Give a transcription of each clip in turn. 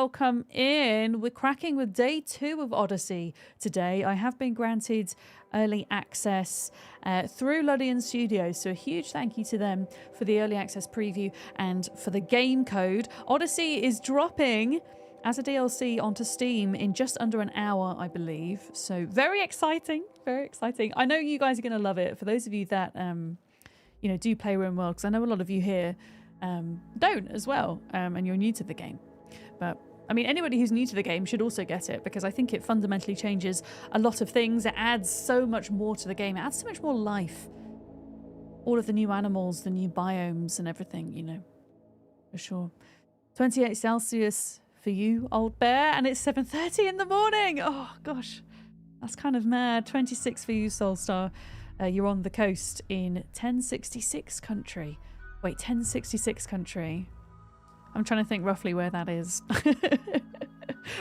welcome in. We're cracking with day 2 of Odyssey today. I have been granted early access through Ludian Studios, so a huge thank you to them for the early access preview and for the game code. Odyssey is dropping as a DLC onto Steam in just under an hour, I believe. So very exciting, very exciting. I know you guys are going to love it. For those of you that you know, do play Rimworld, because I know a lot of you here don't as well, and you're new to the game. But I mean, anybody who's new to the game should also get it, because I think it fundamentally changes a lot of things. It adds so much more to the game. It adds so much more life. All of the new animals, the new biomes and everything, you know, for sure. 28 Celsius for you, old bear, and it's 7:30 in the morning. Oh gosh, that's kind of mad. 26 for you, Soulstar. You're on the coast in 1066 country. Wait, 1066 country. I'm trying to think roughly where that is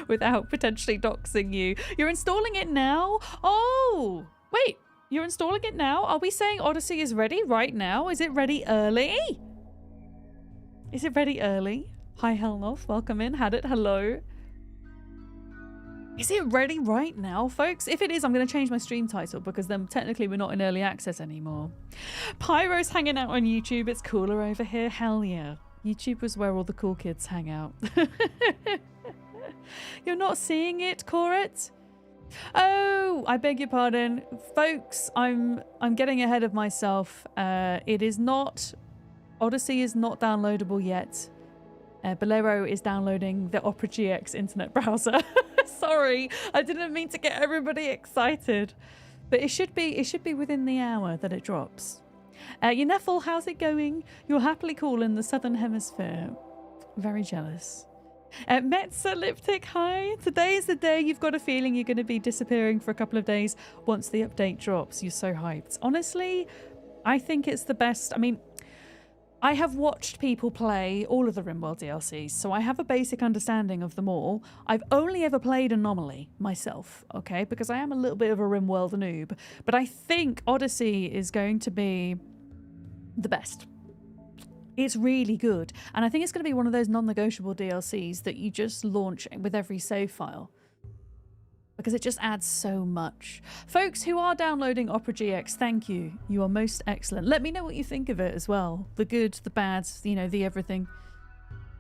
without potentially doxing you. You're installing it now? Oh, wait, you're installing it now? Are we saying Odyssey is ready right now? Is it ready early? Is it ready early? Hi, Helnoth. Welcome in. Had it. Hello. Is it ready right now, folks? If it is, I'm going to change my stream title, because then technically we're not in early access anymore. Pyro's hanging out on YouTube. It's cooler over here. Hell yeah. YouTube was where all the cool kids hang out. You're not seeing it, Coret? Oh, I beg your pardon. Folks, I'm getting ahead of myself. It is not... Odyssey is not downloadable yet. Bolero is downloading the Opera GX internet browser. Sorry, I didn't mean to get everybody excited. But it should be within the hour that it drops. Yenefel, how's it going? You're happily cool in the Southern Hemisphere. Very jealous. Metzaliptic, hi. Today is the day you've got a feeling you're going to be disappearing for a couple of days once the update drops. You're so hyped. Honestly, I think it's the best. I mean, I have watched people play all of the Rimworld DLCs, so I have a basic understanding of them all. I've only ever played Anomaly myself, okay, because I am a little bit of a Rimworld noob, but I think Odyssey is going to be the best. It's really good, and I think it's going to be one of those non-negotiable DLCs that you just launch with every save file, because it just adds so much. Folks who are downloading Opera GX, thank you. You are most excellent. Let me know what you think of it as well. The good, the bad, you know, the everything.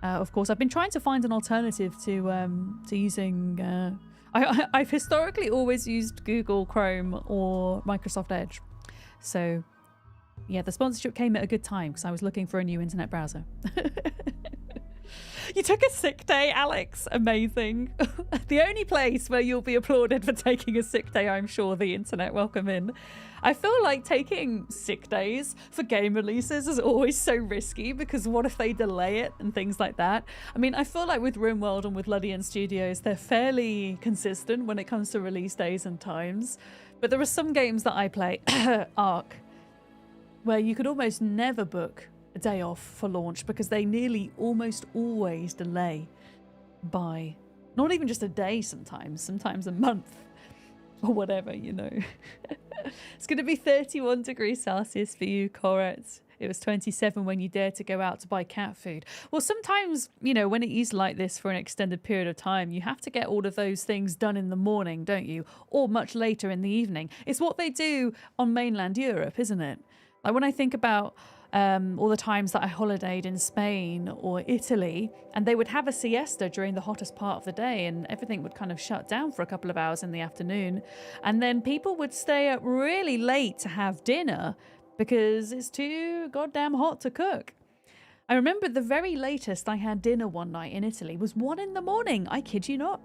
Of course, I've been trying to find an alternative to using... I've historically always used Google Chrome or Microsoft Edge. So, yeah, the sponsorship came at a good time because I was looking for a new internet browser. You took a sick day, Alex. Amazing. The only place where you'll be applauded for taking a sick day, I'm sure, the internet. Welcome in. I feel like taking sick days for game releases is always so risky, because what if they delay it and things like that? I mean, I feel like with Rimworld and with Ludian Studios, they're fairly consistent when it comes to release days and times. But there are some games that I play, Ark, where you could almost never book a day off for launch, because they nearly almost always delay by not even just a day, sometimes a month or whatever, you know. It's going to be 31 degrees Celsius for you, Coret. It was 27 when you dared to go out to buy cat food. Well, sometimes, you know, when it is like this for an extended period of time, you have to get all of those things done in the morning, don't you? Or much later in the evening. It's what they do on mainland Europe, isn't it? Like when I think about all the times that I holidayed in Spain or Italy, and they would have a siesta during the hottest part of the day, and everything would kind of shut down for a couple of hours in the afternoon. And then people would stay up really late to have dinner because it's too goddamn hot to cook. I remember the very latest I had dinner one night in Italy was 1 in the morning. I kid you not.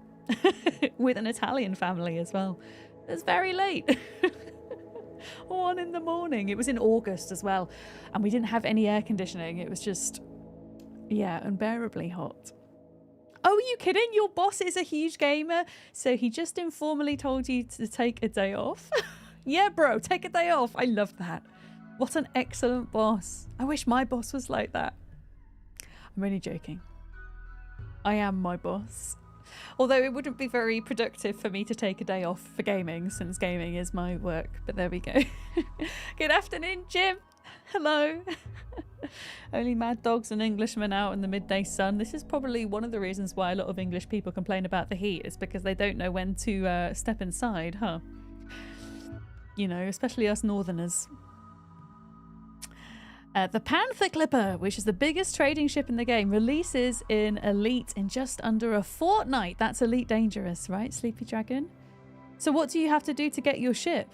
With an Italian family as well. It was very late. 1 in the morning. It was in August as well, and we didn't have any air conditioning. It was just, yeah, unbearably hot. Oh, are you kidding? Your boss is a huge gamer, so he just informally told you to take a day off? Yeah, bro, take a day off. I love that. What an excellent boss. I wish my boss was like that. I'm only joking. I am my boss. Although it wouldn't be very productive for me to take a day off for gaming, since gaming is my work. But there we go. Good afternoon, Jim. Hello. Only mad dogs and Englishmen out in the midday sun. This is probably one of the reasons why a lot of English people complain about the heat. Is because they don't know when to step inside, huh? You know, especially us northerners. The Panther Clipper, which is the biggest trading ship in the game, releases in Elite in just under a fortnight. That's Elite Dangerous, right, Sleepy Dragon? So what do you have to do to get your ship?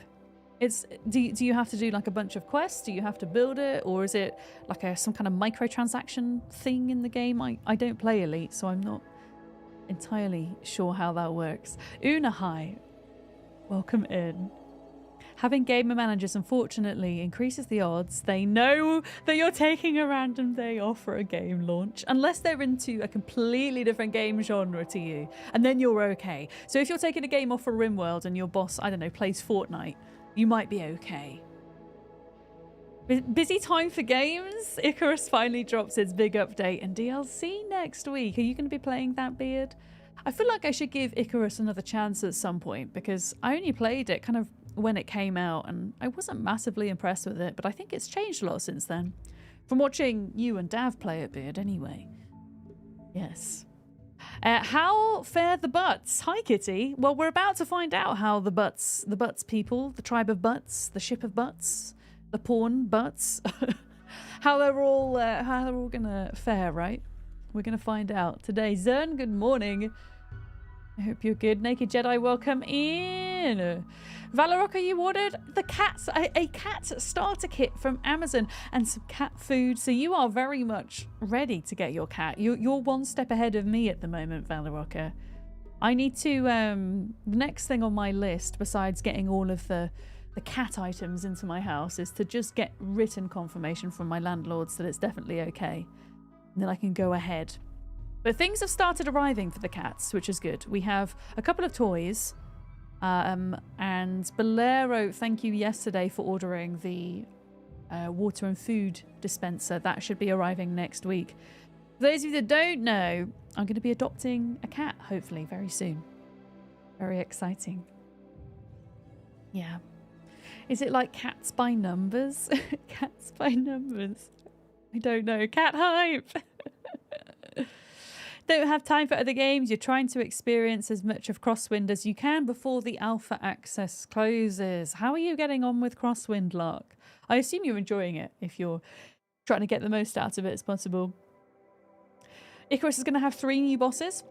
Do you have to do like a bunch of quests? Do you have to build it? Or is it like some kind of microtransaction thing in the game? I don't play Elite, so I'm not entirely sure how that works. Unahai, welcome in. Having gamer managers, unfortunately, increases the odds they know that you're taking a random day off for a game launch, unless they're into a completely different game genre to you, and then you're okay. So if you're taking a game off for Rimworld and your boss, I don't know, plays Fortnite, you might be okay. Busy time for games. Icarus finally drops its big update and DLC next week. Are you going to be playing that, Beard? I feel like I should give Icarus another chance at some point, because I only played it kind of when it came out and I wasn't massively impressed with it, but I think it's changed a lot since then. From watching you and Dav play it, Beard, anyway. Yes. How fare the Butts? Hi, Kitty. Well, we're about to find out how the Butts people, the tribe of Butts, the ship of Butts, the pawn Butts, how they're all gonna fare, right? We're gonna find out today. Zern, good morning. I hope you're good. Naked Jedi, welcome in. Valoroka, you ordered a cat starter kit from Amazon and some cat food. So you are very much ready to get your cat. You're one step ahead of me at the moment, Valoroka. I need to, the next thing on my list, besides getting all of the cat items into my house, is to just get written confirmation from my landlords that it's definitely okay. And then I can go ahead. But things have started arriving for the cats, which is good. We have a couple of toys. And Bolero, thank you yesterday for ordering the water and food dispenser. That should be arriving next week. For those of you that don't know, I'm going to be adopting a cat, hopefully, very soon. Very exciting. Yeah. Is it like cats by numbers? Cats by numbers. I don't know. Cat hype! Don't have time for other games. You're trying to experience as much of Crosswind as you can before the alpha access closes. How are you getting on with Crosswind, Lark? I assume you're enjoying it if you're trying to get the most out of it as possible. Icarus is going to have 3 new bosses.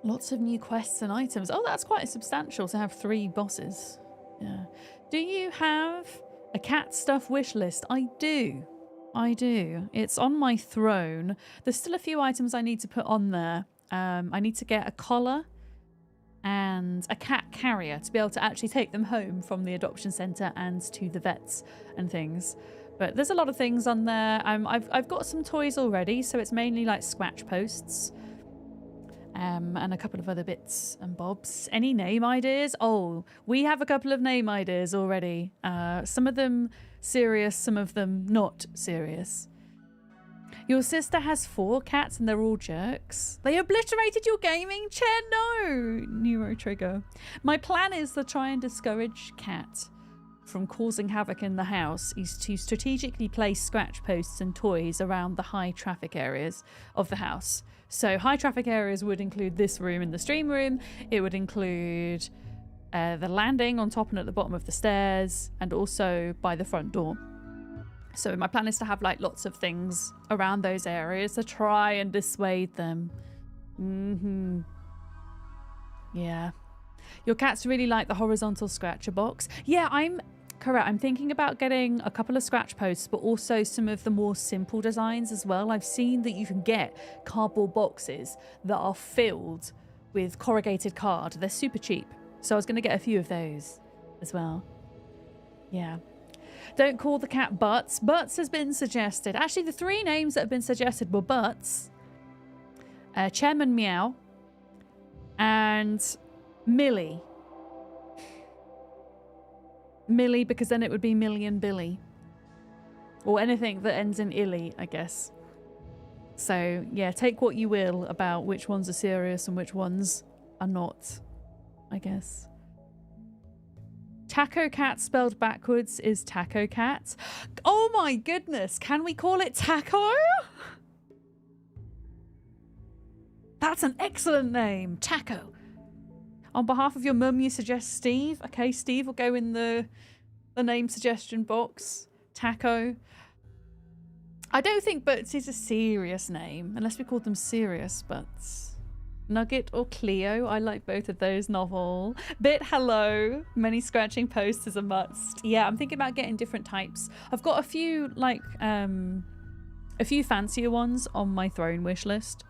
Lots of new quests and items. Oh, that's quite substantial to have 3 bosses. Yeah. Do you have a cat stuff wish list? I do. I do. It's on my throne. There's still a few items I need to put on there. I need to get a collar and a cat carrier to be able to actually take them home from the adoption centre and to the vets and things. But there's a lot of things on there. I've got some toys already, so it's mainly like scratch posts and a couple of other bits and bobs. Any name ideas? Oh, we have a couple of name ideas already. Some of them serious, some of them not serious. Your sister has 4 cats and they're all jerks. They obliterated your gaming chair? No! Neuro trigger. My plan is to try and discourage Cat from causing havoc in the house is to strategically place scratch posts and toys around the high traffic areas of the house. So high traffic areas would include this room and the stream room. It would include the landing on top and at the bottom of the stairs, and also by the front door. So my plan is to have like lots of things around those areas to try and dissuade them. Yeah. Your cats really like the horizontal scratcher box. Yeah, I'm correct. I'm thinking about getting a couple of scratch posts, but also some of the more simple designs as well. I've seen that you can get cardboard boxes that are filled with corrugated card. They're super cheap. So I was going to get a few of those as well. Yeah. Don't call the cat Butts. Butts has been suggested. Actually, the 3 names that have been suggested were Butts, Chairman Meow, and Millie. Millie, because then it would be Million Billy. Or anything that ends in illy, I guess. So, yeah, take what you will about which ones are serious and which ones are not, I guess. Taco Cat spelled backwards is Taco Cat. Oh my goodness. Can we call it Taco? That's an excellent name. Taco. On behalf of your mum, you suggest Steve. Okay, Steve will go in the name suggestion box. Taco. I don't think Butts is a serious name, unless we called them Serious Butts. Nugget or Cleo, I like both of those. Novel. Bit hello. Many scratching posts is a must. Yeah, I'm thinking about getting different types. I've got a few like a few fancier ones on my throne wish list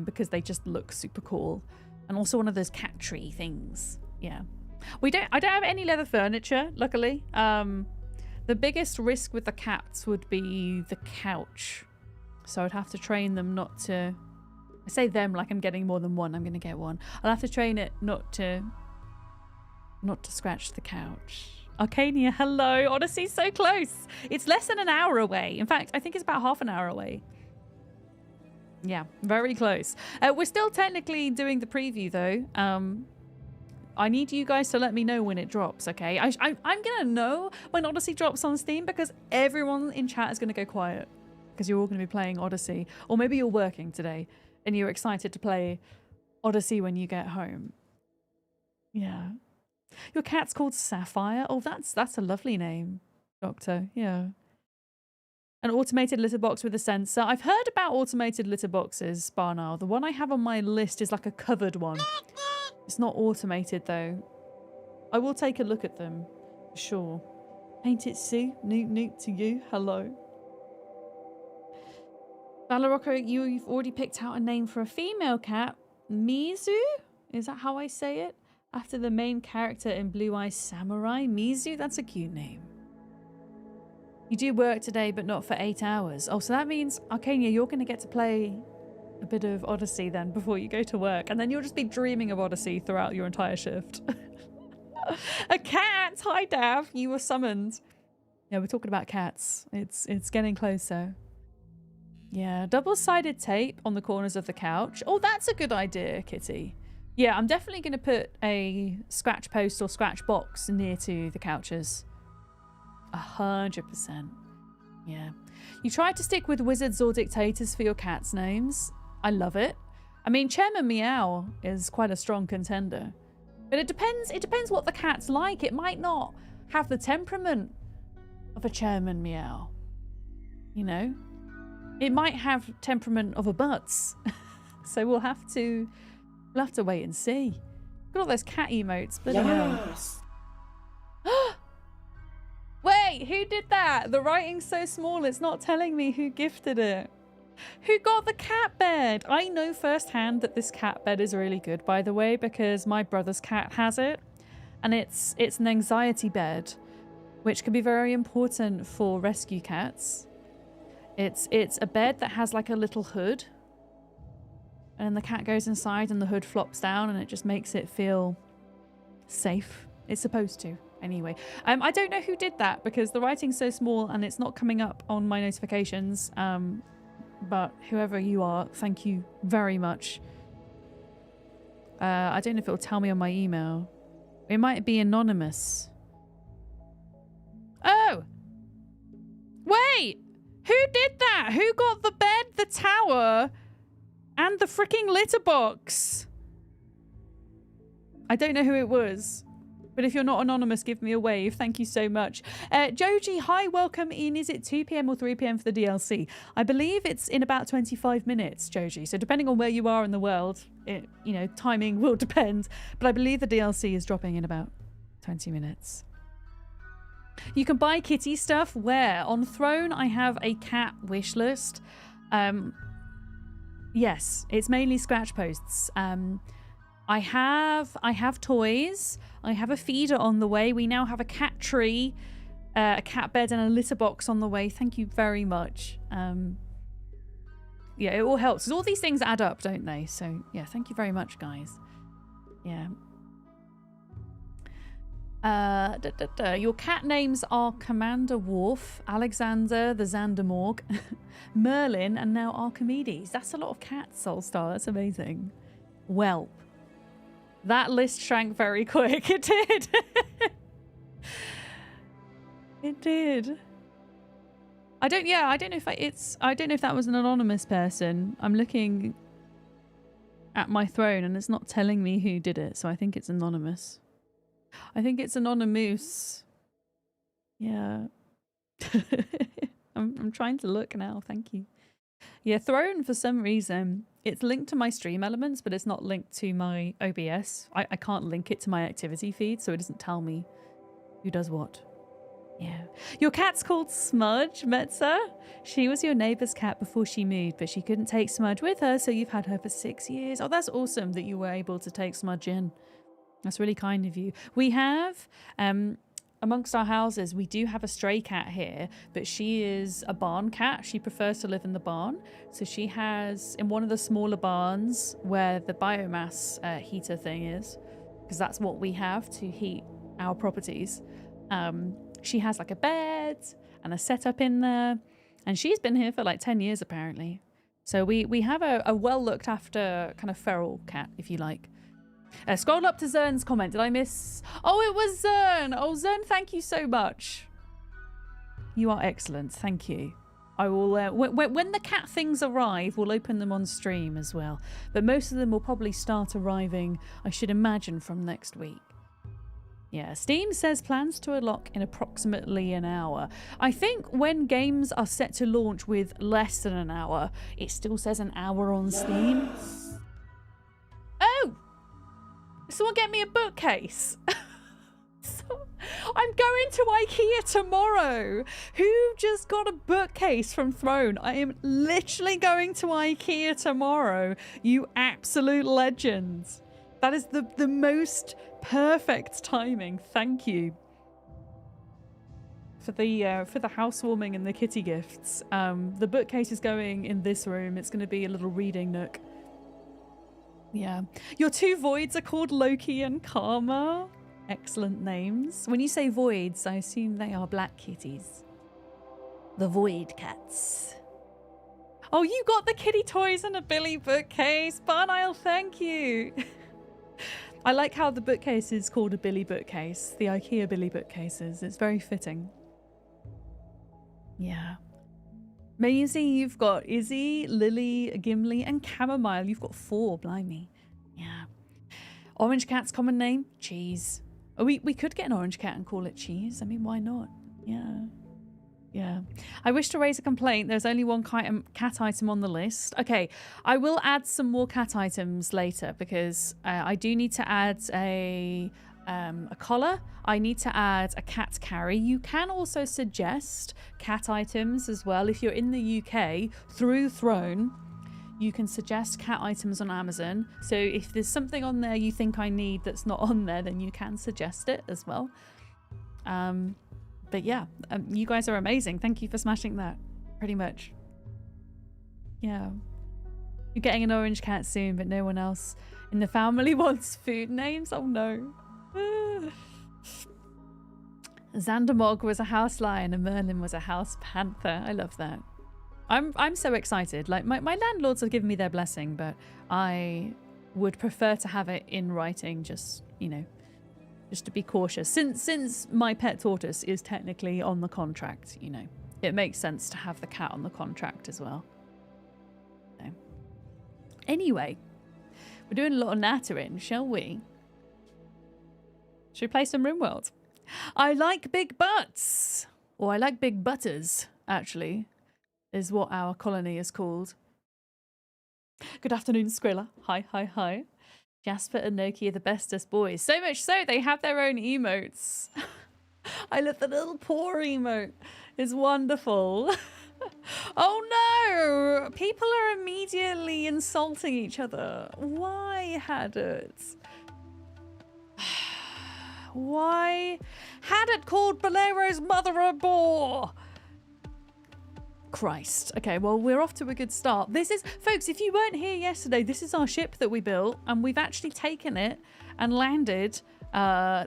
because they just look super cool, and also one of those cat tree things. Yeah, I don't have any leather furniture, luckily. The biggest risk with the cats would be the couch, so I'd have to train them not to. I say them like I'm getting more than one. I'm going to get one. I'll have to train it not to scratch the couch. Arcania, hello. Odyssey's so close. It's less than an hour away. In fact, I think it's about half an hour away. Yeah, very close. We're still technically doing the preview though. I need you guys to let me know when it drops, okay? I'm going to know when Odyssey drops on Steam because everyone in chat is going to go quiet because you're all going to be playing Odyssey. Or maybe you're working today and you're excited to play Odyssey when you get home. Yeah. Your cat's called Sapphire? Oh, that's a lovely name, Doctor. Yeah. An automated litter box with a sensor. I've heard about automated litter boxes, Barnard. The one I have on my list is like a covered one. It's not automated, though. I will take a look at them, for sure. Ain't it Sue? Noot to you. Hello. Valarocco, you've already picked out a name for a female cat. Mizu? Is that how I say it? After the main character in Blue Eye Samurai. Mizu? That's a cute name. You do work today, but not for 8 hours. Oh, so that means, Arcania, you're going to get to play a bit of Odyssey then before you go to work. And then you'll just be dreaming of Odyssey throughout your entire shift. A cat! Hi, Dav. You were summoned. Yeah, we're talking about cats. It's getting closer. Yeah, double-sided tape on the corners of the couch. Oh, that's a good idea, Kitty. Yeah, I'm definitely going to put a scratch post or scratch box near to the couches. 100%. Yeah. You tried to stick with wizards or dictators for your cats' names. I love it. I mean, Chairman Meow is quite a strong contender. But it depends what the cat's like. It might not have the temperament of a Chairman Meow. You know? It might have temperament of a Butts. So we'll have to wait and see. Look at all those cat emotes. Bloody Yes. hell. Wait, who did that? The writing's so small, it's not telling me who gifted it. Who got the cat bed? I know firsthand that this cat bed is really good, by the way, because my brother's cat has it. And it's an anxiety bed, which can be very important for rescue cats. It's a bed that has like a little hood. And the cat goes inside and the hood flops down and it just makes it feel safe. It's supposed to. Anyway, I don't know who did that because the writing's so small and it's not coming up on my notifications. But whoever you are, thank you very much. I don't know if it'll tell me on my email. It might be anonymous. Oh! Wait! Who did that? Who got the bed, the tower, and the freaking litter box? I don't know who it was. But if you're not anonymous, give me a wave. Thank you so much. Joji, hi, welcome in. Is it 2 p.m. or 3 p.m. for the DLC? I believe it's in about 25 minutes, Joji. So depending on where you are in the world, timing will depend. But I believe the DLC is dropping in about 20 minutes. You can buy kitty stuff where? On Throne, I have a cat wish list. Yes, it's mainly scratch posts. I have toys. I have a feeder on the way. We now have a cat tree, a cat bed, and a litter box on the way. Thank you very much. Yeah, it all helps. 'Cause all these things add up, don't they? So, yeah, thank you very much, guys. Yeah. Your cat names are Commander Worf, Alexander the Xandermorg, Merlin, and now Archimedes. That's a lot of cats, Soulstar. That's amazing. Whelp. That list shrank very quick. It did. It did. I don't know if I don't know if that was an anonymous person. I'm looking at my throne and it's not telling me who did it, so I think it's anonymous. I think it's anonymous. Yeah. I'm trying to look now, thank you. Yeah, Throne, for some reason, it's linked to my stream elements, but it's not linked to my OBS. I can't link it to my activity feed, so it doesn't tell me who does what. Yeah. Your cat's called Smudge, Metza. She was your neighbour's cat before she moved, but she couldn't take Smudge with her, so you've had her for 6 years. Oh, that's awesome that you were able to take Smudge in. That's really kind of you. We have, amongst our houses, we do have a stray cat here, but she is a barn cat. She prefers to live in the barn. So she has, in one of the smaller barns where the biomass heater thing is, because that's what we have to heat our properties. She has like a bed and a setup in there, and she's been here for like 10 years apparently. So we have a well looked after kind of feral cat, if you like. Scroll up to Zern's comment. Did I miss? Oh, it was Zern. Oh, Zern, thank you so much. You are excellent. Thank you. I will, when the cat things arrive, we'll open them on stream as well. But most of them will probably start arriving, I should imagine, from next week. Yeah, Steam says plans to unlock in approximately an hour. I think when games are set to launch with less than an hour, it still says an hour on Steam. Oh! Someone get me a bookcase. I'm going to IKEA tomorrow. Who just got a bookcase from Throne? I am literally going to IKEA tomorrow. You absolute legends. That is the most perfect timing. Thank you for the housewarming and the kitty gifts. The bookcase is going in this room. It's going to be a little reading nook. Yeah. Your two voids are called Loki and Karma. Excellent names. When you say voids, I assume they are black kitties. The void cats. Oh, you got the kitty toys and a Billy bookcase. Barn Isle, thank you. I like how the bookcase is called a Billy bookcase. The IKEA Billy bookcases. It's very fitting. Yeah. Maisie, you've got Izzy, Lily, Gimli, and Chamomile. You've got 4, blimey. Yeah. Orange cat's common name? Cheese. Oh, we could get an orange cat and call it Cheese. I mean, why not? Yeah. Yeah. I wish to raise a complaint. There's only one cat item on the list. Okay, I will add some more cat items later because I do need to add a collar. I need to add a cat carry. You can also suggest cat items as well. If you're in the UK through Throne, you can suggest cat items on Amazon. So if there's something on there you think I need that's not on there, then you can suggest it as well. But yeah, you guys are amazing. Thank you for smashing that, pretty much. Yeah. You're getting an orange cat soon, but no one else in the family wants food names? Oh no. Xandermog was a house lion and Merlin was a house panther. I love that. I'm so excited. Like my landlords have given me their blessing, but I would prefer to have it in writing, just, you know, just to be cautious. Since my pet tortoise is technically on the contract, you know, it makes sense to have the cat on the contract as well. So. Anyway, we're doing a lot of nattering, shall we? Should we play some Rimworld? I like big butts, or I like big butters, actually, is what our colony is called. Good afternoon, Skrilla. Hi, hi, hi. Jasper and Noki are the bestest boys. So much so, they have their own emotes. I love the little paw emote. It's wonderful. Oh no! People are immediately insulting each other. Why, Haddard? Why? Haddard called Bolero's mother a boar! Christ. Okay, well, we're off to a good start. This is, folks, if you weren't here yesterday, this is our ship that we built, and we've actually taken it and landed.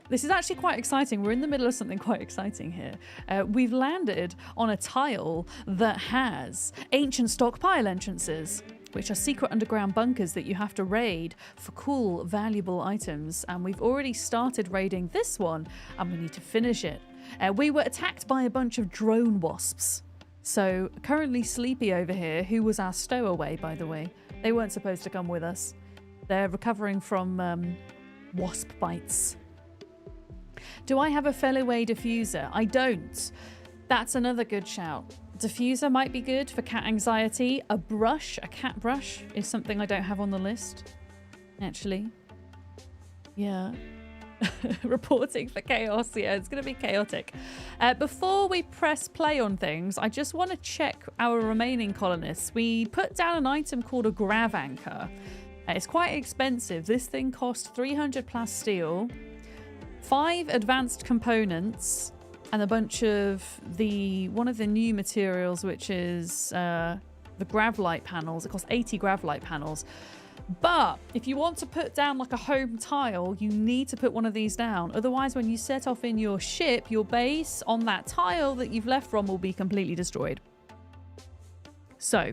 This is actually quite exciting. We're in the middle of something quite exciting here. We've landed on a tile that has ancient stockpile entrances. which are secret underground bunkers that you have to raid for cool, valuable items. And we've already started raiding this one, and we need to finish it. We were attacked by a bunch of drone wasps. So currently Sleepy over here, who was our stowaway, by the way, they weren't supposed to come with us. They're recovering from wasp bites. Do I have a Fellaway diffuser? I don't. That's another good shout. Diffuser might be good for cat anxiety. A brush, a cat brush, is something I don't have on the list, actually. Yeah. Reporting for chaos. Yeah, it's going to be chaotic. Before we press play on things, I just want to check our remaining colonists. We put down an item called a grav anchor. It's quite expensive. This thing cost 300 plasteel, 5 advanced components, and a bunch of one of the new materials, which is the gravlite panels. It costs 80 gravlite panels. But if you want to put down like a home tile, you need to put one of these down. Otherwise, when you set off in your ship, your base on that tile that you've left from will be completely destroyed. So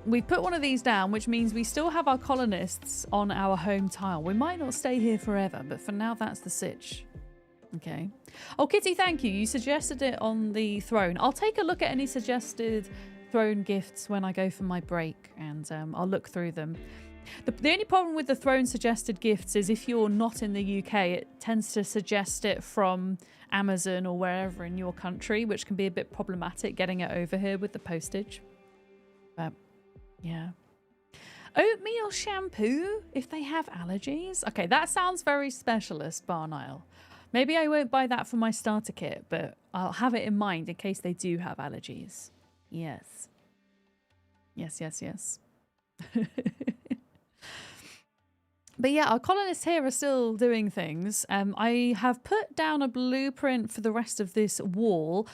we've put one of these down, which means we still have our colonists on our home tile. We might not stay here forever, but for now, that's the sitch. Okay. Oh, Kitty, thank you. You suggested it on the throne. I'll take a look at any suggested throne gifts when I go for my break, and I'll look through them. The only problem with the throne suggested gifts is if you're not in the UK, it tends to suggest it from Amazon or wherever in your country, which can be a bit problematic getting it over here with the postage. But yeah. Oatmeal shampoo if they have allergies. Okay, that sounds very specialist, Barn Isle. Maybe I won't buy that for my starter kit, but I'll have it in mind in case they do have allergies. Yes. Yes, yes, yes. But yeah, our colonists here are still doing things. I have put down a blueprint for the rest of this wall.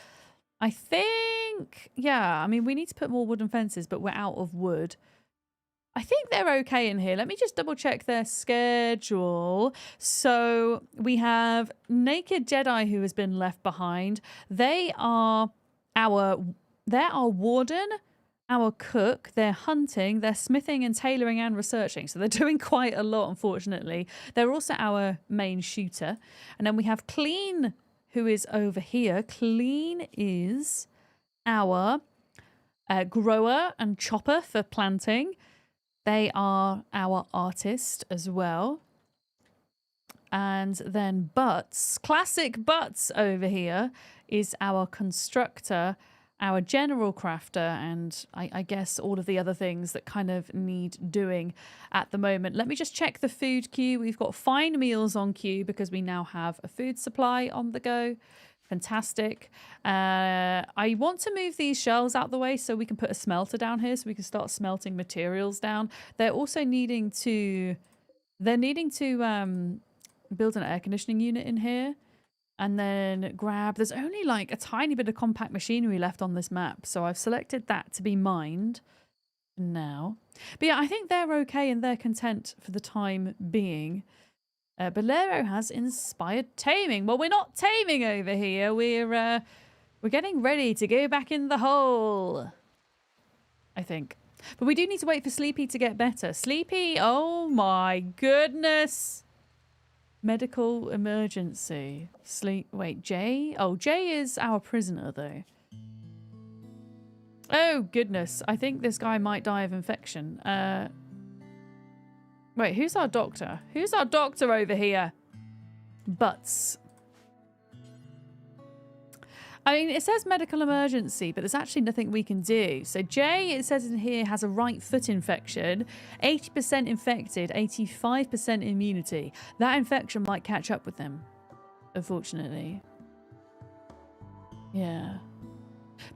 I think, yeah, I mean, we need to put more wooden fences, but we're out of wood. I think they're okay in here. Let me just double check their schedule. So we have Naked Jedi who has been left behind. They're our warden, our cook, they're hunting, they're smithing and tailoring and researching. So they're doing quite a lot, unfortunately. They're also our main shooter. And then we have Clean, who is over here. Clean is our grower and chopper for planting. They are our artist as well. And then Butts, classic Butts over here, is our constructor, our general crafter, and I guess all of the other things that kind of need doing at the moment. Let me just check the food queue. We've got fine meals on queue because we now have a food supply on the go. Fantastic. I want to move these shelves out the way so we can put a smelter down here so we can start smelting materials down. They're also needing to build an air conditioning unit in here. And then there's only like a tiny bit of compact machinery left on this map. So I've selected that to be mined now. But yeah, I think they're okay and they're content for the time being. Bolero has inspired taming. Well, we're not taming over here. We're getting ready to go back in the hole, I think. But we do need to wait for Sleepy to get better. Sleepy, oh my goodness. Medical emergency. Wait, Jay? Oh, Jay is our prisoner, though. Oh, goodness. I think this guy might die of infection. Wait, who's our doctor? Who's our doctor over here? Butts. I mean, it says medical emergency, but there's actually nothing we can do. So Jay, it says in here, has a right foot infection, 80% infected, 85% immunity. That infection might catch up with them, unfortunately. Yeah.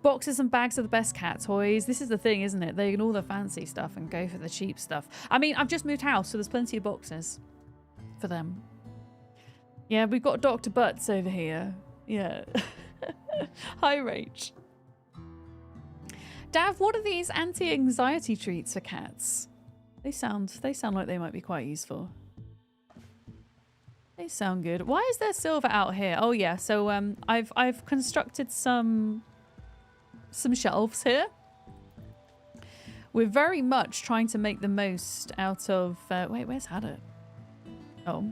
Boxes and bags are the best cat toys. This is the thing, isn't it? They ignore the fancy stuff and go for the cheap stuff. I mean, I've just moved house, so there's plenty of boxes for them. Yeah, we've got Dr. Butts over here. Yeah. Hi, Rach. Dav, what are these anti-anxiety treats for cats? They sound like they might be quite useful. They sound good. Why is there silver out here? Oh yeah, so I've constructed some shelves here. we're very much trying to make the most out of... wait, where's Haddock? Oh.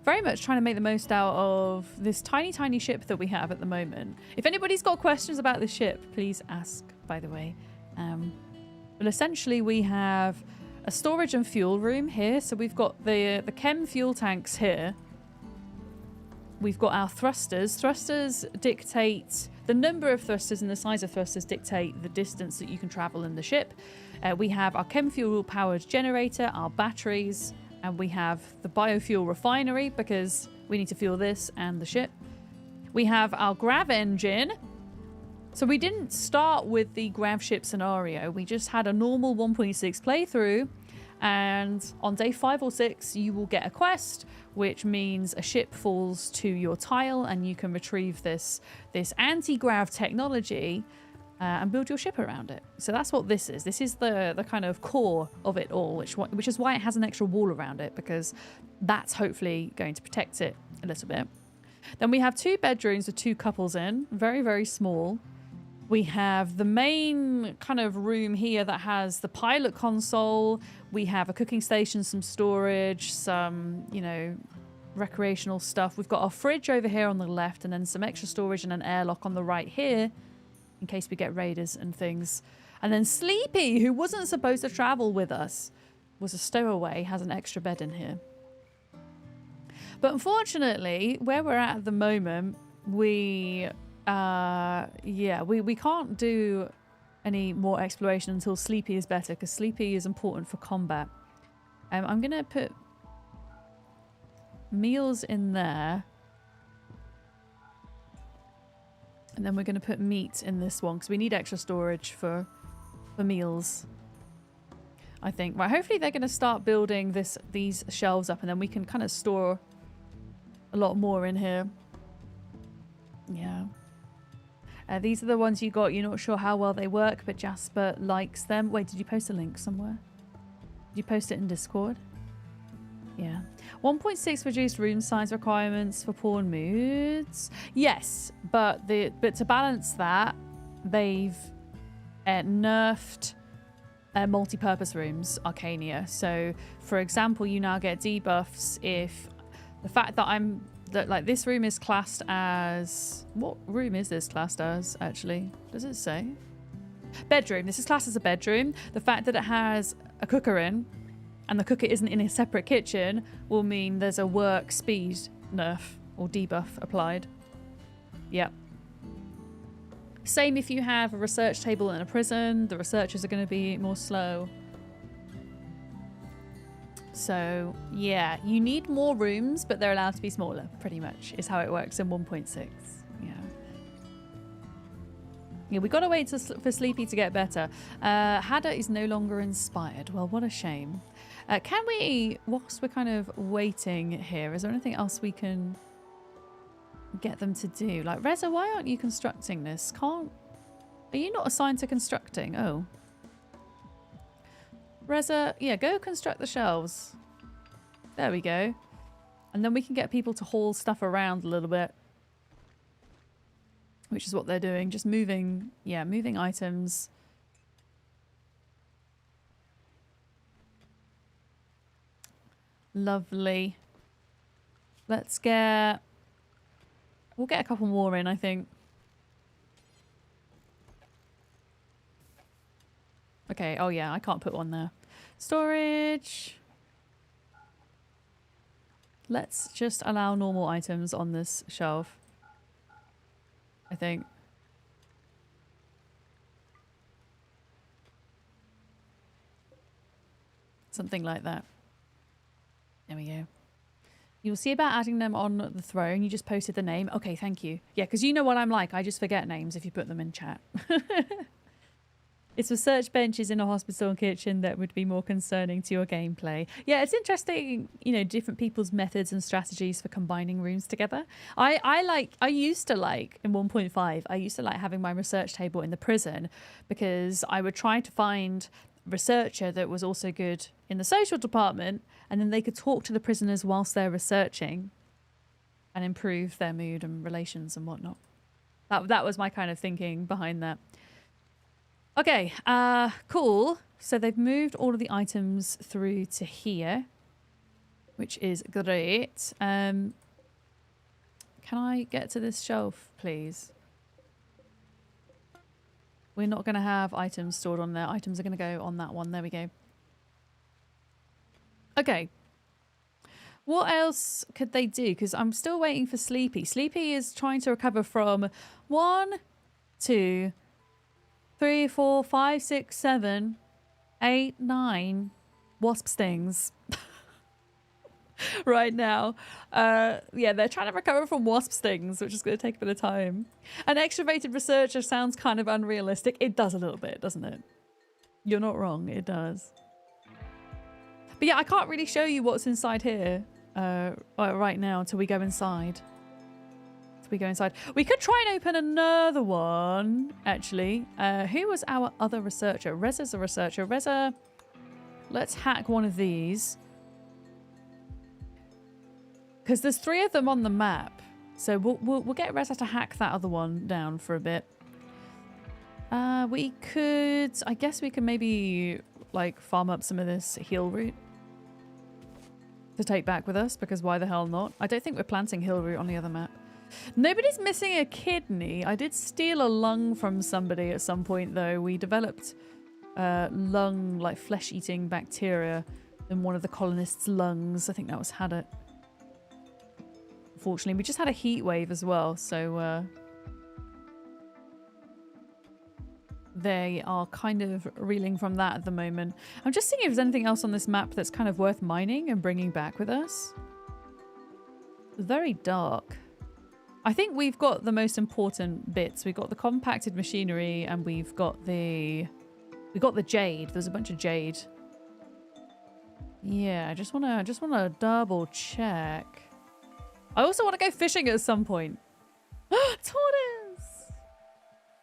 Very much trying to make the most out of this tiny, tiny ship that we have at the moment. If anybody's got questions about this ship, please ask, by the way. But essentially, we have a storage and fuel room here. So we've got the chem fuel tanks here. We've got our thrusters. Thrusters dictate... The number of thrusters and the size of thrusters dictate the distance that you can travel in the ship. We have our chem fuel powered generator, our batteries, and we have the biofuel refinery because we need to fuel this and the ship. We have our grav engine. So we didn't start with the grav ship scenario. We just had a normal 1.6 playthrough. And on day 5 or 6, you will get a quest, which means a ship falls to your tile and you can retrieve this anti-grav technology and build your ship around it. So that's what this is. This is the kind of core of it all, which is why it has an extra wall around it, because that's hopefully going to protect it a little bit. Then we have 2 bedrooms with 2 couples in, very, very small. We have the main kind of room here that has the pilot console. We have a cooking station, some storage, some, you know, recreational stuff. We've got our fridge over here on the left and then some extra storage and an airlock on the right here in case we get raiders and things. And then Sleepy, who wasn't supposed to travel with us, was a stowaway, has an extra bed in here. But unfortunately, where we're at the moment, we can't do any more exploration until Sleepy is better, because Sleepy is important for combat. I'm gonna put meals in there, and then we're gonna put meat in this one because we need extra storage for meals, I think. Right, hopefully they're gonna start building these shelves up, and then we can kind of store a lot more in here. Yeah. These are the ones you got. You're not sure how well they work, but Jasper likes them. Wait, did you post a link somewhere? Did you post it in Discord? Yeah. 1.6 reduced room size requirements for porn moods. Yes, but to balance that, they've nerfed multi-purpose rooms, Arcania. So, for example, you now get debuffs if the fact that like this room is classed as... What room is this classed as, actually? Does it say? Bedroom. This is classed as a bedroom. The fact that it has a cooker in, and the cooker isn't in a separate kitchen, will mean there's a work speed nerf or debuff applied. Yep. Same if you have a research table in a prison. The researchers are going to be more slow. So, yeah, you need more rooms, but they're allowed to be smaller, pretty much, is how it works in 1.6. Yeah. Yeah, we got to wait for Sleepy to get better. Hadda is no longer inspired. Well, what a shame. Can we, whilst we're kind of waiting here, is there anything else we can get them to do? Like, Reza, why aren't you constructing this? Are you not assigned to constructing? Oh. Reza, yeah, go construct the shelves. There we go. And then we can get people to haul stuff around a little bit. Which is what they're doing. Just moving, yeah, moving items. Lovely. We'll get a couple more in, I think. Okay, oh yeah, I can't put one there. Storage. Let's just allow normal items on this shelf, I think. Something like that. There we go. You'll see about adding them on the throne. You just posted the name. Okay, thank you. Yeah, because you know what I'm like. I just forget names if you put them in chat. It's research benches in a hospital and kitchen that would be more concerning to your gameplay. Yeah, it's interesting, you know, different people's methods and strategies for combining rooms together. I used to like, in 1.5, I used to like having my research table in the prison because I would try to find a researcher that was also good in the social department, and then they could talk to the prisoners whilst they're researching and improve their mood and relations and whatnot. That was my kind of thinking behind that. Okay, cool. So they've moved all of the items through to here, which is great. Can I get to this shelf, please? We're not going to have items stored on there. Items are going to go on that one. There we go. Okay. What else could they do? Because I'm still waiting for Sleepy. Sleepy is trying to recover from 1, 2, 3, 4, 5, 6, 7, 8, 9 wasp stings right now. Yeah, they're trying to recover from wasp stings, which is going to take a bit of time. An extroverted researcher sounds kind of unrealistic. It does a little bit, doesn't it? You're not wrong. It does. But yeah, I can't really show you what's inside here right now until we go inside. We could try and open another one, actually. Who was our other researcher? Reza's a researcher. Reza, let's hack one of these. Because there's 3 of them on the map. So we'll get Reza to hack that other one down for a bit. We could... I guess we can maybe, like, farm up some of this heal root to take back with us, because why the hell not? I don't think we're planting heal root on the other map. Nobody's missing a kidney. I did steal a lung from somebody at some point, though. We developed lung, like flesh-eating bacteria in one of the colonists' lungs. I think that was Haddock. Unfortunately, we just had a heat wave as well, so they are kind of reeling from that at the moment. I'm just seeing if there's anything else on this map that's kind of worth mining and bringing back with us. Very dark. I think we've got the most important bits. We've got the compacted machinery and we've got the jade. There's a bunch of jade. Yeah, I just wanna double check. I also want to go fishing at some point. Tortoise!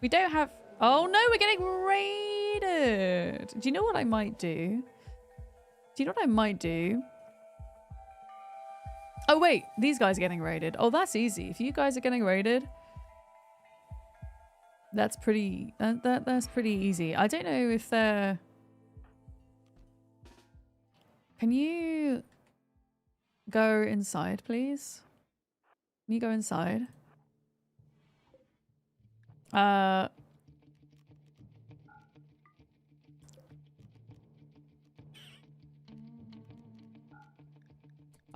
We don't have... Oh no, we're getting raided. Do you know what I might do? Oh wait, these guys are getting raided. Oh, that's easy. If you guys are getting raided, that's pretty... That's pretty easy. I don't know if they're... Can you go inside, please? Can you go inside? Are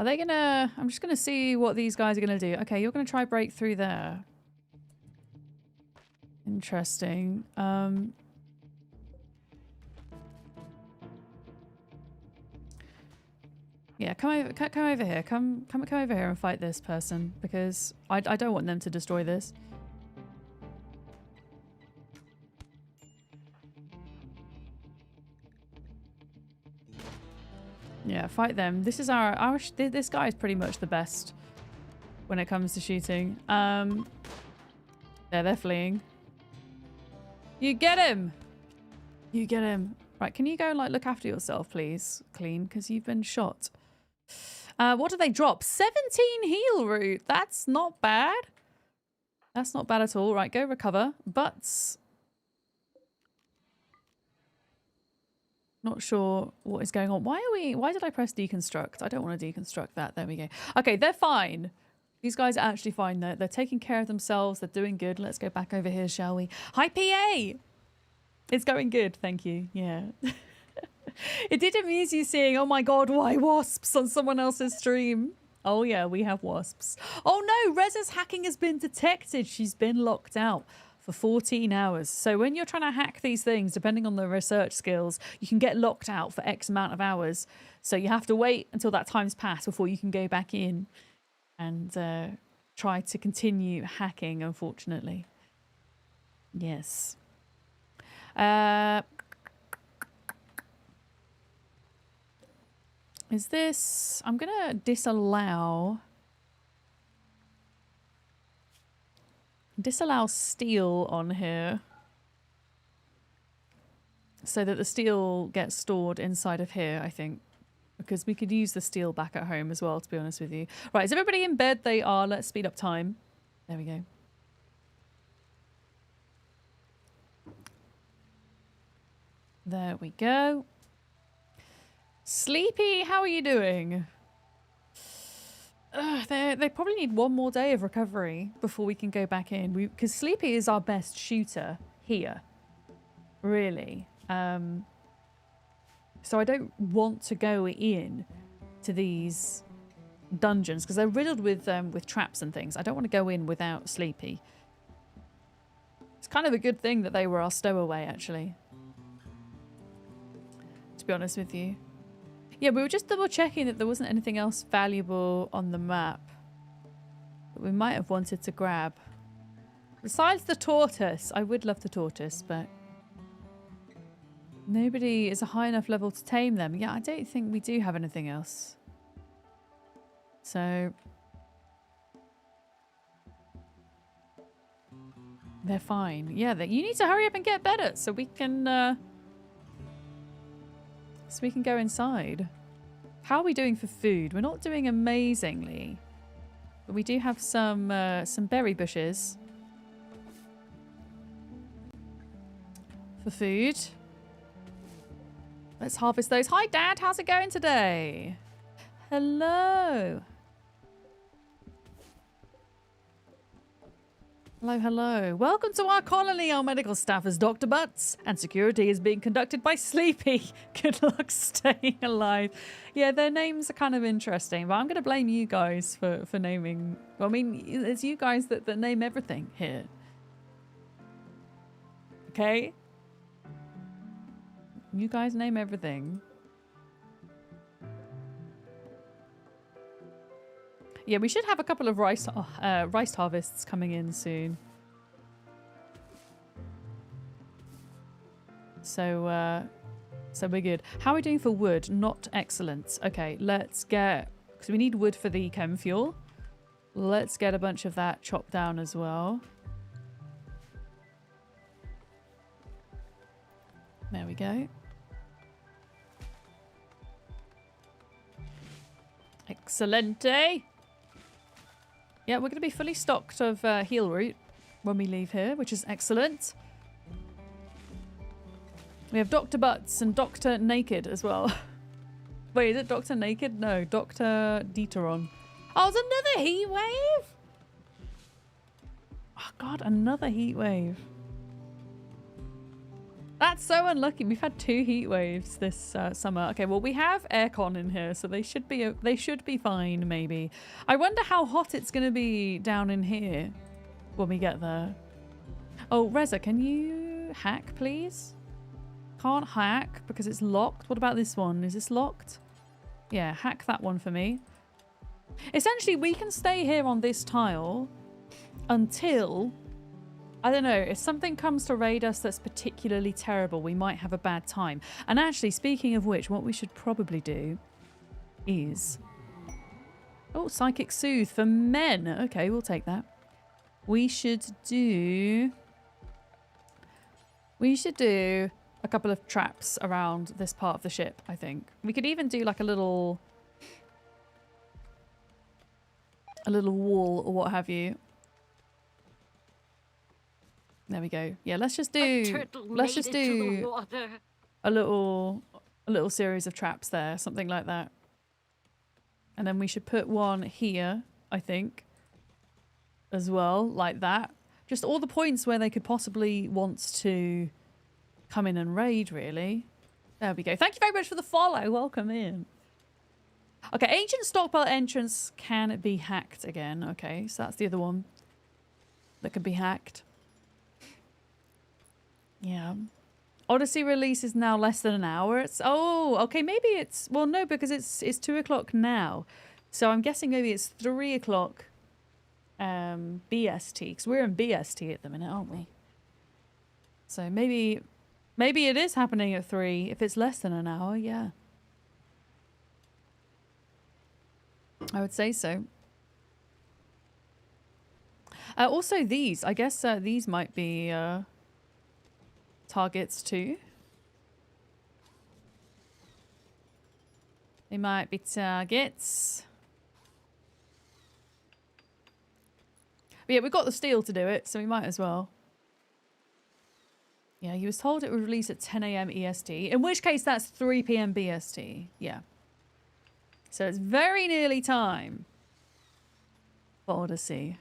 they gonna... I'm just gonna see what these guys are gonna do. Okay, you're gonna try break through there. Interesting. Yeah, come over here. Come over here and fight this person, because I don't want them to destroy this. Yeah, fight them. This is this guy is pretty much the best when it comes to shooting. Yeah, they're fleeing. You get him! You get him. Right, can you go, like, look after yourself, please, Clean, because you've been shot. What do they drop? 17 heal root. That's not bad. That's not bad at all. Right, go recover. Butts. Not sure what is going on. Why did I press deconstruct? I don't want to deconstruct that. There we go. Okay, they're fine. These guys are actually fine. They're taking care of themselves. They're doing good. Let's go back over here, shall we? Hi, PA! It's going good, thank you. Yeah. It did amuse you seeing, oh my god, why wasps on someone else's stream? Oh yeah, we have wasps. Oh no, Reza's hacking has been detected. She's been locked out for 14 hours. So when you're trying to hack these things, depending on the research skills, you can get locked out for X amount of hours. So you have to wait until that time's passed before you can go back in and try to continue hacking, unfortunately. Yes. Is this... I'm going to disallow steel on here so that the steel gets stored inside of here, I think, because we could use the steel back at home as well, to be honest with you. Right, is everybody in bed? They are. Let's speed up time. There we go. There we go. Sleepy, how are you doing? They probably need one more day of recovery before we can go back in. Because Sleepy is our best shooter here, really. So I don't want to go in to these dungeons because they're riddled with traps and things. I don't want to go in without Sleepy. It's kind of a good thing that they were our stowaway, actually. To be honest with you. Yeah, we were just double checking that there wasn't anything else valuable on the map that we might have wanted to grab. Besides the tortoise. I would love the tortoise, but nobody is a high enough level to tame them. Yeah, I don't think we do have anything else. So they're fine. Yeah, you need to hurry up and get better so we can go inside. How are we doing for food? We're not doing amazingly, but we do have some berry bushes for food. Let's harvest those. Hi, Dad. How's it going today? Hello. Hello, hello. Welcome to our colony. Our medical staff is Dr. Butts, and security is being conducted by Sleepy. Good luck staying alive. Yeah, their names are kind of interesting, but I'm going to blame you guys for naming... Well, I mean, it's you guys that name everything here. Okay? You guys name everything. Yeah, we should have a couple of rice harvests coming in soon. So we're good. How are we doing for wood? Not excellent. Okay, let's get... Because we need wood for the chem fuel. Let's get a bunch of that chopped down as well. There we go. Excellente. Yeah, we're going to be fully stocked of heal root when we leave here, which is excellent. We have Dr. Butts and Dr. Naked as well. Wait, is it Dr. Naked? No, Dr. Deuteron. Oh, it's another heat wave? Oh, God, another heat wave. That's so unlucky. We've had 2 heat waves this summer. Okay, well, we have aircon in here, so they should be fine, maybe. I wonder how hot it's going to be down in here when we get there. Oh, Reza, can you hack, please? Can't hack because it's locked. What about this one? Is this locked? Yeah, hack that one for me. Essentially, we can stay here on this tile until... I don't know, if something comes to raid us that's particularly terrible, we might have a bad time. And actually, speaking of which, what we should probably do is... Oh, Psychic Soothe for men. Okay, we'll take that. We should do a couple of traps around this part of the ship, I think. We could even do like a little wall or what have you. There we go. Yeah, let's just do a little series of traps there, something like that. And then we should put one here, I think, as well, like that. Just all the points where they could possibly want to come in and raid, really. There we go. Thank you very much for the follow. Welcome in. Okay, ancient stockpile entrance can be hacked again. Okay, so that's the other one that can be hacked. Yeah. Odyssey release is now less than an hour. It's okay, maybe it's well no, because it's 2 o'clock now. So I'm guessing maybe it's 3 o'clock BST, because we're in BST at the minute, aren't we? So maybe it is happening at 3 if it's less than an hour, yeah. I would say so. Also these, I guess these might be targets too. They might be targets. But yeah, we've got the steel to do it, so we might as well. Yeah, he was told it would release at 10 a.m. EST, in which case that's 3 p.m. BST. Yeah. So it's very nearly time for Odyssey.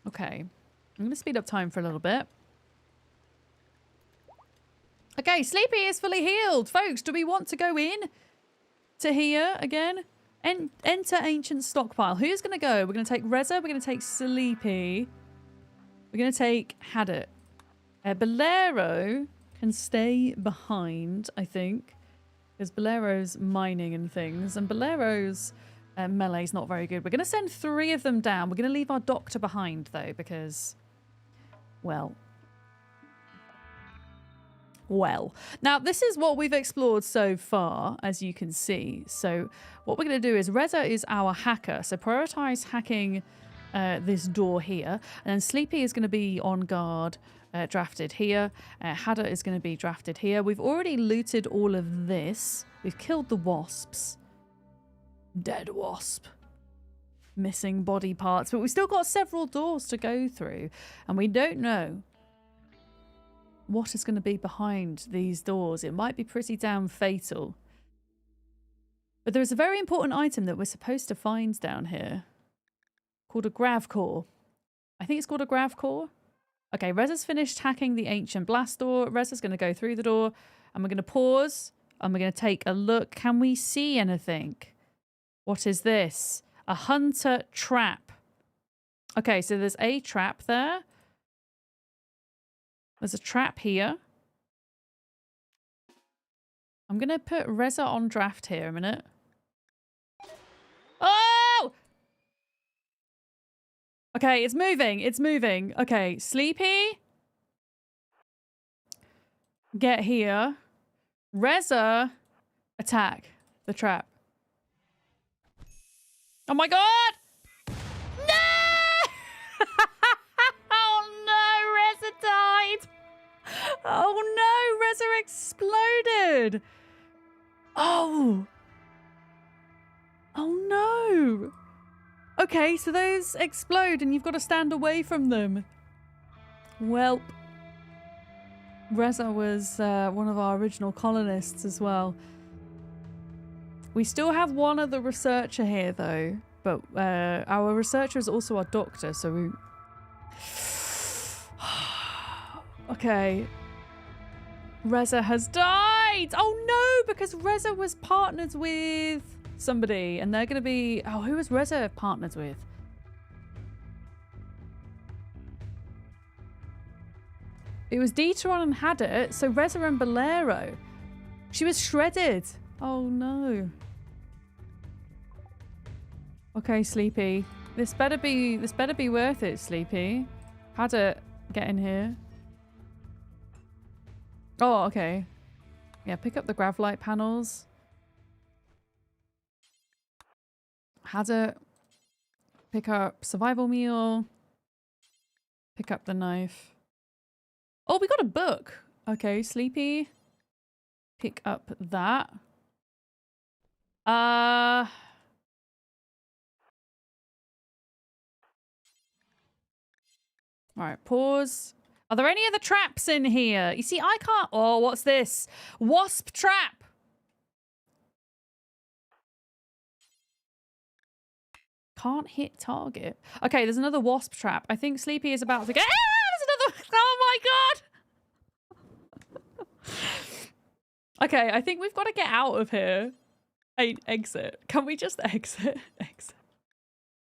Okay. I'm going to speed up time for a little bit. Okay, Sleepy is fully healed. Folks, do we want to go in to here again? Enter ancient stockpile. Who's going to go? We're going to take Reza. We're going to take Sleepy. We're going to take Hadit. Bolero can stay behind, I think. Because Bolero's mining and things. And Bolero's melee's not very good. We're going to send 3 of them down. We're going to leave our doctor behind, though, because... Well... Now this is what we've explored so far, as you can see. So what we're going to do is Reza is our hacker, so prioritize hacking this door here, and then Sleepy is going to be on guard, drafted here. Hadda is going to be drafted here. We've already looted all of this. We've killed the wasps. Dead wasp. Missing body parts, but we've still got several doors to go through, and we don't know what is going to be behind these doors. It might be pretty damn fatal. But there is a very important item that we're supposed to find down here. Called a Gravcore. I think it's called a Gravcore. Okay, Reza's finished hacking the ancient blast door. Reza's going to go through the door. And we're going to pause. And we're going to take a look. Can we see anything? What is this? A hunter trap. Okay, so there's a trap there. There's a trap here. I'm going to put Reza on draft here a minute. Oh! Okay, it's moving. It's moving. Okay, Sleepy. Get here. Reza. Attack the trap. Oh my god! Died. Oh no, Reza exploded. Oh. Oh no. Okay, so those explode and you've got to stand away from them. Welp. Reza was one of our original colonists as well. We still have one other researcher here though, but our researcher is also our doctor, so we... Okay. Reza has died! Oh no, because Reza was partnered with somebody and they're going to be... Oh, who was Reza partnered with? It was Deteron and Hadit, so Reza and Bolero. She was shredded. Oh no. Okay, Sleepy. This better be worth it, Sleepy. Hadit, get in here. Oh, okay. Yeah, pick up the Gravlight panels. Hadit. Pick up survival meal. Pick up the knife. Oh, we got a book. Okay, Sleepy. Pick up that. Alright, pause. Are there any other traps in here? You see, I can't... Oh, what's this? Wasp trap! Can't hit target. Okay, there's another wasp trap. I think Sleepy is about to get... Ah, there's another... Oh my god! Okay, I think we've got to get out of here. Exit. Can we just exit? Exit.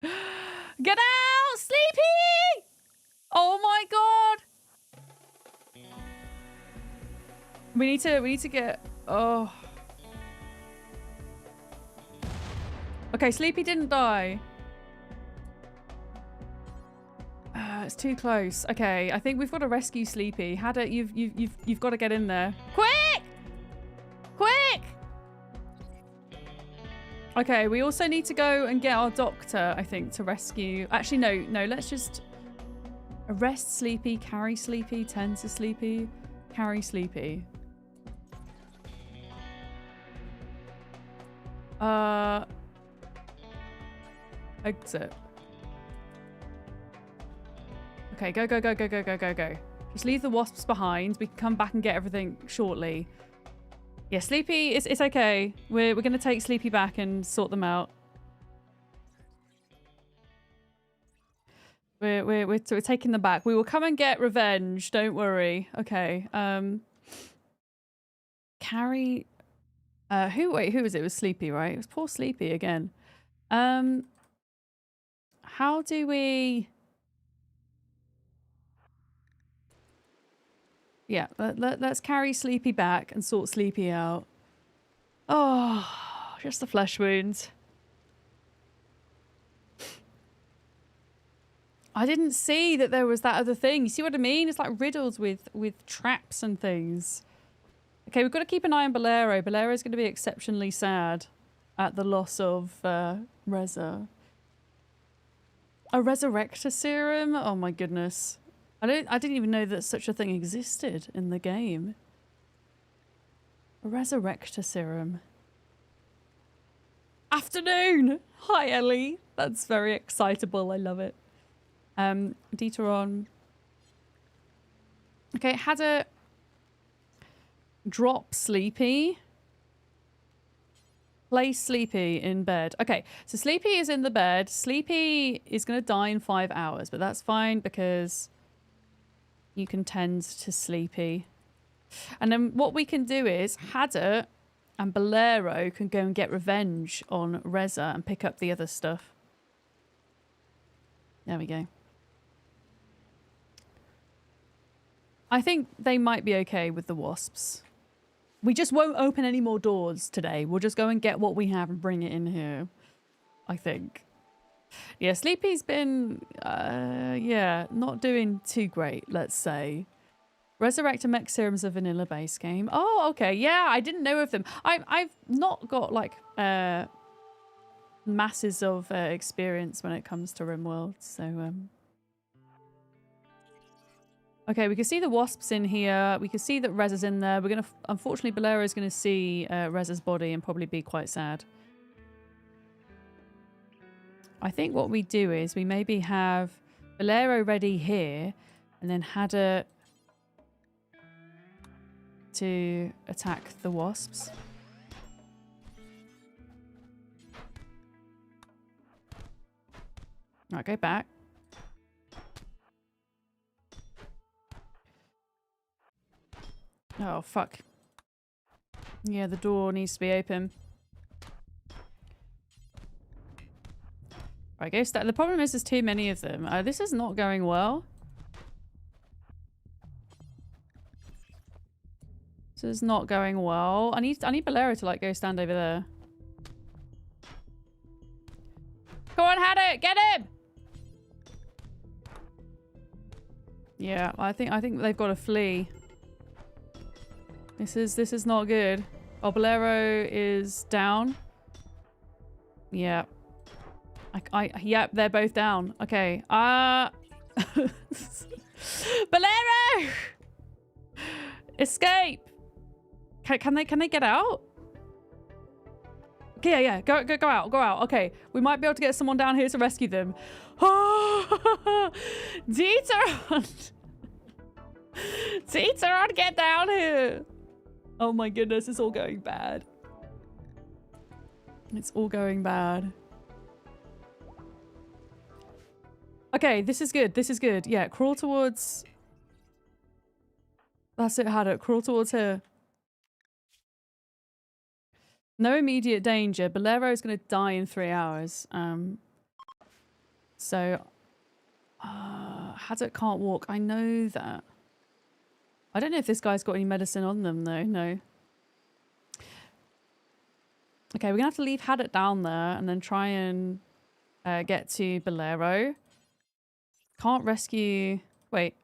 Get out! Sleepy! Oh my god! We need to get... Oh. Okay, Sleepy didn't die. It's too close. Okay, I think we've got to rescue Sleepy. Hadda, you've got to get in there. Quick! Quick! Okay, we also need to go and get our doctor, I think, to rescue... Actually, no, let's just... Arrest Sleepy, carry Sleepy, tend to Sleepy, carry Sleepy. Exit. Okay, go, go, go, go, go, go, go, go. Just leave the wasps behind. We can come back and get everything shortly. Yeah, Sleepy, it's okay. We're going to take Sleepy back and sort them out. We're taking them back. We will come and get revenge. Don't worry. Okay. Carrie. Who was it? It was Sleepy, right? It was poor Sleepy again. How do we? Yeah, let's carry Sleepy back and sort Sleepy out. Oh, just the flesh wounds. I didn't see that there was that other thing. You see what I mean? It's like riddled with traps and things. Okay, we've got to keep an eye on Bolero. Bolero's going to be exceptionally sad at the loss of Reza. A Resurrector serum? Oh my goodness. I didn't even know that such a thing existed in the game. A Resurrector serum. Afternoon! Hi, Ellie. That's very excitable. I love it. Dieteron. Okay, had a drop Sleepy. Place Sleepy in bed. Okay, so Sleepy is in the bed. Sleepy is going to die in 5 hours, but that's fine because you can tend to Sleepy. And then what we can do is Hadder and Bolero can go and get revenge on Reza and pick up the other stuff. There we go. I think they might be okay with the wasps. We just won't open any more doors today. We'll just go and get what we have and bring it in here, I think. Yeah, Sleepy's been, yeah, not doing too great, let's say. Resurrector Mech Serum's a vanilla base game. Oh, okay. Yeah, I didn't know of them. I've not got, like, masses of experience when it comes to Rimworld, so, okay, we can see the wasps in here. We can see that Reza's in there. We're going to... Unfortunately, Bolero's going to see Reza's body and probably be quite sad. I think what we do is we maybe have Bolero ready here and then Hadder to attack the wasps. Right, go back. Oh, fuck. Yeah, the door needs to be open. Right, go start. The problem is there's too many of them. This is not going well. This is not going well. I need Bolero to like go stand over there. Go on, Hadder, get him! Yeah, I think they've got to flee. This is not good. Oh, Bolero is down. Yeah. Yep, they're both down. Okay. Bolero! Escape! Can they get out? Okay, yeah. Go out. Okay. We might be able to get someone down here to rescue them. Oh, Dieteron! Dieteron, get down here! Oh my goodness, it's all going bad. It's all going bad. Okay, this is good. This is good. Yeah, crawl towards... That's it, Haddock. Crawl towards her. No immediate danger. Bolero's going to die in 3 hours. So... Haddock can't walk. I know that. I don't know if this guy's got any medicine on them, though. No. Okay, we're going to have to leave Haddock down there and then try and get to Bolero. Can't rescue... Wait.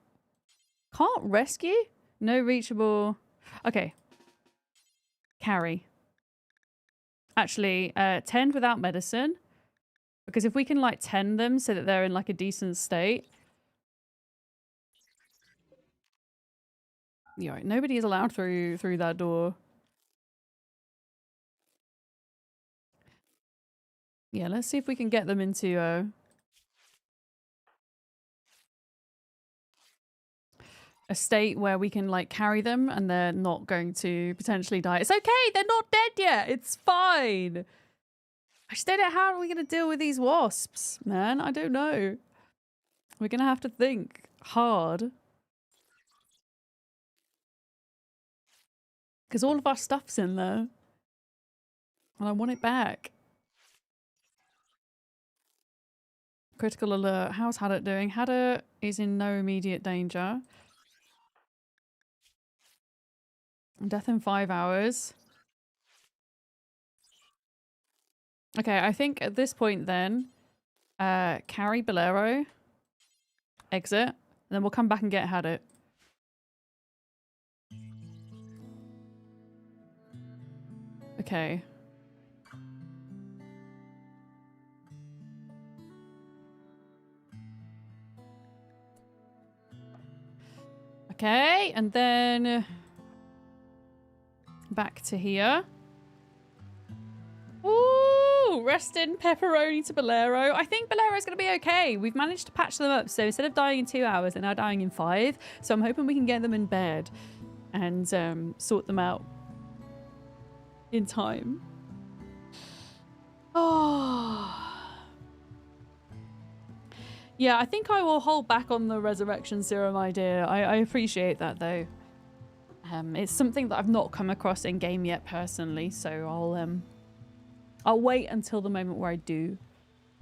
Can't rescue? No reachable... Okay. Carry. Actually, tend without medicine. Because if we can, like, tend them so that they're in, like, a decent state... Yeah, right. Nobody is allowed through that door. Yeah, let's see if we can get them into a state where we can like carry them and they're not going to potentially die. It's okay, they're not dead yet. It's fine. I just don't know how are we going to deal with these wasps, man. I don't know. We're going to have to think hard. Because all of our stuff's in there. And I want it back. Critical alert. How's Haddock doing? Haddock is in no immediate danger. Death in 5 hours. Okay, I think at this point then, carry Bolero, exit, and then we'll come back and get Haddock. Okay. Okay, and then back to here. Ooh, rest in pepperoni to Bolero. I think Bolero's going to be okay. We've managed to patch them up. So instead of dying in 2 hours, they're now dying in 5. So I'm hoping we can get them in bed and sort them out in time. Oh. Yeah, I think I will hold back on the resurrection serum idea. I appreciate that though. It's something that I've not come across in game yet personally, so I'll wait until the moment where I do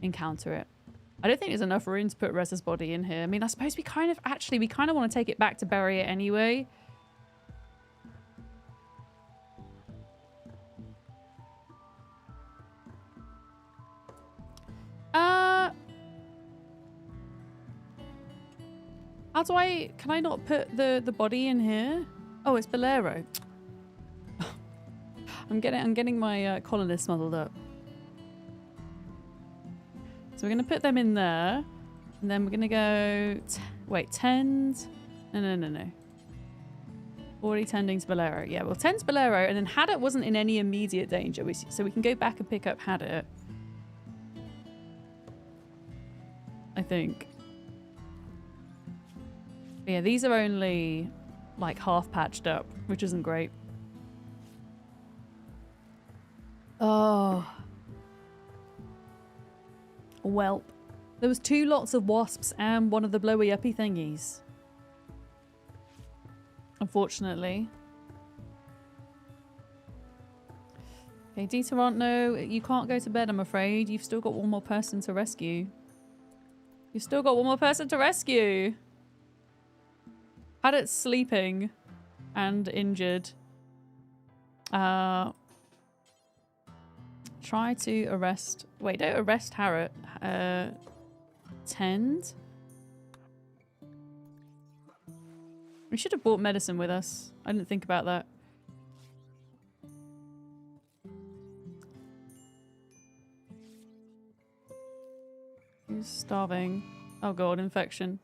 encounter it. I don't think there's enough room to put Rez's body in here. I mean, I suppose we kind of want to take it back to bury it anyway. Can I not put the body in here? Oh, it's Bolero. I'm getting my colonists muddled up. So we're gonna put them in there, and then we're gonna go. Wait, tend. No. Already tending to Bolero. Yeah, we'll tend to Bolero, and then Haddock wasn't in any immediate danger, so we can go back and pick up Haddock. I think. But yeah, these are only like half patched up, which isn't great. Oh. Welp. There was 2 lots of wasps and one of the blowy uppy thingies. Unfortunately. Okay, Deterant, no, you can't go to bed, I'm afraid. You've still got one more person to rescue. You've still got one more person to rescue. Had it sleeping and injured. Try to arrest... Wait, don't arrest Harriet. Tend? We should have brought medicine with us. I didn't think about that. Who's starving? Oh god, infection.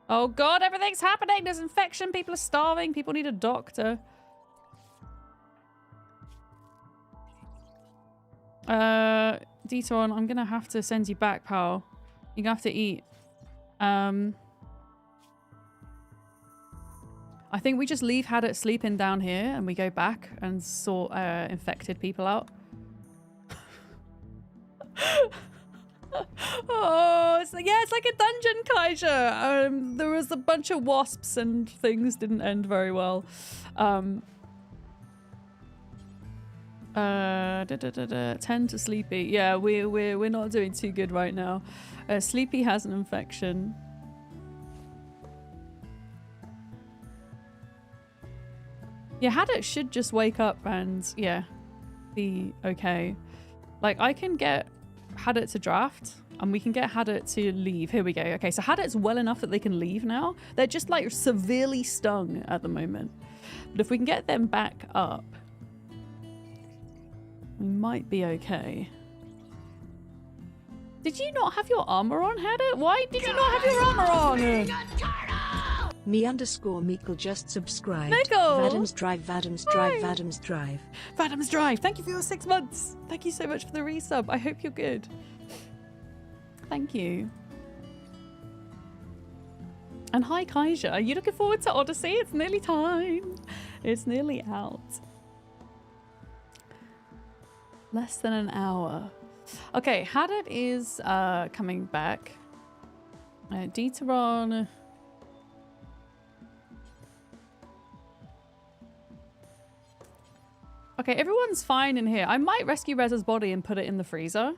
Oh god, everything's happening! There's infection, people are starving, people need a doctor. Detoron, I'm gonna have to send you back, pal. You're gonna have to eat. I think we just leave Haddock sleeping down here and we go back and sort infected people out. Oh, it's like a dungeon, Kaija. There was a bunch of wasps and things didn't end very well. Tend to Sleepy. Yeah, we're not doing too good right now. Sleepy has an infection. Yeah, Haddock should just wake up and yeah, be okay. Like I can get Haddock to draft and we can get Haddock to leave. Here we go. Okay, so Haddock's well enough that they can leave now. They're just like severely stung at the moment. But if we can get them back up, we might be okay. Did you not have your armor on, Haddock? Why did you not have your armor on? Me_Meekle just subscribed. Meekle! Vadam's Drive, Vadam's Drive, Vadam's Drive. Vadam's Drive, thank you for your 6 months. Thank you so much for the resub. I hope you're good. Thank you. And hi, Kaija. Are you looking forward to Odyssey? It's nearly time. It's nearly out. Less than an hour. Okay, Hadit is coming back. Deuteron. Okay, everyone's fine in here. I might rescue Reza's body and put it in the freezer.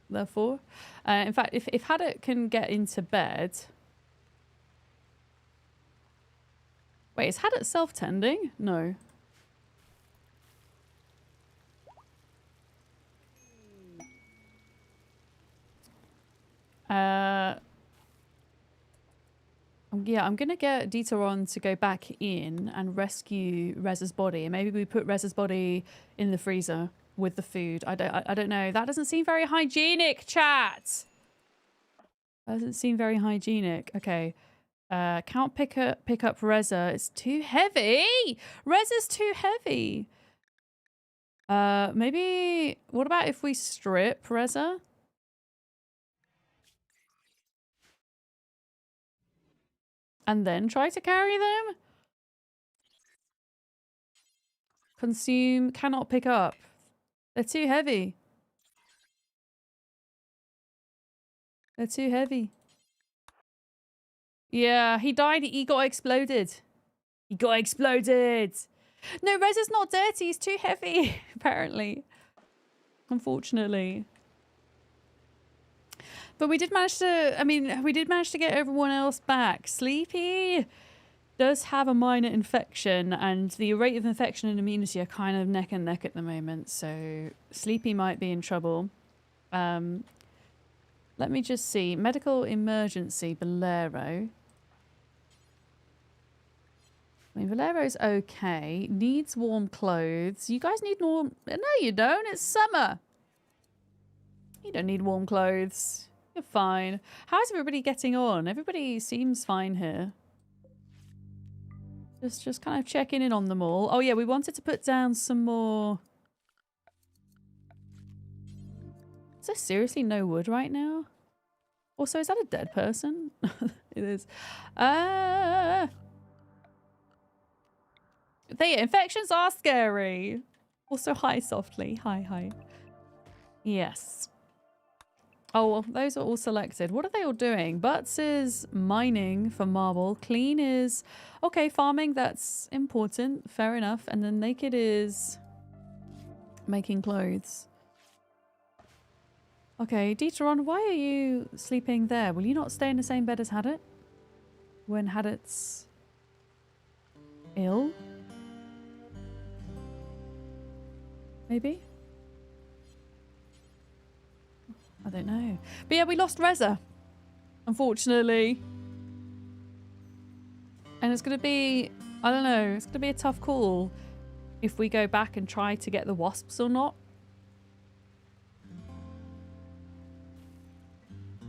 Therefore. In fact, if Hadit can get into bed... Wait, is Hadit self-tending? No. Yeah, I'm gonna get Deuteron to go back in and rescue Reza's body, and maybe we put Reza's body in the freezer with the food. I don't know. That doesn't seem very hygienic, chat. That doesn't seem very hygienic. Okay. Can't pick up Reza. It's too heavy. Reza's too heavy. Maybe. What about if we strip Reza? And then try to carry them? Consume, cannot pick up. They're too heavy. They're too heavy. Yeah, he died. He got exploded. He got exploded. No, Reza's not dirty. He's too heavy, apparently. Unfortunately. But we did manage to, I mean, we did manage to get everyone else back. Sleepy does have a minor infection, and the rate of infection and immunity are kind of neck and neck at the moment. So Sleepy might be in trouble. Let me just see. Medical emergency, Bolero. I mean, Valero's okay. Needs warm clothes. You guys need warm... No, you don't. It's summer. You don't need warm clothes. You're fine. How's everybody getting on? Everybody seems fine here. Just kind of checking in on them all. Oh, yeah, we wanted to put down some more... Is there seriously no wood right now? Also, is that a dead person? It is. Infections are scary. Also, hi, softly. Hi, hi. Yes. Oh, well, those are all selected. What are they all doing? Butts is mining for marble. Clean is... Okay, farming, that's important. Fair enough. And then naked is... making clothes. Okay, Deuteron, why are you sleeping there? Will you not stay in the same bed as Hadit? When Hadit's... ill? Maybe? I don't know. But yeah, we lost Reza. Unfortunately. And it's going to be... I don't know. It's going to be a tough call if we go back and try to get the wasps or not.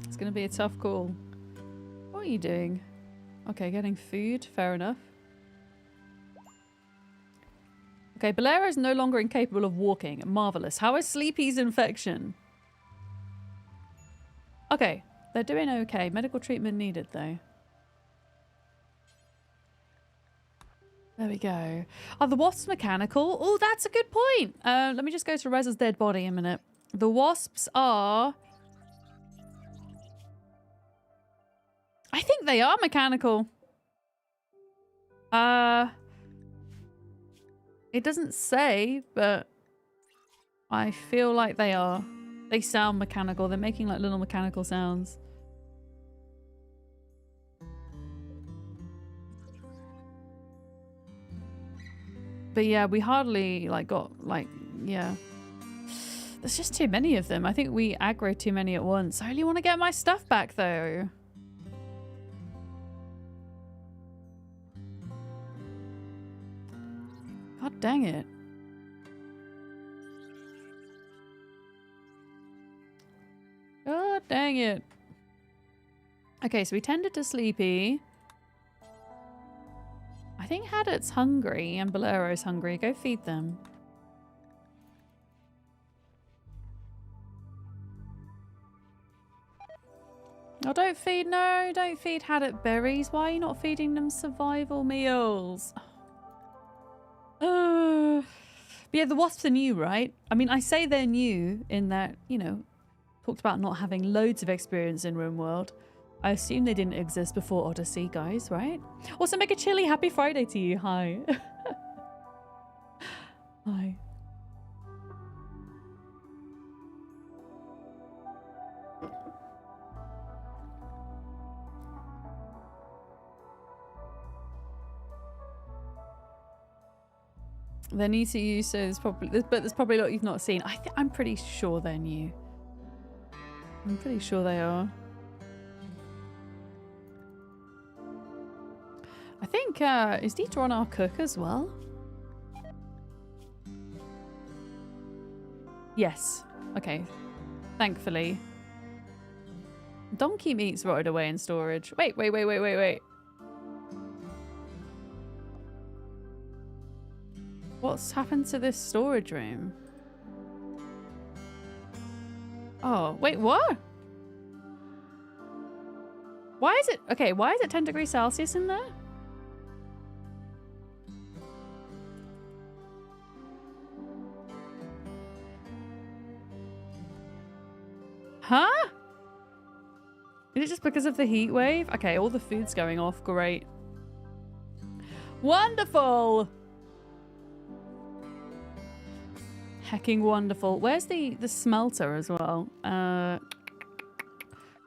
It's going to be a tough call. What are you doing? Okay, getting food. Fair enough. Okay, Bolero is no longer incapable of walking. Marvelous. How is Sleepy's infection? Okay, they're doing okay. Medical treatment needed, though. There we go. Are the wasps mechanical? Oh, that's a good point. Let me just go to Reza's dead body a minute. The wasps are... I think they are mechanical. It doesn't say, but I feel like they are. They sound mechanical. They're making like little mechanical sounds. But yeah, we hardly like got like, yeah. There's just too many of them. I think we aggro too many at once. I really want to get my stuff back though. God dang it. God dang it. Okay, so we tended to Sleepy. I think Haddock's hungry and Bolero's hungry. Go feed them. Oh, don't feed Haddock berries. Why are you not feeding them survival meals? But yeah, the wasps are new, right? I mean, I say they're new in that, you know, talked about not having loads of experience in Rimworld. I assume they didn't exist before Odyssey, guys, right? Also, Mega Chili, happy Friday to you. Hi. Hi. They're new to you, so there's probably a lot you've not seen. I'm pretty sure they're new. I'm pretty sure they are. I think, is Dieter on our cook as well? Yes. Okay. Thankfully. Donkey meat's rotted away in storage. Wait. What's happened to this storage room? Oh, wait, what? Why is it 10 degrees Celsius in there? Huh? Is it just because of the heat wave? Okay, all the food's going off. Great. Wonderful! Hecking wonderful. Where's the smelter as well? Because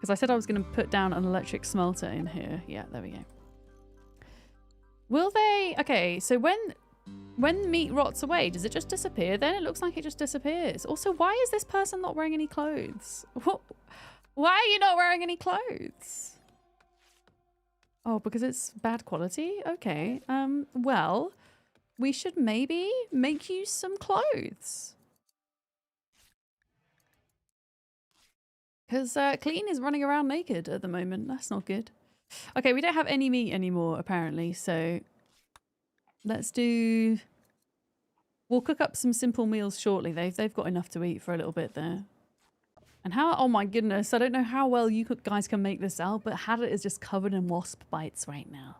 I said I was going to put down an electric smelter in here. Yeah, there we go. Will they... Okay, so when meat rots away, does it just disappear then? It looks like it just disappears. Also, why is this person not wearing any clothes? What? Why are you not wearing any clothes? Oh, because it's bad quality? Okay. Well, we should maybe make you some clothes. Because Clean is running around naked at the moment. That's not good. Okay, we don't have any meat anymore, apparently, so let's do... We'll cook up some simple meals shortly. They've got enough to eat for a little bit there. And how... Oh my goodness, I don't know how well you guys can make this out, but Haddock is just covered in wasp bites right now.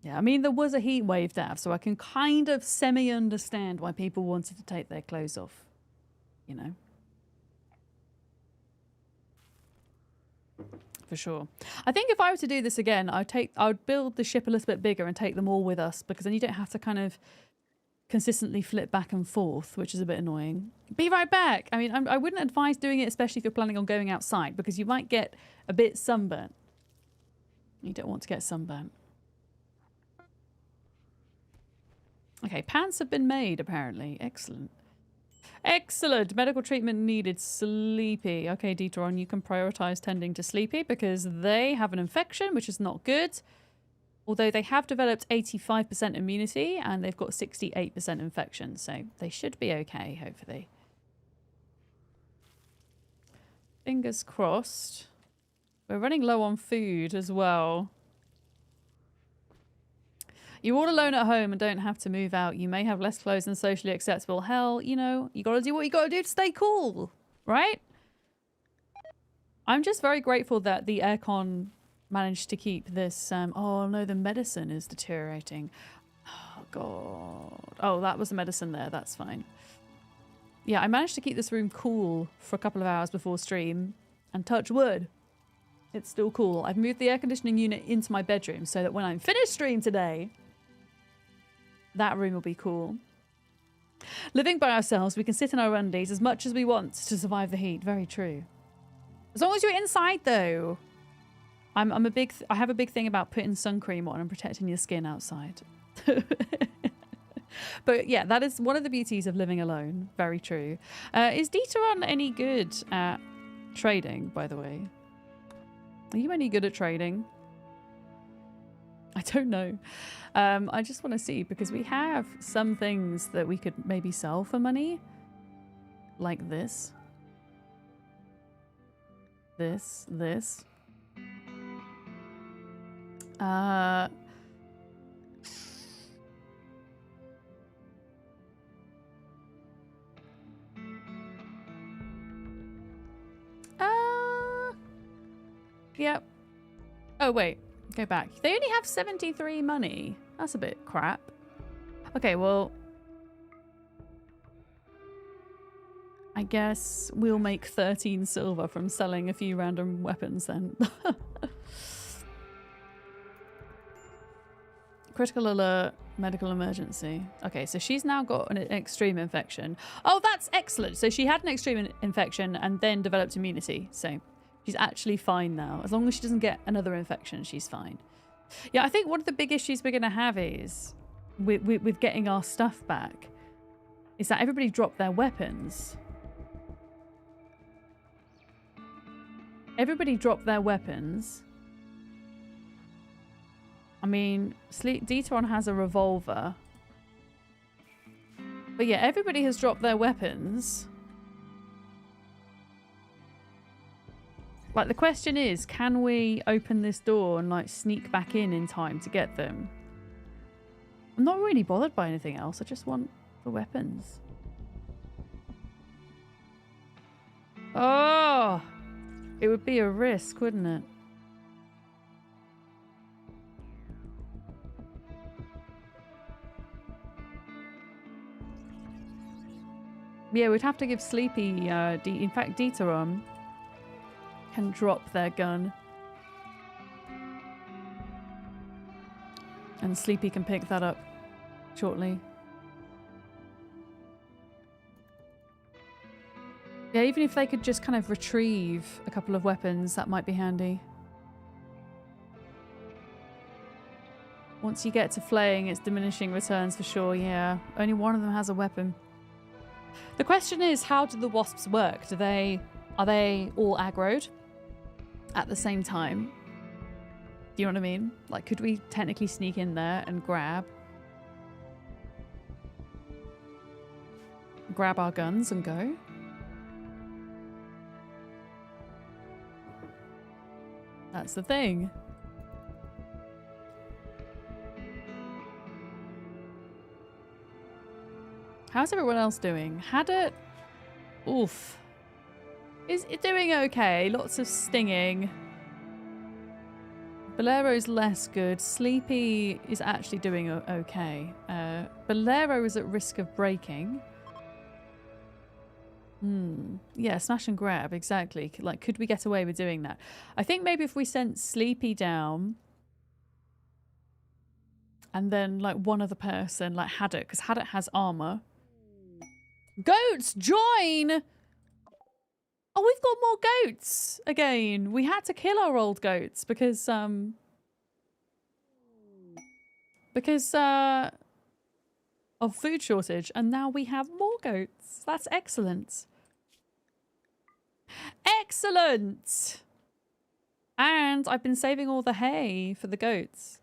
Yeah, I mean, there was a heat wave, Dav, so I can kind of semi-understand why people wanted to take their clothes off. You know? For sure. I think if I were to do this again, I would build the ship a little bit bigger and take them all with us, because then you don't have to kind of consistently flip back and forth, which is a bit annoying. Be right back. I mean, I wouldn't advise doing it, especially if you're planning on going outside, because you might get a bit sunburnt. You don't want to get sunburnt. Okay, pants have been made, apparently. Excellent. Excellent. Medical treatment needed. Sleepy. Okay, Deteron, you can prioritize tending to Sleepy because they have an infection, which is not good. Although they have developed 85% immunity and they've got 68% infection. So they should be okay, hopefully. Fingers crossed. We're running low on food as well. You're all alone at home and don't have to move out. You may have less clothes than socially acceptable. Hell, you know, you gotta do what you gotta do to stay cool, right? I'm just very grateful that the aircon managed to keep this, oh no, the medicine is deteriorating. Oh god. Oh, that was the medicine there, that's fine. Yeah, I managed to keep this room cool for a couple of hours before stream, and touch wood, it's still cool. I've moved the air conditioning unit into my bedroom so that when I'm finished stream today, that room will be cool. Living by ourselves, we can sit in our undies as much as we want to survive the heat. Very true. As long as you're inside, though. I have a big thing about putting sun cream on and protecting your skin outside. But yeah, that is one of the beauties of living alone. Very true. Is Deteron any good at trading, by the way? Are you any good at trading? I don't know. I just want to see, because we have some things that we could maybe sell for money. Like this. This. Yep. Oh, wait. Go back. They only have 73 money. That's a bit crap. Okay, well... I guess we'll make 13 silver from selling a few random weapons then. Critical alert, medical emergency. Okay, so she's now got an extreme infection. Oh, that's excellent. So she had an extreme infection and then developed immunity. So she's actually fine now. As long as she doesn't get another infection, she's fine. Yeah, I think one of the big issues we're going to have is with getting our stuff back is that everybody dropped their weapons. Everybody dropped their weapons. I mean, Deteron has a revolver. But yeah, everybody has dropped their weapons. Like, the question is, can we open this door and, like, sneak back in time to get them? I'm not really bothered by anything else. I just want the weapons. Oh! It would be a risk, wouldn't it? Yeah, we'd have to give Sleepy... in fact, Deteron can drop their gun. And Sleepy can pick that up shortly. Yeah, even if they could just kind of retrieve a couple of weapons, that might be handy. Once you get to flaying, it's diminishing returns for sure, yeah. Only one of them has a weapon. The question is, how do the wasps work? Are they all aggroed at the same time? Do you know what I mean? Like, could we technically sneak in there and grab our guns and go? That's the thing. How's everyone else doing? Haddock? Oof. Is it doing okay? Lots of stinging. Bolero's less good. Sleepy is actually doing okay. Bolero is at risk of breaking. Yeah, smash and grab, exactly. Like, could we get away with doing that? I think maybe if we sent Sleepy down and then, like, one other person, like Haddock, because Haddock has armor. Goats, join! Oh, we've got more goats again. We had to kill our old goats because of food shortage, and now we have more goats. That's excellent. Excellent! And I've been saving all the hay for the goats,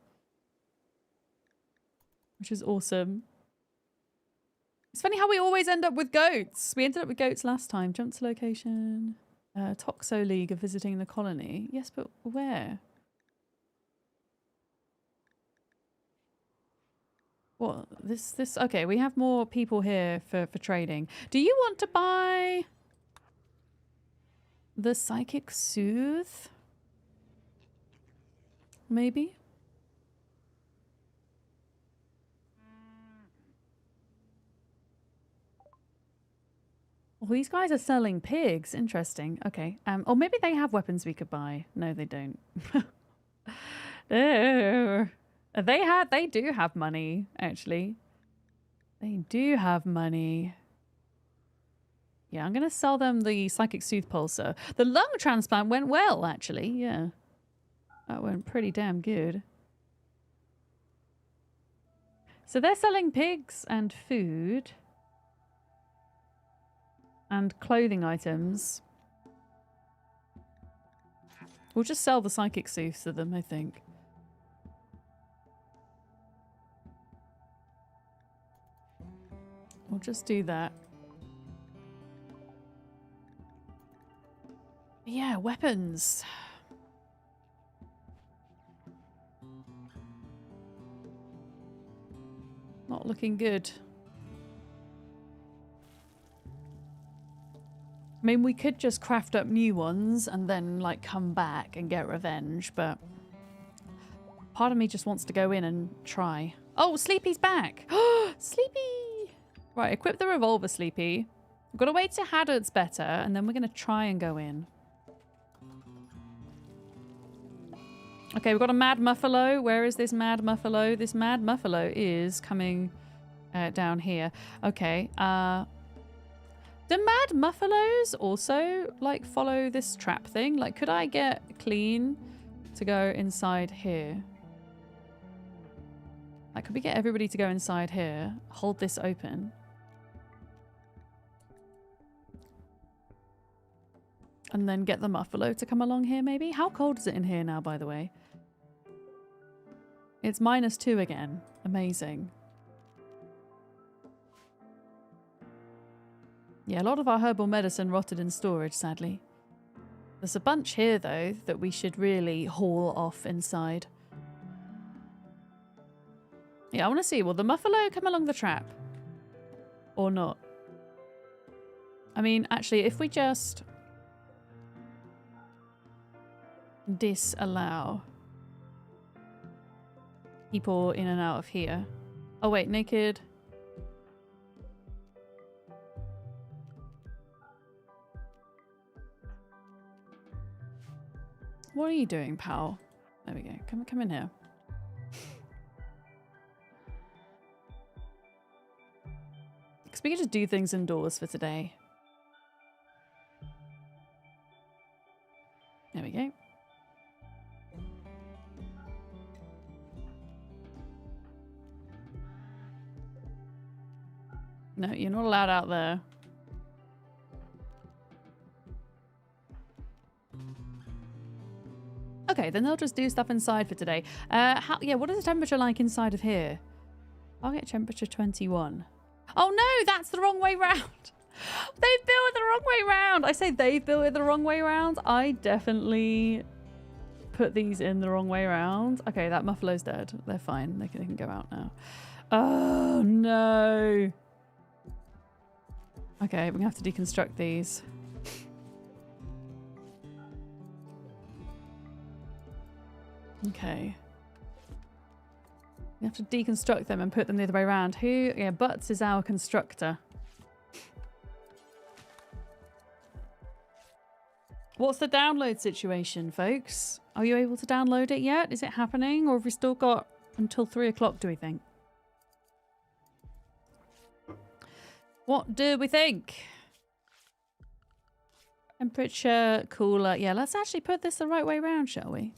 which is awesome. It's funny how we always end up with goats. We ended up with goats last time. Jump to location. Toxo League are visiting the colony. Yes, but where? What? This... Okay, we have more people here for trading. Do you want to buy the Psychic Soothe? Maybe? Well, these guys are selling pigs. Interesting. Okay. Or maybe they have weapons we could buy. No, they don't. They do have money, actually. They do have money. Yeah, I'm going to sell them the Psychic Soothe Pulsar. The lung transplant went well, actually. Yeah. That went pretty damn good. So they're selling pigs and food. And clothing items. We'll just sell the Psychic Soothe to them, I think. We'll just do that. Yeah, weapons. Not looking good. I mean, we could just craft up new ones and then, like, come back and get revenge, but part of me just wants to go in and try. Oh, Sleepy's back! Sleepy! Right, equip the revolver, Sleepy. We've got to wait till Haddard's better, and then we're going to try and go in. Okay, we've got a Mad Muffalo. Where is this Mad Muffalo? This Mad Muffalo is coming down here. Okay, do Mad Muffalos also, like, follow this trap thing? Like, could I get Clean to go inside here? Like, could we get everybody to go inside here? Hold this open. And then get the Muffalo to come along here, maybe? How cold is it in here now, by the way? It's -2 again. Amazing. Yeah, a lot of our herbal medicine rotted in storage, sadly. There's a bunch here, though, that we should really haul off inside. Yeah, I want to see. Will the Muffalo come along the trap? Or not? I mean, actually, if we just disallow people in and out of here. Oh, wait, naked. What are you doing, pal? There we go. Come in here. Because we can just do things indoors for today. There we go. No, you're not allowed out there. Okay, then they'll just do stuff inside for today. Yeah, what is the temperature like inside of here? I'll get temperature 21. Oh no, that's the wrong way round. They've built it the wrong way round. I say they've built it the wrong way round. I definitely put these in the wrong way round. Okay, that Muffalo's dead. They're fine. They can go out now. Oh no. Okay, we're gonna have to deconstruct these. Okay. We have to deconstruct them and put them the other way around. Who? Yeah, Butts is our constructor. What's the download situation, folks? Are you able to download it yet? Is it happening? Or have we still got until 3 o'clock, do we think? What do we think? Temperature, cooler. Yeah, let's actually put this the right way around, shall we?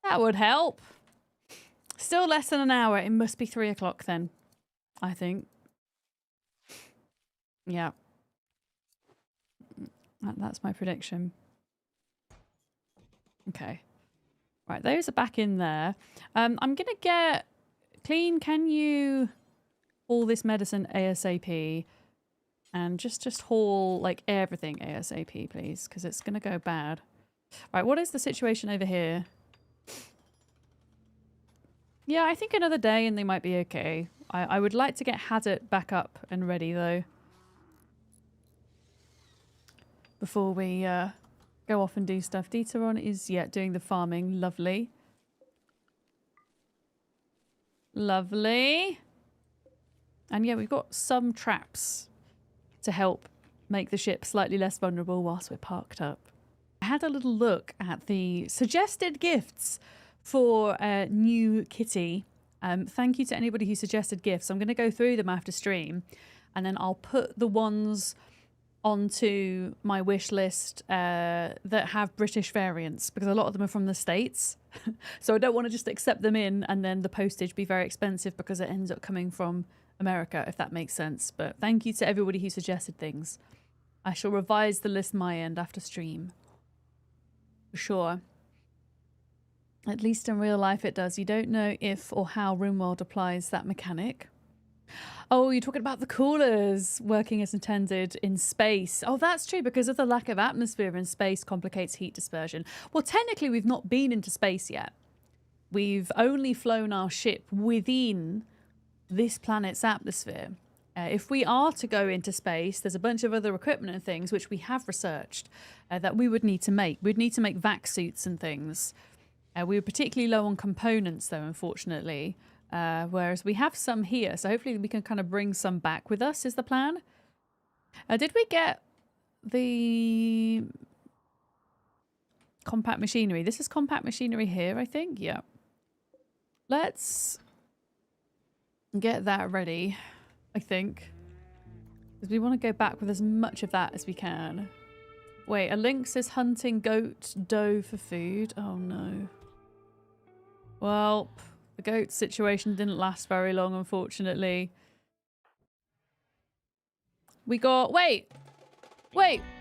That would help. Still less than an hour. It must be 3 o'clock then, I think. Yeah. That's my prediction. Okay. Right, those are back in there. I'm going to get... Clean, can you haul this medicine ASAP? And just haul, like, everything ASAP, please, because it's going to go bad. Right, what is the situation over here? Yeah, I think another day and they might be okay. I would like to get Haddart back up and ready, though. Before we go off and do stuff. Dieteron is, yeah, doing the farming. Lovely. Lovely. And yeah, we've got some traps to help make the ship slightly less vulnerable whilst we're parked up. I had a little look at the suggested gifts for new Kitty. Thank you to anybody who suggested gifts. I'm going to go through them after stream and then I'll put the ones onto my wish list that have British variants because a lot of them are from the States. So I don't want to just accept them in and then the postage be very expensive because it ends up coming from America, if that makes sense. But thank you to everybody who suggested things. I shall revise the list my end after stream. For sure. At least in real life it does. You don't know if or how Rimworld applies that mechanic. Oh, you're talking about the coolers working as intended in space. Oh, that's true, because of the lack of atmosphere in space complicates heat dispersion. Well, technically we've not been into space yet. We've only flown our ship within this planet's atmosphere. If we are to go into space, there's a bunch of other equipment and things which we have researched that we would need to make. We'd need to make vac suits and things. We were particularly low on components, though, unfortunately. Whereas we have some here, so hopefully we can kind of bring some back with us, is the plan. Did we get the compact machinery? This is compact machinery here, I think. Yeah. Let's get that ready, I think. Because we want to go back with as much of that as we can. Wait, a lynx is hunting goat doe for food. Oh, no. Well, the goat situation didn't last very long, unfortunately. We got... Wait,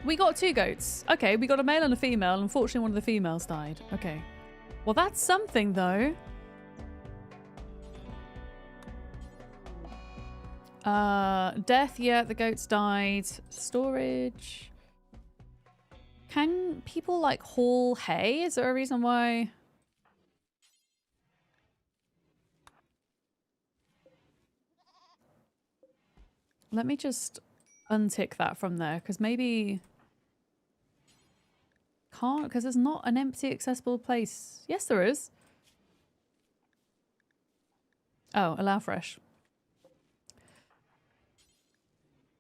we got 2 goats. Okay, we got a male and a female. Unfortunately, one of the females died. Okay. Well, that's something, though. Death, yeah, the goats died. Storage. Can people, like, haul hay? Is there a reason why... Let me just untick that from there, because maybe... Can't, because there's not an empty accessible place. Yes, there is. Oh, allow fresh.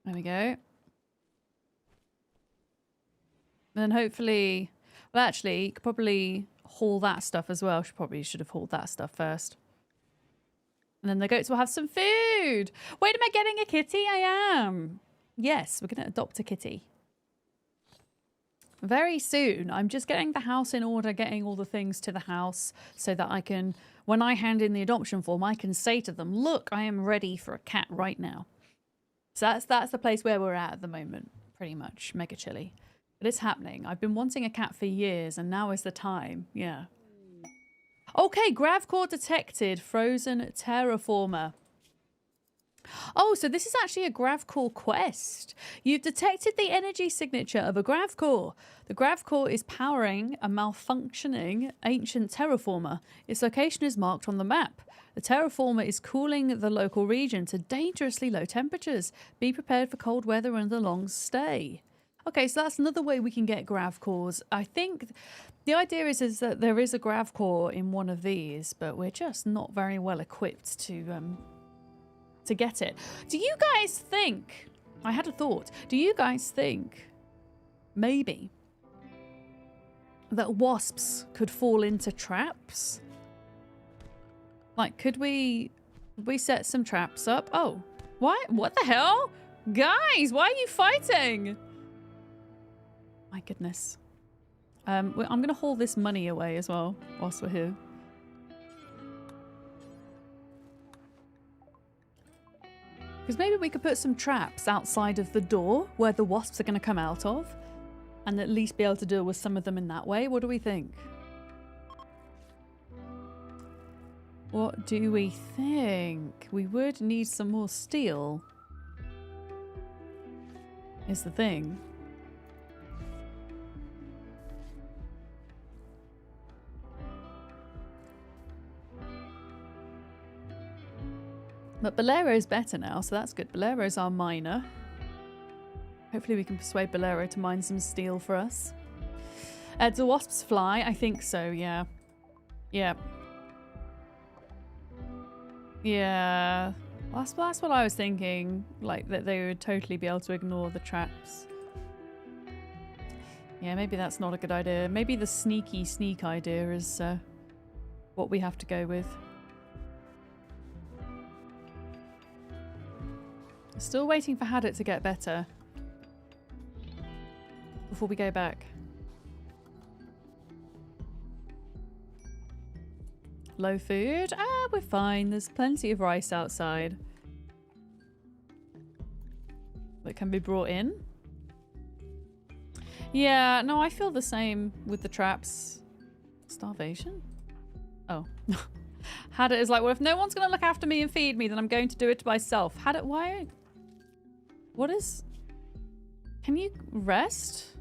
There we go. And then hopefully... Well, actually, you could probably haul that stuff as well. Probably should have hauled that stuff first. And then the goats will have some food. Wait, am I getting a kitty? I am. Yes, we're going to adopt a kitty. Very soon. I'm just getting the house in order, getting all the things to the house so that I can, when I hand in the adoption form, I can say to them, look, I am ready for a cat right now. So that's the place where we're at the moment, pretty much. Mega chilly. But it's happening. I've been wanting a cat for years and now is the time. Yeah. Okay, Gravcore detected. Frozen terraformer. Oh, so this is actually a Gravcore quest. You've detected the energy signature of a Gravcore. The Gravcore is powering a malfunctioning ancient terraformer. Its location is marked on the map. The terraformer is cooling the local region to dangerously low temperatures. Be prepared for cold weather and a long stay. Okay, so that's another way we can get Gravcores. I think the idea is that there is a Gravcore in one of these, but we're just not very well equipped to get it. Do you guys think... I had a thought. Do you guys think maybe that wasps could fall into traps? Like, could we set some traps up? Oh, what? What the hell? Guys, why are you fighting? My goodness. I'm going to haul this money away as well whilst we're here. Because maybe we could put some traps outside of the door where the wasps are going to come out of. And at least be able to deal with some of them in that way. What do we think? What do we think? We would need some more steel. Is the thing. But Bolero's better now, so that's good. Bolero's our miner. Hopefully we can persuade Bolero to mine some steel for us. Do wasps fly? I think so, yeah. Yeah. Yeah. That's what I was thinking. Like, that they would totally be able to ignore the traps. Yeah, maybe that's not a good idea. Maybe the sneaky sneak idea is what we have to go with. Still waiting for Hadit to get better before we go back. Low food? Ah, we're fine. There's plenty of rice outside that can be brought in. Yeah, no, I feel the same with the traps. Starvation? Oh. Hadit is like, well, if no one's going to look after me and feed me, then I'm going to do it myself. Hadit, why? What is... Can you rest?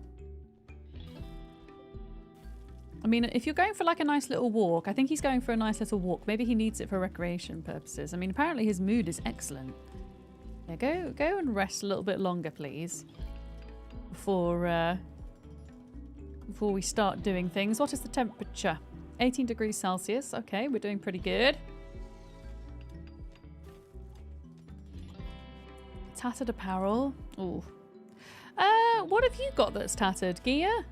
I mean, if you're going for like a nice little walk, I think he's going for a nice little walk. Maybe he needs it for recreation purposes. I mean, apparently his mood is excellent. Yeah, go and rest a little bit longer, please. Before we start doing things. What is the temperature? 18 degrees Celsius. Okay, we're doing pretty good. Tattered apparel. Ooh. What have you got that's tattered, Gia?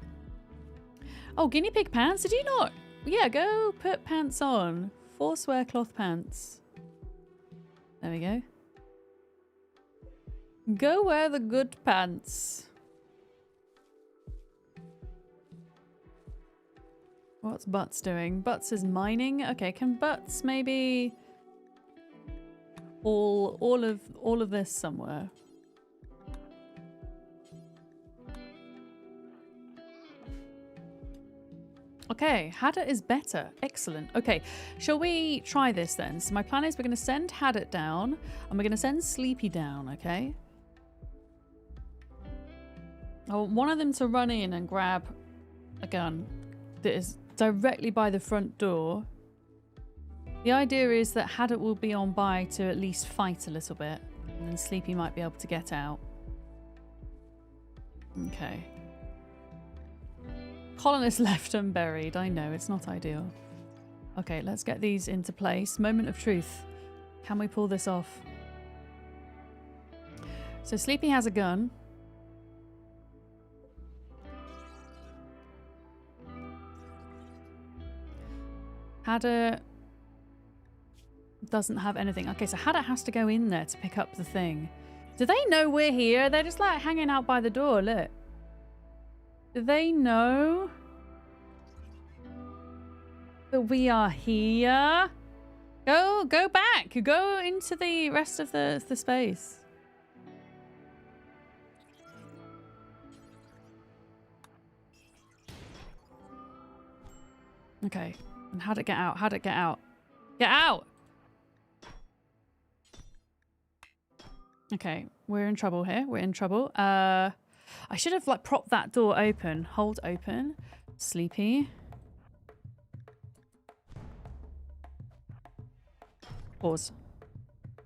Oh, guinea pig pants. Did you not? Yeah, go put pants on. 4 square cloth pants. There we go. Go wear the good pants. What's Butts doing? Butts is mining. Okay, can Butts maybe all of this somewhere? Okay, Hadit is better. Excellent. Okay, shall we try this then? So my plan is we're going to send Hadit down and we're going to send Sleepy down, okay? I want one of them to run in and grab a gun that is directly by the front door. The idea is that Hadit will be on by to at least fight a little bit, and then Sleepy might be able to get out. Okay. Colonists left unburied. I know, it's not ideal. Okay, let's get these into place. Moment of truth. Can we pull this off? So Sleepy has a gun. Hadit doesn't have anything. Okay, so Hadit has to go in there to pick up the thing. Do they know we're here? They're just like hanging out by the door, look. Do they know that we are here? Go back. Go into the rest of the space. Okay. And how'd it get out? How'd it get out? Get out! Okay, we're in trouble here. We're in trouble. I should have like propped that door open. Hold open. Sleepy. Pause.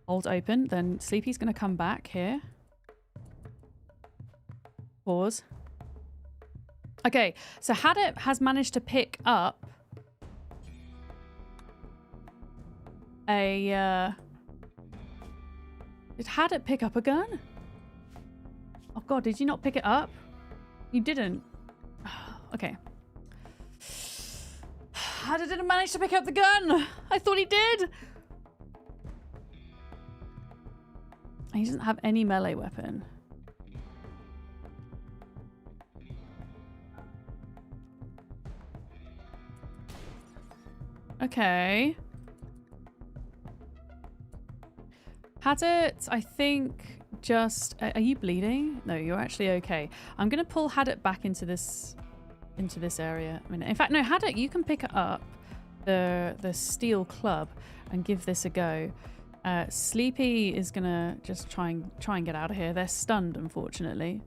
Hold open. Then Sleepy's going to come back here. Pause. Okay, so Hadit has managed to pick up a... Did Hadit pick up a gun? Oh god, did you not pick it up? You didn't. Okay. Hadit didn't manage to pick up the gun! I thought he did! He doesn't have any melee weapon. Okay. Hadit, I think just... Are you bleeding? No, you're actually okay. I'm going to pull Hadit back into this area. I mean, in fact, no, Hadit, you can pick up the steel club and give this a go. Sleepy is going to just try and get out of here. They're stunned, unfortunately.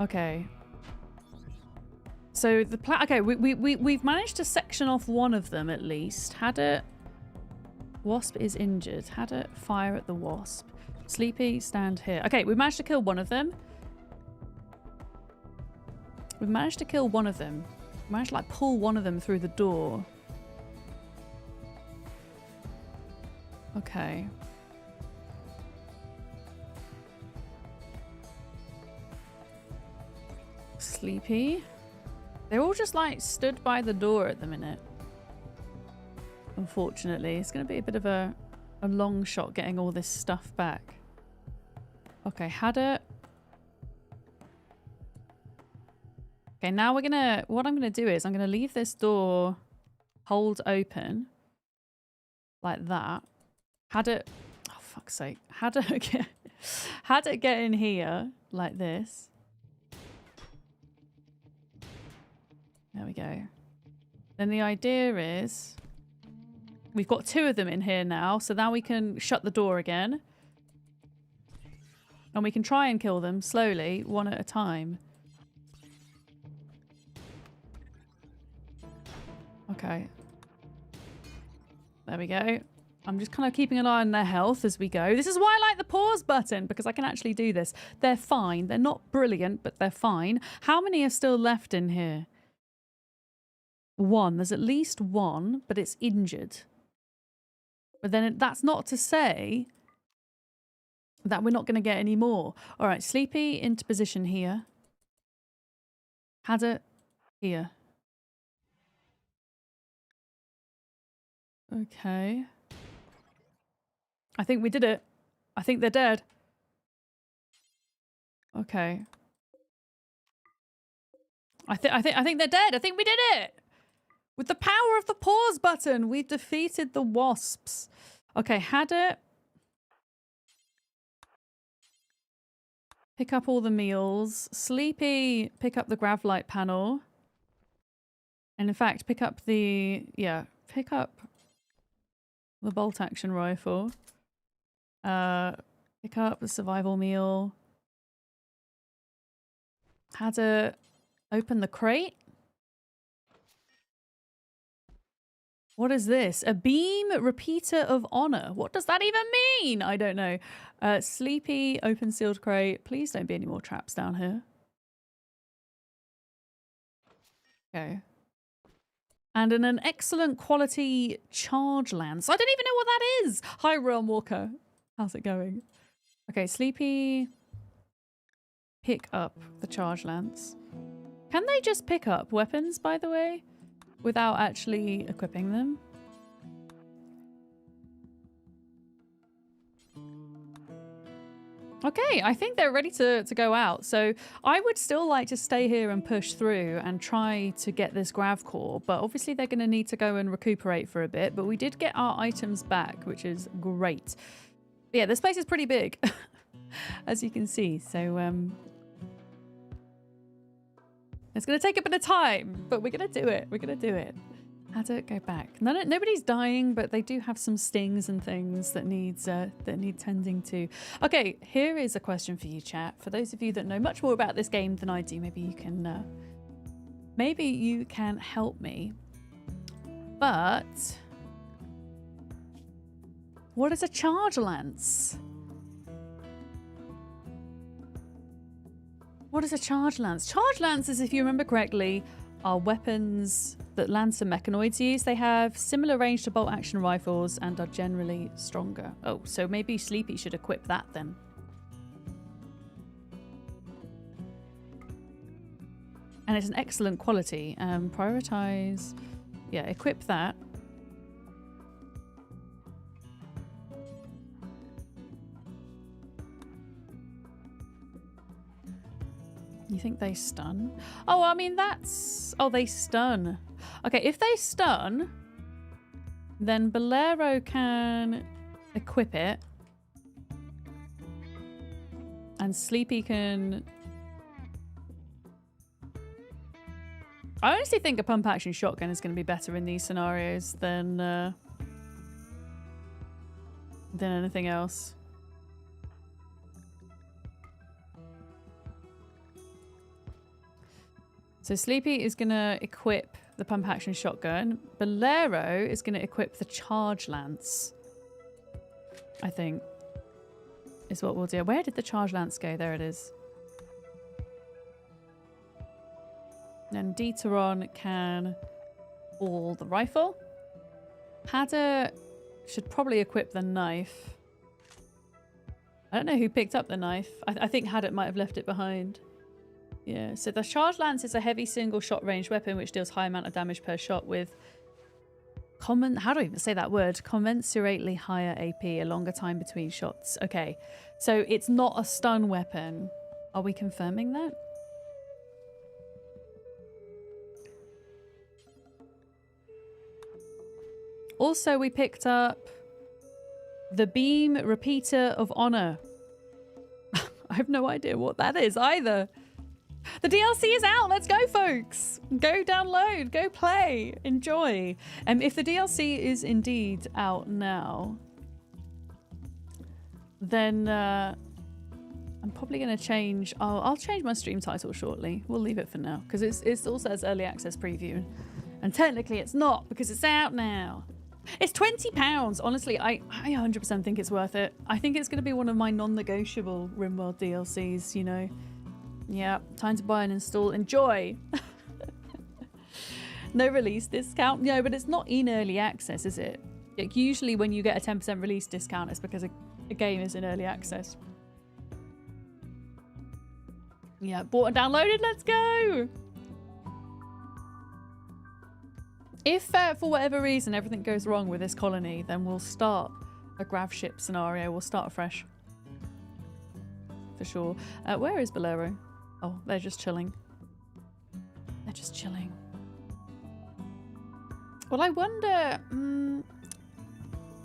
Okay. So the okay, we've managed to section off one of them at least. Hadit, Wasp is injured. Hadit, fire at the Wasp. Sleepy, stand here. Okay, we managed to kill one of them. We've managed to kill one of them. We managed to like pull one of them through the door. Okay. Sleepy. They're all just like stood by the door at the minute. Unfortunately, it's going to be a bit of a long shot getting all this stuff back. Okay, Hadit. Okay, now what I'm gonna do is I'm gonna leave this door hold open like that. Hadit, oh fuck's sake, Hadit get in here like this. There we go. Then the idea is we've got two of them in here now, so now we can shut the door again. And we can try and kill them slowly, one at a time. Okay. There we go. I'm just kind of keeping an eye on their health as we go. This is why I like the pause button, because I can actually do this. They're fine. They're not brilliant, but they're fine. How many are still left in here? One. There's at least one, but it's injured. But then that's not to say that we're not going to get any more. All right, Sleepy into position here. Had it here. Okay. I think we did it. I think they're dead. Okay. I think they're dead. I think we did it. With the power of the pause button, we've defeated the wasps. Okay, had it. Pick up all the meals. Sleepy, pick up the Gravlight panel. And in fact, pick up the... Yeah, pick up the bolt action rifle. Pick up the survival meal. Had to open the crate. What is this? A beam repeater of honor. What does that even mean? I don't know. Sleepy, open sealed crate. Please don't be any more traps down here. Okay. And an excellent quality charge lance. I don't even know what that is. Hi, Realm Walker. How's it going? Okay, Sleepy. Pick up the charge lance. Can they just pick up weapons, by the way, without actually equipping them? Okay, I think they're ready to go out. So I would still like to stay here and push through and try to get this Gravcore, but obviously they're going to need to go and recuperate for a bit. But we did get our items back, which is great. But yeah, this place is pretty big, as you can see. So it's going to take a bit of time, but we're going to do it. We're going to do it. How to go back? Nobody's dying, but they do have some stings and things that need tending to. Okay, here is a question for you, chat. For those of you that know much more about this game than I do, maybe you can help me. But what is a charge lance? What is a charge lance? Charge lances, if you remember correctly, are weapons that Lancer mechanoids use. They have similar range to bolt action rifles and are generally stronger. Oh, so maybe Sleepy should equip that then. And it's an excellent quality. Prioritize. Yeah, equip that. You think they stun? Oh, I mean, that's... Oh, they stun. Okay, if they stun, then Bolero can equip it. And Sleepy can... I honestly think a pump action shotgun is going to be better in these scenarios than anything else. So Sleepy is going to equip the pump action shotgun. Bolero is going to equip the charge lance. I think is what we'll do. Where did the charge lance go? There it is. Then Deteron can haul the rifle. Hadder should probably equip the knife. I don't know who picked up the knife. I think Haddock might have left it behind. Yeah, so the charge lance is a heavy single shot range weapon which deals high amount of damage per shot with how do I even say that word? Commensurately higher AP, a longer time between shots. Okay, so it's not a stun weapon. Are we confirming that? Also, we picked up the Beam Repeater of Honor. I have no idea what that is either. The DLC is out. Let's go, folks. Go download. Go play. Enjoy. If the DLC is indeed out now, then I'm probably going to change... I'll change my stream title shortly. We'll leave it for now because it all says Early Access Preview. And technically it's not because it's out now. It's £20. Honestly, I 100% think it's worth it. I think it's going to be one of my non-negotiable Rimworld DLCs, you know. Yeah, time to buy and install. Enjoy! No release discount. No, but it's not in early access, is it? Like, usually when you get a 10% release discount, it's because a game is in early access. Yeah, bought and downloaded. Let's go! If, for whatever reason, everything goes wrong with this colony, then we'll start a grav ship scenario. We'll start afresh. For sure. Where is Bolero? Oh, they're just chilling. They're just chilling. Well, I wonder...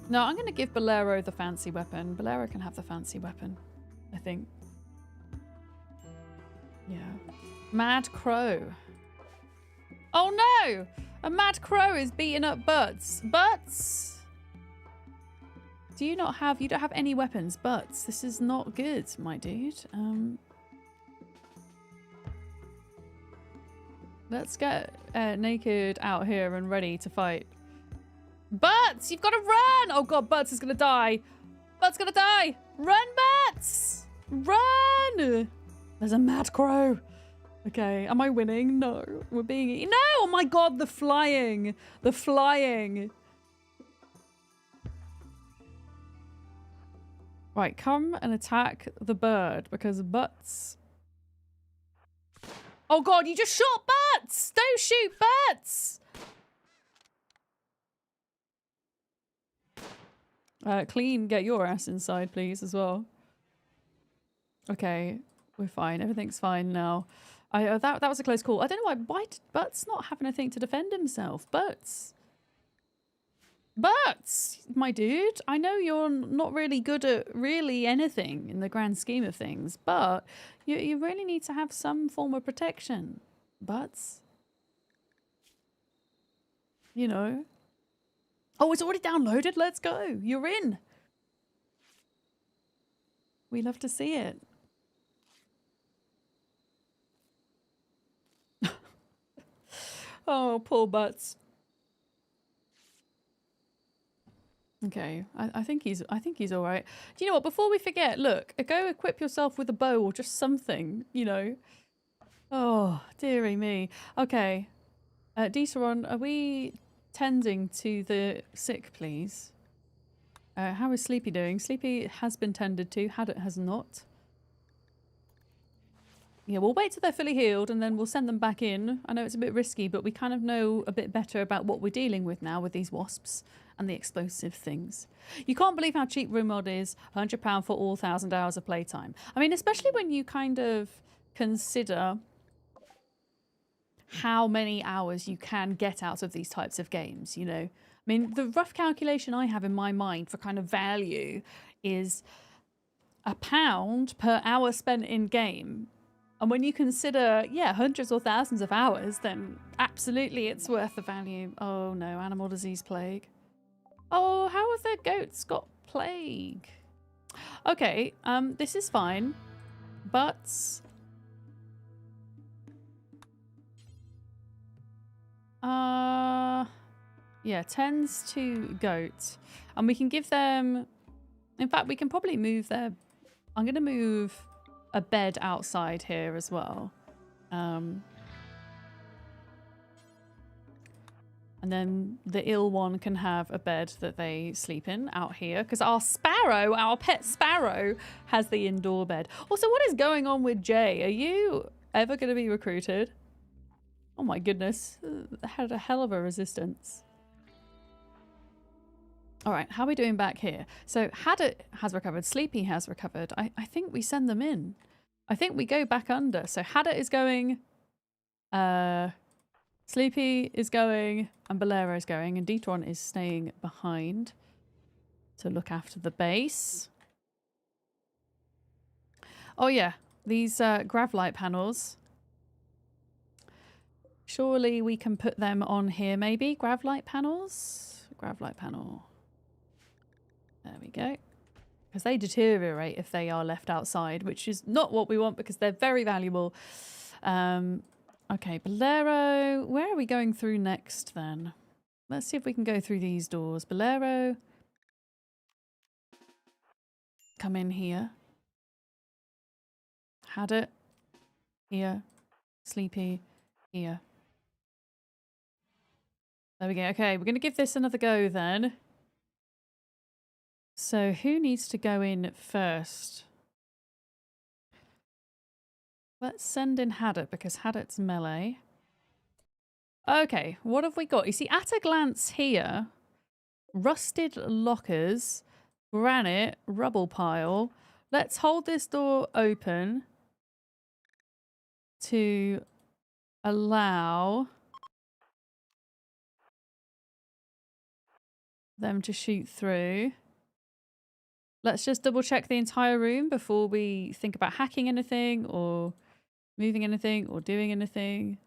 No, I'm going to give Bolero the fancy weapon. Bolero can have the fancy weapon, I think. Yeah. Mad Crow. Oh, no! A mad crow is beating up Butts. Butts! Do you not have... You don't have any weapons, Butts. This is not good, my dude. Let's get naked out here and ready to fight. Butts! You've got to run! Oh, God, Butts is going to die. Butts going to die. Run, Butts! Run! There's a mad crow. Okay, am I winning? No, we're being eaten. No! Oh my God, the flying! The flying! Right, come and attack the bird because Butts... Oh God, you just shot Butts! Don't shoot Butts! Clean, get your ass inside, please, as well. Okay, we're fine. Everything's fine now. That was a close call. I don't know why did Butts not have anything to defend himself? Butts, my dude. I know you're not really good at really anything in the grand scheme of things, but you really need to have some form of protection, Butts. You know. Oh, it's already downloaded. Let's go. You're in. We love to see it. Oh, poor Butts. Okay, I think he's all right. Do you know what? Before we forget, look, go equip yourself with a bow or just something, you know. Oh, dearie me. Okay, Deteron, are we tending to the sick, please? How is Sleepy doing? Sleepy has been tended to. Haddock has not. Yeah, we'll wait till they're fully healed and then we'll send them back in. I know it's a bit risky, but we kind of know a bit better about what we're dealing with now with these wasps and the explosive things. You can't believe how cheap Rimworld is. £100 for all 1,000 hours of playtime. I mean, especially when you kind of consider how many hours you can get out of these types of games, you know. I mean, the rough calculation I have in my mind for kind of value is £1 per hour spent in game. And when you consider, yeah, hundreds or thousands of hours, then absolutely it's worth the value. Oh no, animal disease plague. Oh, how have the goats got plague? Okay, this is fine. But... yeah, tends to goat. And we can give them... In fact, we can probably move their... I'm going to move a bed outside here as well. And then the ill one can have a bed that they sleep in out here. Because our sparrow, our pet sparrow, has the indoor bed. Also, what is going on with Jay? Are you ever going to be recruited? Oh my goodness. Had a hell of a resistance. All right, how are we doing back here? So Haddock has recovered. Sleepy has recovered. I think we send them in. I think we go back under. So Haddock is going. Sleepy is going. And Bolero is going. And Detron is staying behind to look after the base. Oh yeah, these grav light panels. Surely we can put them on here maybe. Grav light panels. Grav light panel. There we go. Because they deteriorate if they are left outside, which is not what we want because they're very valuable. Okay, Bolero. Where are we going through next then? Let's see if we can go through these doors. Bolero. Come in here. Had it. Here. Sleepy. Here. There we go. Okay, we're going to give this another go then. So who needs to go in first? Let's send in Hadit because Hadit's melee. Okay, what have we got? You see, at a glance here, rusted lockers, granite, rubble pile. Let's hold this door open to allow them to shoot through. Let's just double check the entire room before we think about hacking anything or moving anything or doing anything.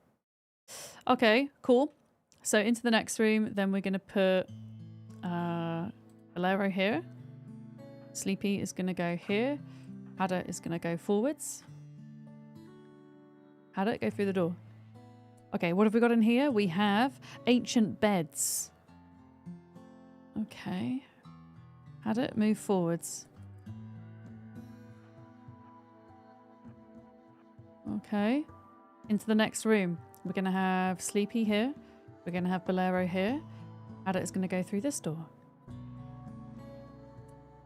Okay, cool. So into the next room, then we're going to put Bolero here. Sleepy is going to go here. Hadit is going to go forwards. Hadit, go through the door. Okay, what have we got in here? We have ancient beds. Okay. Hadit, move forwards. Okay. Into the next room. We're going to have Sleepy here. We're going to have Bolero here. Hadit is going to go through this door.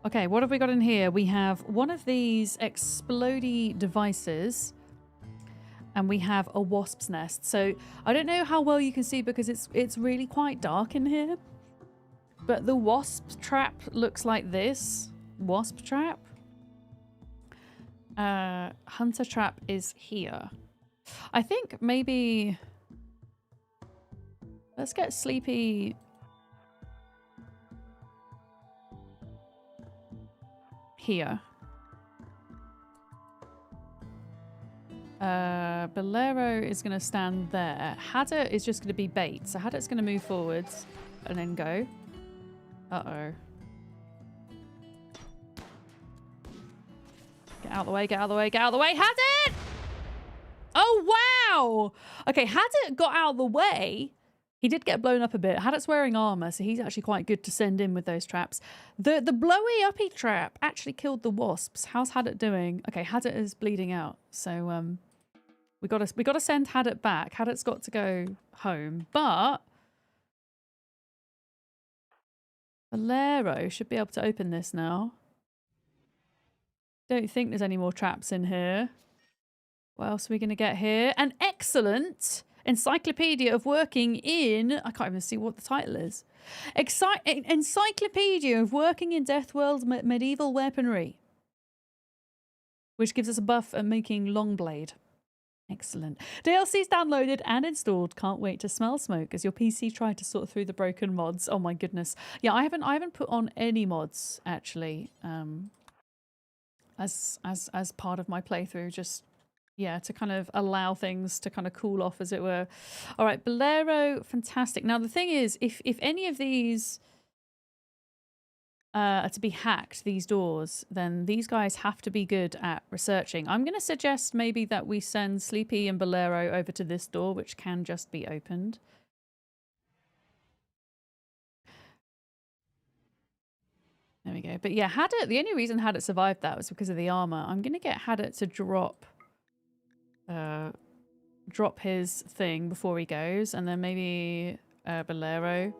Okay, what have we got in here? We have one of these explodey devices. And we have a wasp's nest. So I don't know how well you can see because it's really quite dark in here. But the wasp trap looks like this. Wasp trap. Hunter trap is here. I think maybe... Let's get Sleepy... here. Bolero is going to stand there. Hadit is just going to be bait. So Hadit's going to move forwards and then go. Uh-oh. Get out of the way, get out of the way, get out of the way. Hadit! Oh, wow! Okay, Hadit got out of the way. He did get blown up a bit. Hadit's wearing armor, so he's actually quite good to send in with those traps. The blowy uppy trap actually killed the wasps. How's Hadit doing? Okay, Hadit is bleeding out. So, we gotta send Hadit back. Hadit's got to go home, but Bolero should be able to open this now. Don't think there's any more traps in here. What else are we gonna get here? An excellent encyclopedia of working in... I can't even see what the title is. Encyclopedia of working in Deathworld's medieval weaponry. Which gives us a buff at making Longblade. Excellent. DLC's downloaded and installed. Can't wait to smell smoke as your PC tried to sort through the broken mods. Oh my goodness. Yeah, I haven't put on any mods actually. As part of my playthrough, just yeah, to kind of allow things to kind of cool off, as it were. All right, Bolero, fantastic. Now the thing is, if any of these are to be hacked, these doors, then these guys have to be good at researching. I'm going to suggest maybe that we send Sleepy and Bolero over to this door, which can just be opened. There we go. But yeah, Hadit, the only reason Hadit survived that was because of the armor. I'm going to get Hadit to drop his thing before he goes, and then maybe Bolero.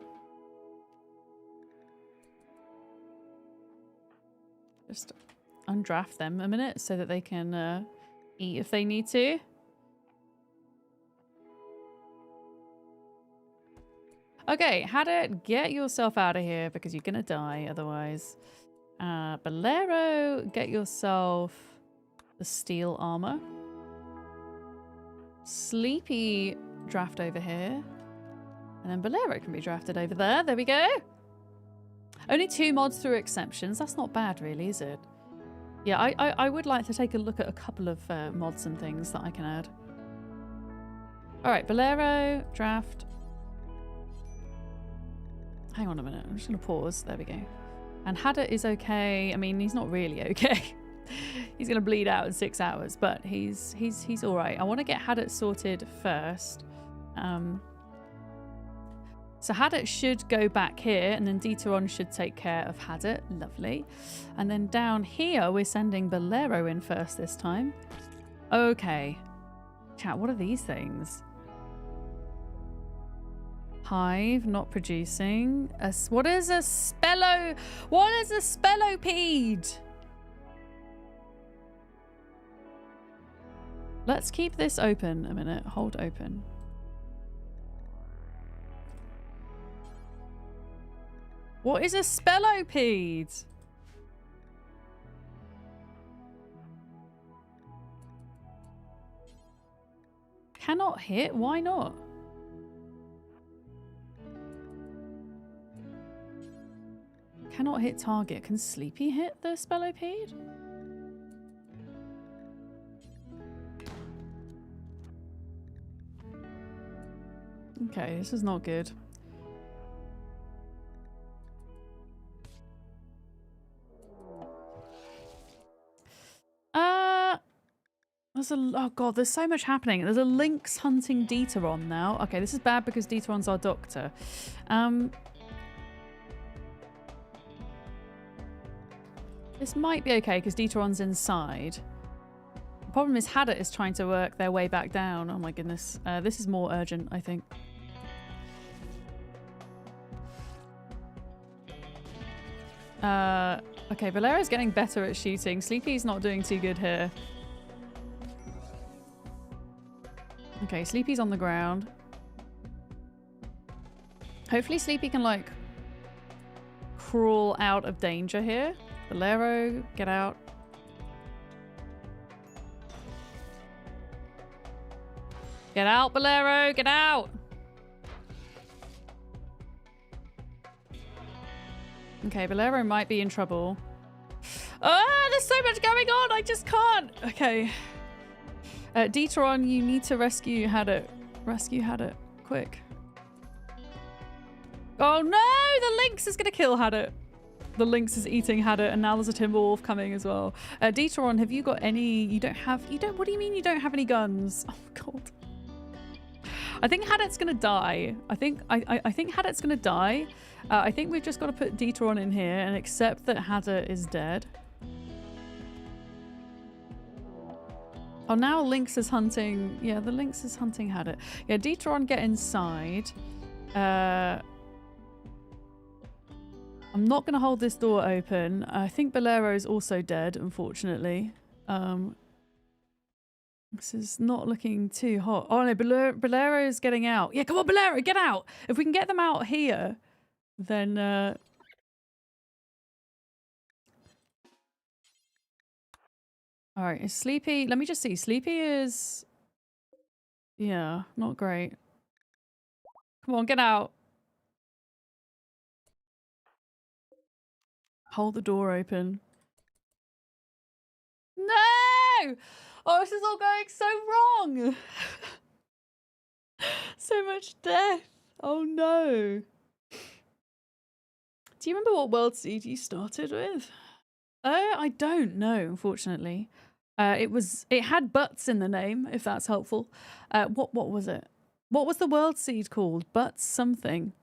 Just undraft them a minute so that they can eat if they need to. Okay, Hadit, get yourself out of here because you're gonna die otherwise. Bolero, get yourself the steel armor. Sleepy, draft over here. And then Bolero can be drafted over there. There we go. Only 2 mods through exceptions. That's not bad, really, is it? Yeah, I would like to take a look at a couple of mods and things that I can add. All right, Bolero, draft. Hang on a minute. I'm just going to pause. There we go. And Hadit is okay. I mean, he's not really okay. He's going to bleed out in 6 hours, but he's all right. I want to get Hadit sorted first. So Hadit should go back here, and then Dieteron should take care of Hadit. Lovely. And then down here, we're sending Bolero in first this time. Okay. Chat, what are these things? Hive, not producing. What is a spello? What is a spellopede? Let's keep this open a minute. Hold open. What is a spellopede? Cannot hit? Why not? Cannot hit target. Can Sleepy hit the spellopede? Okay, this is not good. Oh god, there's so much happening. There's a lynx hunting Dieteron now. Okay, this is bad because Dieteron's our doctor. This might be okay because Dieteron's inside. The problem is Hadit is trying to work their way back down. Oh my goodness. This is more urgent, I think. Okay, Valero's getting better at shooting. Sleepy's not doing too good here. Okay, Sleepy's on the ground. Hopefully Sleepy can, like, crawl out of danger here. Bolero, get out. Get out, Bolero, get out! Okay, Bolero might be in trouble. Ah, there's so much going on, I just can't! Okay. Dieteron, you need to rescue Hadit. Rescue Hadit. Quick. Oh no! The lynx is gonna kill Hadit. The lynx is eating Hadit, and now there's a Timberwolf coming as well. Dieteron, have you got any... You don't... What do you mean you don't have any guns? Oh god. I think Hadit's gonna die. I think Hadit's gonna die. I think we've just got to put Dieteron in here and accept that Hadit is dead. Oh, now Lynx is hunting... Yeah, the Lynx is hunting Hadit. Yeah, Dieteron, get inside. I'm not going to hold this door open. I think Bolero is also dead, unfortunately. This is not looking too hot. Oh no, Bolero is getting out. Yeah, come on, Bolero, get out! If we can get them out here, then... Alright, is Sleepy... Let me just see. Sleepy is... Yeah, not great. Come on, get out. Hold the door open. No! Oh, this is all going so wrong! So much death. Oh no. Do you remember what world seed you started with? I don't know, unfortunately. It had butts in the name, if that's helpful. What was it? What was the world seed called? Butts something.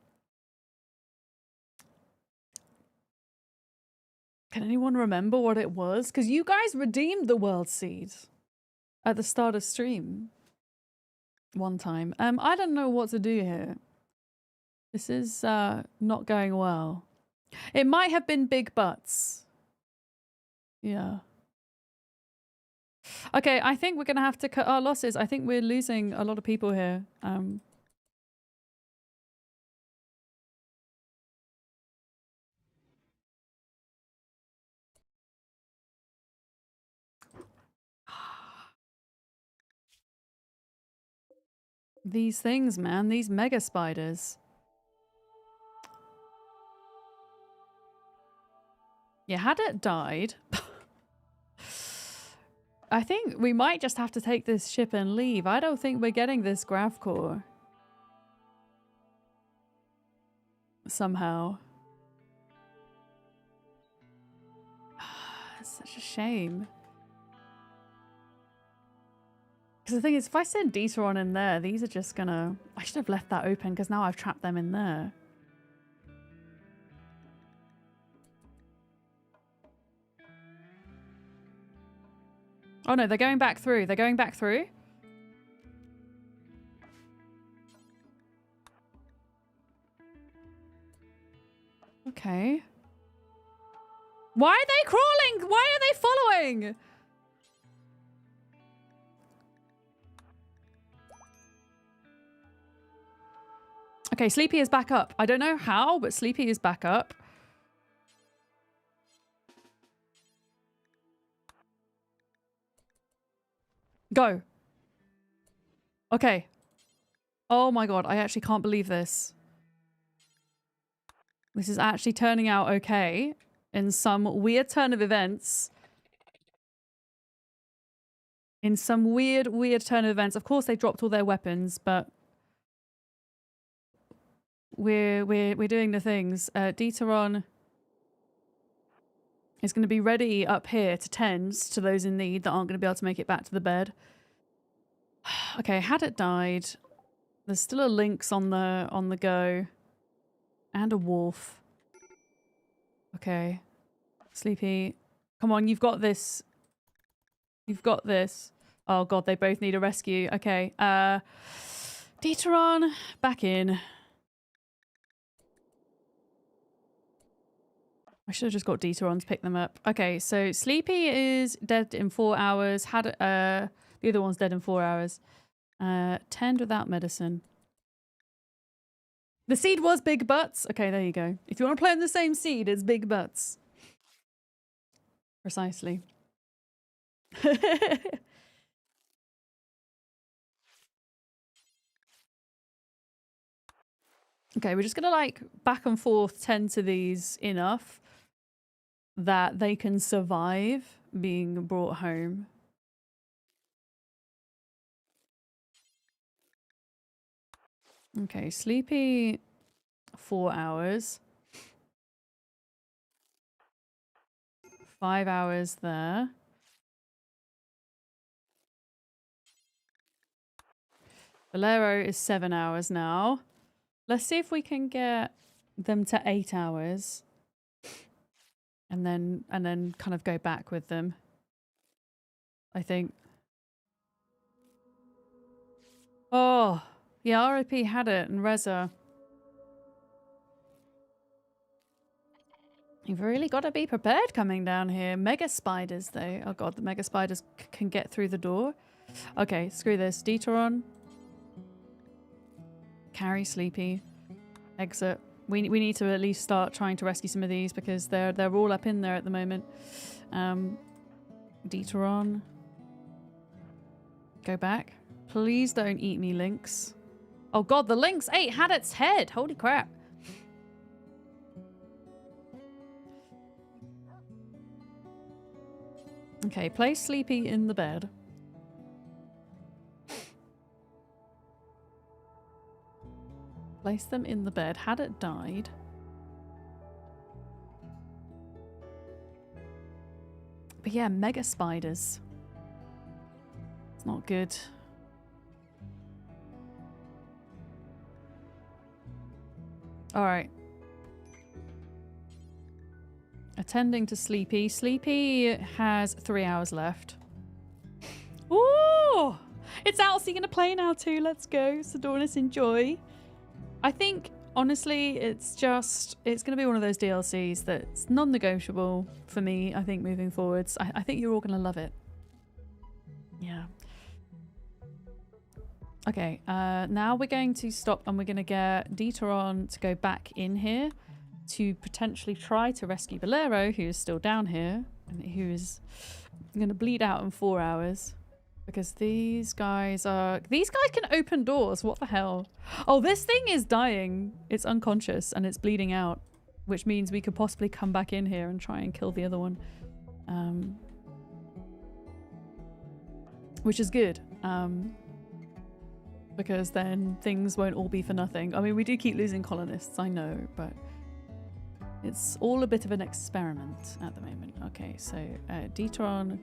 Can anyone remember what it was? Because you guys redeemed the world seed at the start of stream one time. I don't know what to do here. This is not going well. It might have been big butts. Yeah. Okay, I think we're going to have to cut our losses. I think we're losing a lot of people here. These things, man. These mega spiders. Yeah, had it died... I think we might just have to take this ship and leave. I don't think we're getting this Gravcore. Somehow. It's such a shame. Because the thing is, if I send Dieteron in there, these are just gonna... I should have left that open because now I've trapped them in there. Oh no, they're going back through. They're going back through. Okay. Why are they crawling? Why are they following? Okay, Sleepy is back up. I don't know how, but Sleepy is back up. Go. Okay. Oh my god, I actually can't believe this. This is actually turning out okay in some weird turn of events. In some weird turn of events. Of course, they dropped all their weapons, but we're doing the things. Dieteron is going to be ready up here to tend to those in need that aren't going to be able to make it back to the bed. Okay, had it died. There's still a lynx on the go. And a wolf. Okay. Sleepy. Come on, you've got this. You've got this. Oh god, they both need a rescue. Okay. Dieteron, back in. I should have just got Dieteron to pick them up. Okay, so Sleepy is dead in 4 hours. Had the other one's dead in 4 hours. Tend without medicine. The seed was Big Butts. Okay, there you go. If you want to play on the same seed, it's Big Butts. Precisely. Okay, we're just going to like back and forth tend to these enough that they can survive being brought home. Okay, Sleepy, 4 hours. 5 hours there. Valero is 7 hours now. Let's see if we can get them to 8 hours. And then kind of go back with them. I think. Oh, yeah, RIP had it and Reza. You've really got to be prepared coming down here. Mega spiders, though. Oh god, the mega spiders can get through the door. Okay, screw this. Dieteron. Carry Sleepy. Exit. We need to at least start trying to rescue some of these because they're all up in there at the moment. Dieteron. Go back. Please don't eat me, Lynx. Oh god, the Lynx had its head. Holy crap. Okay, place Sleepy in the bed. Place them in the bed. Had it died. But yeah, mega spiders. It's not good. Alright. Attending to Sleepy. Sleepy has 3 hours left. Ooh! It's out, so you're going to play now too. Let's go. Sadornis, enjoy. I think, honestly, it's going to be one of those DLCs that's non-negotiable for me, I think, moving forwards. I think you're all going to love it. Yeah. Okay, now we're going to stop and we're going to get Dieteron to go back in here to potentially try to rescue Valero, who is still down here and who is going to bleed out in 4 hours. Because these guys can open doors. What the hell? Oh, this thing is dying. It's unconscious and it's bleeding out, which means we could possibly come back in here and try and kill the other one. Which is good. Because then things won't all be for nothing. I mean, we do keep losing colonists, I know, but it's all a bit of an experiment at the moment. Okay, so Dieteron,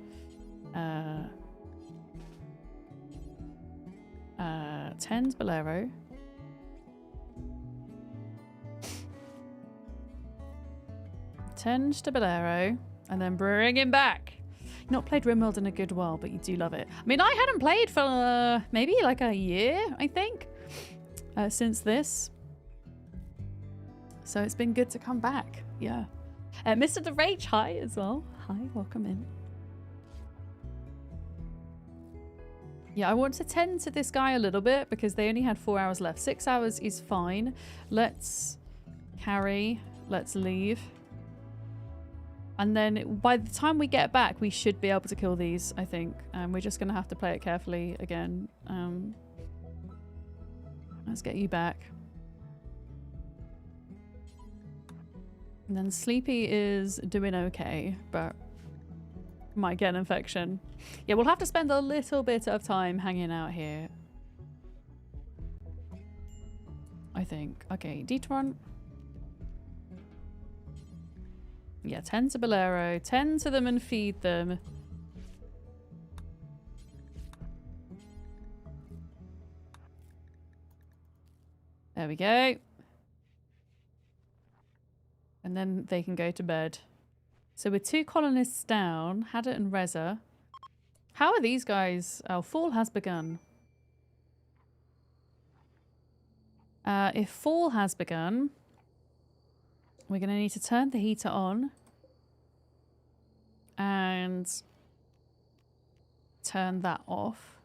10's Bolero. Tend to Bolero, and then bring him back. Not played Rimworld in a good while, but you do love it. I mean, I hadn't played for maybe like a year, I think, since this. So it's been good to come back. Yeah. Mr. DeRage, hi as well. Hi, welcome in. Yeah, I want to tend to this guy a little bit because they only had 4 hours left. 6 hours is fine. Let's carry. Let's leave. And then by the time we get back, we should be able to kill these, I think. We're just going to have to play it carefully again. Let's get you back. And then Sleepy is doing okay, but might get an infection. Yeah, we'll have to spend a little bit of time hanging out here, I think. Okay, Detron. Yeah, tend to Bolero. Tend to them and feed them. There we go. And then they can go to bed. So with 2 colonists down, Hadit and Reza. How are these guys? Oh, fall has begun. If fall has begun, we're going to need to turn the heater on and turn that off.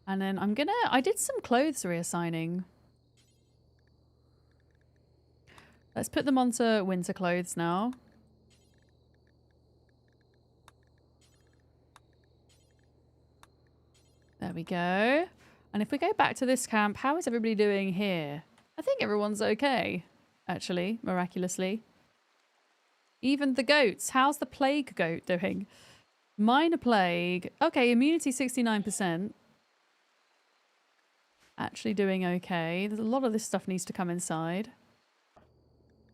And then I did some clothes reassigning. Let's put them onto winter clothes now. There we go. And if we go back to this camp, how is everybody doing here? I think everyone's okay, actually, miraculously. Even the goats. How's the plague goat doing? Minor plague. Okay, immunity 69%. Actually doing okay. There's a lot of this stuff needs to come inside.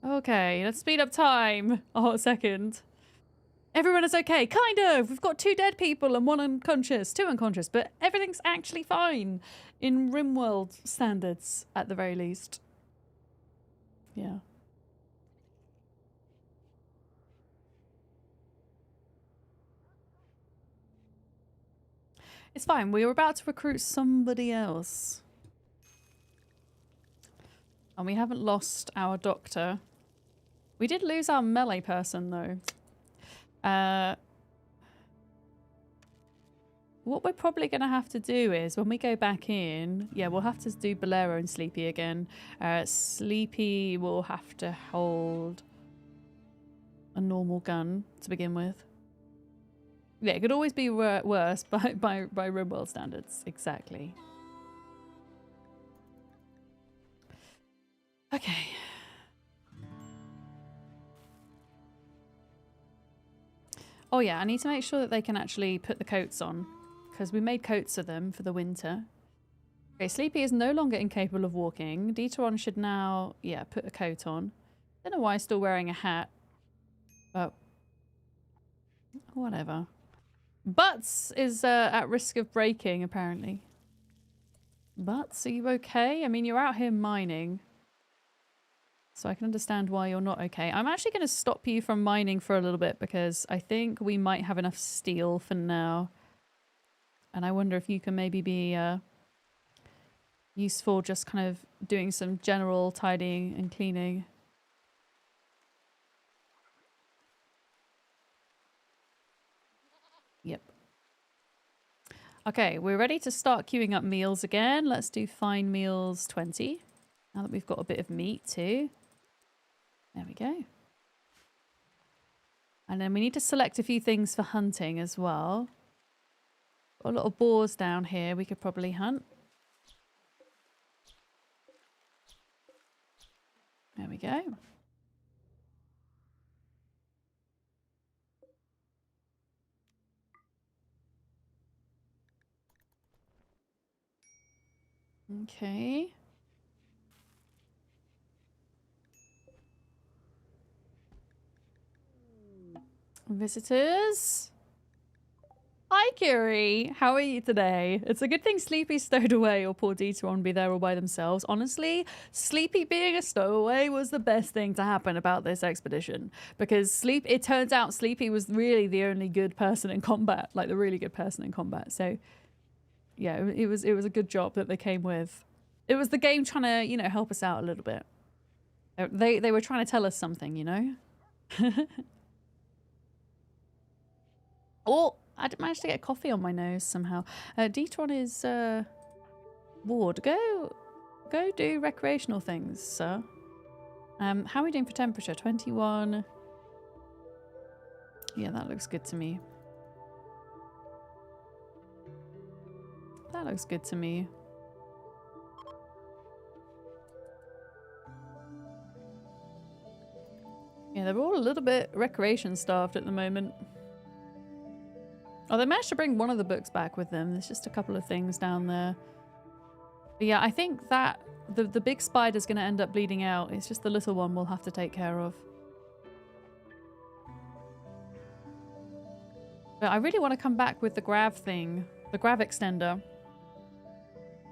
Okay, let's speed up time. Oh, a second. Everyone is okay. Kind of. We've got 2 dead people and 1 unconscious. 2 unconscious, but everything's actually fine in Rimworld standards, at the very least. Yeah. It's fine. We were about to recruit somebody else. And we haven't lost our doctor. We did lose our melee person, though. What we're probably going to have to do is, when we go back in, yeah, we'll have to do Bolero and Sleepy again. Sleepy will have to hold a normal gun to begin with. Yeah, it could always be worse by Rimworld standards. Exactly. Okay. Oh yeah, I need to make sure that they can actually put the coats on, because we made coats of them for the winter. Okay, Sleepy is no longer incapable of walking. Deteron should now, yeah, put a coat on. Don't know why he's still wearing a hat, but whatever. Butts is at risk of breaking, apparently. Butts, are you okay? I mean, you're out here mining, so I can understand why you're not okay. I'm actually going to stop you from mining for a little bit because I think we might have enough steel for now. And I wonder if you can maybe be useful just kind of doing some general tidying and cleaning. Yep. Okay, we're ready to start queuing up meals again. Let's do fine meals 20. Now that we've got a bit of meat too. There we go. And then we need to select a few things for hunting as well. Got a lot of boars down here we could probably hunt. There we go. Okay. Visitors. Hi, Curie. How are you today? It's a good thing Sleepy's stowed away or poor Dieter won't be there all by themselves. Honestly, Sleepy being a stowaway was the best thing to happen about this expedition. Because it turns out Sleepy was really the only good person in combat. Like, the really good person in combat. So, yeah, it was a good job that they came with. It was the game trying to, you know, help us out a little bit. They were trying to tell us something, you know? Oh! I managed to get coffee on my nose somehow. Detron is ward. Go do recreational things, sir. How are we doing for temperature? 21. Yeah, that looks good to me. That looks good to me. Yeah, they're all a little bit recreation starved at the moment. Oh, they managed to bring one of the books back with them. There's just a couple of things down there. But yeah, I think that the big spider's going to end up bleeding out. It's just the little one we'll have to take care of. But I really want to come back with the grav thing. The grav extender.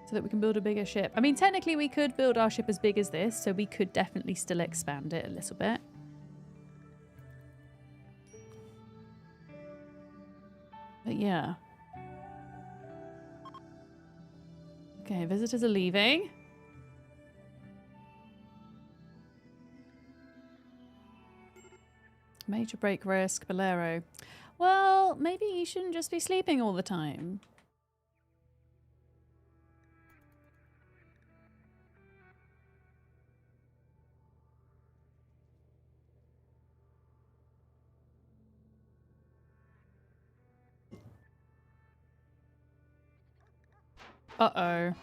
So that we can build a bigger ship. I mean, technically we could build our ship as big as this. So we could definitely still expand it a little bit. But yeah. Okay, visitors are leaving. Major break risk, Bolero. Well, maybe you shouldn't just be sleeping all the time. Uh-oh.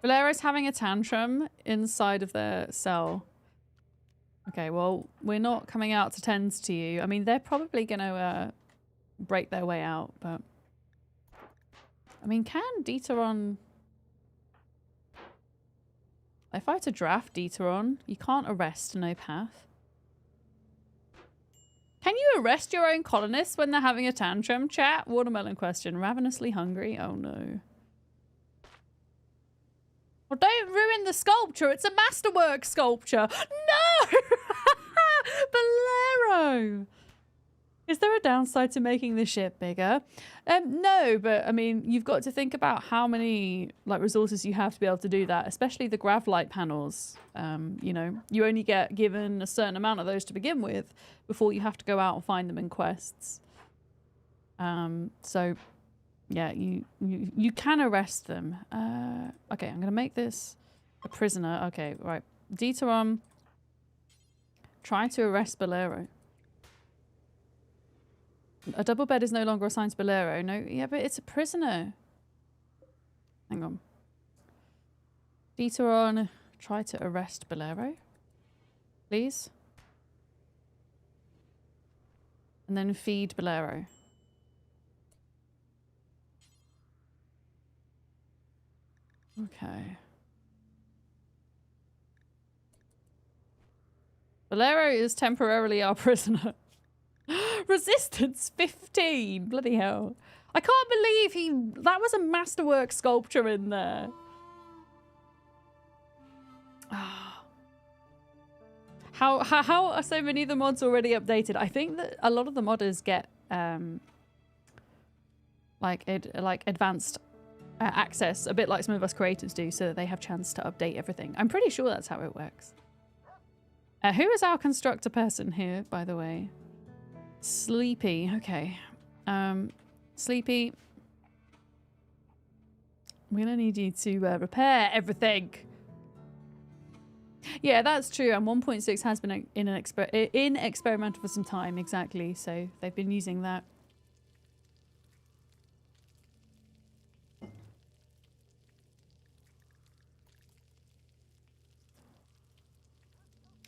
Valero's having a tantrum inside of their cell. Okay, well, we're not coming out to tend to you. I mean, they're probably going to break their way out, but... I mean, can Deuteron... If I had to draft Deuteron, you can't arrest no path. Can you arrest your own colonists when they're having a tantrum, chat? Watermelon question. Ravenously hungry? Oh, no. Well, don't ruin the sculpture. It's a masterwork sculpture. No! Bolero! Is there a downside to making the ship bigger? No, but I mean, you've got to think about how many like resources you have to be able to do that, especially the grav light panels. You know, you only get given a certain amount of those to begin with before you have to go out and find them in quests. So... yeah, you can arrest them. Okay, I'm going to make this a prisoner. Okay, right. Deuteron, try to arrest Bolero. A double bed is no longer assigned to Bolero. No, yeah, but it's a prisoner. Hang on. Deuteron, try to arrest Bolero. Please. And then feed Bolero. Okay. Bolero is temporarily our prisoner. Resistance 15. Bloody hell. I can't believe that was a masterwork sculpture in there. How are so many of the mods already updated? I think that a lot of the modders get like advanced access, a bit like some of us creators do, so that they have chance to update everything. I'm pretty sure that's how it works. Who is our constructor person here, by the way? Sleepy. Okay. Sleepy. I'm gonna need you to repair everything. Yeah, that's true. And 1.6 has been in experimental for some time, exactly. So they've been using that.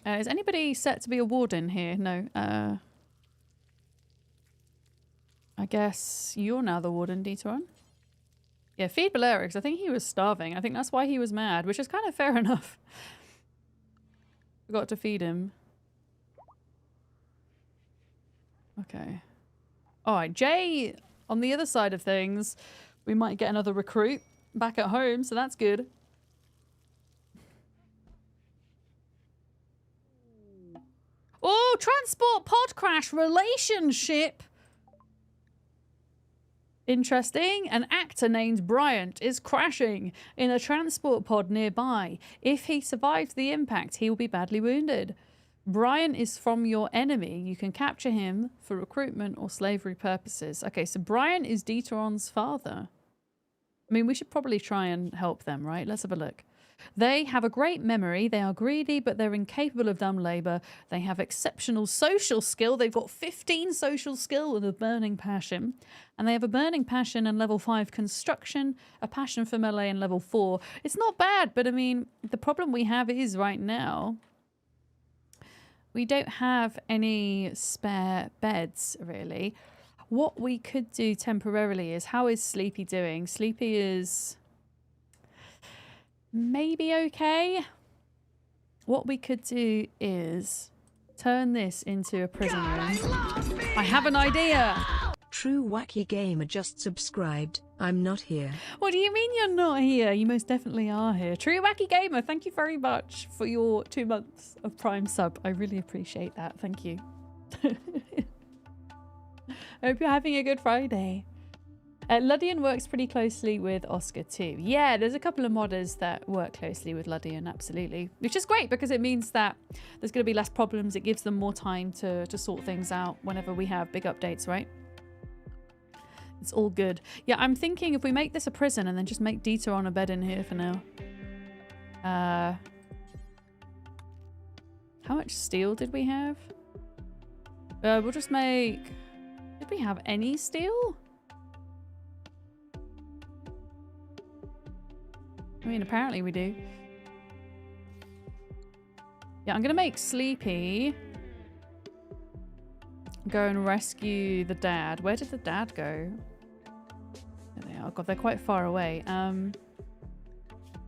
Is anybody set to be a warden here? No. I guess you're now the warden, Deuteron. Yeah, feed Belarix. I think he was starving. I think that's why he was mad, which is kind of fair enough. Forgot to feed him. Okay. Alright, Jay On the other side of things, we might get another recruit back at home, so that's good. Oh, transport pod crash relationship. Interesting. An actor named Bryant is crashing in a transport pod nearby. If he survives the impact, he will be badly wounded. Bryant is from your enemy. You can capture him for recruitment or slavery purposes. Okay, so Bryant is Deuteron's father. I mean, we should probably try and help them, right? Let's have a look. They have a great memory. They are greedy, but they're incapable of dumb labor. They have exceptional social skill. They've got 15 social skill with a burning passion. And they have a burning passion in level 5 construction, a passion for melee in level 4. It's not bad, but I mean, the problem we have is right now, we don't have any spare beds, really. What we could do temporarily is, how is Sleepy doing? Sleepy is maybe okay. What we could do is turn this into a prison room. I have an idea. True Wacky Gamer just subscribed. I'm not here. What do you mean you're not here? You most definitely are here. True Wacky Gamer, thank you very much for your 2 months of Prime sub. I really appreciate that. Thank you. I hope you're having a good Friday. Ludian works pretty closely with Oscar too. Yeah, there's a couple of modders that work closely with Ludian, absolutely. Which is great because it means that there's going to be less problems. It gives them more time to sort things out whenever we have big updates, right? It's all good. Yeah, I'm thinking if we make this a prison and then just make Dieter on a bed in here for now. How much steel did we have? We'll just make... Did we have any steel? I mean, apparently we do. Yeah, I'm gonna make Sleepy go and rescue the dad. Where did the dad go? There they are. God, they're quite far away.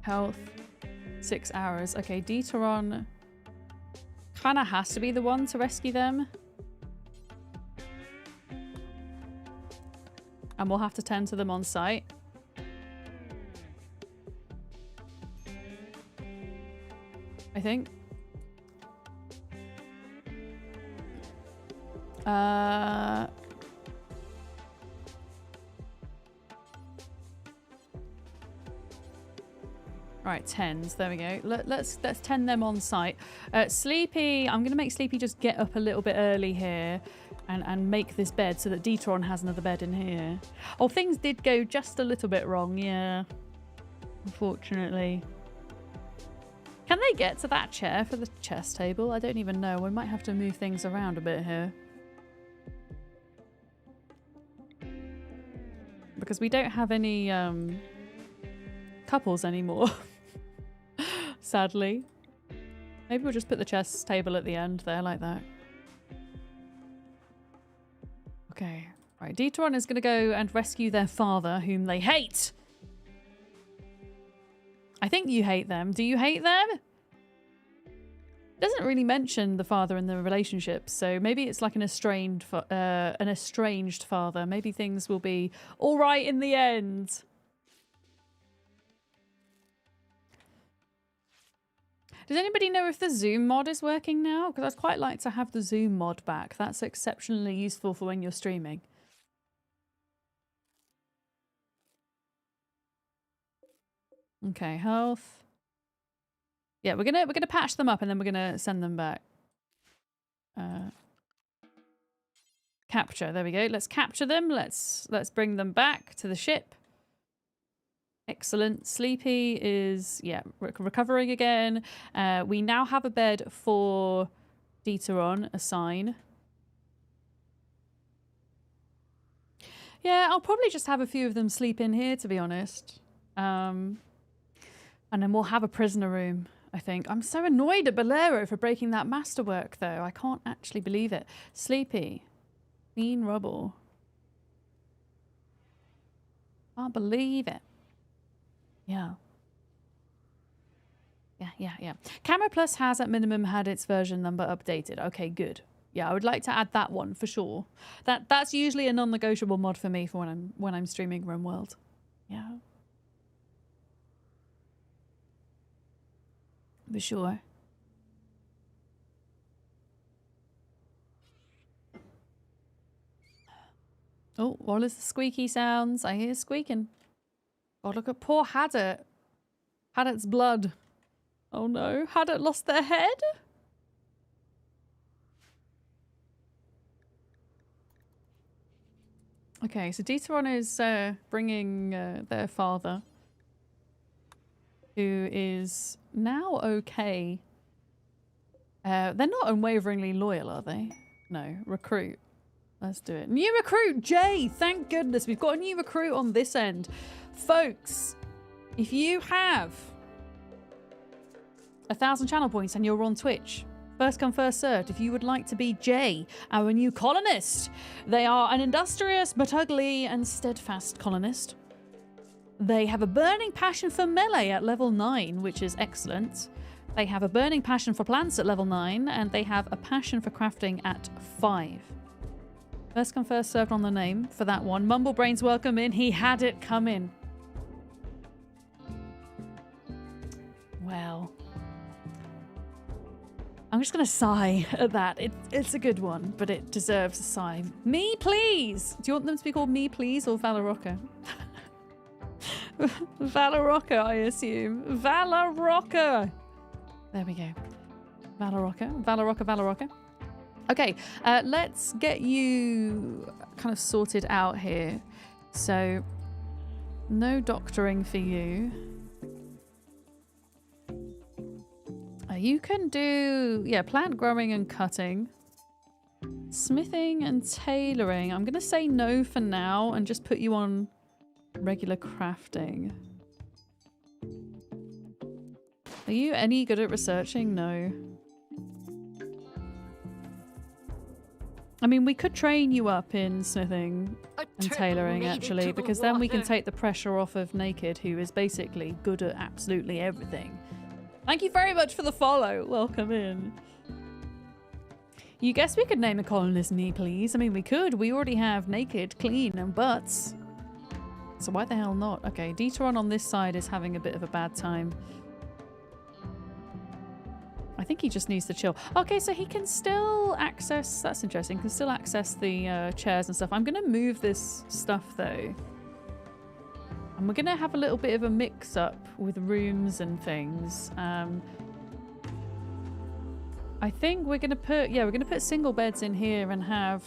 Health, 6 hours. Okay, Deuteron kind of has to be the one to rescue them. And we'll have to tend to them on site. I think. Right, 10s. There we go. Let's tend them on site. Sleepy, I'm gonna make Sleepy just get up a little bit early here and make this bed so that Deuteron has another bed in here. Oh, things did go just a little bit wrong, yeah. Unfortunately. Can they get to that chair for the chess table? I don't even know. We might have to move things around a bit here. Because we don't have any couples anymore. Sadly. Maybe we'll just put the chess table at the end there like that. Okay. Right, Deuteron is going to go and rescue their father, whom they hate. I think you hate them. Do you hate them? It doesn't really mention the father in the relationship, so maybe it's like an estranged father. Maybe things will be all right in the end. Does anybody know if the Zoom mod is working now? Because I'd quite like to have the Zoom mod back. That's exceptionally useful for when you're streaming. Okay, health. Yeah, we're gonna patch them up and then we're gonna send them back. Capture. There we go. Let's capture them. Let's bring them back to the ship. Excellent. Sleepy is, yeah, recovering again. We now have a bed for Deuteron, a sign. Yeah, I'll probably just have a few of them sleep in here, to be honest. And then we'll have a prisoner room, I think. I'm so annoyed at Bolero for breaking that masterwork, though. I can't actually believe it. Sleepy. Clean rubble. Can't believe it. Yeah. Yeah. Camera Plus has at minimum had its version number updated. Okay, good. Yeah, I would like to add that one for sure. That's usually a non-negotiable mod for me for when I'm streaming Rimworld. Yeah. For sure. Oh, what is the squeaky sounds? I hear squeaking. Oh, look at poor Haddet. Haddet's blood. Oh no, Haddet lost their head? Okay, so Deuteron is bringing their father, who is now okay. They're not unwaveringly loyal, are they? No, recruit. Let's do it. New recruit, Jay! Thank goodness we've got a new recruit on this end. Folks, if you have 1,000 channel points and you're on Twitch, first come, first served. If you would like to be Jay, our new colonist. They are an industrious but ugly and steadfast colonist. They have a burning passion for melee at level 9, which is excellent. They have a burning passion for plants at level 9, and they have a passion for crafting at 5. First come, first served on the name for that one. Mumblebrains, welcome in. He had it coming. Well, I'm just going to sigh at that. It's a good one, but it deserves a sigh. Me, please. Do you want them to be called Me, please, or Valorocca? Valorocca, I assume. Valorocca. There we go. Valorocca, Valorocca, Valorocca. Okay, let's get you kind of sorted out here. So, no doctoring for you. You can do, yeah, plant growing and cutting. Smithing and tailoring. I'm going to say no for now and just put you on regular crafting. Are you any good at researching? No. I mean, we could train you up in smithing and tailoring, actually, because then we can take the pressure off of Naked, who is basically good at absolutely everything. Thank you very much for the follow. Welcome in. You guess we could name a colonist Me, please? I mean, we could. We already have Naked, Clean, and Butts. So why the hell not? Okay, Deuteron on this side is having a bit of a bad time. I think he just needs to chill. Okay, so he can still access... That's interesting. Can still access the chairs and stuff. I'm going to move this stuff, though. And we're going to have a little bit of a mix-up with rooms and things. I think we're going to put... Yeah, we're going to put single beds in here and have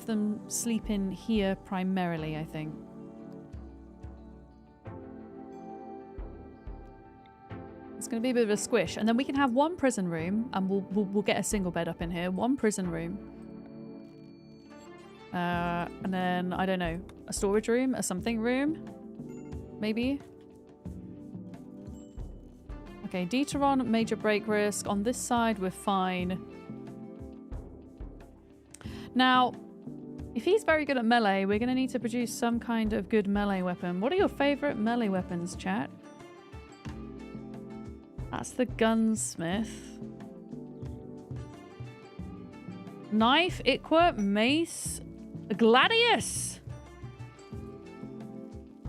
them sleep in here primarily, I think. It's going to be a bit of a squish. And then we can have one prison room, and we'll get a single bed up in here. One prison room. And then, I don't know, a storage room, a something room, maybe. Okay, Deuteron, major break risk. On this side, we're fine. Now, if he's very good at melee, we're going to need to produce some kind of good melee weapon. What are your favorite melee weapons, chat? That's the gunsmith. Knife, Iqua, mace, gladius.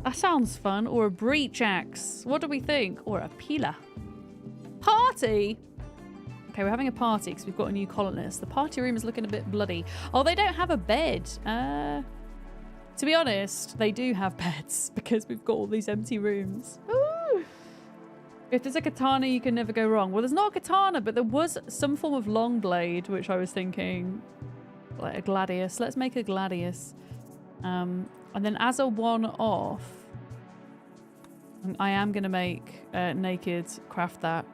That sounds fun. Or a breach axe. What do we think? Or a peeler. Party? Okay, we're having a party because we've got a new colonist. The party room is looking a bit bloody. Oh, they don't have a bed. To be honest, they do have beds because we've got all these empty rooms. Ooh. If there's a katana, you can never go wrong. Well, there's not a katana, but there was some form of long blade, which I was thinking, like a gladius. Let's make a gladius. And then as a one-off, I am going to make Naked craft that.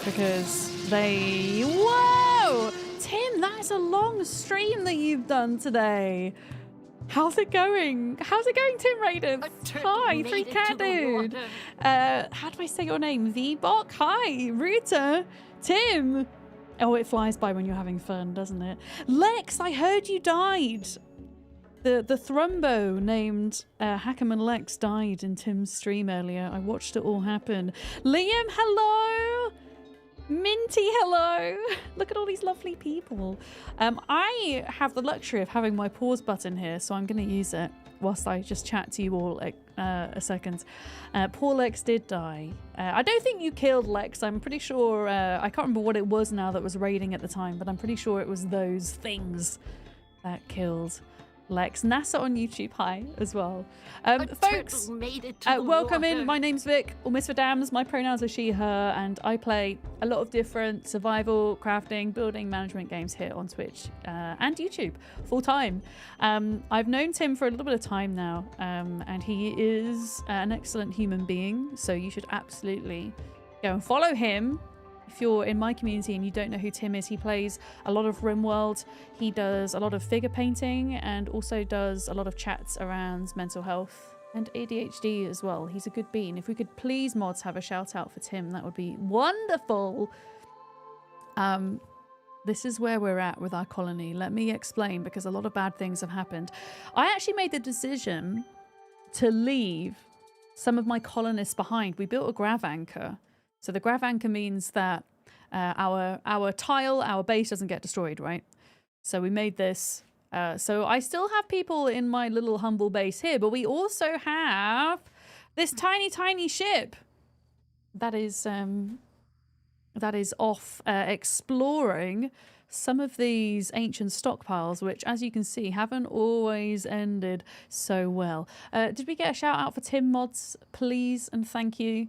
Because they... Whoa! Tim, that is a long stream that you've done today. How's it going? How's it going, Tim Raiden? Hi, 3Cat Dude. How do I say your name? V-Bok? Hi, Ruta. Tim. Oh, it flies by when you're having fun, doesn't it? Lex, I heard you died. The Thrumbo named Hackerman Lex died in Tim's stream earlier. I watched it all happen. Liam, hello. Minty, hello. Look at all these lovely people. I have the luxury of having my pause button here, so I'm going to use it whilst I just chat to you all a second. Poor Lex did die. I don't think you killed Lex. I'm pretty sure, I can't remember what it was now that was raiding at the time, but I'm pretty sure it was those things that killed Lex. NASA on YouTube, hi as well. Folks, made it to welcome water. in. My name's Vic, or Miss Verdams. My pronouns are she, her, and I play a lot of different survival, crafting, building, management games here on Twitch and YouTube full time. I've known Tim for a little bit of time now, and he is an excellent human being, so you should absolutely go and follow him. If you're in my community and you don't know who Tim is, he plays a lot of Rimworld. He does a lot of figure painting and also does a lot of chats around mental health and ADHD as well. He's a good bean. If we could please, mods, have a shout out for Tim, that would be wonderful. This is where we're at with our colony. Let me explain, because a lot of bad things have happened. I actually made the decision to leave some of my colonists behind. We built a grav anchor. So the grav anchor means that our tile, our base doesn't get destroyed, right? So we made this. So I still have people in my little humble base here, but we also have this tiny, tiny ship that is off exploring some of these ancient stockpiles, which, as you can see, haven't always ended so well. Did we get a shout out for Tim mods, please, and thank you?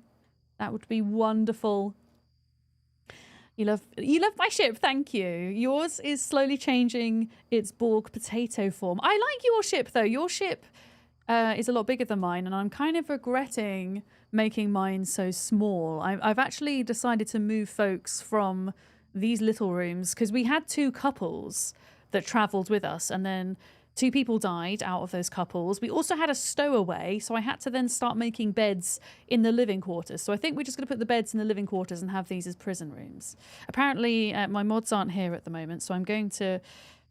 That would be wonderful. You love my ship, thank you. Yours is slowly changing its Borg potato form. I like your ship though. Your ship is a lot bigger than mine, and I'm kind of regretting making mine so small. I've actually decided to move folks from these little rooms because we had 2 couples that travelled with us, and then 2 people died out of those couples. We also had a stowaway, so I had to then start making beds in the living quarters. So I think we're just going to put the beds in the living quarters and have these as prison rooms. Apparently, my mods aren't here at the moment, so I'm going to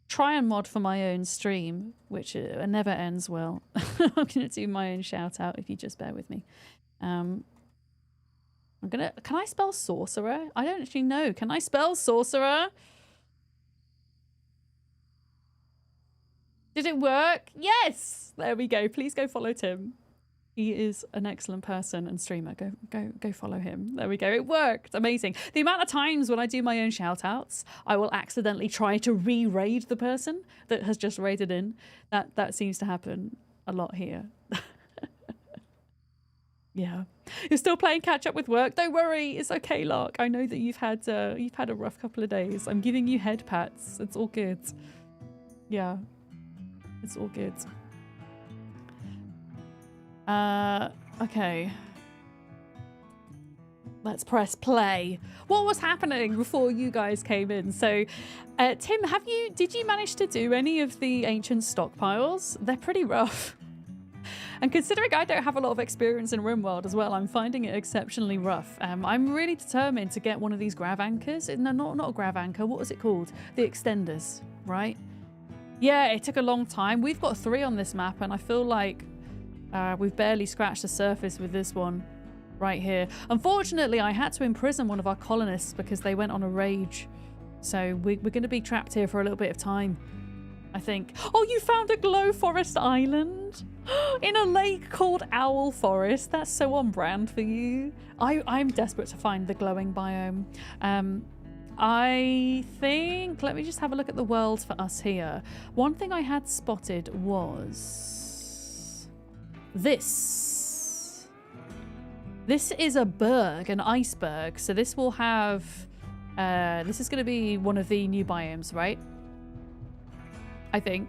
try and mod for my own stream, which never ends well. I'm going to do my own shout out if you just bear with me. Can I spell sorcerer? I don't actually know. Can I spell sorcerer? Did it work? Yes! There we go. Please go follow Tim. He is an excellent person and streamer. Go follow him. There we go. It worked. Amazing. The amount of times when I do my own shout outs, I will accidentally try to re-raid the person that has just raided in. That seems to happen a lot here. Yeah. You're still playing catch up with work? Don't worry. It's okay, Lark. I know that you've had a rough couple of days. I'm giving you head pats. It's all good. Yeah. It's all good. Okay. Let's press play. What was happening before you guys came in? So, Tim, did you manage to do any of the ancient stockpiles? They're pretty rough. And considering I don't have a lot of experience in Rimworld as well, I'm finding it exceptionally rough. I'm really determined to get one of these grav anchors. No, not a grav anchor. What was it called? The extenders, right? Yeah, it took a long time. We've got 3 on this map, and I feel like we've barely scratched the surface with this one right here. Unfortunately, I had to imprison one of our colonists because they went on a rage. So we're going to be trapped here for a little bit of time, I think. Oh, you found a glow forest island in a lake called Owl Forest. That's so on brand for you. I'm desperate to find the glowing biome. I think, let me just have a look at the world for us here. One thing I had spotted was this. This is a berg, an iceberg. So this will have, this is going to be one of the new biomes, right? I think,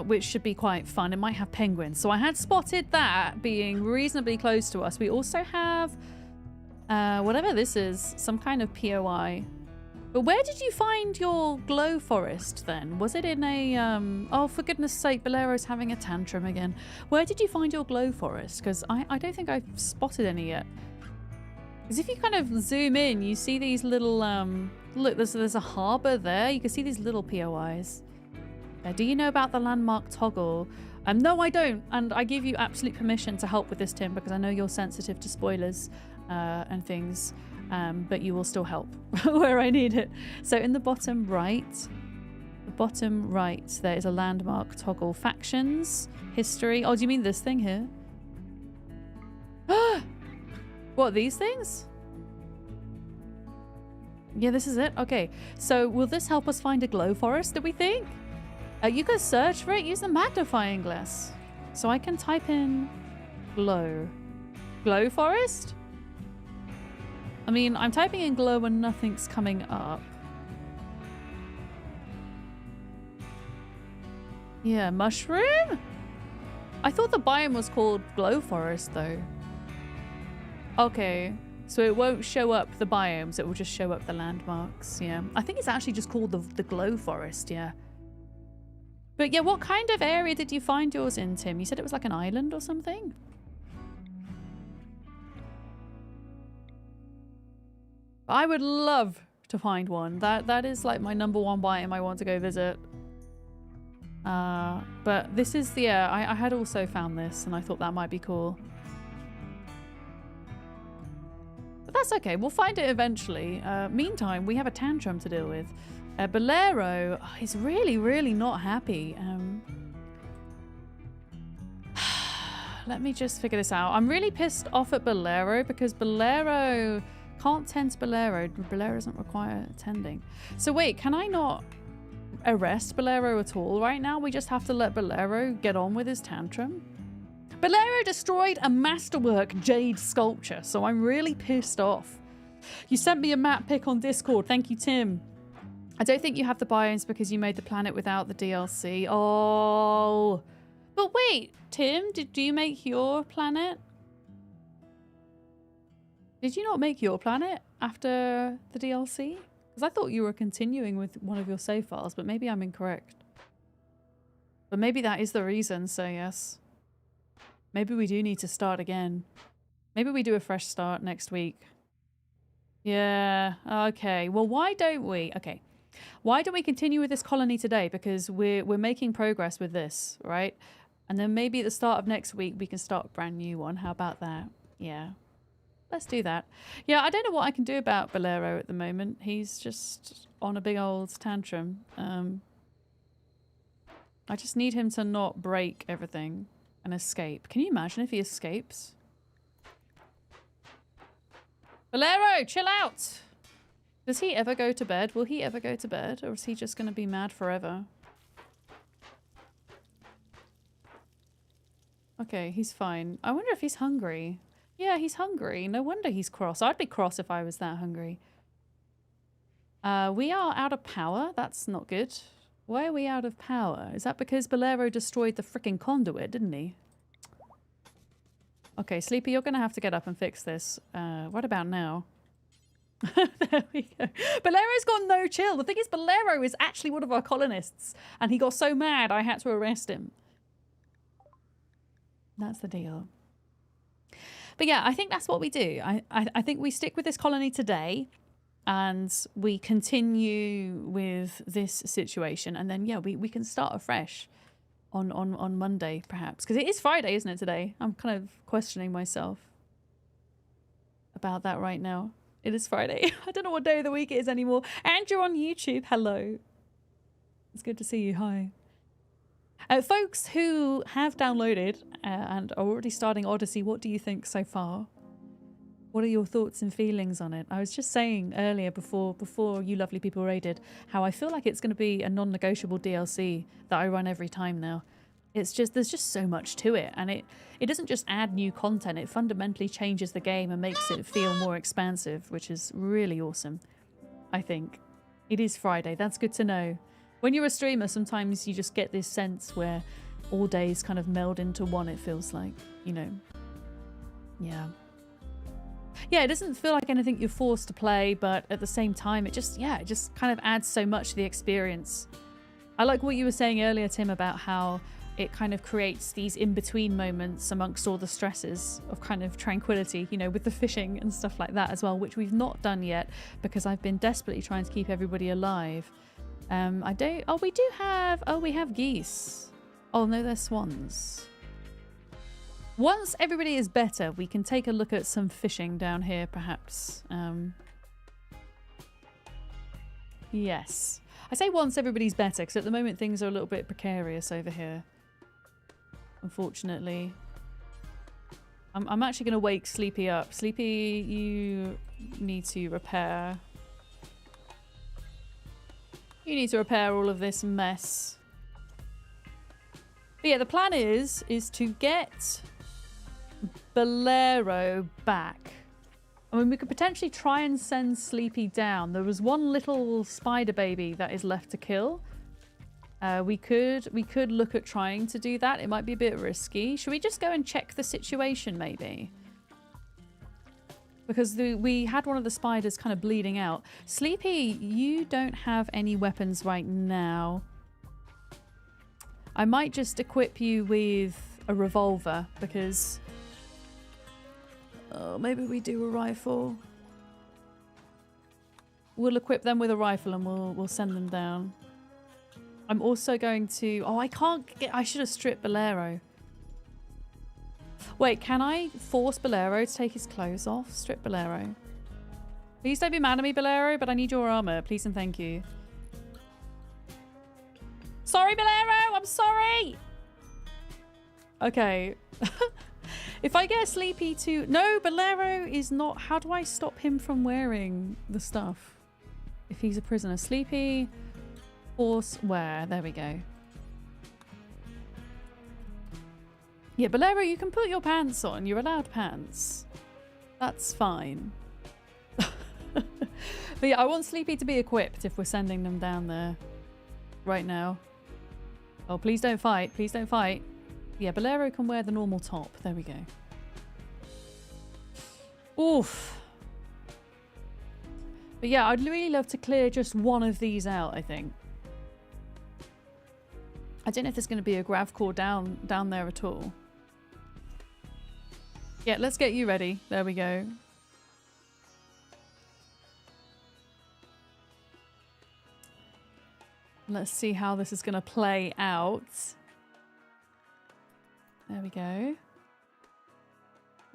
which should be quite fun. It might have penguins. So I had spotted that being reasonably close to us. We also have, whatever this is, some kind of POI. But where did you find your glow forest then? Was it in a, oh, for goodness sake, Bolero's having a tantrum again. Where did you find your glow forest? Because I don't think I've spotted any yet. Because if you kind of zoom in, you see these little, look, there's a harbour there. You can see these little POIs. Do you know about the landmark toggle? No, I don't. And I give you absolute permission to help with this, Tim, because I know you're sensitive to spoilers and things. but you will still help where I need it. So in the bottom right, there is a landmark toggle. Factions, history. Oh, do you mean this thing here? What, these things? Yeah, this is it. Okay, so will this help us find a glow forest, do we think? You can search for it. Use the magnifying glass. So I can type in glow. Glow forest? I mean, I'm typing in glow and nothing's coming up. Yeah, mushroom? I thought the biome was called glow forest though. Okay, so it won't show up the biomes, it will just show up the landmarks. Yeah, I think it's actually just called the glow forest, yeah. But yeah, what kind of area did you find yours in, Tim? You said it was like an island or something? I would love to find one. That is like my #1 biome I want to go visit. But this is the, I had also found this and I thought that might be cool. But that's okay, we'll find it eventually. Meantime, we have a tantrum to deal with. Bolero is really not happy. Let me just figure this out. I'm really pissed off at Bolero because Bolero can't tend Bolero. Bolero doesn't require tending. So wait, can I not arrest Bolero at all right now? We just have to let Bolero get on with his tantrum? Bolero destroyed a masterwork jade sculpture, so I'm really pissed off. You sent me a map pic on Discord. Thank you, Tim. I don't think you have the biomes because you made the planet without the DLC. Oh. But wait, Tim, did you make your planet? Did you not make your planet after the DLC? Because I thought you were continuing with one of your save files, but maybe I'm incorrect. But maybe that is the reason, so yes. Maybe we do need to start again. Maybe we do a fresh start next week. Yeah, okay. Well, why don't we? Okay. Why don't we continue with this colony today? Because we're making progress with this, right? And then maybe at the start of next week, we can start a brand new one. How about that? Yeah. Let's do that. Yeah, I don't know what I can do about Bolero at the moment. He's just on a big old tantrum. I just need him to not break everything and escape. Can you imagine if he escapes? Bolero, chill out! Does he ever go to bed? Will he ever go to bed? Or is he just going to be mad forever? Okay, he's fine. I wonder if he's hungry. Yeah, he's hungry. No wonder he's cross. I'd be cross if I was that hungry. We are out of power. That's not good. Why are we out of power? Is that because Bolero destroyed the freaking conduit, didn't he? Okay, Sleepy, you're going to have to get up and fix this. What about now? There we go. Bolero's got no chill. The thing is, Bolero is actually one of our colonists. And he got so mad I had to arrest him. That's the deal. But yeah, I think that's what we do. I think we stick with this colony today. And we continue with this situation. And then, yeah, we can start afresh on Monday, perhaps. Because it is Friday, isn't it, today? I'm kind of questioning myself about that right now. It is Friday. I don't know what day of the week it is anymore. And you're on YouTube. Hello. It's good to see you. Hi. Folks who have downloaded and are already starting Odyssey, what do you think so far? What are your thoughts and feelings on it? I was just saying earlier before you lovely people raided how I feel like it's going to be a non-negotiable DLC that I run every time now. It's just, there's just so much to it, and it doesn't just add new content, it fundamentally changes the game and makes it feel more expansive, which is really awesome, I think. It is Friday, that's good to know. When you're a streamer, sometimes you just get this sense where all days kind of meld into one, it feels like, you know. Yeah. Yeah, it doesn't feel like anything you're forced to play, but at the same time, it just kind of adds so much to the experience. I like what you were saying earlier, Tim, about how it kind of creates these in-between moments amongst all the stresses of kind of tranquility, you know, with the fishing and stuff like that as well, which we've not done yet because I've been desperately trying to keep everybody alive. We have geese. Oh no, they're swans. Once everybody is better, we can take a look at some fishing down here, perhaps. Yes. I say once everybody's better, because at the moment things are a little bit precarious over here. Unfortunately. I'm actually going to wake Sleepy up. Sleepy, you need to repair. You need to repair all of this mess. But yeah, the plan is to get Bolero back. I mean, we could potentially try and send Sleepy down. There was one little spider baby that is left to kill. We could look at trying to do that. It might be a bit risky. Should we just go and check the situation, maybe? Because we had one of the spiders kind of bleeding out. Sleepy, you don't have any weapons right now. I might just equip you with a revolver, because... Oh, maybe we do a rifle. We'll equip them with a rifle and we'll send them down. I'm also going to... Oh, I can't get... I should have stripped Bolero. Wait, can I force Bolero to take his clothes off? Strip Bolero. Please don't be mad at me, Bolero, but I need your armor. Please and thank you. Sorry, Bolero! I'm sorry! Okay. If I get Sleepy to... No, Bolero is not... How do I stop him from wearing the stuff? If he's a prisoner. Sleepy... Force wear. There we go. Yeah, Bolero, you can put your pants on. You're allowed pants. That's fine. But yeah, I want Sleepy to be equipped if we're sending them down there right now. Oh, please don't fight. Please don't fight. Yeah, Bolero can wear the normal top. There we go. Oof. But yeah, I'd really love to clear just one of these out, I think. I don't know if there's going to be a Gravcore down there at all. Yeah, let's get you ready. There we go. Let's see how this is going to play out. There we go.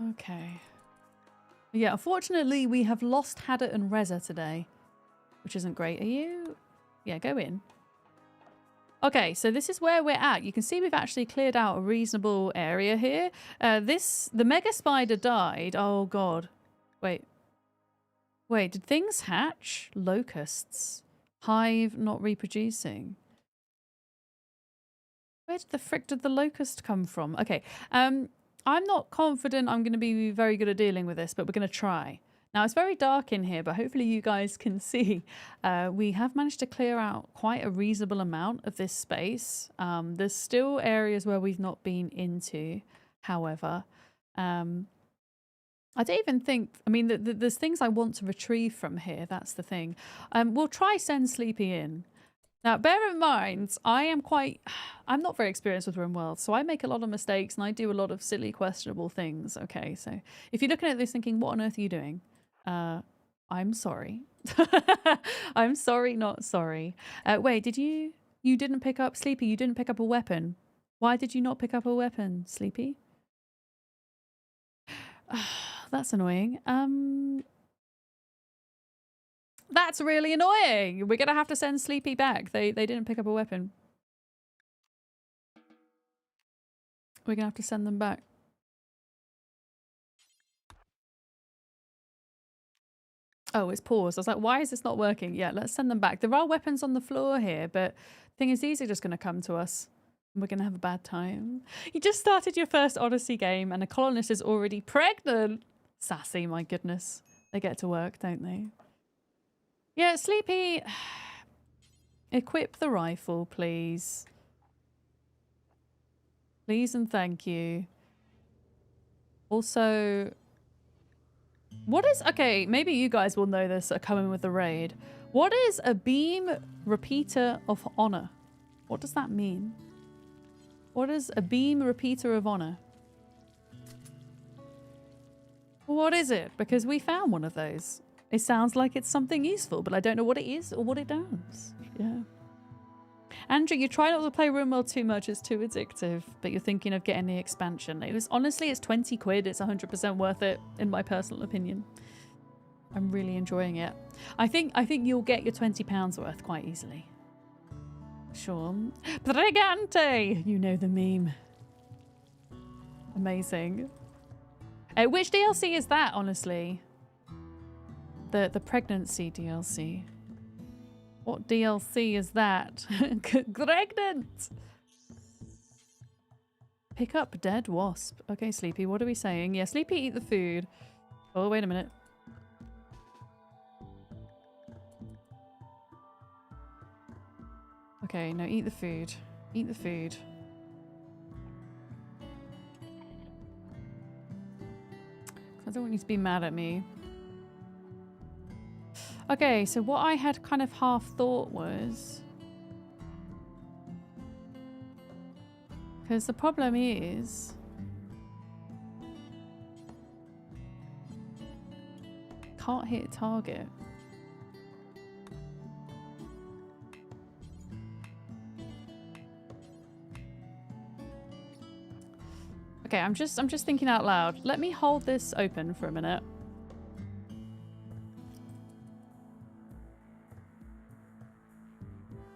Okay. Yeah, unfortunately, we have lost Hadit and Reza today, which isn't great. Are you? Yeah, go in. Okay, so this is where we're at. You can see we've actually cleared out a reasonable area here. The mega spider died. Oh, God. Wait. Wait, did things hatch? Locusts. Hive not reproducing. Where the frick did the locust come from? Okay, I'm not confident I'm going to be very good at dealing with this, but we're going to try. Now, it's very dark in here, but hopefully you guys can see. We have managed to clear out quite a reasonable amount of this space. There's still areas where we've not been into, however. I don't even think... I mean, there's things I want to retrieve from here. That's the thing. We'll try send Sleepy in. Now, bear in mind, I'm not very experienced with Rimworld, so I make a lot of mistakes and I do a lot of silly, questionable things. Okay, so if you're looking at this thinking, what on earth are you doing? I'm sorry. I'm sorry, not sorry. Wait, you didn't pick up, Sleepy, you didn't pick up a weapon. Why did you not pick up a weapon, Sleepy? That's annoying. That's really annoying. We're going to have to send Sleepy back. They didn't pick up a weapon. We're going to have to send them back. Oh, it's paused. I was like, why is this not working? Yeah, let's send them back. There are weapons on the floor here, but the thing is, these are just going to come to us. We're going to have a bad time. You just started your first Odyssey game and a colonist is already pregnant. Sassy, my goodness. They get to work, don't they? Yeah, Sleepy, equip the rifle, please. Please and thank you. Also, what is... Okay, maybe you guys will know this, are coming with the raid. What is a beam repeater of honor? What does that mean? What is a beam repeater of honor? What is it? Because we found one of those. It sounds like it's something useful, but I don't know what it is or what it does. Yeah. Andrew, you try not to play Rimworld too much, it's too addictive, but you're thinking of getting the expansion. It was honestly, it's 20 quid, it's 100% worth it, in my personal opinion. I'm really enjoying it. I think you'll get your £20 worth quite easily. Sure. Pregante! You know the meme. Amazing. Which DLC is that, honestly? The pregnancy DLC. What DLC is that? Pregnant! Pick up dead wasp. Okay, Sleepy, what are we saying? Yeah, Sleepy, eat the food. Oh, wait a minute. Okay, no, eat the food. Eat the food. I don't want you to be mad at me. Okay, so what I had kind of half thought was... Because the problem is... Can't hit target. Okay, I'm just thinking out loud. Let me hold this open for a minute.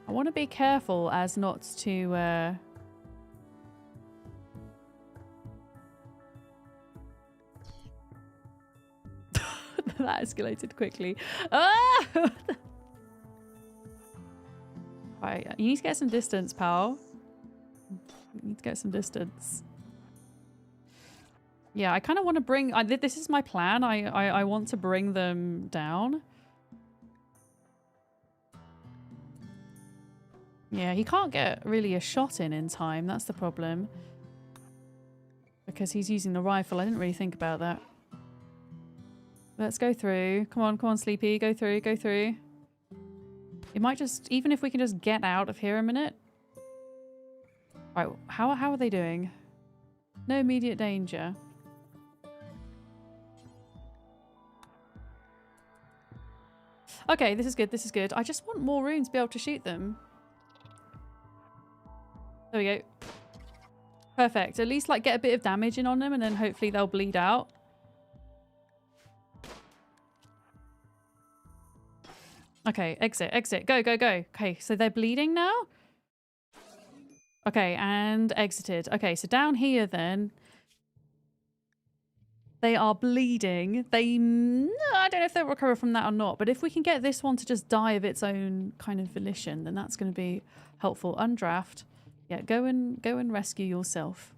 I want to be careful as not to that escalated quickly. Ah! Right, you need to get some distance, pal. You need to get some distance. Yeah, I kind of want to bring... this is my plan. I want to bring them down. Yeah, he can't get really a shot in time. That's the problem. Because he's using the rifle. I didn't really think about that. Let's go through. Come on, Sleepy. Go through, go through. It might just... Even if we can just get out of here a minute. Right, how are they doing? No immediate danger. Okay, this is good, this is good. I just want more runes to be able to shoot them. There we go. Perfect. At least, like, get a bit of damage in on them and then hopefully they'll bleed out. Okay, exit, exit. Go, go, go. Okay, so they're bleeding now? Okay, and exited. Okay, so down here then... They are bleeding. I don't know if they'll recover from that or not, but if we can get this one to just die of its own kind of volition, then that's going to be helpful. Undraft. Yeah, go and rescue yourself.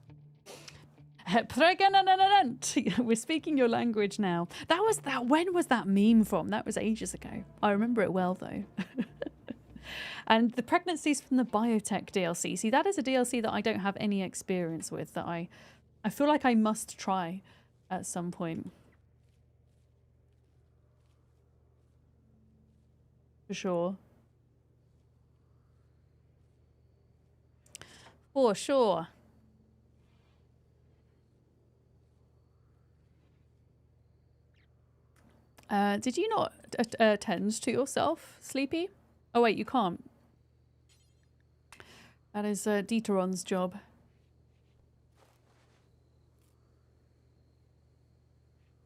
We're speaking your language now. When was that meme from? That was ages ago. I remember it well though. And the pregnancies from the biotech DLC. See, that is a DLC that I don't have any experience with, that I feel like I must try at some point. For sure. For sure. Did you not attend to yourself, Sleepy? Oh wait, you can't. That is Dieteron's job.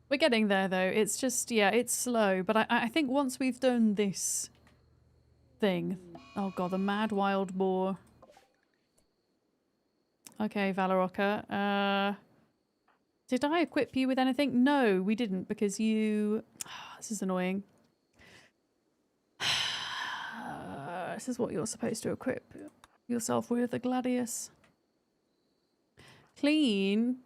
We're getting there though. It's just, yeah, it's slow. But I think once we've done this thing... Oh god, the mad wild boar. Okay, Valoroka. Did I equip you with anything? No, we didn't, because you... this is annoying. This is what you're supposed to equip yourself with, a gladius. Clean.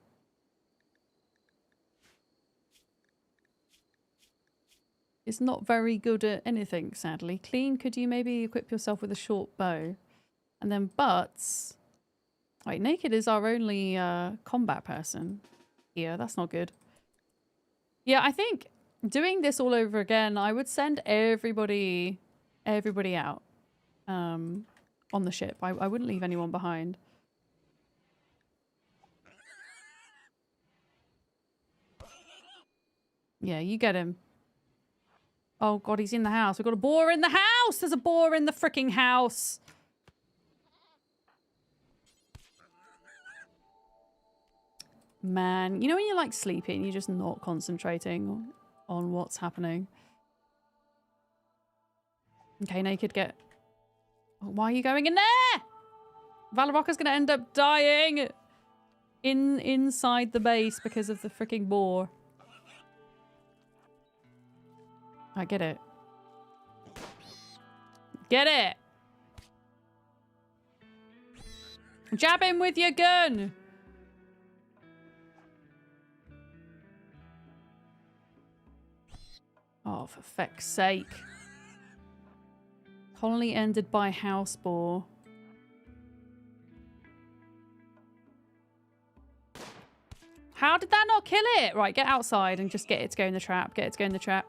It's not very good at anything, sadly. Clean, could you maybe equip yourself with a short bow? And then Butts... Wait, Naked is our only combat person here. That's not good. Yeah, I think doing this all over again, I would send everybody out on the ship. I wouldn't leave anyone behind. Yeah, you get him. Oh god, he's in the house. We've got a boar in the house! There's a boar in the freaking house! Man, you know when you're like sleeping, you're just not concentrating on what's happening. Okay, Naked, get... Why are you going in there? Valorocca's gonna end up dying inside the base because of the freaking boar. I get it. Get it! Jab him with your gun! Oh, for feck's sake. Colony ended by house boar. How did that not kill it? Right, get outside and just get it to go in the trap. Get it to go in the trap.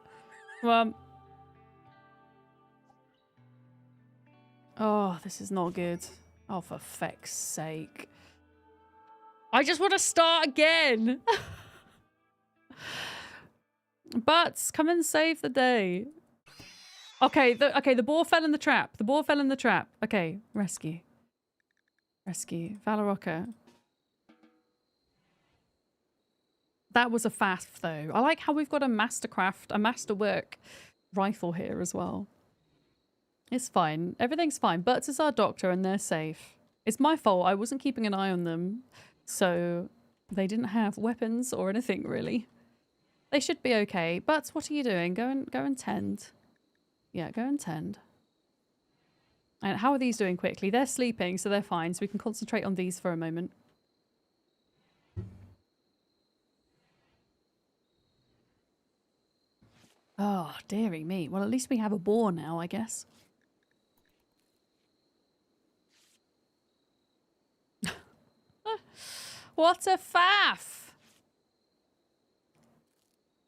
Oh, this is not good. Oh, for feck's sake. I just want to start again. Butts, come and save the day. Okay, the boar fell in the trap. The boar fell in the trap. Okay, rescue. Rescue. Valorocca. That was a faff, though. I like how we've got a mastercraft, a masterwork rifle here as well. It's fine. Everything's fine. Butts is our doctor and they're safe. It's my fault. I wasn't keeping an eye on them. So they didn't have weapons or anything, really. They should be okay. Butts, what are you doing? Go and tend. Yeah, go and tend. And how are these doing quickly? They're sleeping, so they're fine. So we can concentrate on these for a moment. Oh, dearie me. Well, at least we have a boar now, I guess. What a faff!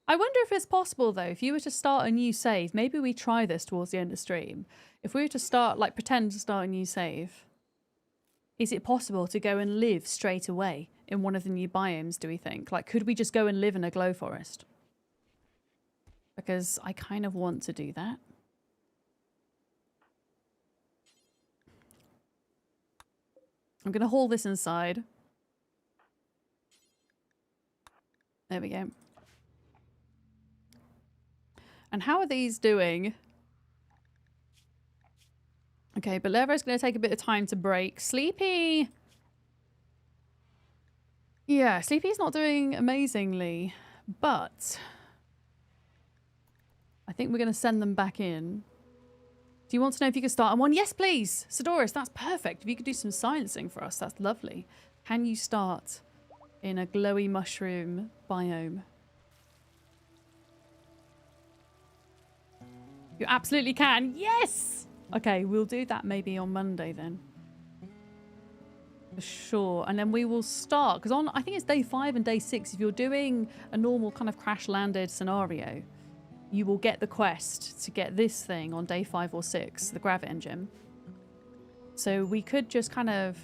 I wonder if it's possible, though, if you were to start a new save, maybe we try this towards the end of stream. If we were to start, like, pretend to start a new save, is it possible to go and live straight away in one of the new biomes, do we think? Like, could we just go and live in a glow forest? Because I kind of want to do that. I'm going to haul this inside. There we go. And how are these doing? Okay, but Lero's going to take a bit of time to break. Sleepy! Yeah, Sleepy's not doing amazingly, but I think we're going to send them back in. Do you want to know if you could start on one? Yes, please! Sidoris, that's perfect. If you could do some silencing for us, that's lovely. Can you start in a glowy mushroom biome? You absolutely can. Yes! Okay, we'll do that maybe on Monday then. For sure. And then we will start, because on, I think it's day 5 and day 6, if you're doing a normal kind of crash landed scenario, you will get the quest to get this thing on day 5 or 6, the Grav engine. So we could just kind of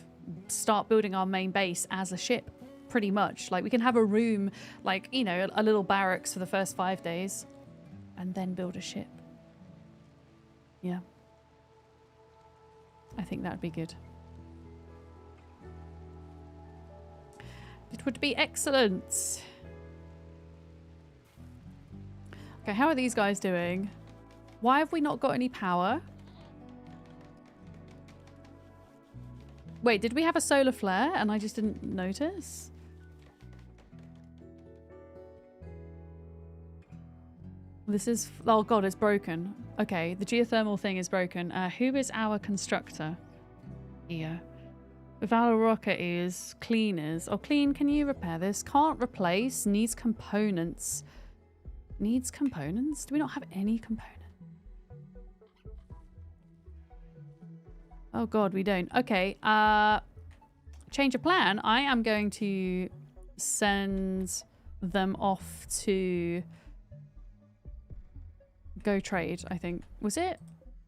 start building our main base as a ship, pretty much. Like, we can have a room, like, you know, a little barracks for the first 5 days, and then build a ship. Yeah. I think that would be good. It would be excellent. Okay, how are these guys doing? Why have we not got any power? Wait, did we have a solar flare and I just didn't notice? This is... Oh god, it's broken. Okay, the geothermal thing is broken. Who is our constructor? Here. Valorocca is... Cleaners. Oh, Clean, can you repair this? Can't replace. Needs components. Needs components? Do we not have any components? Oh god, we don't. Okay, change of plan. I am going to send them off to... Go trade, I think. Was it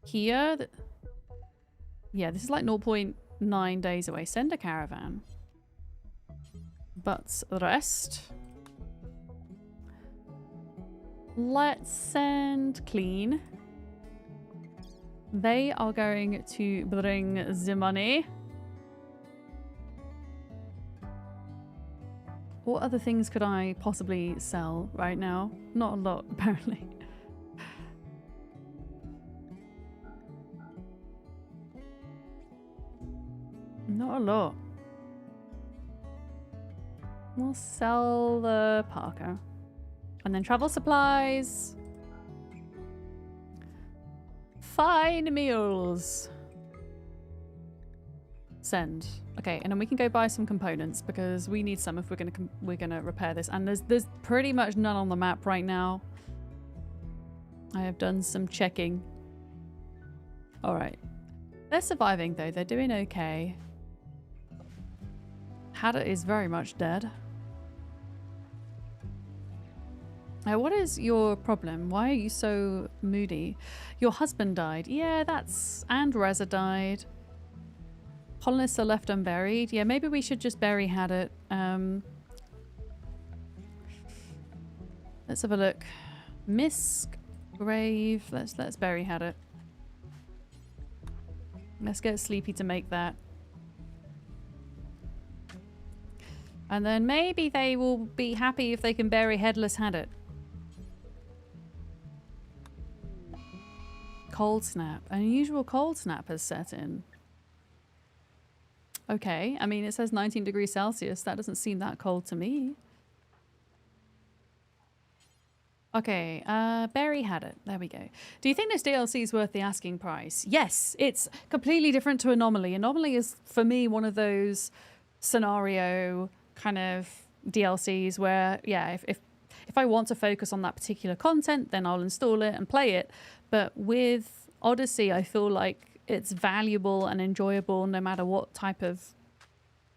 here? Yeah, this is like 0.9 days away. Send a caravan. But the rest... Let's send Clean. They are going to bring the money. What other things could I possibly sell right now? Not a lot, apparently. Not a lot. We'll sell the parka. And then travel supplies. Fine meals. Send. Okay, and then we can go buy some components because we need some if we're gonna repair this. And there's pretty much none on the map right now. I have done some checking. All right, they're surviving though. They're doing okay. Hadda is very much dead. What is your problem? Why are you so moody? Your husband died. Yeah, that's... And Reza died. Colonists are left unburied. Yeah, maybe we should just bury Hadda. Let's have a look. Misk grave. Let's bury Hadda. Let's get Sleepy to make that. And then maybe they will be happy if they can bury Headless Hadda. Cold snap. An unusual cold snap has set in. Okay, I mean, it says 19 degrees Celsius. That doesn't seem that cold to me. Okay, Barry had it. There we go. Do you think this DLC is worth the asking price? Yes, it's completely different to Anomaly. Anomaly is, for me, one of those scenario kind of DLCs where, yeah, if I want to focus on that particular content, then I'll install it and play it. But with Odyssey, I feel like it's valuable and enjoyable no matter what type of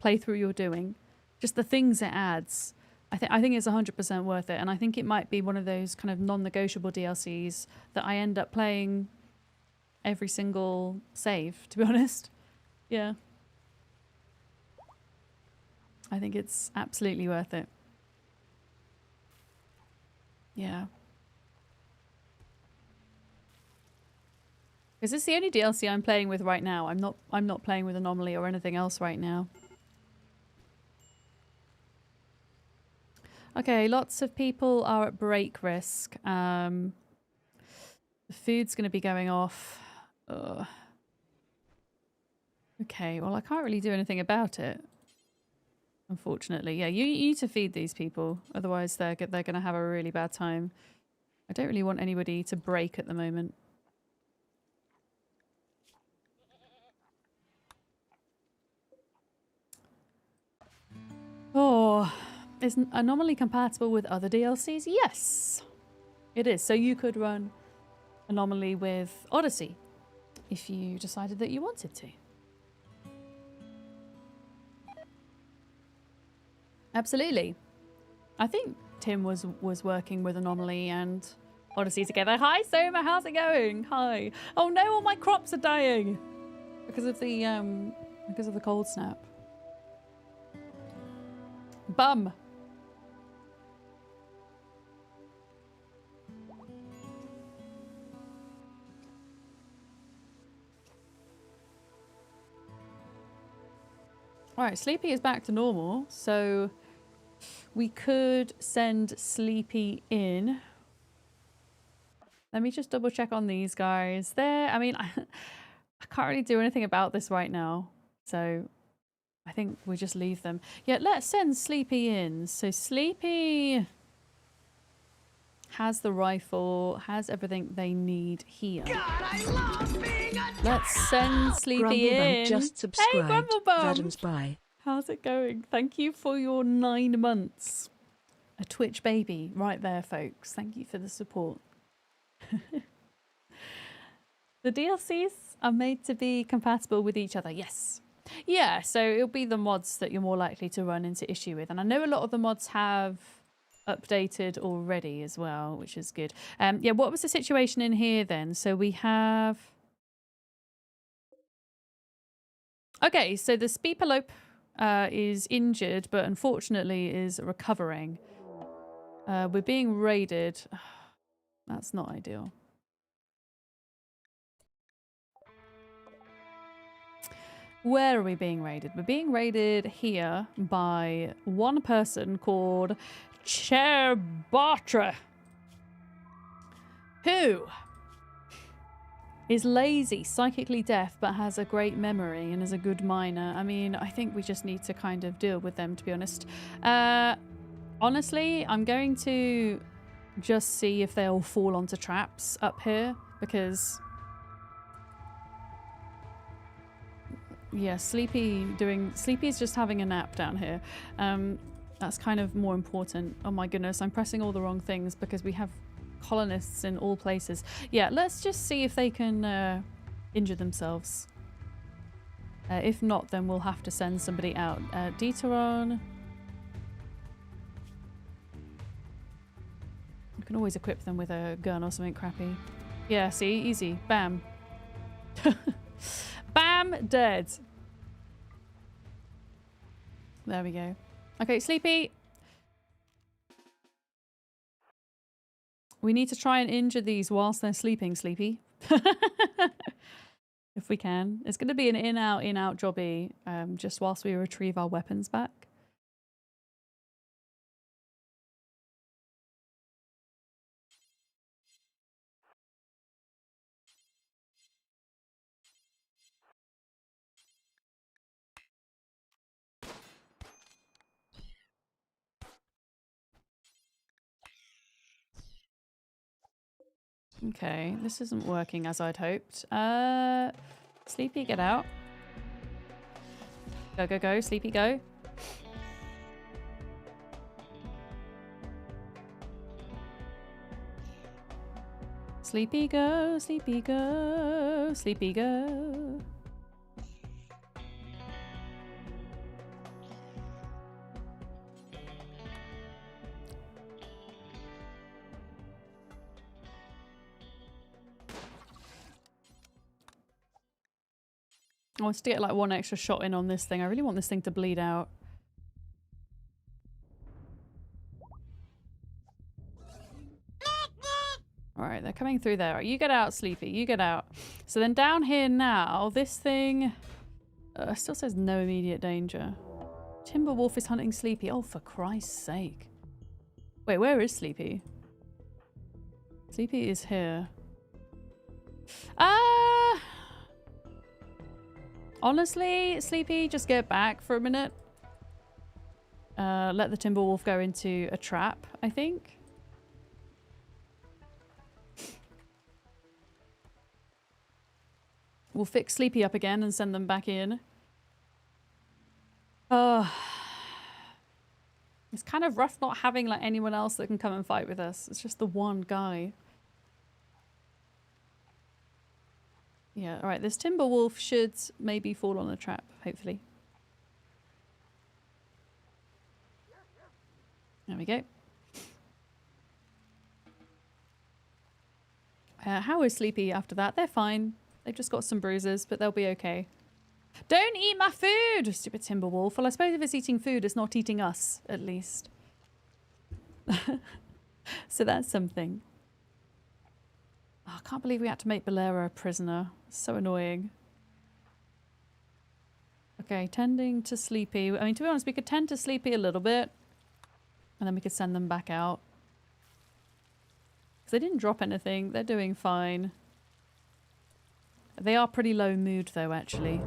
playthrough you're doing. Just the things it adds. I think it's 100% worth it. And I think it might be one of those kind of non-negotiable DLCs that I end up playing every single save, to be honest. Yeah. I think it's absolutely worth it. Yeah. Is this the only DLC I'm playing with right now? I'm not playing with Anomaly or anything else right now. Okay, lots of people are at break risk. The food's going to be going off. Ugh. Okay, well I can't really do anything about it. Unfortunately. Yeah, you need to feed these people. Otherwise they're going to have a really bad time. I don't really want anybody to break at the moment. Oh, is Anomaly compatible with other DLCs? Yes, it is. So you could run Anomaly with Odyssey if you decided that you wanted to. Absolutely. I think Tim was working with Anomaly and Odyssey together. Hi, Soma. How's it going? Hi. Oh no, all my crops are dying because of the cold snap. Bum. Alright, Sleepy is back to normal, so we could send Sleepy in. Let me just double check on these guys. I mean, I can't really do anything about this right now, so I think we just leave them. Yeah, let's send Sleepy in. So Sleepy has the rifle, has everything they need here. God, I love being a let's send Sleepy in. Just subscribed. Hey, Grumblebum! Adams, bye. How's it going? Thank you for your 9 months. A Twitch baby right there, folks. Thank you for the support. The DLCs are made to be compatible with each other. Yes. Yeah, so it'll be the mods that you're more likely to run into issue with. And I know a lot of the mods have updated already as well, which is good. Yeah, what was the situation in here then? So we have... Okay, so the Speepelope is injured, but unfortunately is recovering. We're being raided. That's not ideal. Where are we being raided? We're being raided here by one person called Cherbatra, who is lazy, psychically deaf, but has a great memory and is a good miner. I mean, I think we just need to kind of deal with them, to be honest. Honestly, I'm going to just see if they'll fall onto traps up here, because... yeah, Sleepy's just having a nap down here. That's kind of more important. Oh my goodness, I'm pressing all the wrong things because we have colonists in all places. Yeah, let's just see if they can injure themselves. If not, then we'll have to send somebody out. Deuteron. You can always equip them with a gun or something crappy. Yeah, see? Easy. Bam. Bam! Dead. There we go. Okay, Sleepy. We need to try and injure these whilst they're sleeping, Sleepy. If we can. It's going to be an in-out jobby, just whilst we retrieve our weapons back. Okay, this isn't working as I'd hoped. Sleepy, get out. Go, go, go. Sleepy, go. Sleepy, go. Sleepy, go. Sleepy, go. I want to get like one extra shot in on this thing. I really want this thing to bleed out. Alright, they're coming through there. You get out, Sleepy. You get out. So then down here now, this thing still says no immediate danger. Timberwolf is hunting Sleepy. Oh, for Christ's sake. Wait, where is Sleepy? Sleepy is here. Honestly, Sleepy, just get back for a minute. Let the Timberwolf go into a trap, I think. We'll fix Sleepy up again and send them back in. It's kind of rough not having like anyone else that can come and fight with us. It's just the one guy. Yeah, alright, this Timberwolf should maybe fall on a trap, hopefully. There we go. How is Sleepy after that? They're fine. They've just got some bruises, but they'll be okay. Don't eat my food! Stupid Timberwolf. Well, I suppose if it's eating food, it's not eating us, at least. So that's something. Oh, I can't believe we had to make Bolera a prisoner. So annoying. Okay, tending to Sleepy. I mean, to be honest, we could tend to Sleepy a little bit. And then we could send them back out. Because they didn't drop anything. They're doing fine. They are pretty low mood, though, actually.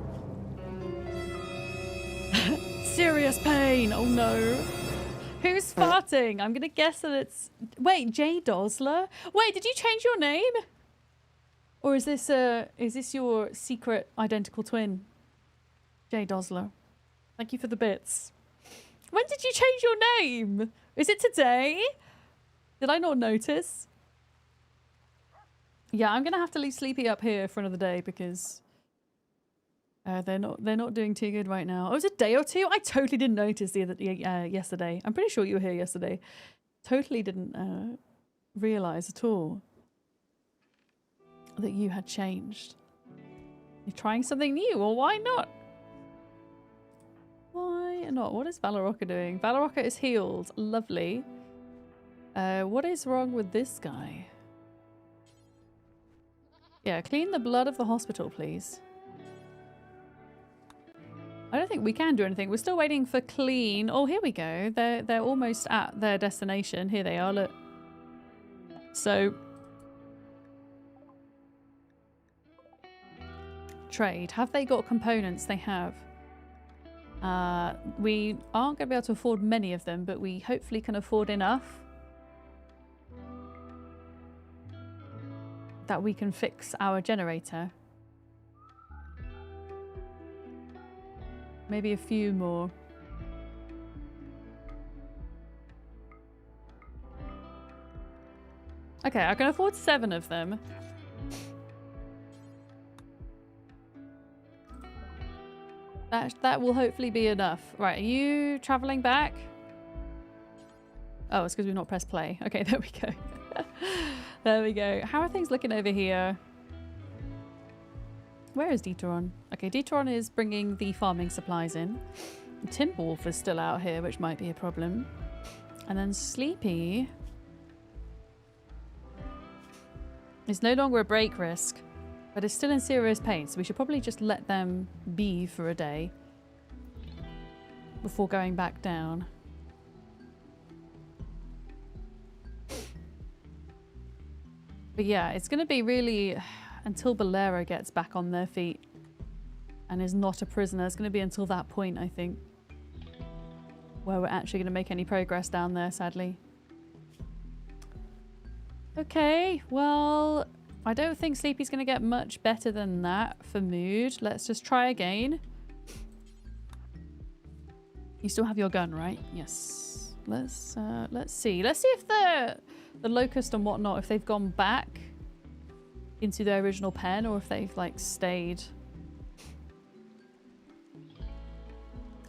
Serious pain! Oh, no. Who's farting? I'm going to guess that it's... Wait, Jay Dosler? Wait, did you change your name? Or is this your secret identical twin? Jay Dosler. Thank you for the bits. When did you change your name? Is it today? Did I not notice? Yeah, I'm going to have to leave Sleepy up here for another day because... they're not doing too good right now. Oh, it was a day or two? I totally didn't notice yesterday. I'm pretty sure you were here yesterday. Totally didn't realise at all that you had changed. You're trying something new, or why not? Why not? What is Valorocca doing? Valorocca is healed. Lovely. What is wrong with this guy? Yeah, clean the blood of the hospital, please. I don't think we can do anything. We're still waiting for clean. Oh, here we go. They're almost at their destination. Here they are, look. So trade. Have they got components? They have. We aren't going to be able to afford many of them, but we hopefully can afford enough that we can fix our generator. Maybe a few more. Okay, I can afford 7 of them. That will hopefully be enough. Right, are you traveling back? Oh, it's because we've not pressed play. Okay, there we go. There we go. How are things looking over here? Where is Detoron? Okay, Detoron is bringing the farming supplies in. Timwolf is still out here, which might be a problem. And then Sleepy is no longer a break risk, but is still in serious pain, so we should probably just let them be for a day before going back down. But yeah, it's going to be really until Bolero gets back on their feet and is not a prisoner. It's going to be until that point, I think, where we're actually going to make any progress down there, sadly. Okay, well, I don't think Sleepy's going to get much better than that for mood. Let's just try again. You still have your gun, right? Yes. Let's see. Let's see if the locust and whatnot, if they've gone back into their original pen or if they've like stayed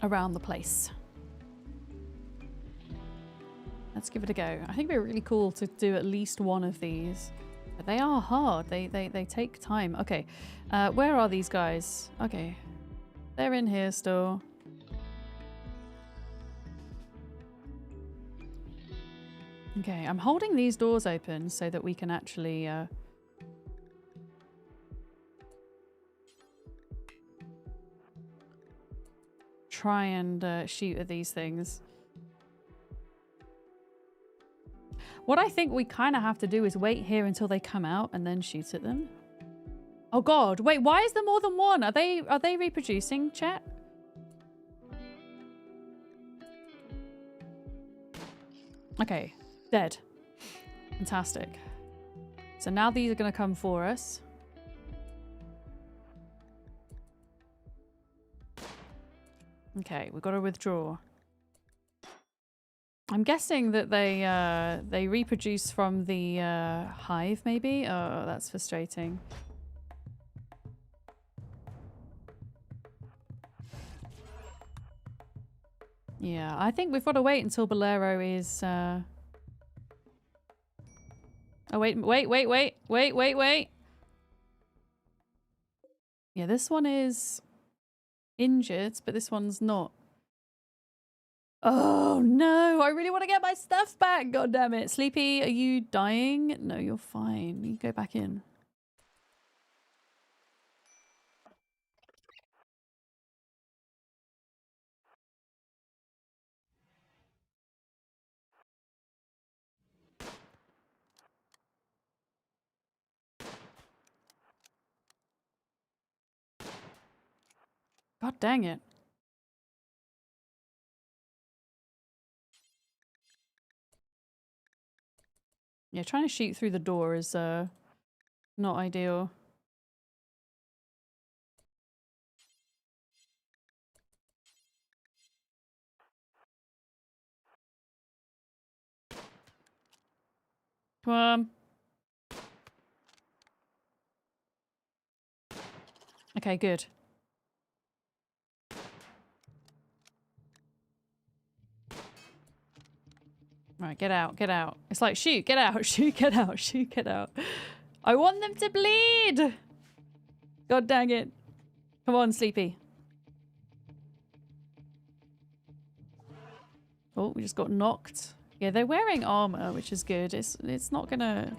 around the place. Let's give it a go. I think it'd be really cool to do at least one of these. But they are hard. They take time. Okay. Where are these guys? Okay. They're in here still. Okay, I'm holding these doors open so that we can actually try and shoot at these things. What I think we kind of have to do is wait here until they come out and then shoot at them. Oh god, wait, why is there more than one? Are they reproducing, chat? Okay, dead. Fantastic. So now these are going to come for us. Okay, we've got to withdraw. I'm guessing that they reproduce from the hive, maybe? Oh, that's frustrating. Yeah, I think we've got to wait until Bolero is... Oh, wait. Yeah, this one is injured, but this one's not. Oh, no. I really want to get my stuff back. God damn it. Sleepy, are you dying? No, you're fine. You go back in. God dang it. Yeah, trying to shoot through the door is not ideal. Come on. Okay, good. Right, get out, get out. It's like, shoot, get out, shoot, get out, shoot, get out. I want them to bleed! God dang it. Come on, Sleepy. Oh, we just got knocked. Yeah, they're wearing armor, which is good. It's not gonna...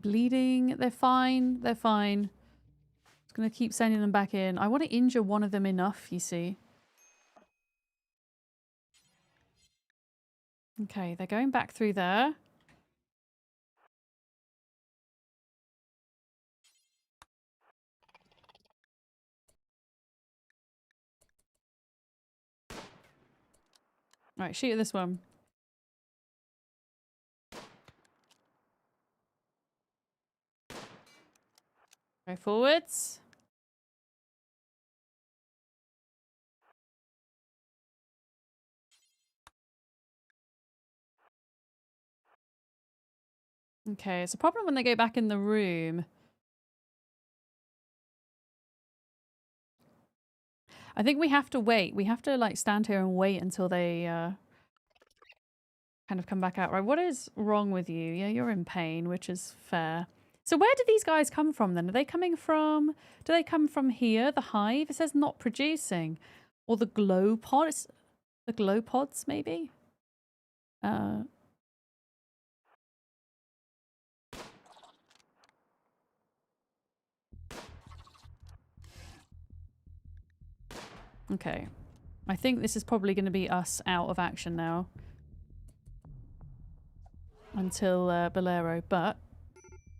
Bleeding, they're fine, they're fine. Gonna keep sending them back in. I want to injure one of them enough, you see. Okay, they're going back through there. Right, shoot at this one. Go forwards. Okay, it's a problem when they go back in the room. I think we have to wait. We have to like stand here and wait until they kind of come back out. Right, what is wrong with you? Yeah, you're in pain, which is fair. So where do these guys come from then? Are they coming from... Do they come from here? The hive? It says not producing. Or the glow pods? The glow pods, maybe? Okay. I think this is probably going to be us out of action now. Until Bolero, but...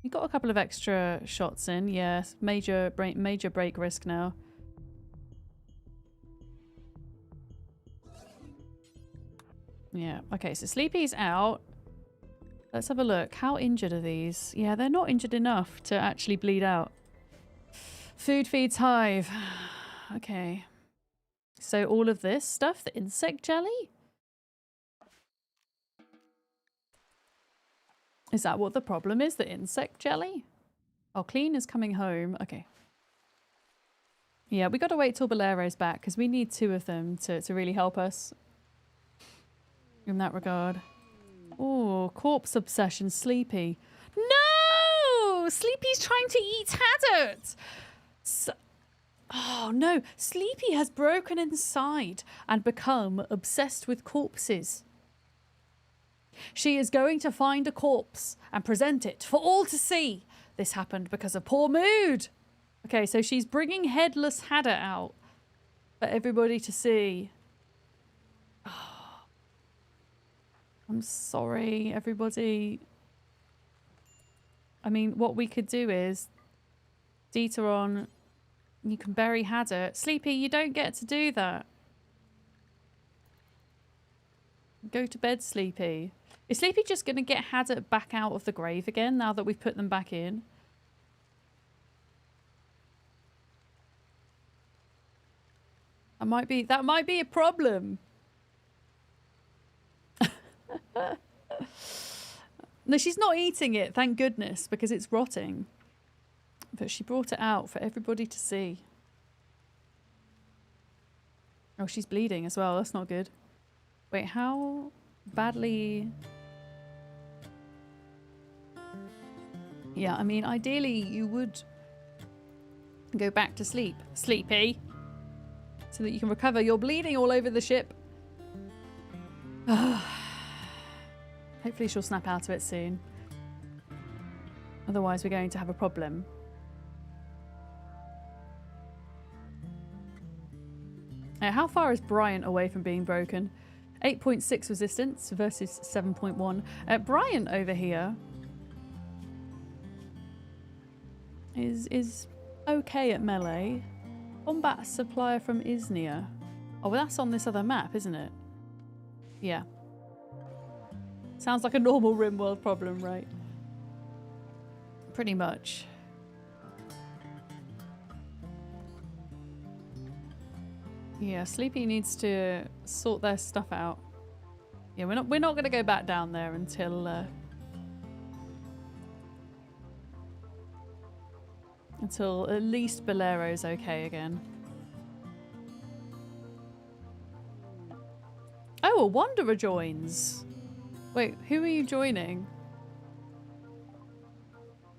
We got a couple of extra shots in. Yes, major break risk now. Yeah, okay, so Sleepy's out. Let's have a look. How injured are these? Yeah, they're not injured enough to actually bleed out. Food feeds hive. Okay. So all of this stuff, the insect jelly? Is that what the problem is? The insect jelly? Oh, Clean is coming home. Okay. Yeah, we got to wait till Bolero's back because we need two of them to really help us in that regard. Oh, corpse obsession, Sleepy. No! Sleepy's trying to eat Haddock! Oh no, Sleepy has broken inside and become obsessed with corpses. She is going to find a corpse and present it for all to see. This happened because of poor mood. Okay, so she's bringing Headless Hadder out for everybody to see. Oh, I'm sorry, everybody. I mean, what we could do is... Deuteron, you can bury Hadder. Sleepy, you don't get to do that. Go to bed, Sleepy. Is Sleepy just going to get Hadder back out of the grave again now that we've put them back in? That might be a problem. No, she's not eating it, thank goodness, because it's rotting. But she brought it out for everybody to see. Oh, she's bleeding as well. That's not good. Wait, how badly... Yeah, I mean, ideally you would go back to sleep. Sleepy. So that you can recover. You're bleeding all over the ship. Hopefully she'll snap out of it soon. Otherwise we're going to have a problem. How far is Bryant away from being broken? 8.6 resistance versus 7.1. Bryant over here is okay at melee. Combat supplier from Iznia. Oh, well, that's on this other map, isn't it? Yeah. Sounds like a normal Rimworld problem, right? Pretty much. Yeah, Sleepy needs to sort their stuff out. Yeah, we're not going to go back down there until at least Bolero's okay again. Oh, a Wanderer joins. Wait, who are you joining?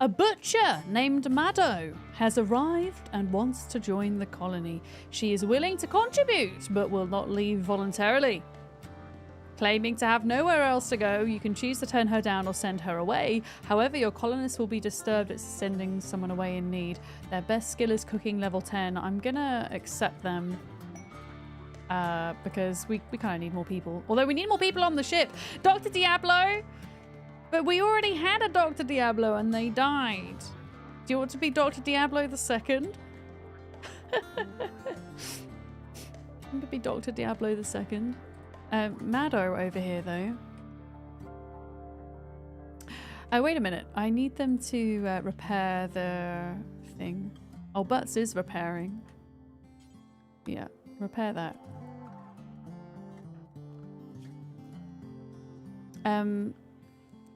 A butcher named Maddo has arrived and wants to join the colony. She is willing to contribute, but will not leave voluntarily. Claiming to have nowhere else to go, you can choose to turn her down or send her away. However, your colonists will be disturbed at sending someone away in need. Their best skill is cooking level 10. I'm gonna accept them because we kind of need more people. Although we need more people on the ship. Dr. Diablo! But we already had a Dr. Diablo and they died. Do you want to be Dr. Diablo the second? I'm gonna be Dr. Diablo the second. Mado over here, though. Oh, wait a minute. I need them to repair the thing. Oh, Butts is repairing. Yeah, repair that.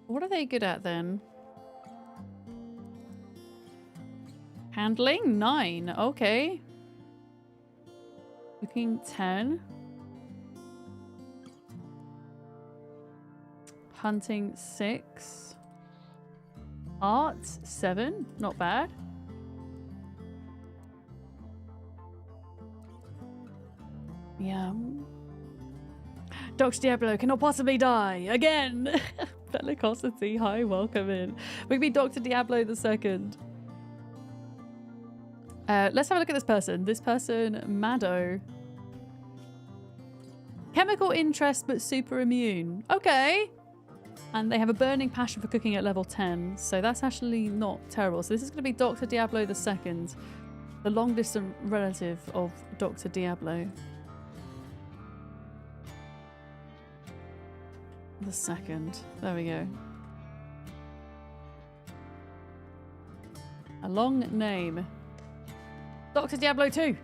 What are they good at, then? Handling? 9. Okay. Cooking? 10. Hunting 6. Art 7. Not bad. Yeah. Dr. Diablo cannot possibly die again. Bellicosity, hi, welcome in. We can be Dr. Diablo the second. Let's have a look at this person. This person, Mado. Chemical interest but super immune. Okay. And they have a burning passion for cooking at level 10. So that's actually not terrible. So this is going to be Dr. Diablo the second. The long distant relative of Dr. Diablo. The second. There we go. A long name. Dr. Diablo 2.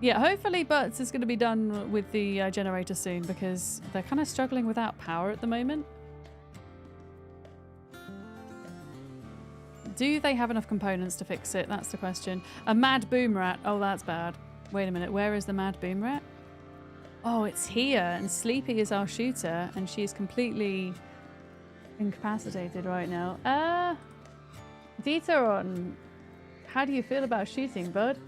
Yeah, hopefully Butts is going to be done with the generator soon because they're kind of struggling without power at the moment. Do they have enough components to fix it? That's the question. A mad boom rat. Oh, that's bad. Wait a minute. Where is the mad boom rat? Oh, it's here. And Sleepy is our shooter and she's completely incapacitated right now. Dieteron, how do you feel about shooting, bud?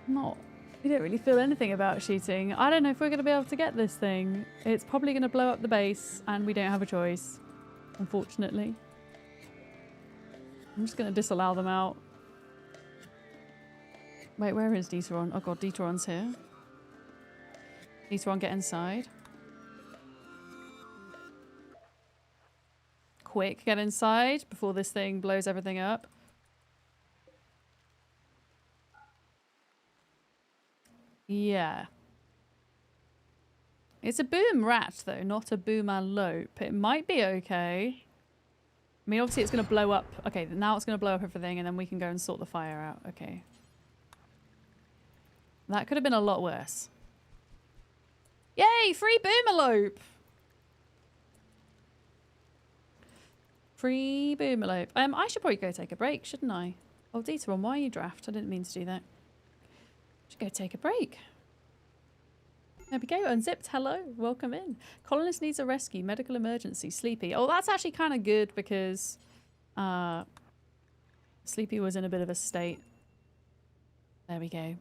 We don't really feel anything about shooting. I don't know if we're going to be able to get this thing. It's probably going to blow up the base and we don't have a choice, unfortunately. I'm just going to disallow them out. Wait, where is Dieteron? Oh god, Dieteron's here. Dieteron, get inside. Quick, get inside before this thing blows everything up. Yeah. It's a boom rat, though, not a boomalope. It might be okay. I mean, obviously it's going to blow up. Okay, now it's going to blow up everything, and then we can go and sort the fire out. Okay. That could have been a lot worse. Yay! Free boomalope! Free boomalope. I should probably go take a break, shouldn't I? Oh, Dieteron, why are you draft? I didn't mean to do that. Should go take a break. There we go. Unzipped. Hello. Welcome in. Colonist needs a rescue. Medical emergency. Sleepy. Oh, that's actually kind of good because Sleepy was in a bit of a state. There we go.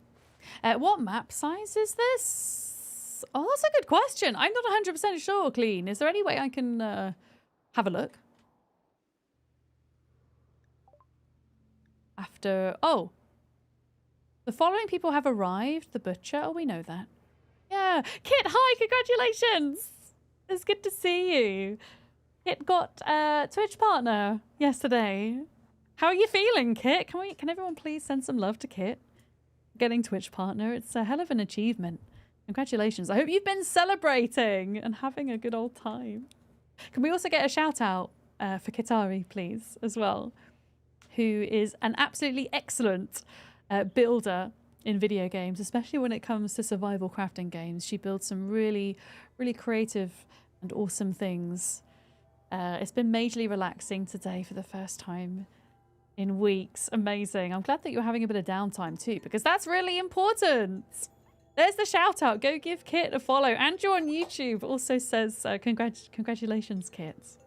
What map size is this? Oh, that's a good question. I'm not 100% sure, Clean. Is there any way I can have a look? After... Oh. The following people have arrived. The Butcher. Oh, we know that. Yeah. Kit, hi. Congratulations. It's good to see you. Kit got a Twitch partner yesterday. How are you feeling, Kit? Can everyone please send some love to Kit? Getting Twitch partner. It's a hell of an achievement. Congratulations. I hope you've been celebrating and having a good old time. Can we also get a shout out for Kitari, please, as well, who is an absolutely excellent builder in video games, especially when it comes to survival crafting games. She builds some really, really creative and awesome things. It's been majorly relaxing today for the first time in weeks. Amazing. I'm glad that you're having a bit of downtime too, because that's really important. There's the shout out. Go give Kit a follow. Andrew on YouTube also says congratulations, Kit.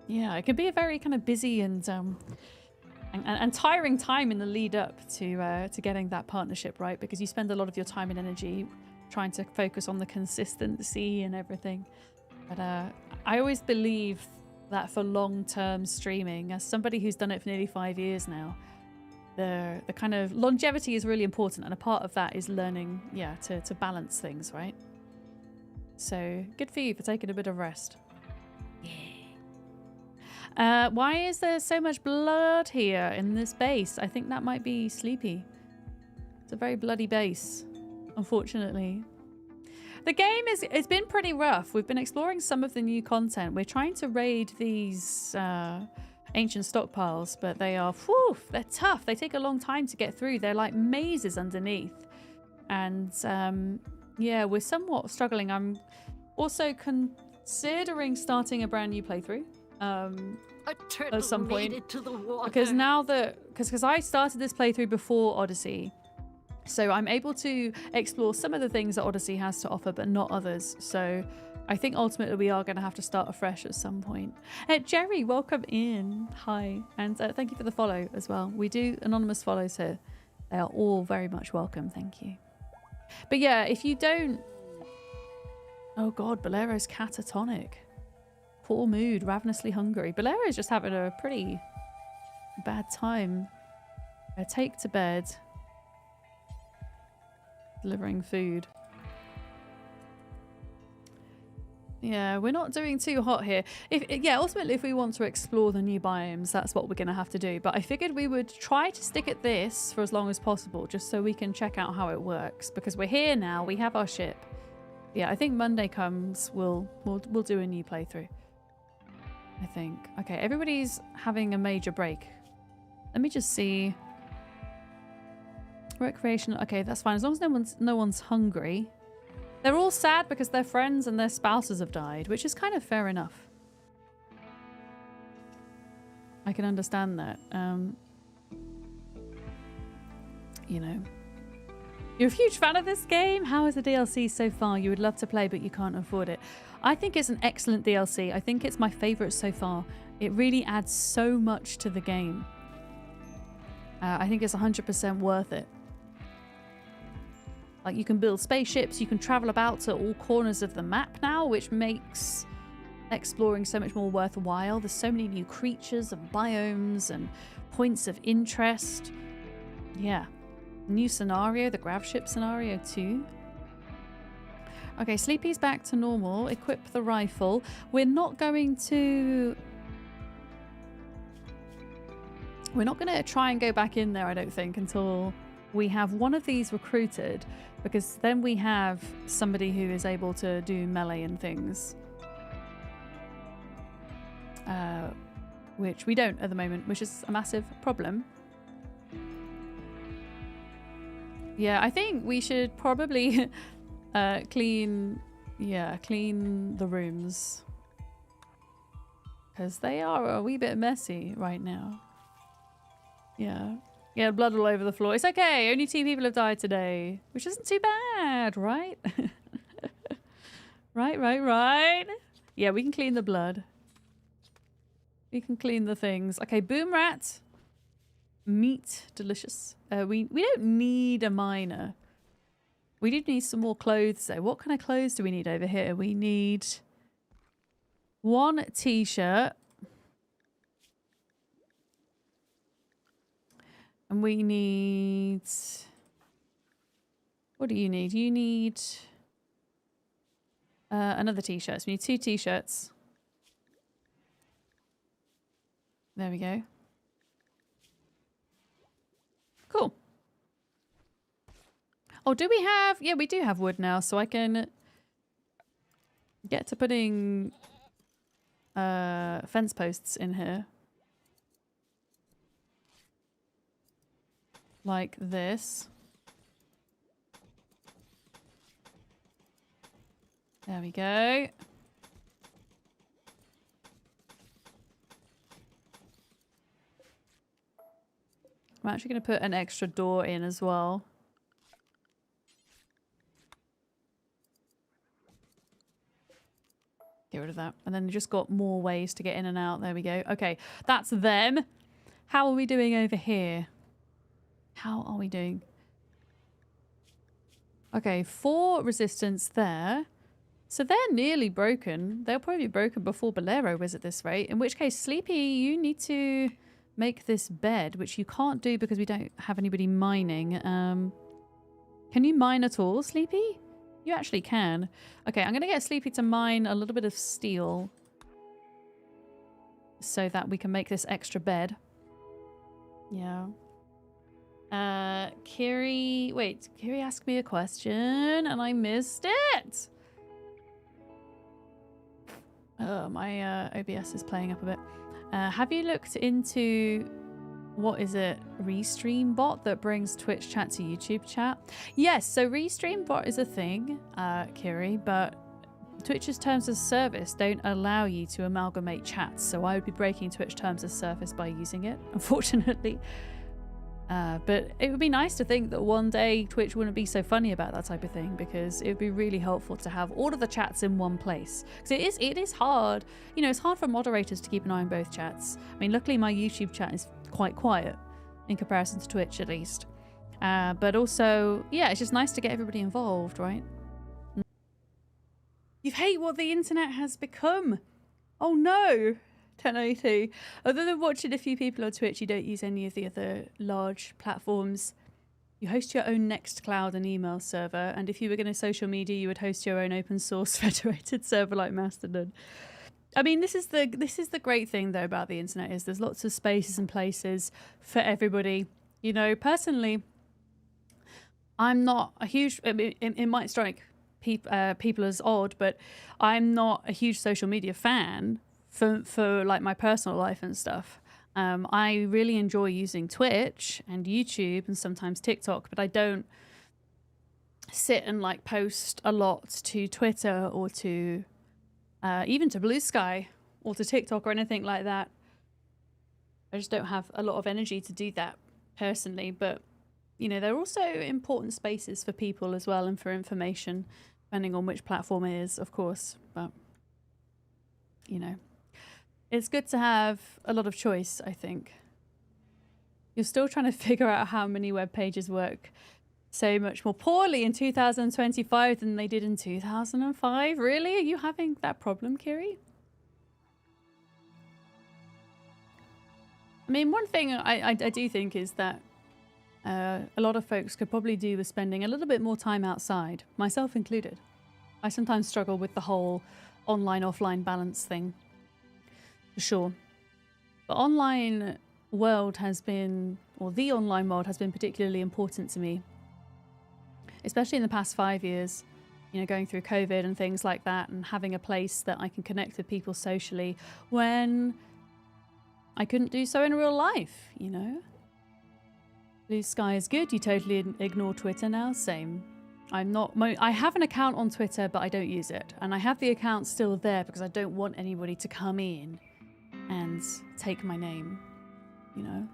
Yeah, it can be a very kind of busy and and tiring time in the lead up to getting that partnership, right? Because you spend a lot of your time and energy trying to focus on the consistency and everything. But I always believe that for long-term streaming, as somebody who's done it for nearly 5 years now, the kind of longevity is really important, and a part of that is learning, yeah, to balance things, right? So good for you for taking a bit of rest. Yeah. Why is there so much blood here in this base? I think that might be Sleepy. It's a very bloody base, unfortunately. The game it's been pretty rough. We've been exploring some of the new content. We're trying to raid these ancient stockpiles, but they are, whew, they're tough. They take a long time to get through. They're like mazes underneath. And yeah, we're somewhat struggling. I'm also considering starting a brand new playthrough at some point. Because now that, because I started this playthrough before Odyssey, so I'm able to explore some of the things that Odyssey has to offer, but not others. So I think ultimately we are going to have to start afresh at some point. Jerry, welcome in. Hi. And thank you for the follow as well. We do anonymous follows here. They are all very much welcome. Thank you. But yeah, if you don't... Oh God, Bolero's catatonic. Poor mood, ravenously hungry. Bolero's just having a pretty bad time. Take to bed. Delivering food. Yeah, we're not doing too hot here. Yeah, ultimately, if we want to explore the new biomes, that's what we're going to have to do. But I figured we would try to stick at this for as long as possible, just so we can check out how it works. Because we're here now, we have our ship. Yeah, I think Monday comes, we'll do a new playthrough. I think. Okay, everybody's having a major break. Let me just see. Recreational. Okay, that's fine. As long as no one's hungry. They're all sad because their friends and their spouses have died, which is kind of fair enough. I can understand that. You know. You're a huge fan of this game? How is the DLC so far? You would love to play, but you can't afford it. I think it's an excellent DLC. I think it's my favorite so far. It really adds so much to the game. I think it's 100% worth it. Like, you can build spaceships, you can travel about to all corners of the map now, which makes exploring so much more worthwhile. There's so many new creatures and biomes and points of interest. Yeah. New scenario, the grav ship scenario too. Okay, Sleepy's back to normal. Equip the rifle. We're not going to try and go back in there, I don't think, until we have one of these recruited, because then we have somebody who is able to do melee and things. Which we don't at the moment, which is a massive problem. Yeah, I think we should probably clean the rooms. Because they are a wee bit messy right now. Yeah. Yeah, blood all over the floor. It's okay. Only 2 people have died today. Which isn't too bad, right? Right. Yeah, we can clean the blood. We can clean the things. Okay, boom rat. Meat. Delicious. We don't need a miner. We do need some more clothes though. What kind of clothes do we need over here? We need 1 t-shirt. And we need... What do you need? You need another t-shirt. So we need 2 t-shirts. There we go. Cool. Oh, do we have... Yeah, we do have wood now, so I can get to putting fence posts in here. Like this. There we go. I'm actually going to put an extra door in as well. Get rid of that. And then you just got more ways to get in and out. There we go. Okay, that's them. How are we doing over here? How are we doing? Okay, 4 resistance there. So they're nearly broken. They'll probably be broken before Bolero is at this rate. In which case, Sleepy, you need to make this bed, which you can't do because we don't have anybody mining. Can you mine at all, Sleepy? You actually can. Okay, I'm going to get Sleepy to mine a little bit of steel so that we can make this extra bed. Yeah. Kiri... Wait, Kiri asked me a question and I missed it! Oh, my OBS is playing up a bit. Have you looked into... What is it? Restream bot that brings Twitch chat to YouTube chat? Yes, so Restream bot is a thing, Kiri, but Twitch's terms of service don't allow you to amalgamate chats, so I would be breaking Twitch terms of service by using it, unfortunately. But it would be nice to think that one day Twitch wouldn't be so funny about that type of thing, because it would be really helpful to have all of the chats in one place. Because it is hard. You know, it's hard for moderators to keep an eye on both chats. I mean, luckily my YouTube chat is quite quiet in comparison to Twitch, at least. But also, yeah, it's just nice to get everybody involved, right? You hate what the internet has become. Oh no. 1080. Other than watching a few people on Twitch, you don't use any of the other large platforms. You host your own Nextcloud and email server, and if you were going to social media, you would host your own open source federated server like Mastodon. I mean, this is the great thing though about the internet, is there's lots of spaces and places for everybody. You know, personally, I'm not a huge. I mean, it might strike people as odd, but I'm not a huge social media fan. For like my personal life and stuff. I really enjoy using Twitch and YouTube and sometimes TikTok, but I don't sit and like post a lot to Twitter or to even to Blue Sky or to TikTok or anything like that. I just don't have a lot of energy to do that personally, but you know, they're also important spaces for people as well and for information, depending on which platform it is, of course, but you know. It's good to have a lot of choice, I think. You're still trying to figure out how many web pages work so much more poorly in 2025 than they did in 2005. Really? Are you having that problem, Kiri? I mean, one thing I do think is that a lot of folks could probably do with spending a little bit more time outside, myself included. I sometimes struggle with the whole online-offline balance thing. For sure. The online world has been, or the online world has been particularly important to me, especially in the past 5 years, you know, going through COVID and things like that, and having a place that I can connect with people socially when I couldn't do so in real life, you know. Blue Sky is good. You totally ignore Twitter now. Same. I have an account on Twitter, but I don't use it. And I have the account still there because I don't want anybody to come in and take my name, you know.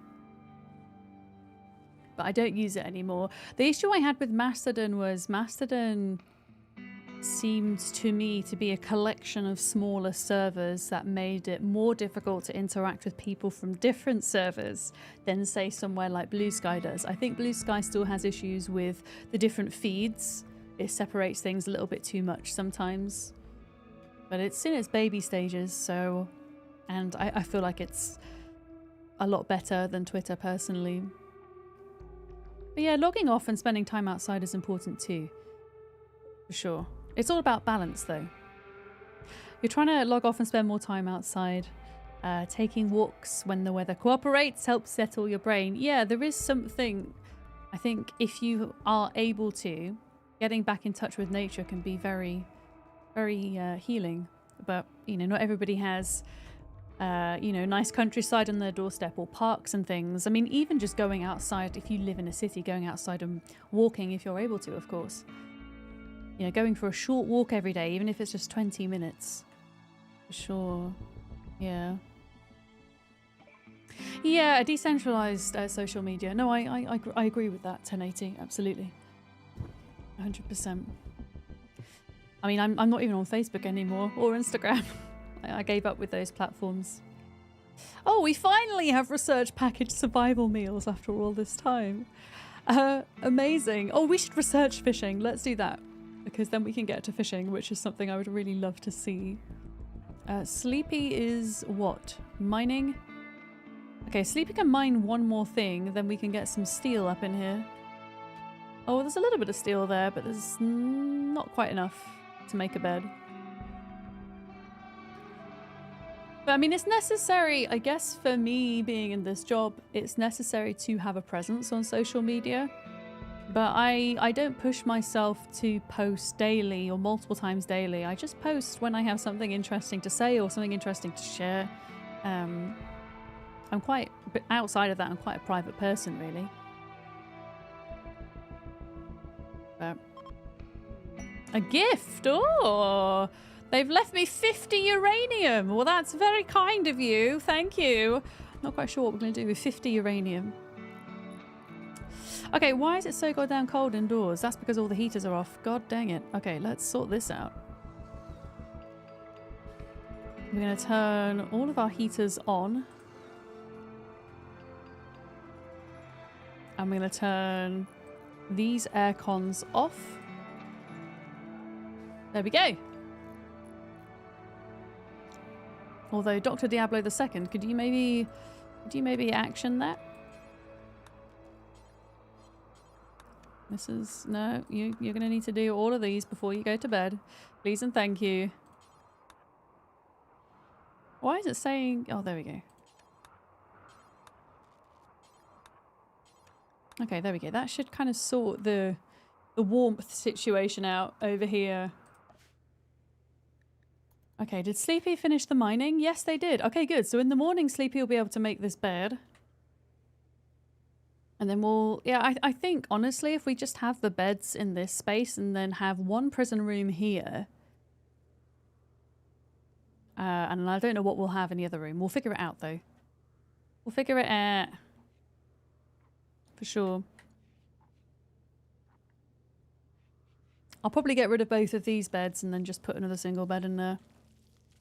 But I don't use it anymore. The issue I had with Mastodon was Mastodon seemed to me to be a collection of smaller servers that made it more difficult to interact with people from different servers than, say, somewhere like Blue Sky does. I think Blue Sky still has issues with the different feeds. It separates things a little bit too much sometimes. But it's in its baby stages, so... And I feel like it's a lot better than Twitter, personally. But yeah, logging off and spending time outside is important too. For sure. It's all about balance, though. You're trying to log off and spend more time outside. Taking walks when the weather cooperates helps settle your brain. Yeah, there is something... I think if you are able to, getting back in touch with nature can be very, very healing. But, you know, not everybody has... you know, nice countryside on their doorstep or parks and things. I mean, even just going outside, if you live in a city, going outside and walking if you're able to, of course. You know, going for a short walk every day, even if it's just 20 minutes. For sure. Yeah. Yeah, a decentralized social media. No, I agree with that, 1080. Absolutely. 100%. I mean, I'm not even on Facebook anymore or Instagram. I gave up with those platforms. Oh, we finally have research packaged survival meals after all this time. Amazing. Oh, we should research fishing. Let's do that. Because then we can get to fishing, which is something I would really love to see. Sleepy is what? Mining? Okay, Sleepy can mine one more thing, then we can get some steel up in here. Oh, there's a little bit of steel there, but there's not quite enough to make a bed. But I mean, it's necessary, I guess, for me being in this job, it's necessary to have a presence on social media. But I don't push myself to post daily or multiple times daily. I just post when I have something interesting to say or something interesting to share. I'm quite, but outside of that, I'm quite a private person, really. But a gift! Oh! They've left me 50 uranium! Well, that's very kind of you. Thank you. Not quite sure what we're going to do with 50 uranium. Okay, why is it so goddamn cold indoors? That's because all the heaters are off. God dang it. Okay, let's sort this out. We're going to turn all of our heaters on. And we're going to turn these air cons off. There we go. Although, Dr. Diablo II, could you maybe action that? This is... No, you're going to need to do all of these before you go to bed. Please and thank you. Why is it saying... Oh, there we go. Okay, there we go. That should kind of sort the warmth situation out over here. Okay, did Sleepy finish the mining? Yes, they did. Okay, good. So in the morning, Sleepy will be able to make this bed. And then we'll... Yeah, I think, honestly, if we just have the beds in this space and then have one prison room here... and I don't know what we'll have in the other room. We'll figure it out, though. We'll figure it out. For sure. I'll probably get rid of both of these beds and then just put another single bed in there.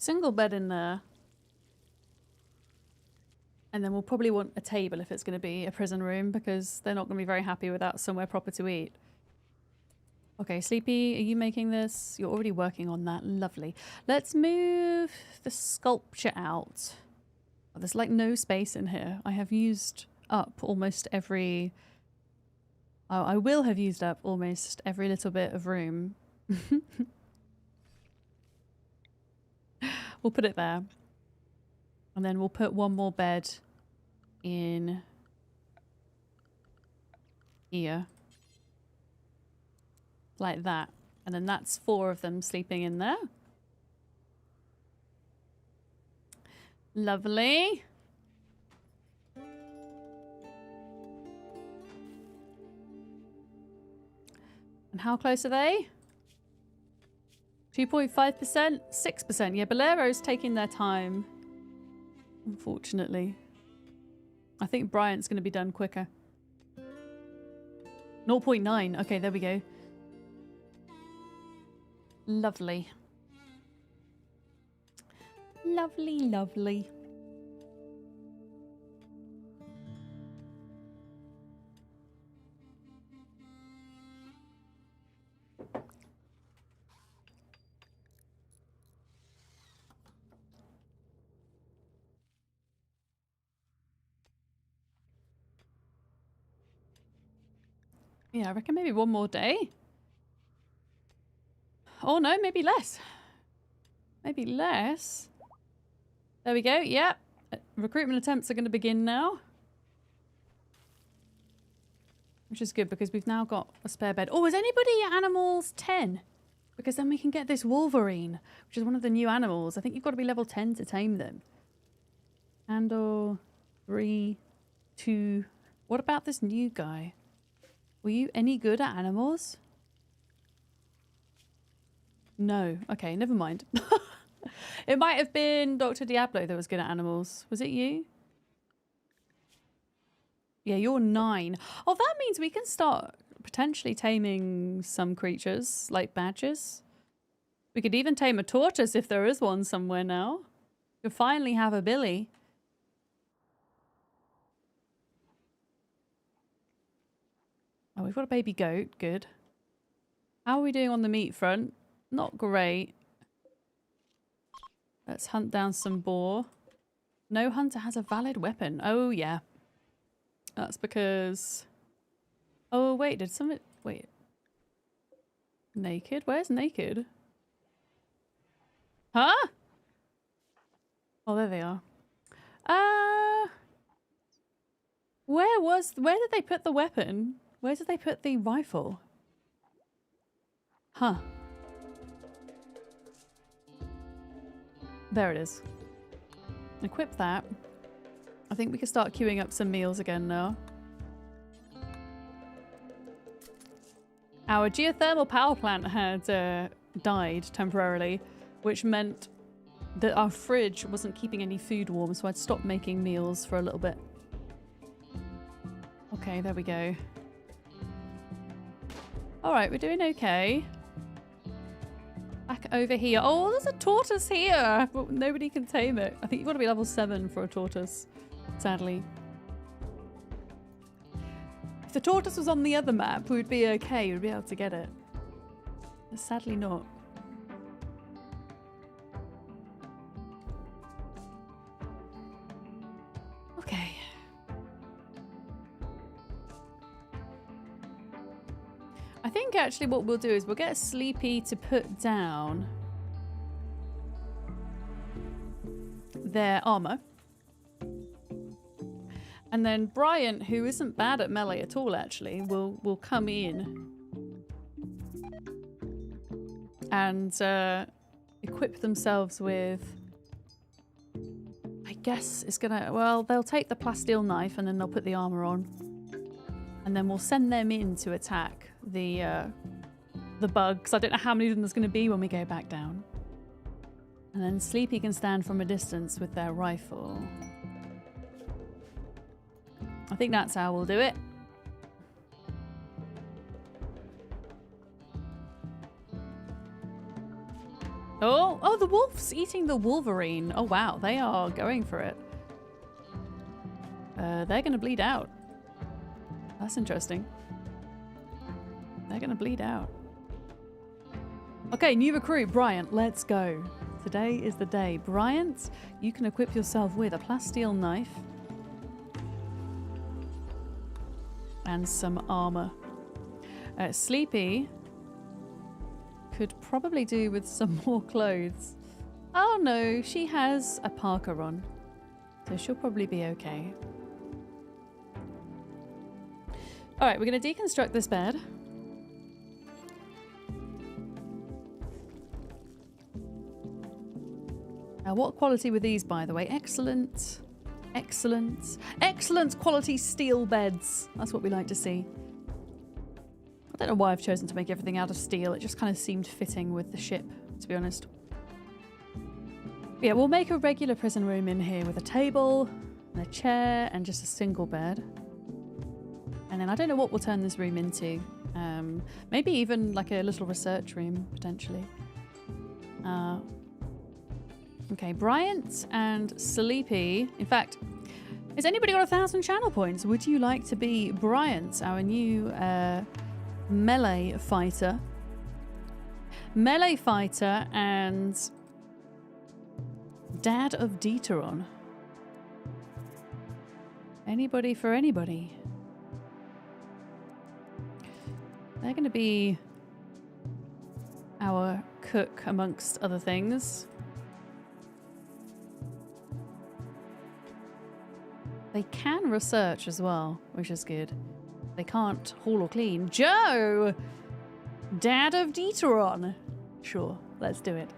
Single bed in there. And then we'll probably want a table if it's going to be a prison room because they're not going to be very happy without somewhere proper to eat. Okay, Sleepy, are you making this? You're already working on that. Lovely. Let's move the sculpture out. Oh, there's like no space in here. I have used up almost every... Oh, I will have used up almost every little bit of room. We'll put it there. And then we'll put one more bed in here. Like that. And then that's 4 of them sleeping in there. Lovely. And how close are they? 2.5%? 6%. Yeah, Bolero's taking their time. Unfortunately. I think Bryant's going to be done quicker. 0.9. Okay, there we go. Lovely. Lovely, lovely. Yeah, I reckon maybe one more day. Oh no, maybe less. Maybe less. There we go, yep. Recruitment attempts are going to begin now. Which is good because we've now got a spare bed. Oh, is anybody at Animals 10? Because then we can get this Wolverine, which is one of the new animals. I think you've got to be level 10 to tame them. Andor 3, 2. What about this new guy? Were you any good at animals? No. Okay, never mind. It might have been Dr. Diablo that was good at animals. Was it you? Yeah, you're 9. Oh, that means we can start potentially taming some creatures, like badgers. We could even tame a tortoise if there is one somewhere now. You'll finally have a Billy. Oh, we've got a baby goat. Good. How are we doing on the meat front? Not great. Let's hunt down some boar. No hunter has a valid weapon. Oh, yeah. That's because... Oh, wait. Did someone... Wait. Naked? Where's naked? Huh? Oh, there they are. Where did they put the weapon? Where did they put the rifle? Huh. There it is. Equip that. I think we can start queuing up some meals again now. Our geothermal power plant had died temporarily, which meant that our fridge wasn't keeping any food warm, so I'd stopped making meals for a little bit. Okay, there we go. Alright, we're doing okay. Back over here. Oh, there's a tortoise here, but nobody can tame it. I think you've got to be level 7 for a tortoise, sadly. If the tortoise was on the other map, we'd be okay. We'd be able to get it. But sadly not. Okay. I think actually what we'll do is we'll get Sleepy to put down their armor. And then Bryant, who isn't bad at melee at all actually, will come in and equip themselves with, I guess it's gonna, well, they'll take the plasteel knife and then they'll put the armor on. And then we'll send them in to attack the bugs. I don't know how many of them there's going to be when we go back down. And then Sleepy can stand from a distance with their rifle. I think that's how we'll do it. Oh, the wolf's eating the wolverine. Oh, wow. They are going for it. They're going to bleed out. That's interesting. They're going to bleed out. Okay, new recruit, Bryant. Let's go. Today is the day. Bryant, you can equip yourself with a plasteel knife. And some armor. Sleepy could probably do with some more clothes. Oh no, she has a parka on. So she'll probably be okay. Alright, we're going to deconstruct this bed. Now, what quality were these, by the way? Excellent. Excellent. Excellent quality steel beds. That's what we like to see. I don't know why I've chosen to make everything out of steel. It just kind of seemed fitting with the ship, to be honest. But yeah, we'll make a regular prison room in here with a table, and a chair, and just a single bed. And then I don't know what we'll turn this room into. Maybe even like a little research room, potentially. Okay, Bryant and Sleepy. In fact, has anybody got 1,000 channel points? Would you like to be Bryant, our new melee fighter? Melee fighter and dad of Deuteron. Anybody for anybody. They're going to be our cook, amongst other things. They can research as well, which is good. They can't haul or clean. Joe! Dad of Deuteron. Sure, let's do it.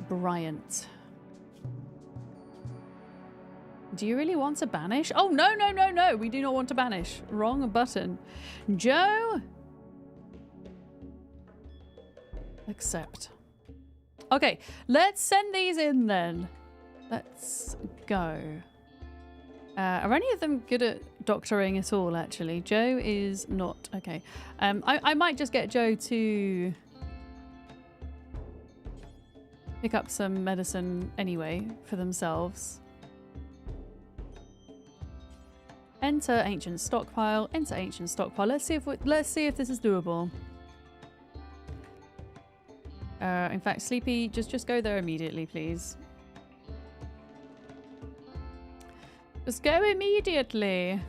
Bryant. Do you really want to banish? Oh, no, no, no, no. We do not want to banish. Wrong button. Joe? Accept. Okay, let's send these in then. Let's go. Are any of them good at doctoring at all, actually? Joe is not. Okay. I might just get Joe to pick up some medicine anyway for themselves. enter ancient stockpile. Enter ancient stockpile. Let's see if this is doable. In fact, Sleepy, just go there immediately, please. Just go immediately.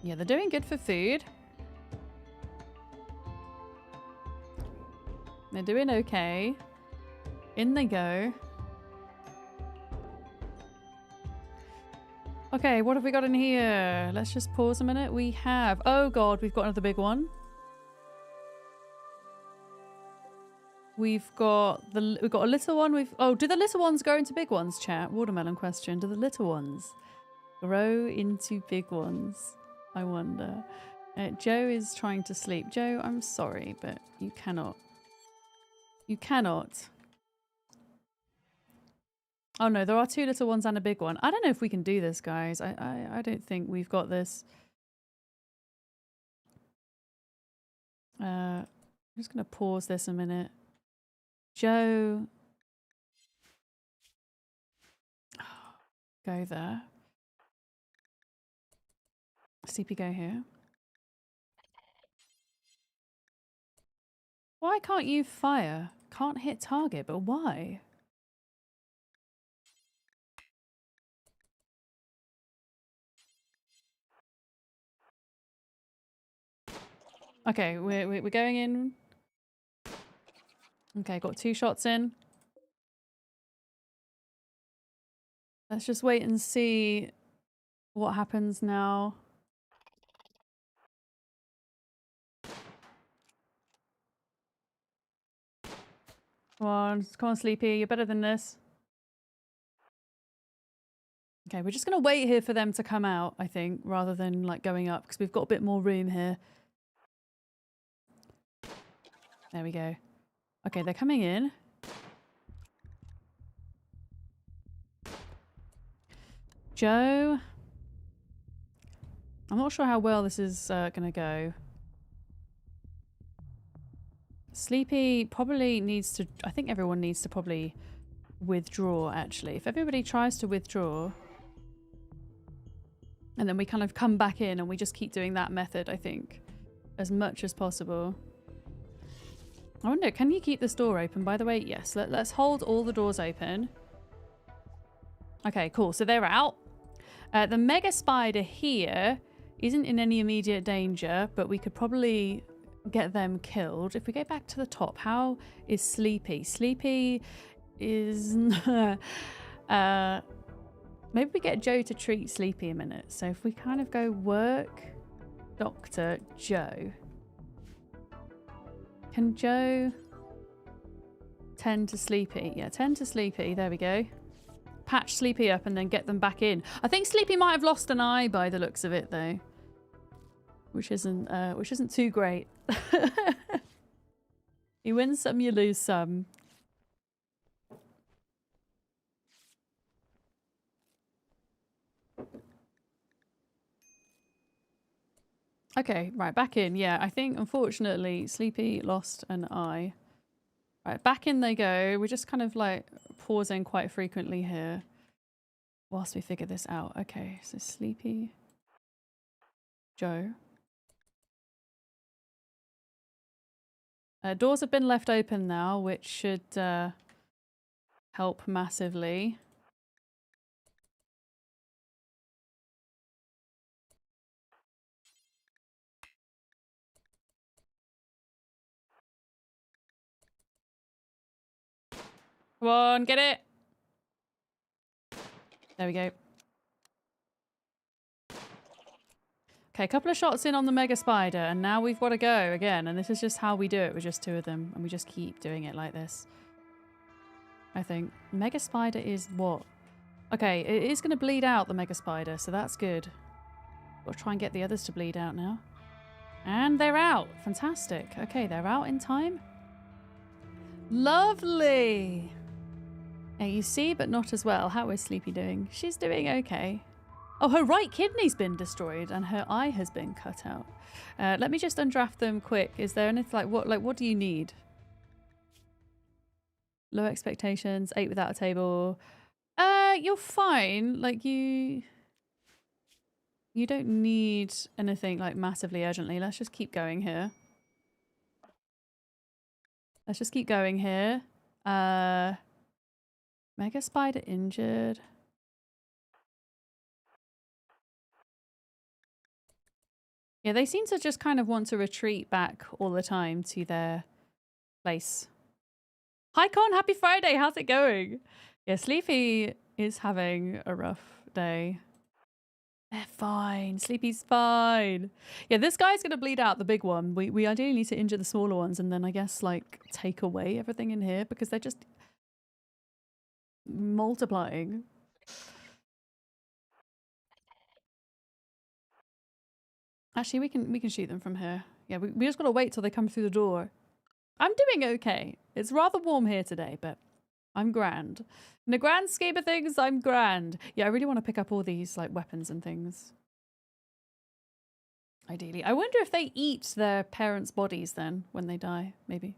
Yeah, they're doing good for food. They're doing okay. In they go. Okay, what have we got in here? Let's just pause a minute. We have... Oh god, we've got another big one. We've got a little one. Oh, do the little ones grow into big ones, chat? Watermelon question. Do the little ones grow into big ones? I wonder. Joe is trying to sleep. Joe, I'm sorry, but you cannot. You cannot. Oh no, there are two little ones and a big one. I don't know if we can do this, guys. I don't think we've got this. I'm just going to pause this a minute. Joe. Go there. CP go here. Why can't you fire? Can't hit target, but why? Okay, we're going in. Okay, got 2 shots in. Let's just wait and see what happens now. Come on, Sleepy. You're better than this. Okay, we're just going to wait here for them to come out, I think, rather than like going up, because we've got a bit more room here. There we go. Okay, they're coming in. Joe. I'm not sure how well this is going to go. Sleepy probably needs to... I think everyone needs to probably withdraw, actually. If everybody tries to withdraw... And then we kind of come back in and we just keep doing that method, I think. As much as possible. I wonder, can you keep this door open, by the way? Yes, let's hold all the doors open. Okay, cool. So they're out. The mega spider here isn't in any immediate danger, but we could probably get them killed. If we go back to the top, how is Sleepy? Sleepy is... maybe we get Joe to treat Sleepy a minute. So if we kind of go work, Dr. Joe... Can Joe tend to Sleepy? Yeah, tend to Sleepy. There we go. Patch Sleepy up and then get them back in. I think Sleepy might have lost an eye by the looks of it, though, which isn't too great. You win some, you lose some. Okay, right, back in. Yeah, I think, unfortunately, Sleepy lost an eye. Right, back in they go. We're just kind of, like, pausing quite frequently here whilst we figure this out. Okay, so Sleepy. Joe. Doors have been left open now, which should help massively. Come on, get it. There we go. Okay, a couple of shots in on the mega spider, and now we've got to go again. And this is just how we do it with just 2 of them. And we just keep doing it like this. I think. Mega spider is what? Okay, it is going to bleed out, the mega spider, so that's good. Got to try and get the others to bleed out now. And they're out. Fantastic. Okay, they're out in time. Lovely. AUC, but not as well. How is Sleepy doing? She's doing okay. Oh, her right kidney's been destroyed and her eye has been cut out. Let me just undraft them quick. Is there anything what do you need? Low expectations, 8 without a table. like, you're fine. Like, you don't need anything, like, massively urgently. Let's just keep going here. Let's just keep going here. Mega spider injured. Yeah, they seem to just kind of want to retreat back all the time to their place. Hi, Con. Happy Friday. How's it going? Yeah, Sleepy is having a rough day. They're fine. Sleepy's fine. Yeah, this guy's going to bleed out the big one. We ideally need to injure the smaller ones and then I guess, like, take away everything in here because they're just multiplying. Actually, we can shoot them from here. Yeah, we just got to wait till they come through the door. I'm doing okay. It's rather warm here today, but I'm grand. In the grand scheme of things, I'm grand. Yeah, I really want to pick up all these, like, weapons and things. Ideally. I wonder if they eat their parents' bodies then when they die, maybe.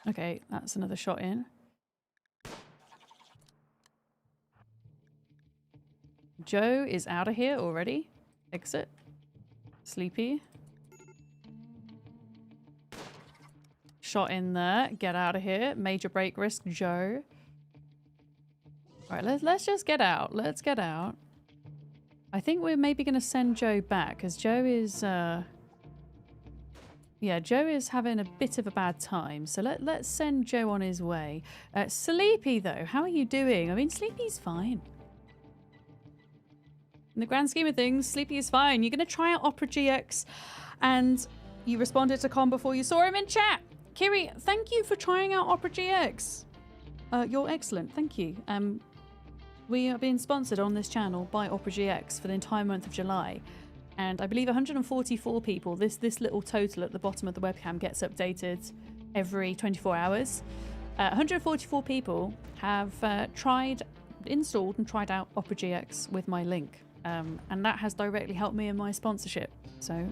Okay, that's another shot in. Joe is out of here already. Exit. Sleepy. Shot in there. Get out of here. Major break risk, Joe. Alright, let's just get out. Let's get out. I think we're maybe going to send Joe back because Joe is... Yeah, Joe is having a bit of a bad time. So let's send Joe on his way. Sleepy, though, how are you doing? I mean, Sleepy's fine. In the grand scheme of things, Sleepy is fine. You're going to try out Opera GX and you responded to Con before you saw him in chat. Kiri, thank you for trying out Opera GX. You're excellent. Thank you. We are being sponsored on this channel by Opera GX for the entire month of July. And I believe 144 people, this little total at the bottom of the webcam gets updated every 24 hours. 144 people have installed and tried out Opera GX with my link. And that has directly helped me in my sponsorship. So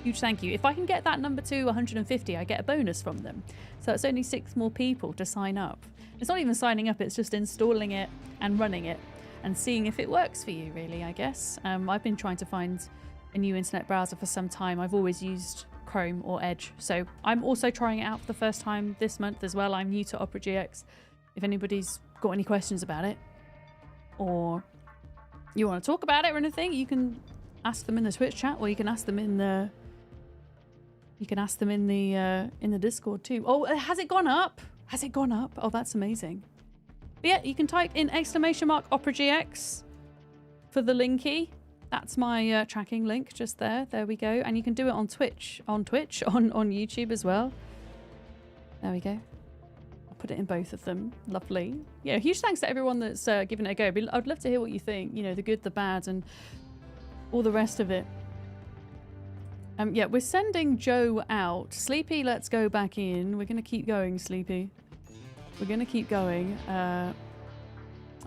huge thank you. If I can get that number to 150, I get a bonus from them. So it's only 6 more people to sign up. It's not even signing up, it's just installing it and running it and seeing if it works for you, really, I guess. I've been trying to find a new internet browser for some time. I've always used Chrome or Edge. So I'm also trying it out for the first time this month as well. I'm new to Opera GX. If anybody's got any questions about it or you want to talk about it or anything, you can ask them in the Twitch chat or you can ask them in the in the Discord too. Oh, has it gone up? Has it gone up? Oh, that's amazing. But yeah, you can type in !Opera GX for the linky. That's my tracking link just there. There we go. And you can do it on Twitch, on YouTube as well. There we go. I'll put it in both of them. Lovely. Yeah, huge thanks to everyone that's given it a go. I'd love to hear what you think. You know, the good, the bad, and all the rest of it. Yeah, we're sending Joe out. Sleepy, let's go back in. We're going to keep going, Sleepy. We're going to keep going.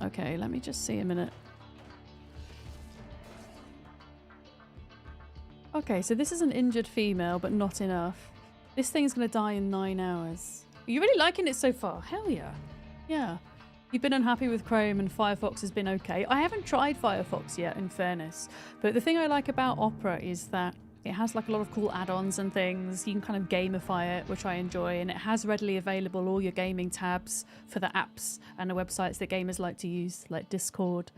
Okay, let me just see a minute. Okay, so this is an injured female, but not enough. This thing's going to die in 9 hours. Are you really liking it so far? Hell yeah. Yeah. You've been unhappy with Chrome and Firefox has been okay. I haven't tried Firefox yet, in fairness. But the thing I like about Opera is that it has like a lot of cool add-ons and things. You can kind of gamify it, which I enjoy. And it has readily available all your gaming tabs for the apps and the websites that gamers like to use, like Discord,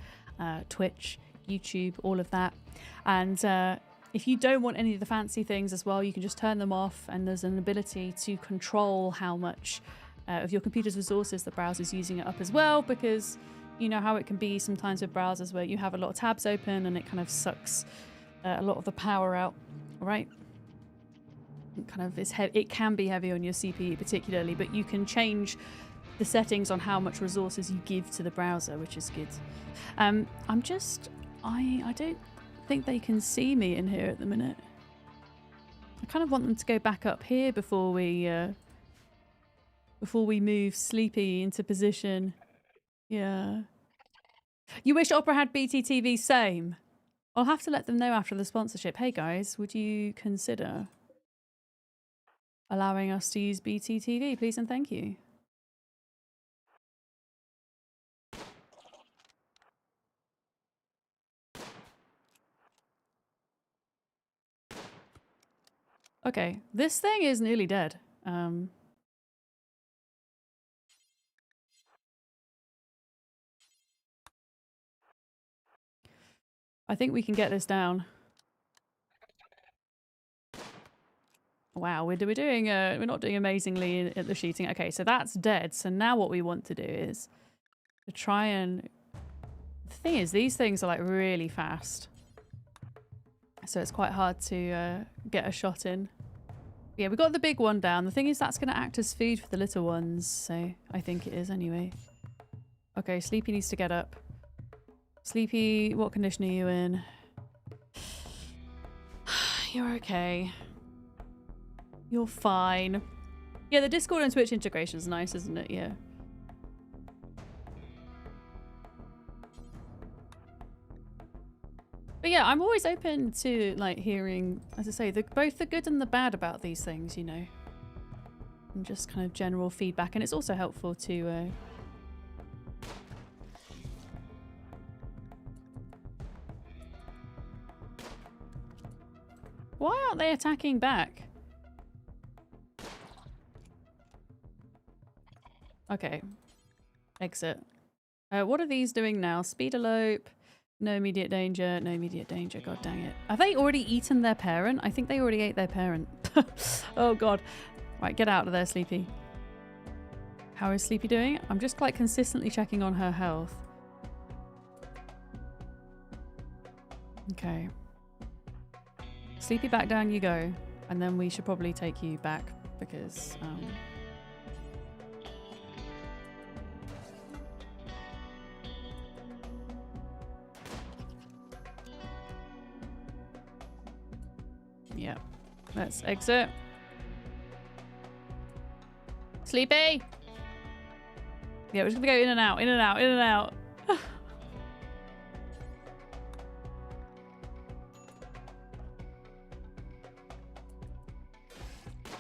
Twitch, YouTube, all of that. And if you don't want any of the fancy things as well, you can just turn them off. And there's an ability to control how much of your computer's resources the browser's using it up as well. Because you know how it can be sometimes with browsers where you have a lot of tabs open and it kind of sucks a lot of the power out. Right, it kind of is it can be heavy on your CPU particularly, but you can change the settings on how much resources you give to the browser, which is good. I don't think they can see me in here at the minute. I kind of want them to go back up here before we move Sleepy into position. Yeah. You wish Opera had BTTV? Same. I'll have to let them know after the sponsorship. Hey guys, would you consider allowing us to use BTTV, please and thank you? Okay, this thing is nearly dead. I think we can get this down. Wow, we're doing we're not doing amazingly at the shooting. Okay, so that's dead. So now what we want to do is to try and... The thing is, these things are like really fast. So it's quite hard to get a shot in. Yeah, we got the big one down. The thing is, that's going to act as food for the little ones. So I think it is anyway. Okay, Sleepy needs to get up. Sleepy, what condition are you in? You're okay. You're fine. Yeah, the Discord and Twitch integration is nice, isn't it? Yeah. But yeah, I'm always open to like hearing, as I say, both the good and the bad about these things, you know. And just kind of general feedback. And it's also helpful to... Why aren't they attacking back? Okay. Exit. What are these doing now? Speed elope. No immediate danger. No immediate danger. God dang it. Have they already eaten their parent? I think they already ate their parent. Oh god. Right, get out of there, Sleepy. How is Sleepy doing? I'm just like consistently checking on her health. Okay. Sleepy, back down you go. And then we should probably take you back because... yeah. Let's exit. Sleepy! Yeah, we're just gonna go in and out, in and out, in and out.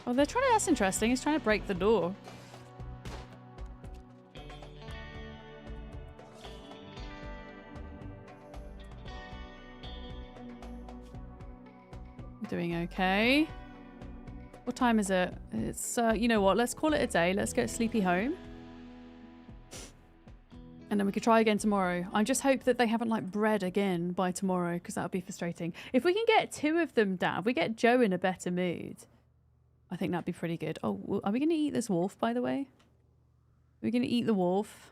Oh, they're trying to... That's interesting. He's trying to break the door. Doing okay. What time is it? It's, you know what? Let's call it a day. Let's get Sleepy home. And then we could try again tomorrow. I just hope that they haven't, like, bred again by tomorrow, because that would be frustrating. If we can get 2 of them down, if we get Joe in a better mood, I think that'd be pretty good. Oh, are we going to eat this wolf, by the way? Are we going to eat the wolf?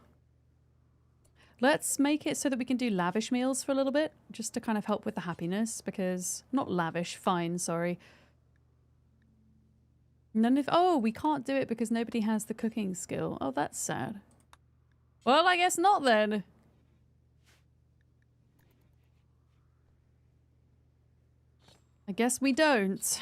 Let's make it so that we can do lavish meals for a little bit, just to kind of help with the happiness, because... Not lavish, fine, sorry. None of... Oh, we can't do it because nobody has the cooking skill. Oh, that's sad. Well, I guess not then. I guess we don't.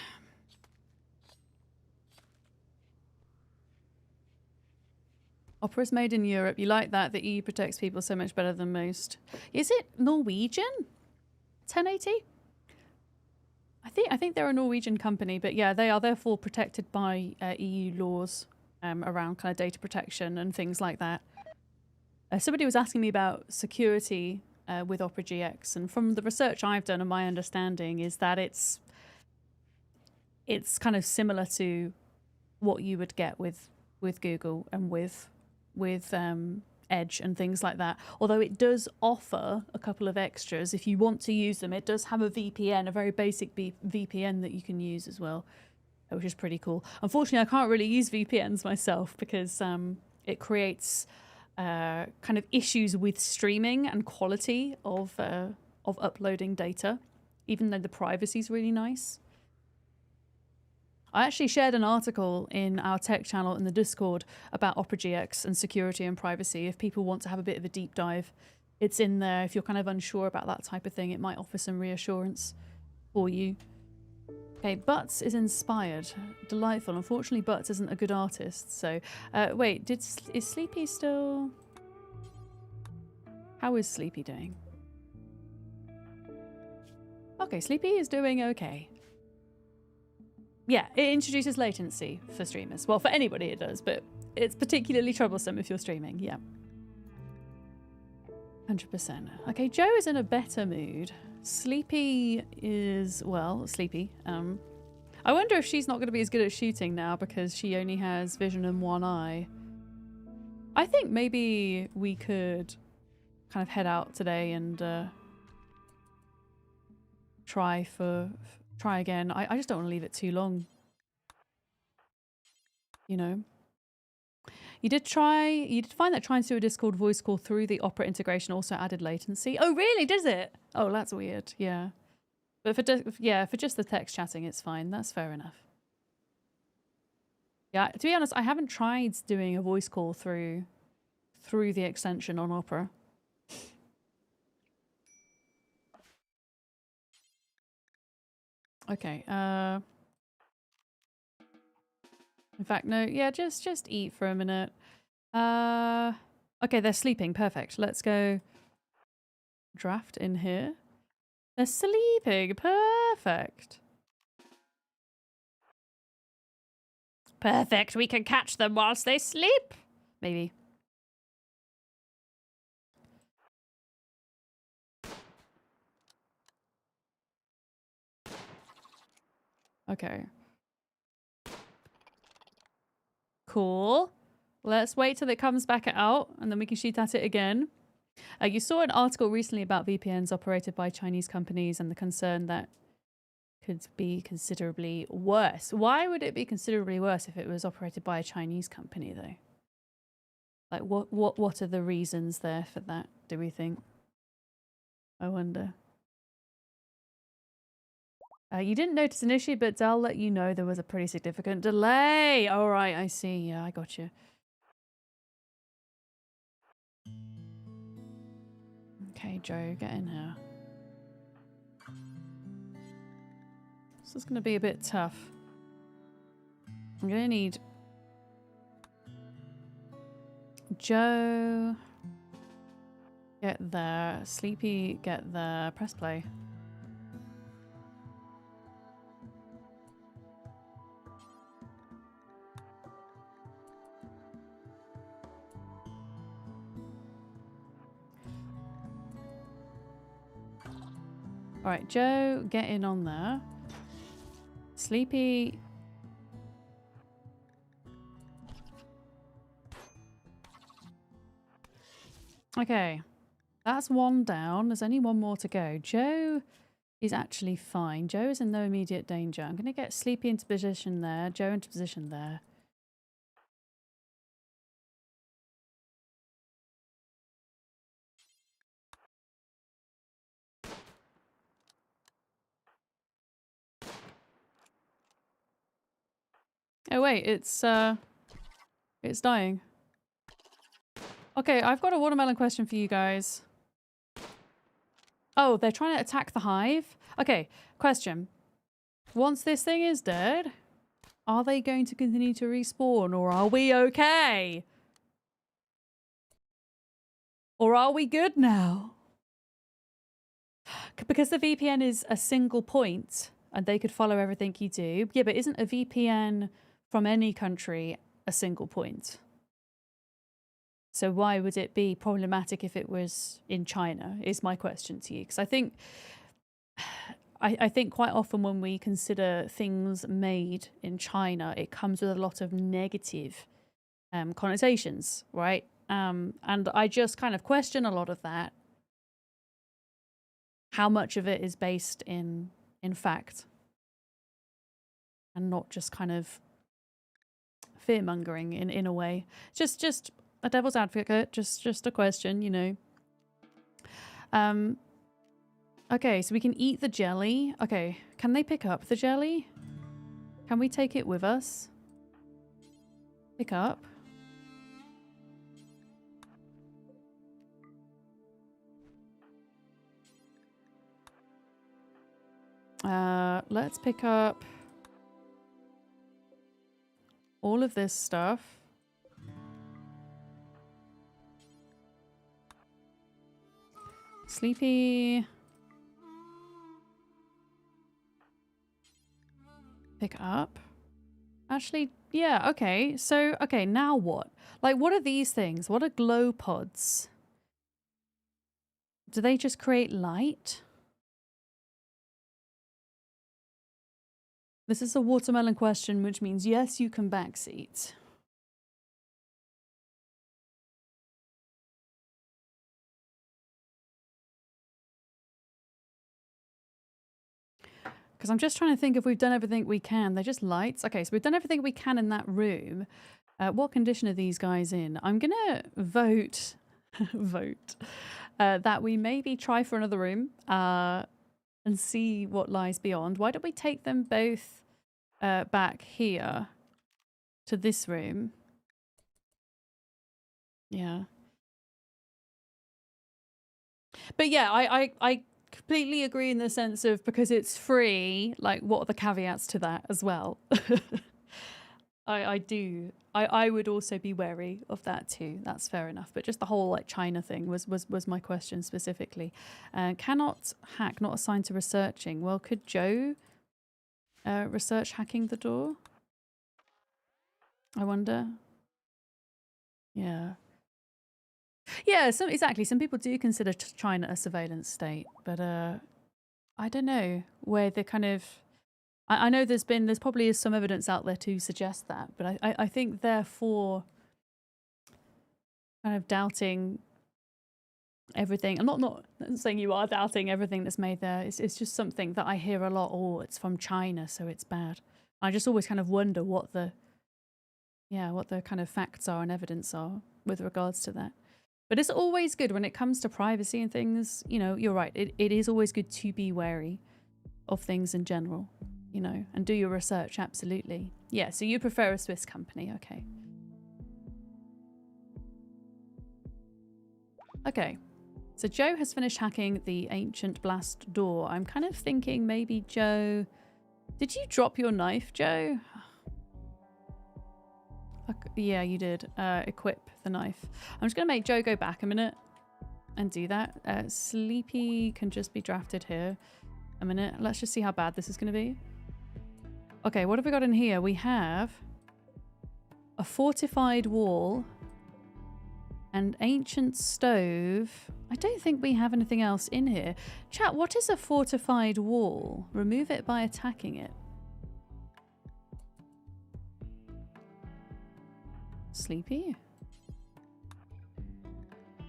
Opera's made in Europe. You like that? The EU protects people so much better than most. Is it Norwegian? 1080? I think they're a Norwegian company, but yeah, they are therefore protected by EU laws around kind of data protection and things like that. Somebody was asking me about security with Opera GX, and from the research I've done and my understanding is that it's kind of similar to what you would get with Google and with Edge and things like that. Although it does offer a couple of extras if you want to use them. It does have a VPN, a very basic VPN that you can use as well, which is pretty cool. Unfortunately, I can't really use VPNs myself because it creates kind of issues with streaming and quality of uploading data, even though the privacy is really nice. I actually shared an article in our tech channel in the Discord about Opera GX and security and privacy. If people want to have a bit of a deep dive, it's in there. If you're kind of unsure about that type of thing, it might offer some reassurance for you. Okay, Butts is inspired. Delightful. Unfortunately, Butts isn't a good artist. So, wait, is Sleepy still... How is Sleepy doing? Okay, Sleepy is doing okay. Yeah, it introduces latency for streamers. Well, for anybody it does, but it's particularly troublesome if you're streaming, yeah. 100%. Okay, Joe is in a better mood. Sleepy is, well, sleepy. I wonder if she's not going to be as good at shooting now because she only has vision in one eye. I think maybe we could kind of head out today and try again. I just don't want to leave it too long. You know. You did find that trying to do a Discord voice call through the Opera integration also added latency? Oh really, does it? Oh, that's weird. Yeah. But for just the text chatting, it's fine. That's fair enough. Yeah, to be honest, I haven't tried doing a voice call through the extension on Opera. Okay, in fact, no, yeah, just eat for a minute. Okay, they're sleeping, perfect. Let's go draft in here. They're sleeping, perfect. Perfect, we can catch them whilst they sleep. Maybe. Okay. Cool. Let's wait till it comes back out and then we can shoot at it again. You saw an article recently about VPNs operated by Chinese companies and the concern that could be considerably worse. Why would it be considerably worse if it was operated by a Chinese company though? Like what are the reasons there for that, do we think? I wonder. You didn't notice an issue, but I'll let you know there was a pretty significant delay. All right, I see. Yeah, I got you. Okay, Joe, get in here. This is going to be a bit tough. I'm going to need Joe. Get there. Sleepy, get there. Press play. Alright, Joe, get in on there. Sleepy. Okay. That's one down. There's only one more to go. Joe is actually fine. Joe is in no immediate danger. I'm going to get Sleepy into position there. Joe into position there. Oh wait, it's dying. Okay, I've got a watermelon question for you guys. Oh, they're trying to attack the hive? Okay, question. Once this thing is dead, are they going to continue to respawn or are we okay? Or are we good now? Because the VPN is a single point and they could follow everything you do. Yeah, but isn't a VPN from any country a single point? So why would it be problematic if it was in China, is my question to you. Because I think quite often when we consider things made in China, it comes with a lot of negative connotations, right? And I just kind of question a lot of that. How much of it is based in fact and not just kind of fear-mongering in a way. Just a devil's advocate, just a question, you know. Okay, so we can eat the jelly. Okay, can they pick up the jelly? Can we take it with us? Pick up. Let's pick up all of this stuff. Sleepy. Pick up. Actually, yeah, okay. So, okay, now what? Like, what are these things? What are glow pods? Do they just create light? This is a watermelon question, which means yes, you can backseat. Because I'm just trying to think if we've done everything we can. They're just lights. Okay, so we've done everything we can in that room. What condition are these guys in? I'm going to vote that we maybe try for another room and see what lies beyond. Why don't we take them both back here to this room? Yeah. But yeah, I completely agree in the sense of because it's free, like what are the caveats to that as well? I would also be wary of that too. That's fair enough. But just the whole like China thing was my question specifically. Cannot hack, not assigned to researching. Well, could Joe research hacking the door? I wonder. Yeah. Yeah, exactly. Some people do consider China a surveillance state, but I don't know where the kind of. I know there's probably is some evidence out there to suggest that, but I think therefore, kind of doubting everything. I'm not saying you are doubting everything that's made there. It's just something that I hear a lot. Oh, it's from China, so it's bad. I just always kind of wonder what the kind of facts are and evidence are with regards to that. But it's always good when it comes to privacy and things, you know, you're right. It is always good to be wary of things in general, you know, and do your research, absolutely. Yeah, so you prefer a Swiss company, okay. Okay, so Joe has finished hacking the ancient blast door. I'm kind of thinking maybe Joe... Did you drop your knife, Joe? Yeah, you did. Equip the knife. I'm just going to make Joe go back a minute and do that. Sleepy can just be drafted here a minute. Let's just see how bad this is going to be. Okay, what have we got in here? We have a fortified wall, an ancient stove. I don't think we have anything else in here. Chat, what is a fortified wall? Remove it by attacking it. Sleepy?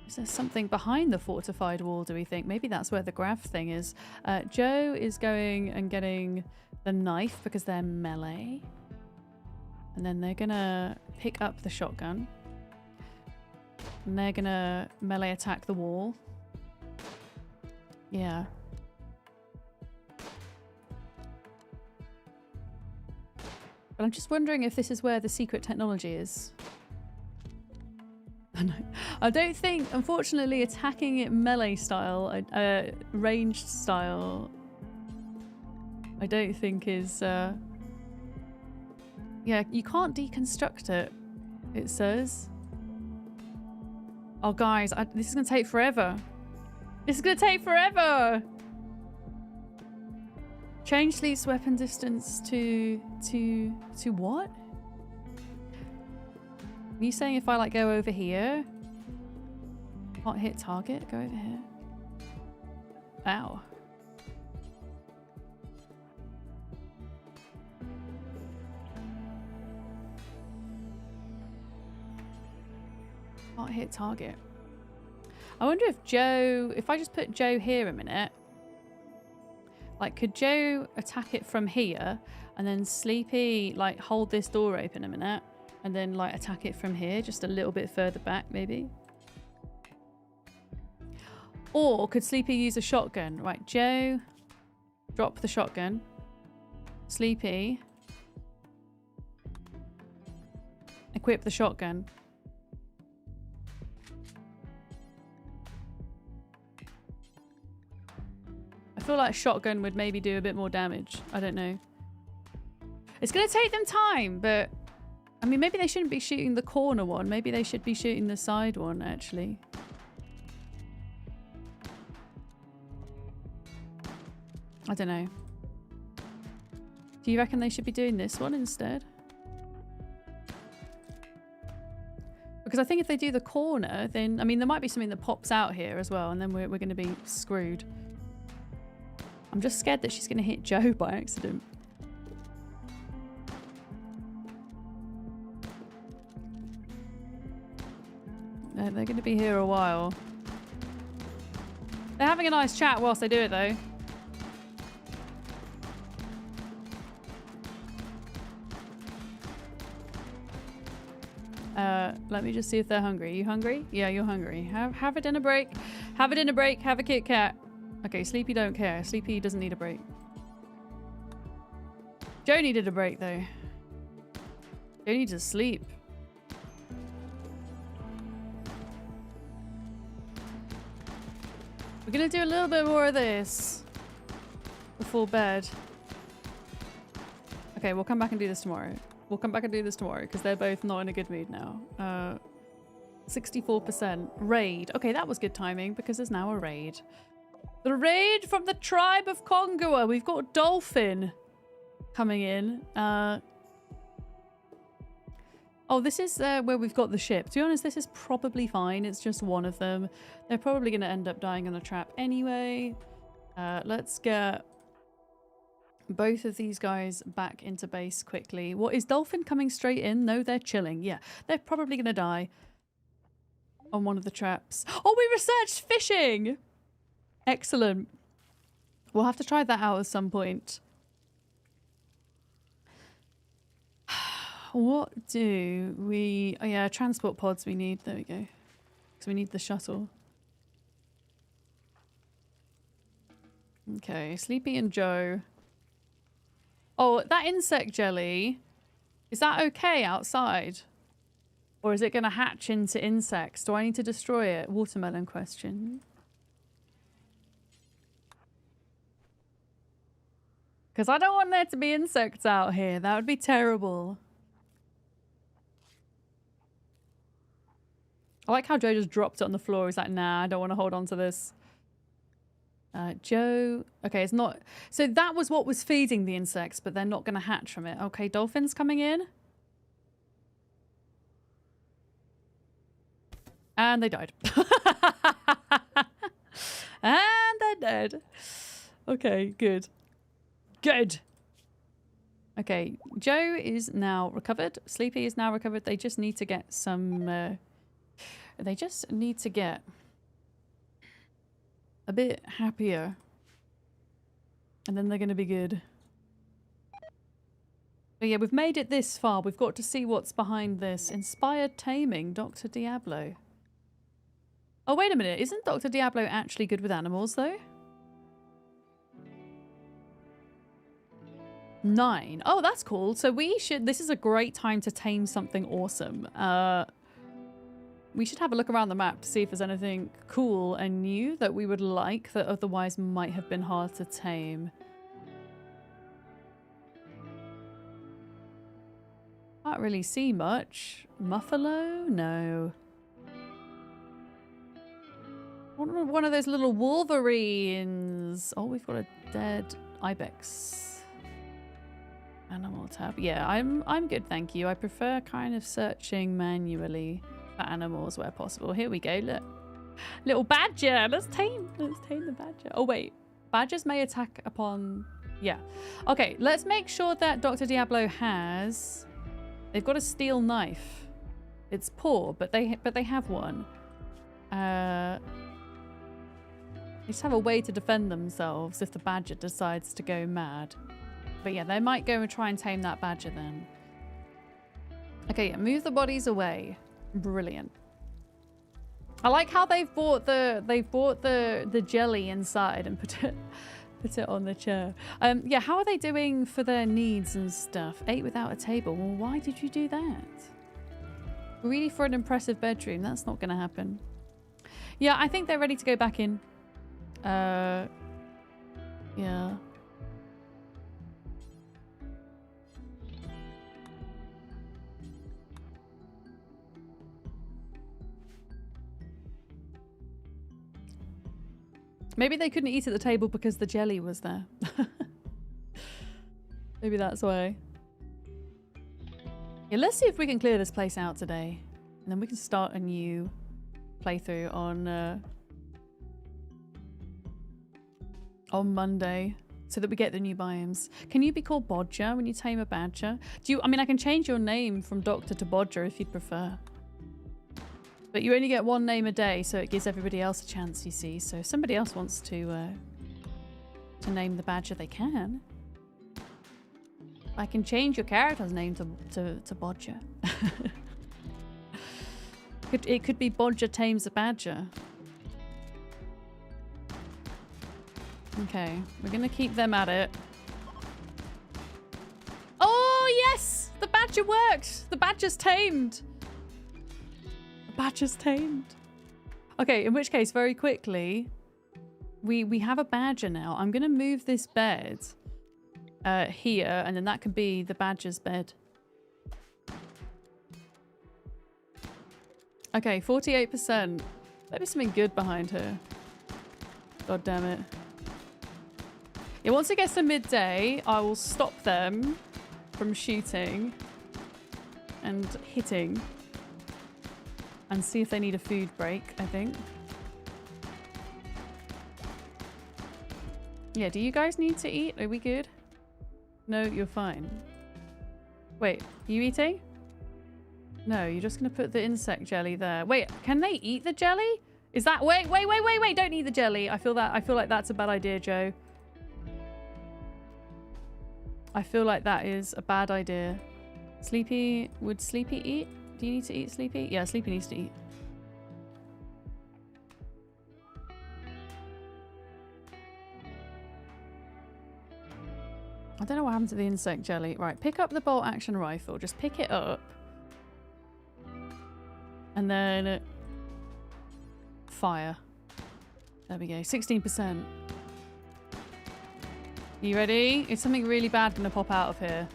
Is there something behind the fortified wall, do we think? Maybe that's where the grav thing is. Joe is going and getting the knife because they're melee. And then they're gonna pick up the shotgun. And they're gonna melee attack the wall. Yeah. But I'm just wondering if this is where the secret technology is. I don't think, unfortunately, attacking it melee style, ranged style, I don't think is, yeah, you can't deconstruct it, it says. Oh, guys, this is going to take forever. This is going to take forever! Change Sleep's weapon distance to what? Are you saying if I like go over here, can't hit target? Go over here. Ow. Can't hit target. I wonder if Joe, if I just put Joe here a minute, like could Joe attack it from here and then Sleepy like hold this door open a minute? And then like attack it from here, just a little bit further back maybe. Or could Sleepy use a shotgun? Right, Joe, drop the shotgun. Sleepy, equip the shotgun. I feel like shotgun would maybe do a bit more damage. I don't know. It's going to take them time, but I mean, maybe they shouldn't be shooting the corner one. Maybe they should be shooting the side one, actually. I don't know. Do you reckon they should be doing this one instead? Because I think if they do the corner, then... I mean, there might be something that pops out here as well, and then we're going to be screwed. I'm just scared that she's going to hit Joe by accident. They're going to be here a while. They're having a nice chat whilst they do it, though. Let me just see if they're hungry. You hungry? Yeah, you're hungry. Have a dinner break. Have a dinner break. Have a Kit Kat. Okay, Sleepy don't care. Sleepy doesn't need a break. Joe needed a break, though. Joe needs to sleep. We're gonna do a little bit more of this before bed. Okay, we'll come back and do this tomorrow. We'll come back and do this tomorrow because they're both not in a good mood now. 64%. Raid. Okay, that was good timing because there's now a raid. The raid from the tribe of Congoa. We've got Dolphin coming in. Oh, this is where we've got the ship. To be honest, this is probably fine. It's just one of them. They're probably going to end up dying in a trap anyway. Let's get both of these guys back into base quickly. What, is Dolphin coming straight in? No, they're chilling. Yeah, they're probably going to die on one of the traps. Oh, we researched fishing! Excellent. We'll have to try that out at some point. What do we... Oh yeah, transport pods we need. There we go. Because we need the shuttle. Okay, Sleepy and Joe. Oh, that insect jelly. Is that okay outside? Or is it going to hatch into insects? Do I need to destroy it? Watermelon question. Because I don't want there to be insects out here. That would be terrible. I like how Joe just dropped it on the floor. He's like, nah, I don't want to hold on to this. Joe... Okay, it's not... So that was what was feeding the insects, but they're not going to hatch from it. Okay, Dolphin's coming in. And they died. And they're dead. Okay, good. Good. Okay, Joe is now recovered. Sleepy is now recovered. They just need to get some... they just need to get a bit happier. And then they're going to be good. But yeah, we've made it this far. We've got to see what's behind this. Inspired taming, Dr. Diablo. Oh, wait a minute. Isn't Dr. Diablo actually good with animals, though? 9. Oh, that's cool. So we should... This is a great time to tame something awesome. We should have a look around the map to see if there's anything cool and new that we would like that otherwise might have been hard to tame. Can't really see much. Muffalo? No. One of those little wolverines. Oh, we've got a dead ibex. Animal tab. Yeah, I'm good, thank you. I prefer kind of searching manually for animals where possible. Here we go, look. Little badger. Let's tame the badger. Oh wait. Badgers may attack upon... Yeah. Okay, let's make sure that Dr. Diablo has... They've got a steel knife. It's poor, but they have one. They just have a way to defend themselves if the badger decides to go mad. But yeah, they might go and try and tame that badger then. Okay, yeah, move the bodies away. Brilliant. I like how they've bought the jelly inside and put it on the chair. Yeah, how are they doing for their needs and stuff? 8 without a table. Well, why did you do that? Really, for an impressive bedroom, that's not going to happen. Yeah, I think they're ready to go back in. Yeah. Maybe they couldn't eat at the table because the jelly was there. Maybe that's why. Yeah, let's see if we can clear this place out today. And then we can start a new playthrough on Monday so that we get the new biomes. Can you be called Bodger when you tame a badger? I mean, I can change your name from Doctor to Bodger if you'd prefer. But you only get one name a day, so it gives everybody else a chance, you see. So if somebody else wants to name the badger, they can. I can change your character's name to Bodger. It could be Bodger Tames a Badger. Okay, we're gonna keep them at it. Oh yes! The badger worked! The badger's tamed! The badger's tamed. Okay, in which case, very quickly, we have a badger now. I'm gonna move this bed here, and then that could be the badger's bed. Okay, 48%. Maybe something good behind her. God damn it. Yeah, once it gets to midday, I will stop them from shooting and hitting and see if they need a food break, I think. Yeah, do you guys need to eat? Are we good? No, you're fine. Wait, are you eating? No, you're just gonna put the insect jelly there. Wait, can they eat the jelly? Is that... Wait, don't eat the jelly. I feel like that's a bad idea, Joe. I feel like that is a bad idea. Sleepy... Would Sleepy eat? Do you need to eat, Sleepy? Yeah, Sleepy needs to eat. I don't know what happened to the insect jelly. Right, pick up the bolt action rifle. Just pick it up. And then... Fire. There we go. 16%. You ready? Is something really bad going to pop out of here?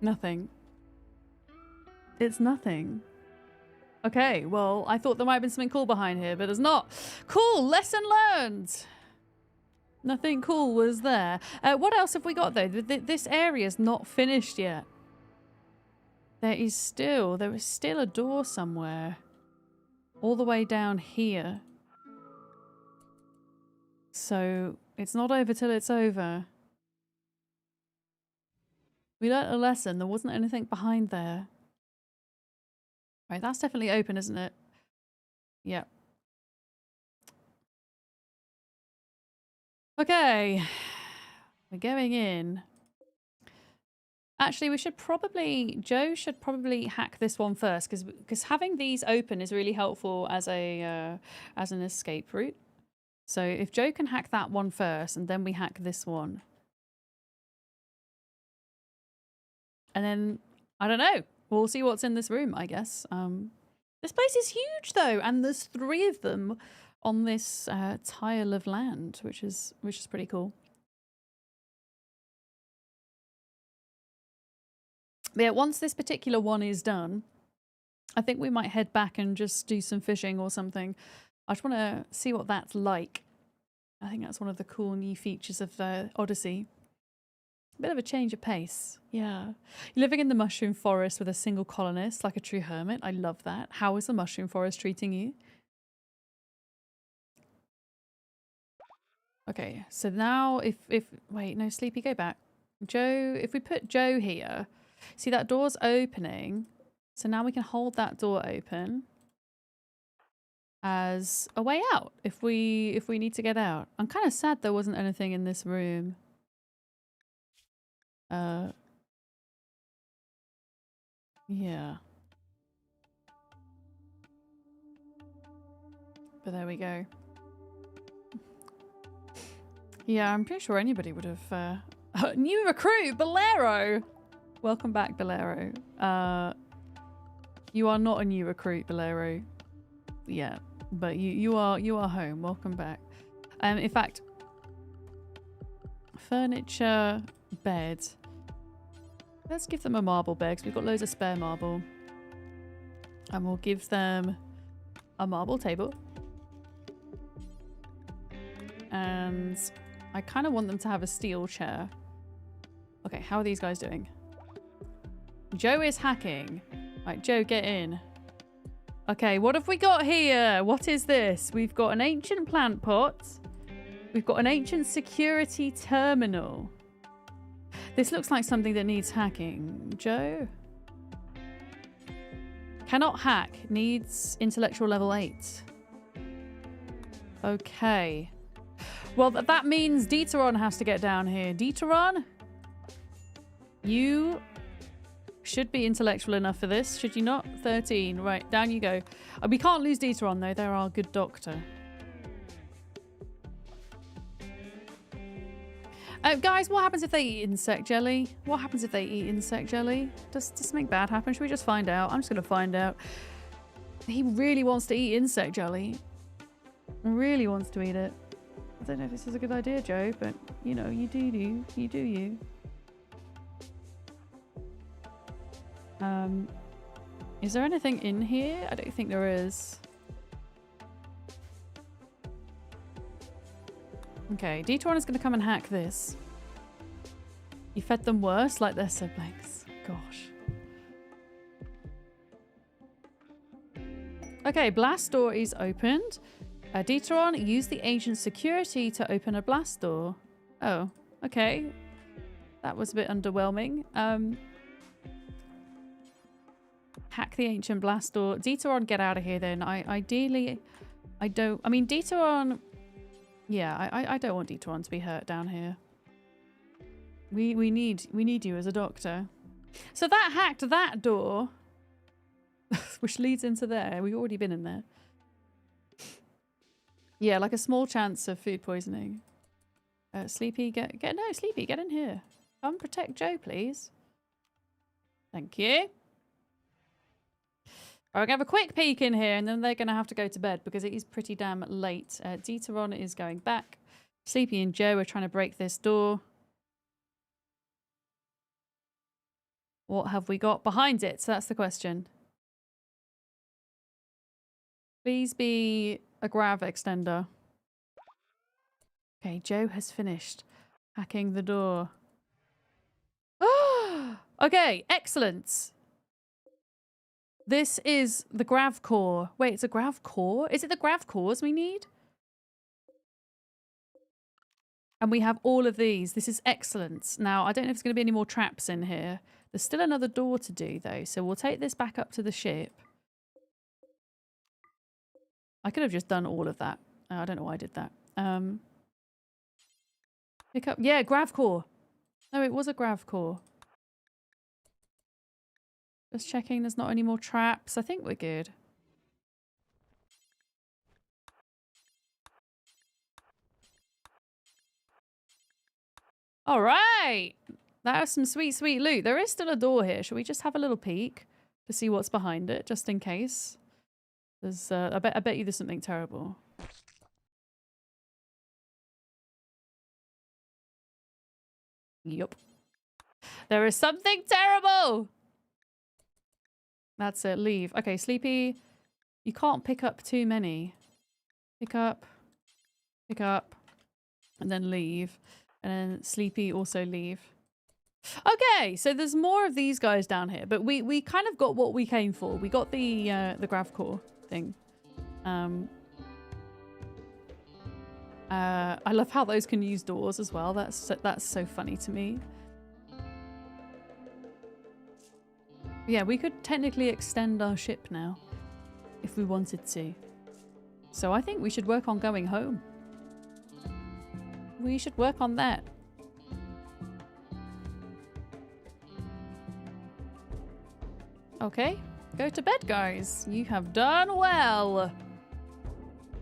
Nothing. It's nothing. Okay, well, I thought there might have been something cool behind here, but there's not. Cool! Lesson learned! Nothing cool was there. What else have we got, though? This area's not finished yet. There is still a door somewhere. All the way down here. So, it's not over till it's over. We learnt a lesson. There wasn't anything behind there. Right, that's definitely open, isn't it? Yep. Okay. We're going in. Actually, Joe should probably hack this one first, because having these open is really helpful as an escape route. So if Joe can hack that one first, and then we hack this one. And then, I don't know. We'll see what's in this room, I guess. This place is huge, though, and there's 3 of them on this tile of land, which is pretty cool. But yeah, once this particular one is done, I think we might head back and just do some fishing or something. I just want to see what that's like. I think that's one of the cool new features of Odyssey. A bit of a change of pace. Yeah. You're living in the mushroom forest with a single colonist, like a true hermit. I love that. How is the mushroom forest treating you? Okay, so now if wait, no, Sleepy, go back. Joe, if we put Joe here, see that door's opening. So now we can hold that door open as a way out if we need to get out. I'm kind of sad there wasn't anything in this room. Yeah. But there we go. Yeah, I'm pretty sure anybody would have... new recruit, Bolero! Welcome back, Bolero. You are not a new recruit, Bolero. Yeah, but you are home. Welcome back. In fact, furniture, bed. Let's give them a marble bed, because we've got loads of spare marble. And we'll give them a marble table. And I kind of want them to have a steel chair. Okay, how are these guys doing? Joe is hacking. Right, Joe, get in. Okay, what have we got here? What is this? We've got an ancient plant pot. We've got an ancient security terminal. This looks like something that needs hacking. Joe? Cannot hack. Needs intellectual level 8. Okay. Well, that means Deuteron has to get down here. Deuteron? You should be intellectual enough for this, should you not? 13. Right, down you go. We can't lose Deuteron, though. They're our good doctor. Guys, what happens if they eat insect jelly? What happens if they eat insect jelly? Does something bad happen? Should we just find out? I'm just going to find out. He really wants to eat insect jelly. Really wants to eat it. I don't know if this is a good idea, Joe, but, you know, you do you. You do you. Is there anything in here? I don't think there is. Okay, Deuteron is going to come and hack this. You fed them worse, like their siblings. Gosh. Okay, blast door is opened. Deuteron, use the agent's security to open a blast door. Oh, okay. That was a bit underwhelming. Hack the ancient blast door. Deuteron, get out of here then. Ideally, I don't... I mean, Deuteron... Yeah, I don't want Deuteron to be hurt down here. We need you as a doctor. So that hacked that door, which leads into there. We've already been in there. Yeah, like a small chance of food poisoning. Sleepy, Sleepy, get in here. Come protect Joe, please. Thank you. We're going to have a quick peek in here, and then they're going to have to go to bed because it is pretty damn late. Deuteron is going back. Sleepy and Joe are trying to break this door. What have we got behind it? So that's the question. Please be a grav extender. Okay, Joe has finished hacking the door. Okay, excellent. This is the Gravcore. Wait, it's a Gravcore? Is it the Gravcores we need? And we have all of these. This is excellent. Now, I don't know if there's going to be any more traps in here. There's still another door to do, though. So we'll take this back up to the ship. I could have just done all of that. I don't know why I did that. Pick up. Yeah, Gravcore. No, it was a Gravcore. Just checking there's not any more traps. I think we're good. All right. That was some sweet, sweet loot. There is still a door here. Should we just have a little peek to see what's behind it, just in case? There's, I bet you there's something terrible. Yup. There is something terrible! That's it. Leave. Okay, Sleepy. You can't pick up too many. Pick up. Pick up. And then leave. And then Sleepy also leave. Okay, so there's more of these guys down here. But we kind of got what we came for. We got the Gravcore thing. I love how those can use doors as well. That's so funny to me. Yeah, we could technically extend our ship now if we wanted to. So I think we should work on going home. We should work on that. Okay, go to bed, guys. You have done well.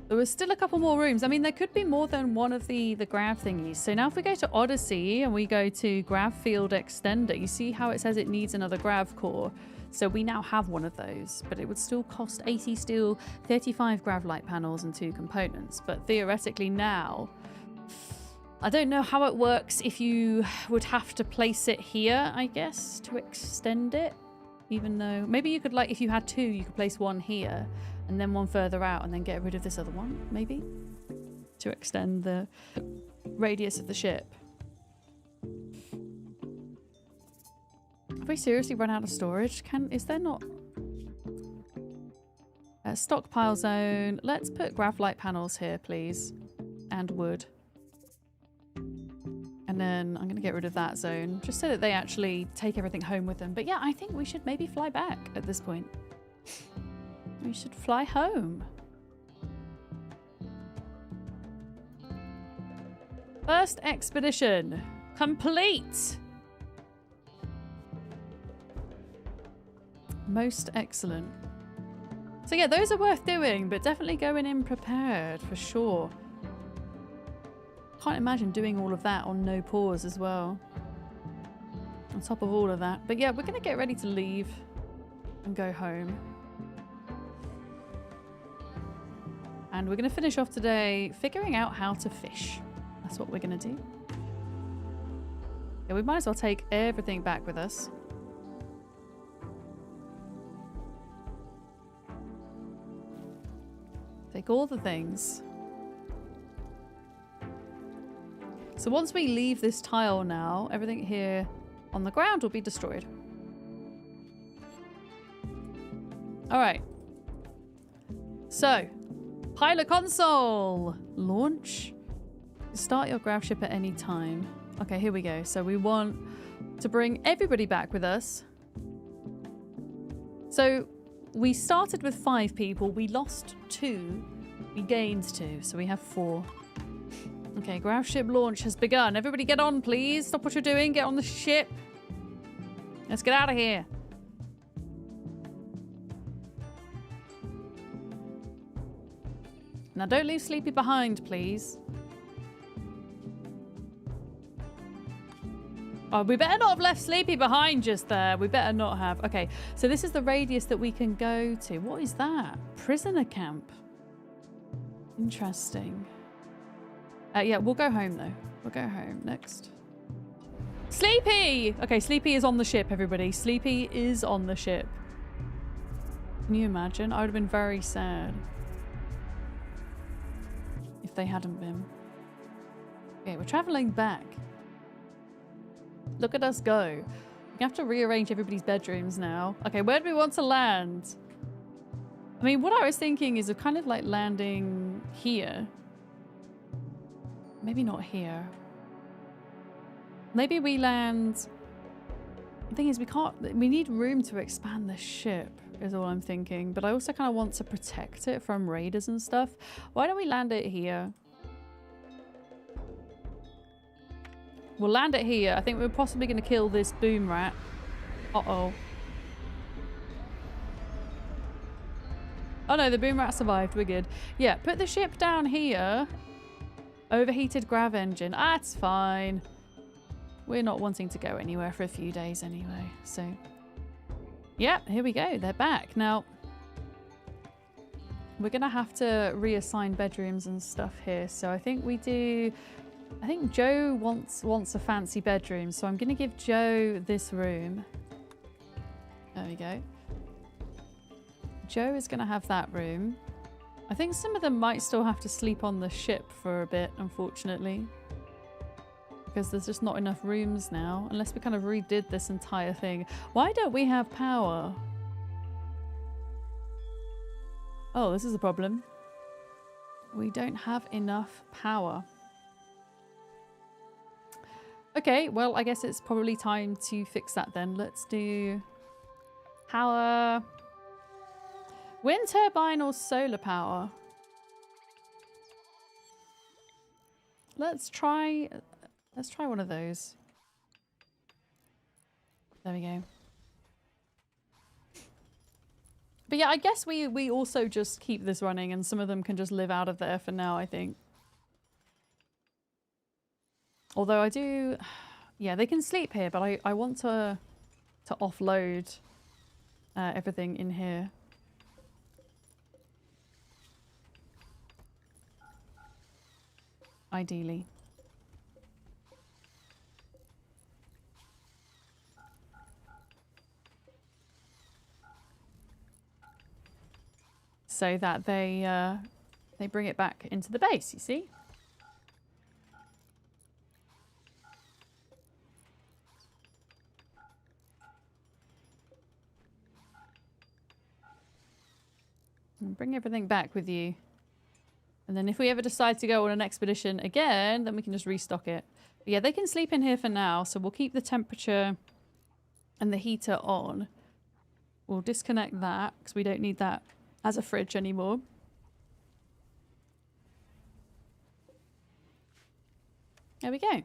There was still a couple more rooms. I mean, there could be more than one of the grav thingies. So now if we go to Odyssey and we go to grav field extender, you see how it says it needs another grav core. So we now have one of those, but it would still cost 80 steel, 35 grav light panels and 2 components. But theoretically now, I don't know how it works if you would have to place it here, I guess, to extend it. Even though maybe you could, like, if you had 2, you could place one here and then one further out and then get rid of this other one, maybe, to extend the radius of the ship. Have we seriously run out of storage? Is there not a stockpile zone? Let's put grav light panels here, please, and wood. And And then I'm going to get rid of that zone, just so that they actually take everything home with them. But yeah, I think we should maybe fly back at this point. We should fly home. First expedition complete. Most excellent. So yeah, those are worth doing, but definitely going in prepared for sure. Can't imagine doing all of that on no pause as well. On top of all of that. But yeah, we're going to get ready to leave and go home. And we're going to finish off today figuring out how to fish. That's what we're going to do. Yeah, we might as well take everything back with us. Take all the things. So once we leave this tile now, everything here on the ground will be destroyed. Alright. So, pilot console. Launch. Start your grav ship at any time. Okay, here we go. So we want to bring everybody back with us. So we started with 5 people. We lost 2. We gained 2. So we have 4. Okay, grav ship launch has begun. Everybody get on, please. Stop what you're doing. Get on the ship. Let's get out of here. Now don't leave Sleepy behind, please. Oh, we better not have left Sleepy behind just there. We better not have. Okay, so this is the radius that we can go to. What is that? Prisoner camp. Interesting. Yeah, we'll go home though. We'll go home next. Sleepy! Okay, Sleepy is on the ship, everybody. Sleepy is on the ship. Can you imagine? I would have been very sad if they hadn't been. Okay, we're traveling back. Look at us go. We have to rearrange everybody's bedrooms now. Okay, where do we want to land? I mean, what I was thinking is of kind of like landing here. Maybe not here. Maybe we land... The thing is, we need room to expand the ship, is all I'm thinking. But I also kind of want to protect it from raiders and stuff. Why don't we land it here? We'll land it here. I think we're possibly going to kill this boom rat. Uh-oh. Oh no, the boom rat survived. We're good. Yeah, put the ship down here. Overheated grav engine. That's fine. We're not wanting to go anywhere for a few days anyway. So, yeah, here we go. They're back. Now, we're going to have to reassign bedrooms and stuff here. So I think we do... I think Joe wants a fancy bedroom. So I'm going to give Joe this room. There we go. Joe is going to have that room. I think some of them might still have to sleep on the ship for a bit, unfortunately. Because there's just not enough rooms now. Unless we kind of redid this entire thing. Why don't we have power? Oh, this is a problem. We don't have enough power. Okay, well, I guess it's probably time to fix that then. Let's do power... Wind turbine or solar power? Let's try one of those. There we go. But yeah, I guess we also just keep this running and some of them can just live out of there for now, I think. Although I do... Yeah, they can sleep here, but I want to offload everything in here. Ideally. So that they bring it back into the base, you see? And bring everything back with you. And then if we ever decide to go on an expedition again, then we can just restock it. Yeah, they can sleep in here for now, so we'll keep the temperature and the heater on. We'll disconnect that because we don't need that as a fridge anymore. There we go.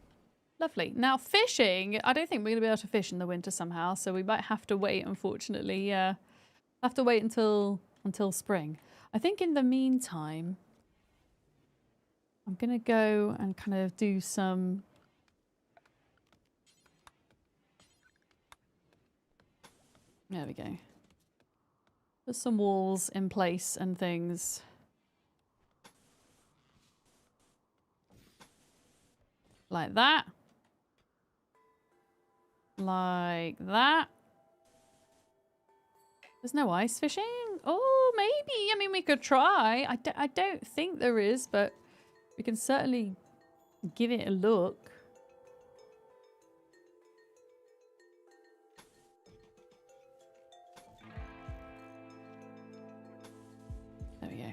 Lovely. Now fishing, I don't think we're going to be able to fish in the winter somehow, so we might have to wait, unfortunately. Yeah, have to wait until spring. I think in the meantime, I'm going to go and kind of do some... There we go. Put some walls in place and things. Like that. Like that. There's no ice fishing? Oh, maybe. I mean, we could try. I don't think there is, but we can certainly give it a look. There we go.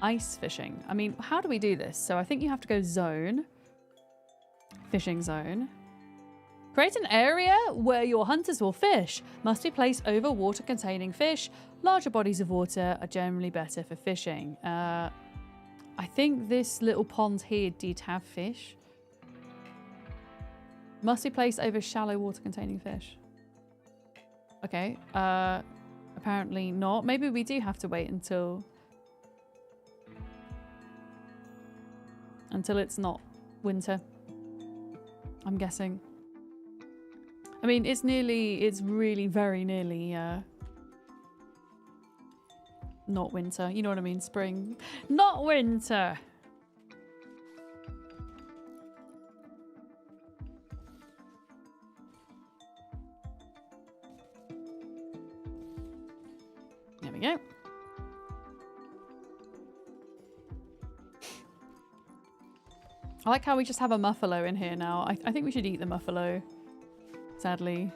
Ice fishing. I mean, how do we do this? So I think you have to go zone. Fishing zone. Create an area where your hunters will fish. Must be placed over water containing fish. Larger bodies of water are generally better for fishing. I think this little pond here did have fish. Must be placed over shallow water containing fish. Okay. Apparently not. Maybe we do have to wait until it's not winter. I'm guessing. I mean, it's really very nearly not winter. You know what I mean? Spring. Not winter. There we go. I like how we just have a muffalo in here now. I think we should eat the muffalo. Sadly.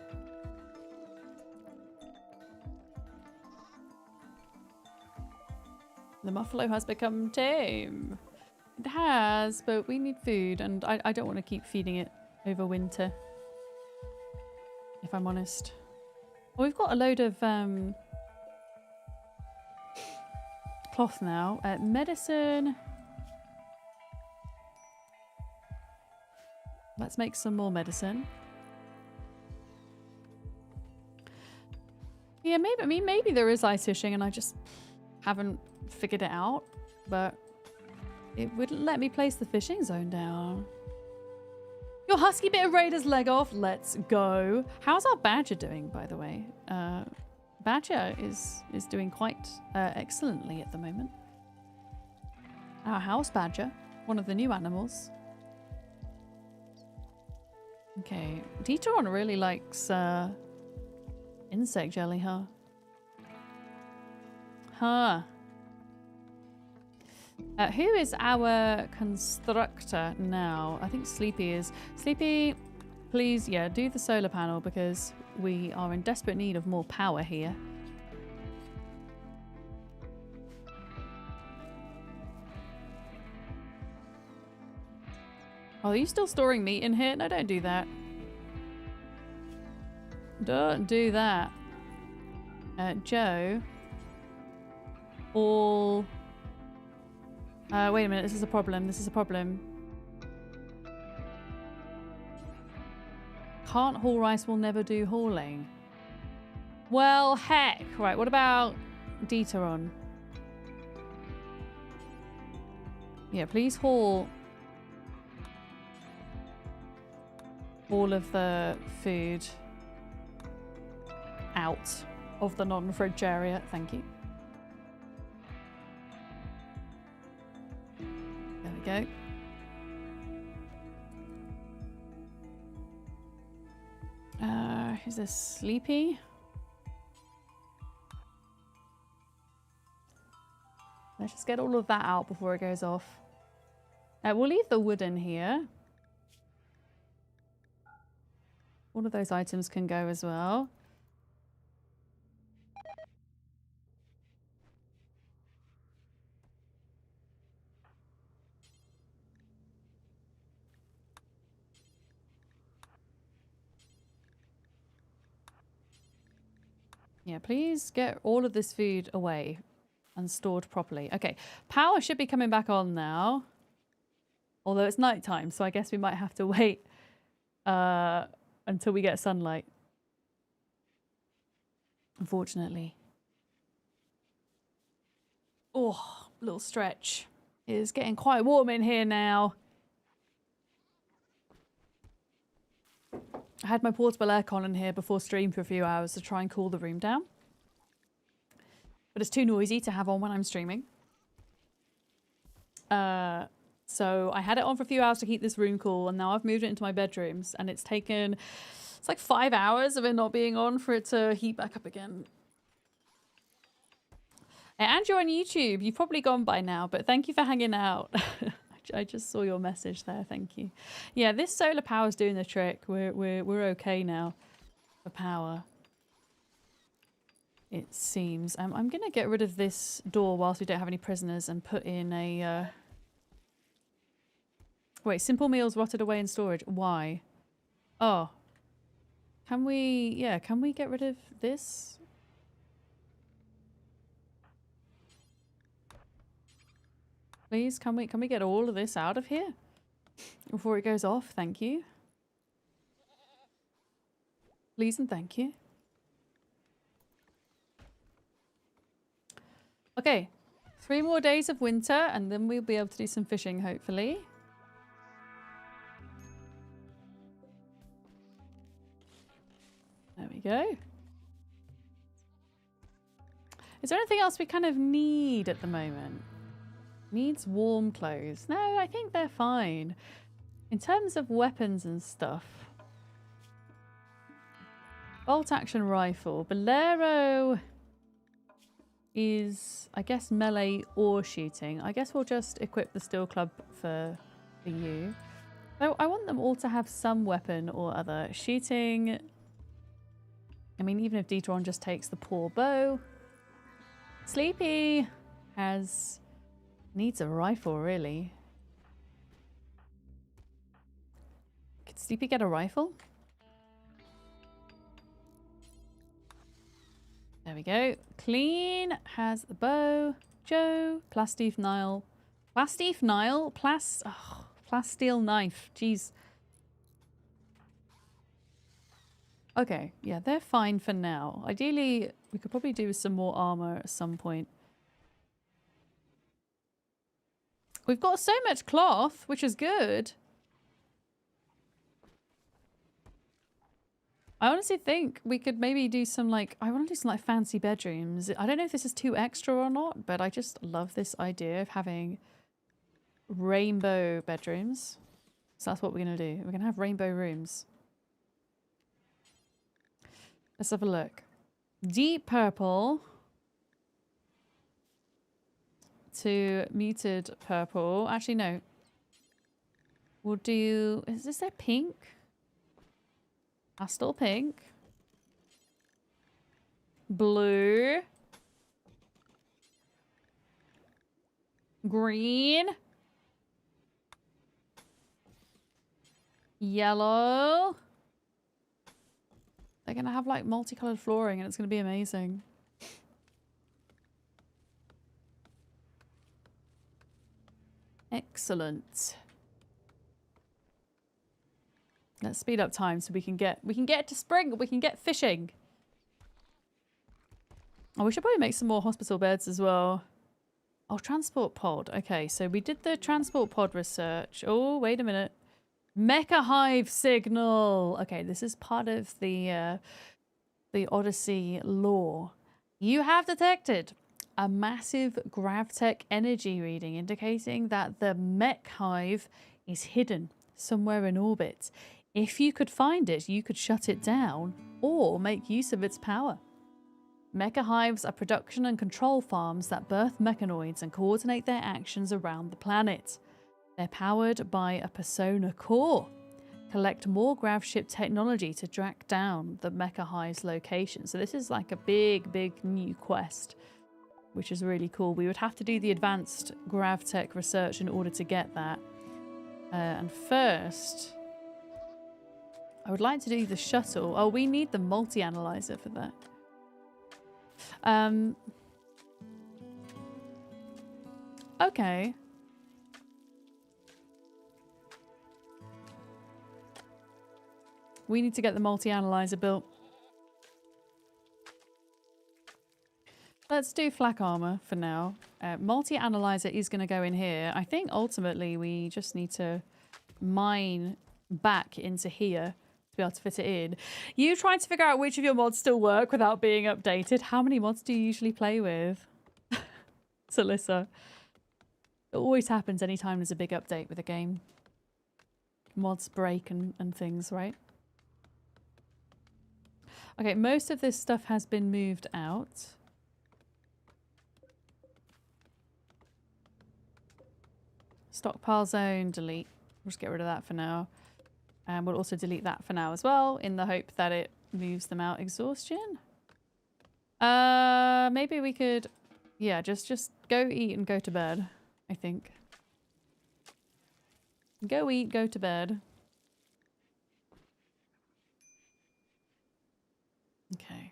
The muffalo has become tame. It has, but we need food and I don't want to keep feeding it over winter. If I'm honest. Well, we've got a load of cloth now. Medicine. Let's make some more medicine. Yeah, maybe. I mean, maybe there is ice fishing and I just haven't figured it out. But it wouldn't let me place the fishing zone down. Your husky bit of Raider's leg off. Let's go. How's our badger doing, by the way? Badger is doing quite excellently at the moment. Our house badger, one of the new animals. Okay, Dieteron really likes insect jelly, huh? Huh. Who is our constructor now? I think Sleepy is. Sleepy, please, yeah, do the solar panel because we are in desperate need of more power here. Oh, are you still storing meat in here? No, don't do that. Don't do that. Joe. All... wait a minute, this is a problem. This is a problem. Can't haul rice, will never do hauling. Well, heck. Right, what about Dieteron? Yeah, please haul all of the food out of the non-fridge area. Thank you. There we go. Is this Sleepy? Let's just get all of that out before it goes off. We'll leave the wood in here. All of those items can go as well. Yeah, please get all of this food away and stored properly. Okay, power should be coming back on now. Although it's nighttime, so I guess we might have to wait until we get sunlight. Unfortunately. Oh, little stretch. It is getting quite warm in here now. I had my portable aircon in here before stream for a few hours to try and cool the room down. But it's too noisy to have on when I'm streaming. So I had it on for a few hours to keep this room cool, and now I've moved it into my bedrooms, and it's taken, it's like 5 hours of it not being on for it to heat back up again. And you're on YouTube. You've probably gone by now, but thank you for hanging out. I just saw your message there. Thank you. Yeah, this solar power is doing the trick. We're okay now for power. It seems. I'm gonna get rid of this door whilst we don't have any prisoners and put in a. Wait, simple meals rotted away in storage. Why? Oh. Can we? Yeah, can we get rid of this? Please, can we get all of this out of here before it goes off? Thank you. Please and thank you. Okay, 3 more days of winter and then we'll be able to do some fishing, hopefully. There we go. Is there anything else we kind of need at the moment? Needs warm clothes. No, I think they're fine. In terms of weapons and stuff. Bolt action rifle. Bolero is, I guess, melee or shooting. I guess we'll just equip the steel club for you. So I want them all to have some weapon or other. Shooting. I mean, even if Detron just takes the poor bow. Sleepy needs a rifle, really. Could Sleepy get a rifle? There we go. Clean has the bow. Joe, Plastique Nile. Plastique Nile? Plasteel knife. Jeez. Okay, yeah, they're fine for now. Ideally, we could probably do with some more armor at some point. We've got so much cloth, which is good. I honestly think we could maybe do some like, I want to do some like fancy bedrooms. I don't know if this is too extra or not, but I just love this idea of having rainbow bedrooms. So that's what we're going to do. We're going to have rainbow rooms. Let's have a look. Deep purple to muted purple. Actually, no. We'll do... Is this there pink? Pastel pink. Blue. Green. Yellow. They're going to have like multicolored flooring and it's going to be amazing. Excellent. Let's speed up time so we can get to spring. We can get fishing. Oh, we should probably make some more hospital beds as well. Oh, transport pod. Okay, so we did the transport pod research. Oh, wait a minute. Mecha hive signal. Okay, this is part of the Odyssey lore. You have detected a massive Gravtech energy reading indicating that the mech hive is hidden somewhere in orbit. If you could find it, you could shut it down or make use of its power. Mecha hives are production and control farms that birth mechanoids and coordinate their actions around the planet. They're powered by a persona core. Collect more gravship technology to track down the Mecha Hive's location. So this is like a big new quest, which is really cool. We would have to do the advanced Gravtech research in order to get that. And first, I would like to do the shuttle. Oh, we need the multi-analyzer for that. Okay. We need to get the multi-analyzer built. Let's do flak armor for now. Multi-analyzer is going to go in here. I think ultimately we just need to mine back into here to be able to fit it in. You trying to figure out which of your mods still work without being updated. How many mods do you usually play with? It's Alyssa. It always happens anytime there's a big update with a game. Mods break and things, right? Okay, most of this stuff has been moved out. Stockpile zone, delete. We'll just get rid of that for now. And we'll also delete that for now as well, in the hope that it moves them out. Exhaustion? Maybe we could... Yeah, just go eat and go to bed, I think. Go eat, go to bed. Okay.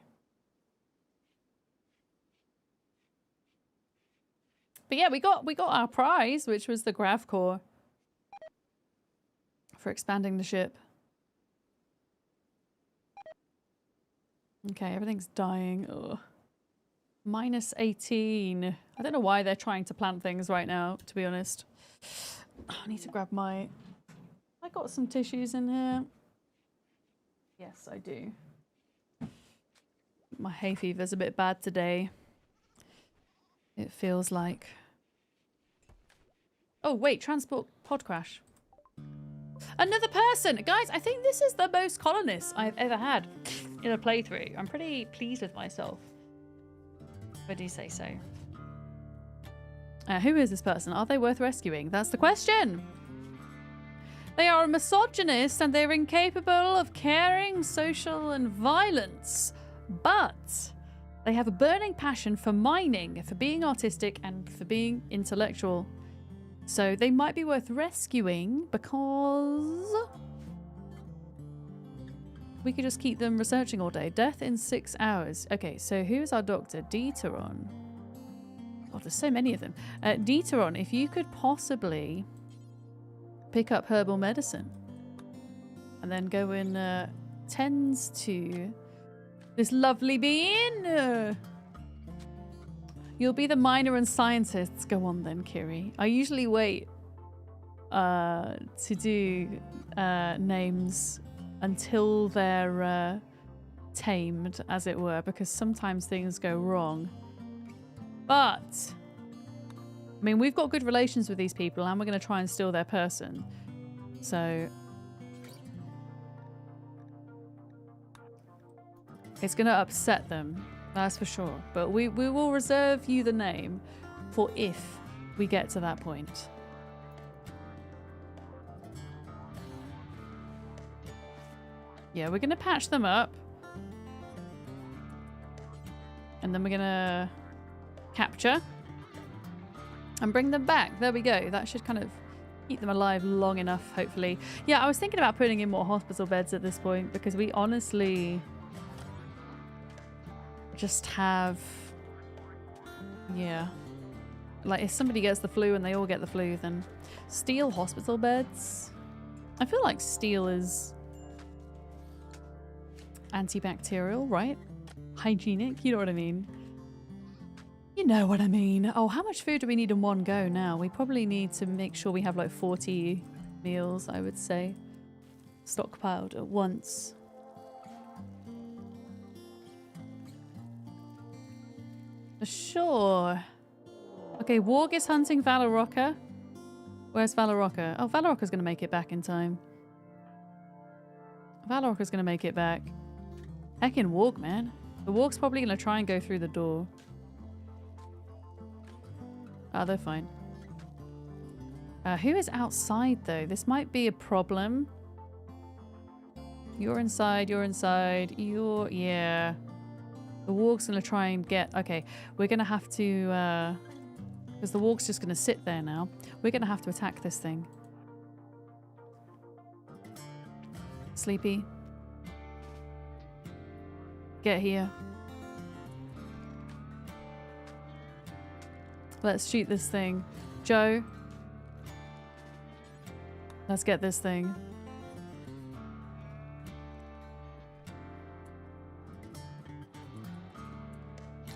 But yeah, we got our prize, which was the Gravcore for expanding the ship. Okay, everything's dying. Ugh. Minus 18. I don't know why they're trying to plant things right now, to be honest. I need to grab my... I got some tissues in here. Yes, I do. My hay fever's a bit bad today. It feels like... Oh, wait, transport pod crash. Another person! Guys, I think this is the most colonists I've ever had in a playthrough. I'm pretty pleased with myself. What do you say so? Who is this person? Are they worth rescuing? That's the question! They are a misogynist and they're incapable of caring, social and violence. But they have a burning passion for mining, for being artistic and for being intellectual. So they might be worth rescuing because we could just keep them researching all day. Death in 6 hours. Okay, so who is our doctor? Deuteron. God, there's so many of them. Deuteron, if you could possibly pick up herbal medicine and then go and tends to this lovely being. You'll be the miner and scientists. Go on then, Kiri. I usually wait to do names until they're tamed, as it were, because sometimes things go wrong. But, I mean, we've got good relations with these people and we're going to try and steal their person. So... it's going to upset them, that's for sure. But we will reserve you the name for if we get to that point. Yeah, we're going to patch them up. And then we're going to capture and bring them back. There we go. That should kind of keep them alive long enough, hopefully. Yeah, I was thinking about putting in more hospital beds at this point because we honestly... just have, yeah, like if somebody gets the flu and they all get the flu, then steel hospital beds. I feel like steel is antibacterial, right? Hygienic, you know what I mean? You know what I mean. Oh, how much food do we need in one go now? We probably need to make sure we have like 40 meals, I would say, stockpiled at once. Sure. Okay, Warg is hunting Valorocca. Where's Valorocca? Oh, Valorocca's going to make it back in time. Valorocca's going to make it back. Heckin' Warg, man. The Warg's probably going to try and go through the door. Oh, they're fine. Who is outside, though? This might be a problem. You're inside, you're inside, you're... yeah. The Warg's going to try and get... okay, we're going to have to... because the Warg's just going to sit there now. We're going to have to attack this thing. Sleepy. Get here. Let's shoot this thing. Joe. Let's get this thing.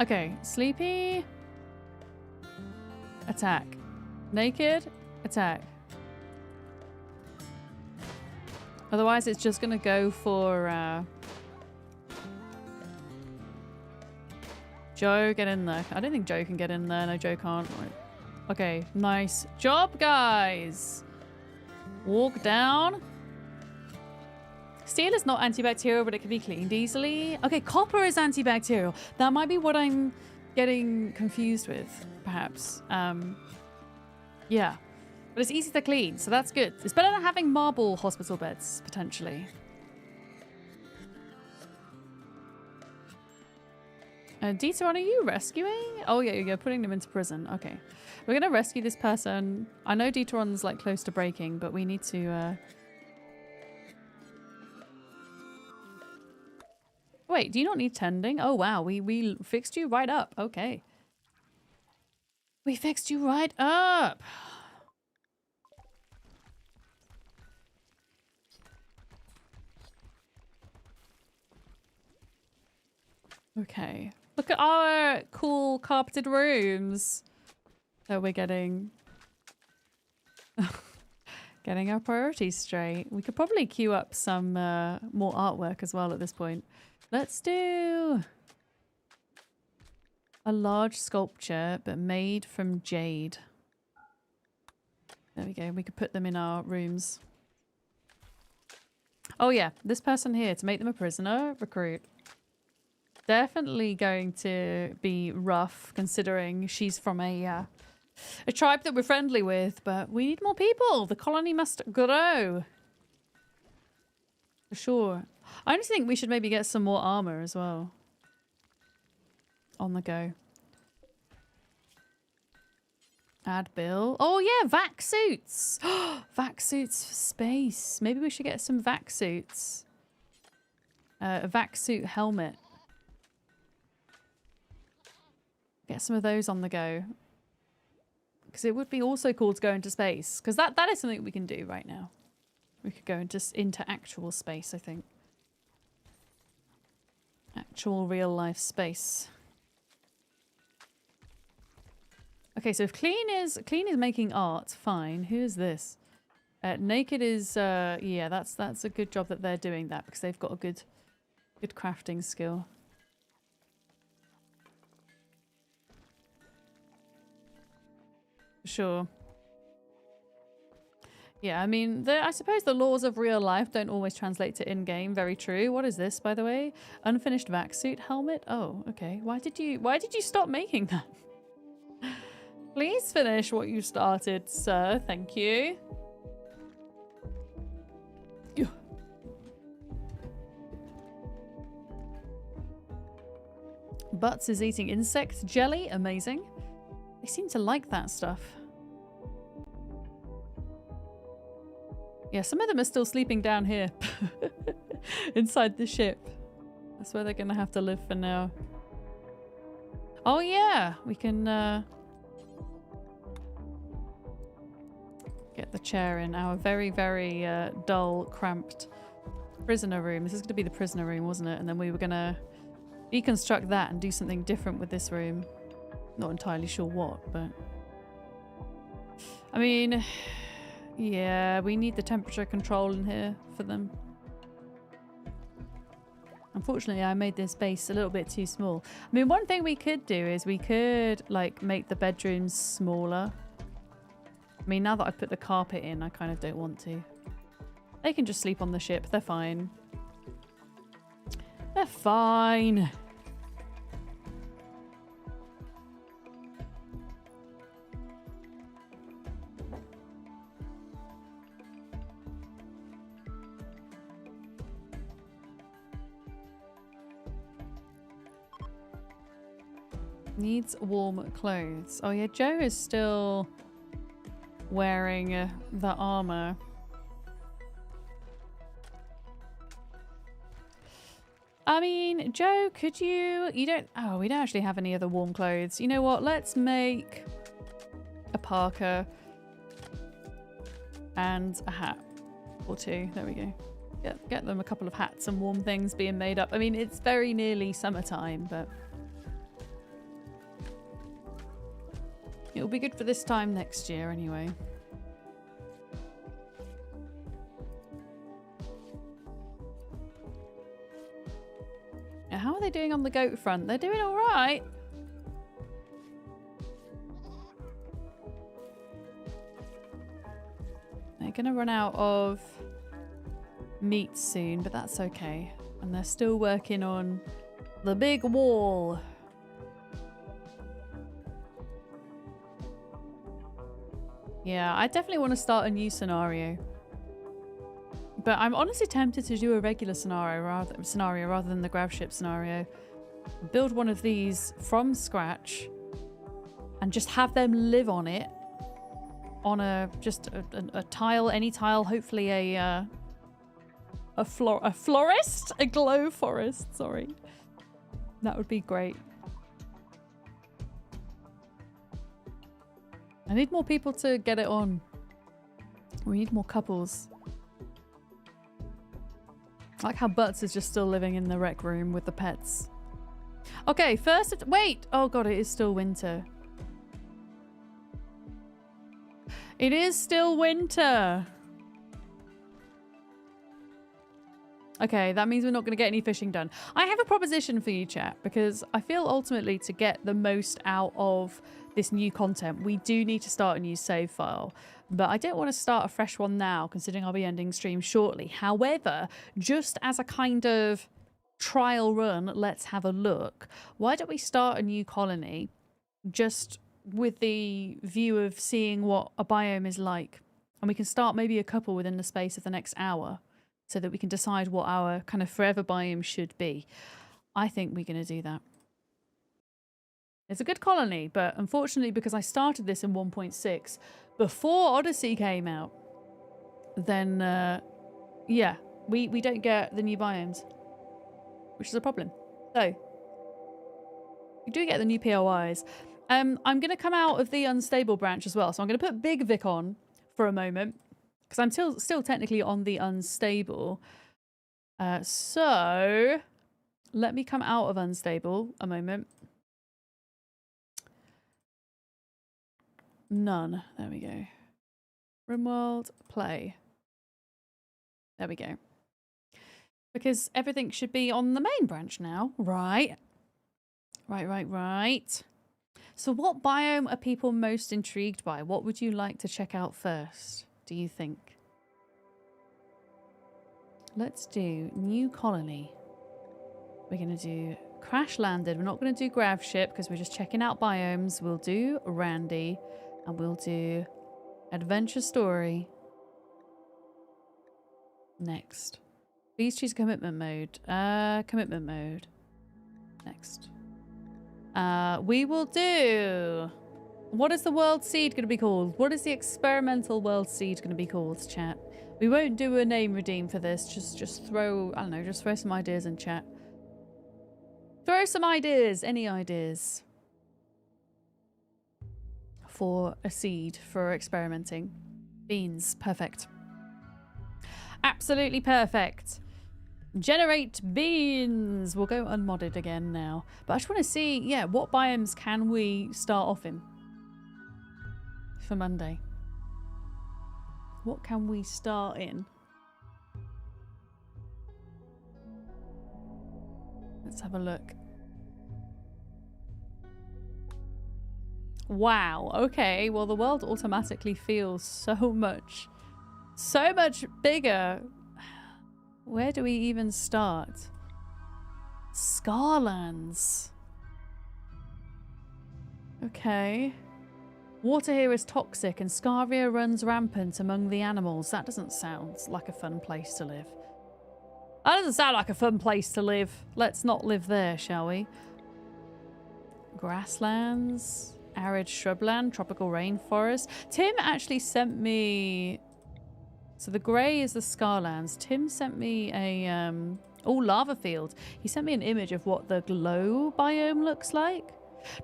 Okay, Sleepy. Attack. Naked. Attack. Otherwise, it's just gonna go for Joe. Get in there. I don't think Joe can get in there. No, Joe can't. Right. Okay, nice job, guys. Walk down. Steel is not antibacterial, but it can be cleaned easily. Okay, copper is antibacterial. That might be what I'm getting confused with, perhaps. Yeah. But it's easy to clean, so that's good. It's better than having marble hospital beds, potentially. Dieteron, are you rescuing? Oh, yeah, you're putting them into prison. Okay. We're going to rescue this person. I know Dieteron's, like, close to breaking, but we need to... Wait, do you not need tending? Oh, wow. We fixed you right up. Okay. We fixed you right up. Okay. Look at our cool carpeted rooms that we're getting. Getting our priorities straight. We could probably queue up some more artwork as well at this point. Let's do a large sculpture, but made from jade. There we go. We could put them in our rooms. Oh yeah, this person here, to make them a prisoner, recruit. Definitely going to be rough, considering she's from a tribe that we're friendly with, but we need more people. The colony must grow. For sure. I honestly think we should maybe get some more armor as well. On the go. Add bill. Oh yeah, vac suits. Vac suits for space. Maybe we should get some vac suits. A vac suit helmet. Get some of those on the go. Because it would be also cool to go into space. Because that is something we can do right now. We could go into actual space, I think. Actual real life space. Okay, so if clean is making art, fine. Who is this? Naked is yeah, that's a good job that they're doing that because they've got a good crafting skill. Sure. Yeah, I mean, I suppose the laws of real life don't always translate to in-game. Very true. What is this, by the way? Unfinished vac suit helmet? Oh, okay. Why did you stop making that? Please finish what you started, sir. Thank you. Butts is eating insect jelly. Amazing. They seem to like that stuff. Yeah, some of them are still sleeping down here. Inside the ship. That's where they're going to have to live for now. Oh yeah, we can get the chair in our very, very dull, cramped prisoner room. This is going to be the prisoner room, wasn't it? And then we were going to deconstruct that and do something different with this room. Not entirely sure what, but... I mean... Yeah, we need the temperature control in here for them. Unfortunately, I made this base a little bit too small. I mean, one thing we could do is we could, like, make the bedrooms smaller. I mean, now that I've put the carpet in, I kind of don't want to. They can just sleep on the ship. They're fine. They're fine. Needs warm clothes. Oh yeah, Joe is still wearing the armor. I mean, Joe, could you don't... Oh, we don't actually have any other warm clothes. You know what? Let's make parka and a hat or two. There we go. Get them a couple of hats and warm things being made up. I mean, it's very nearly summertime, but it'll be good for this time next year anyway. Now, how are they doing on the goat front? They're doing all right. They're gonna run out of meat soon, but that's okay. And they're still working on the big wall. Yeah, I definitely want to start a new scenario. But I'm honestly tempted to do a regular scenario rather than the grav ship scenario. Build one of these from scratch and just have them live on it. On a tile, any tile, hopefully a florist? A glow forest, sorry. That would be great. I need more people to get it on. We need more couples. I like how Butts is just still living in the rec room with the pets. Okay, first... Wait! Oh god, it is still winter. It is still winter! Okay, that means we're not going to get any fishing done. I have a proposition for you, chat, because I feel ultimately to get the most out of this new content, we do need to start a new save file. But I don't want to start a fresh one now, considering I'll be ending stream shortly. However, just as a kind of trial run, let's have a look. Why don't we start a new colony just with the view of seeing what a biome is like? And we can start maybe a couple within the space of the next hour, so that we can decide what our kind of forever biome should be. I think we're going to do that. It's a good colony, but unfortunately, because I started this in 1.6 before Odyssey came out, then, yeah, we don't get the new biomes, which is a problem. So, we do get the new POIs. I'm going to come out of the unstable branch as well, so I'm going to put Big Vic on for a moment, because I'm still technically on the unstable. So let me come out of unstable a moment. None. There we go. Rimworld, play. There we go. Because everything should be on the main branch now. Right. Right. So what biome are people most intrigued by? What would you like to check out first, do you think? Let's do new colony. We're going to do crash landed. We're not going to do grav ship because we're just checking out biomes. We'll do Randy and we'll do adventure story. Next. Please choose commitment mode. Commitment mode. Next. We will do... What is the world seed going to be called? What is the experimental world seed going to be called, chat? We won't do a name redeem for this. Just throw, I don't know, just throw some ideas in chat. Throw some ideas. Any ideas? For a seed for experimenting. Beans. Perfect. Absolutely perfect. Generate beans. We'll go unmodded again now. But I just want to see, yeah, what biomes can we start off in for Monday? What can we start in? Let's have a look. Wow. Okay. Well, the world automatically feels so much bigger. Where do we even start? Scarlands. Okay. Water here is toxic and Scaria runs rampant among the animals. That doesn't sound like a fun place to live. That doesn't sound like a fun place to live. Let's not live there, shall we? Grasslands, arid shrubland, tropical rainforest. Tim actually sent me... So the grey is the Scarlands. Tim sent me a... lava field. He sent me an image of what the glow biome looks like.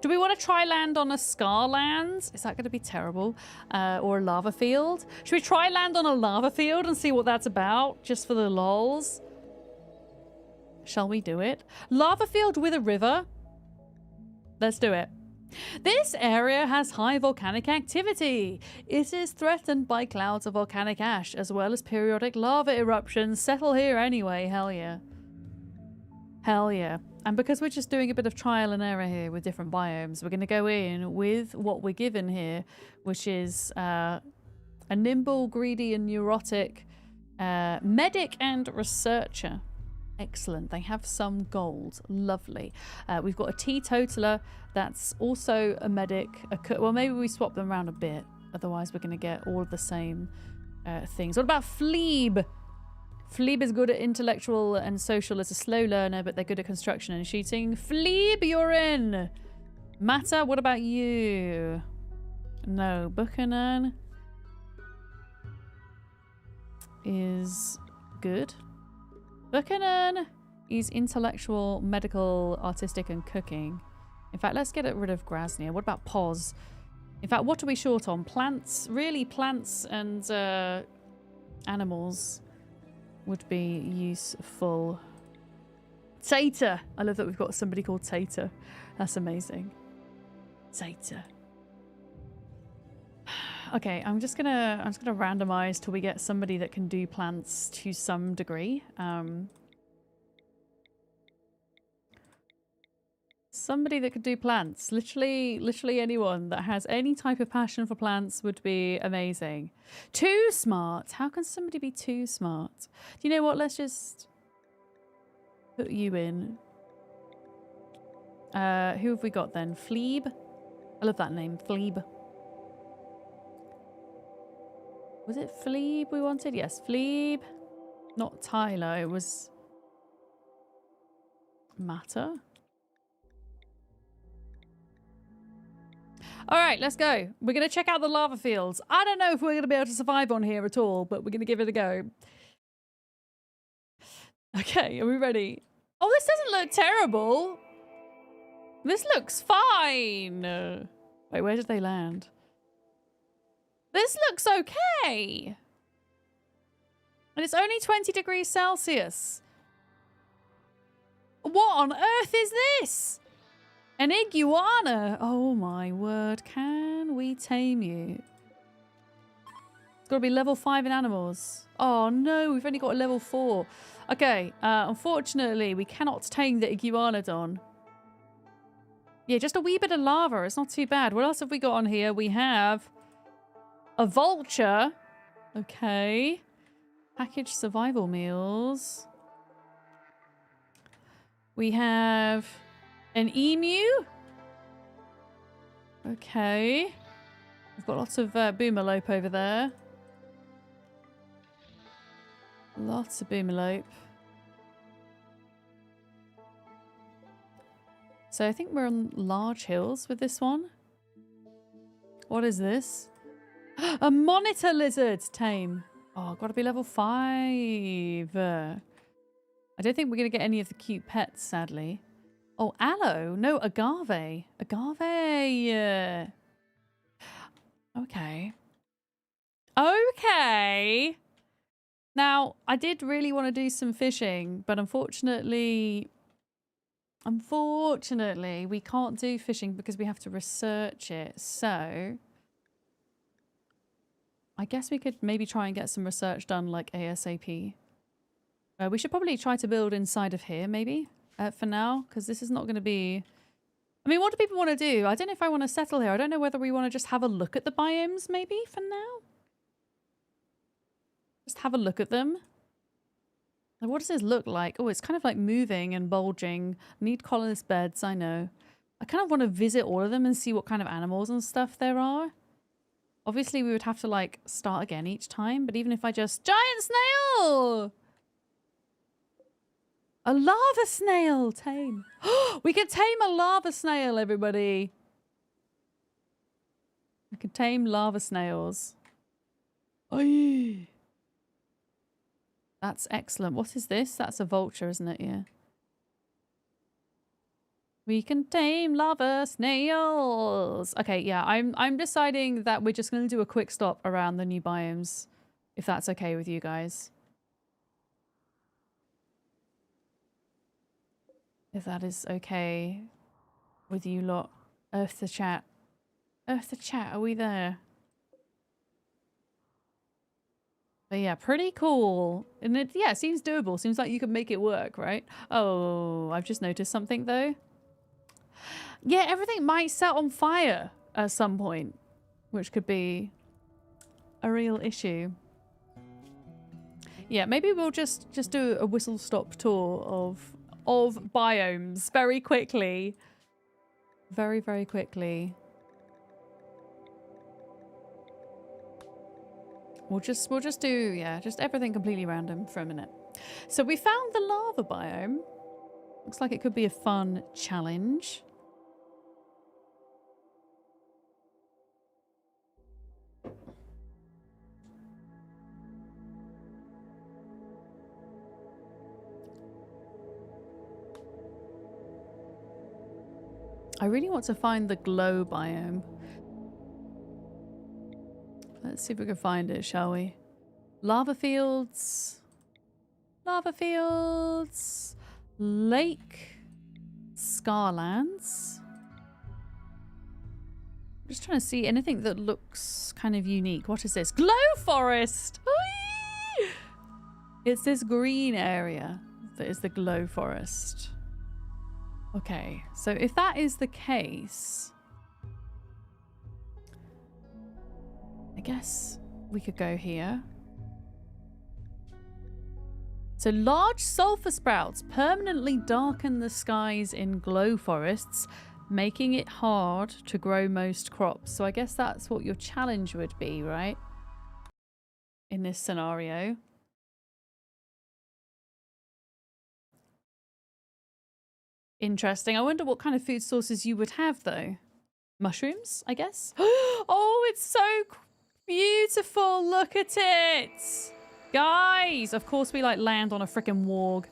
Do we want to try land on a scar land? Is that going to be terrible? Or a lava field? Should we try land on a lava field and see what that's about? Just for the lols? Shall we do it? Lava field with a river? Let's do it. This area has high volcanic activity. It is threatened by clouds of volcanic ash, as well as periodic lava eruptions. Settle here anyway. Hell yeah. Hell yeah. And because we're just doing a bit of trial and error here with different biomes, we're going to go in with what we're given here, which is a nimble, greedy, and neurotic medic and researcher. Excellent. They have some gold. Lovely. We've got a teetotaler that's also a medic. Well, maybe we swap them around a bit. Otherwise, we're going to get all of the same things. What about Fleeb? Fleeb is good at intellectual and social as a slow learner, but they're good at construction and shooting. Fleeb, you're in. Matter, what about you? No. Buchanan is good. Buchanan is intellectual, medical, artistic, and cooking. In fact, let's get rid of Grasnia. What about Pos? In fact, what are we short on? Plants? Really, plants and animals would be useful. Tater! I love that we've got somebody called Tater. That's amazing. Tater. Okay, I'm just gonna randomize till we get somebody that can do plants to some degree. Somebody that could do plants. Literally anyone that has any type of passion for plants would be amazing. Too smart. How can somebody be too smart? Do you know what? Let's just put you in. Who have we got then? Fleeb? I love that name. Fleeb. Was it Fleeb we wanted? Yes, Fleeb. Not Tyler. It was Matter. All right, let's go. We're going to check out the lava fields. I don't know if we're going to be able to survive on here at all, but we're going to give it a go. Okay, are we ready? Oh, this doesn't look terrible. This looks fine. Wait, where did they land? This looks okay. And it's only 20 degrees Celsius. What on earth is this? An iguana. Oh my word. Can we tame you? It's got to be level 5 in animals. Oh no, we've only got a level 4. Okay, unfortunately, we cannot tame the iguanodon. Yeah, just a wee bit of lava. It's not too bad. What else have we got on here? We have a vulture. Okay. Packaged survival meals. We have an emu. Okay. We've got lots of boomalope over there. Lots of boomalope. So I think we're on large hills with this one. What is this? A monitor lizard. Tame. Oh, gotta be level 5. I don't think we're gonna get any of the cute pets, sadly. Oh, aloe. No, agave. Agave. Okay. Okay. Now, I did really want to do some fishing, but unfortunately, we can't do fishing because we have to research it. So, I guess we could maybe try and get some research done like ASAP. We should probably try to build inside of here, maybe, for now, because this is not going to be... I mean, what do people want to do? I don't know if I want to settle here. I don't know whether we want to just have a look at the biomes, maybe, for now. Just have a look at them. Like, what does this look like? Oh, it's kind of like moving and bulging. Need colonist beds, I know. I kind of want to visit all of them and see what kind of animals and stuff there are. Obviously, we would have to, like, start again each time. But even if I just... Giant snail! A lava snail! Tame. We can tame a lava snail, everybody. We can tame lava snails. Oy. That's excellent. What is this? That's a vulture, isn't it? Yeah. We can tame lava snails. Okay, yeah, I'm deciding that we're just going to do a quick stop around the new biomes, if that's okay with you guys. If that is okay with you lot. Earth the chat. Earth the chat, are we there? But yeah, pretty cool. And it, yeah, seems doable. Seems like you could make it work, right? Oh, I've just noticed something though. Yeah, everything might set on fire at some point, which could be a real issue. Yeah, maybe we'll just do a whistle-stop tour of biomes very quickly. Very, very quickly. We'll just do, yeah, just everything completely random for a minute. So we found the lava biome. Looks like it could be a fun challenge. I really want to find the glow biome. Let's see if we can find it, shall we? Lava fields. Lava fields. Lake. Scarlands. I'm just trying to see anything that looks kind of unique. What is this? Glow forest! Whee! It's this green area that is the glow forest. Okay, so if that is the case, I guess we could go here. So large sulfur sprouts permanently darken the skies in glow forests, making it hard to grow most crops. So I guess that's what your challenge would be, right? In this scenario. Interesting. I wonder what kind of food sources you would have, though. Mushrooms, I guess. Oh, it's so beautiful. Look at it. Guys, of course we like land on a freaking warg.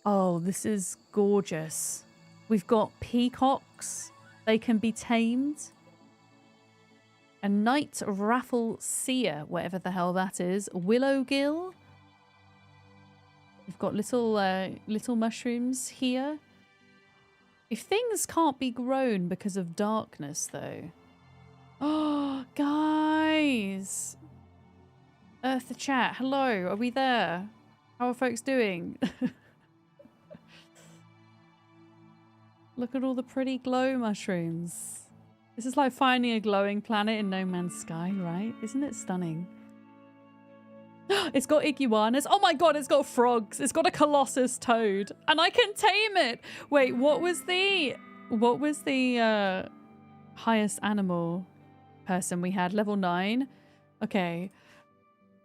Oh, this is gorgeous. We've got peacocks. They can be tamed. A night raffle seer, whatever the hell that is. Willowgill. We've got little mushrooms here. If things can't be grown because of darkness, though. Oh, guys. Earth the chat. Hello, are we there? How are folks doing? Look at all the pretty glow mushrooms. This is like finding a glowing planet in No Man's Sky, right? Isn't it stunning? It's got iguanas. Oh my god, it's got frogs. It's got a colossus toad. And I can tame it. Wait, what was the highest animal person we had? Level 9. Okay.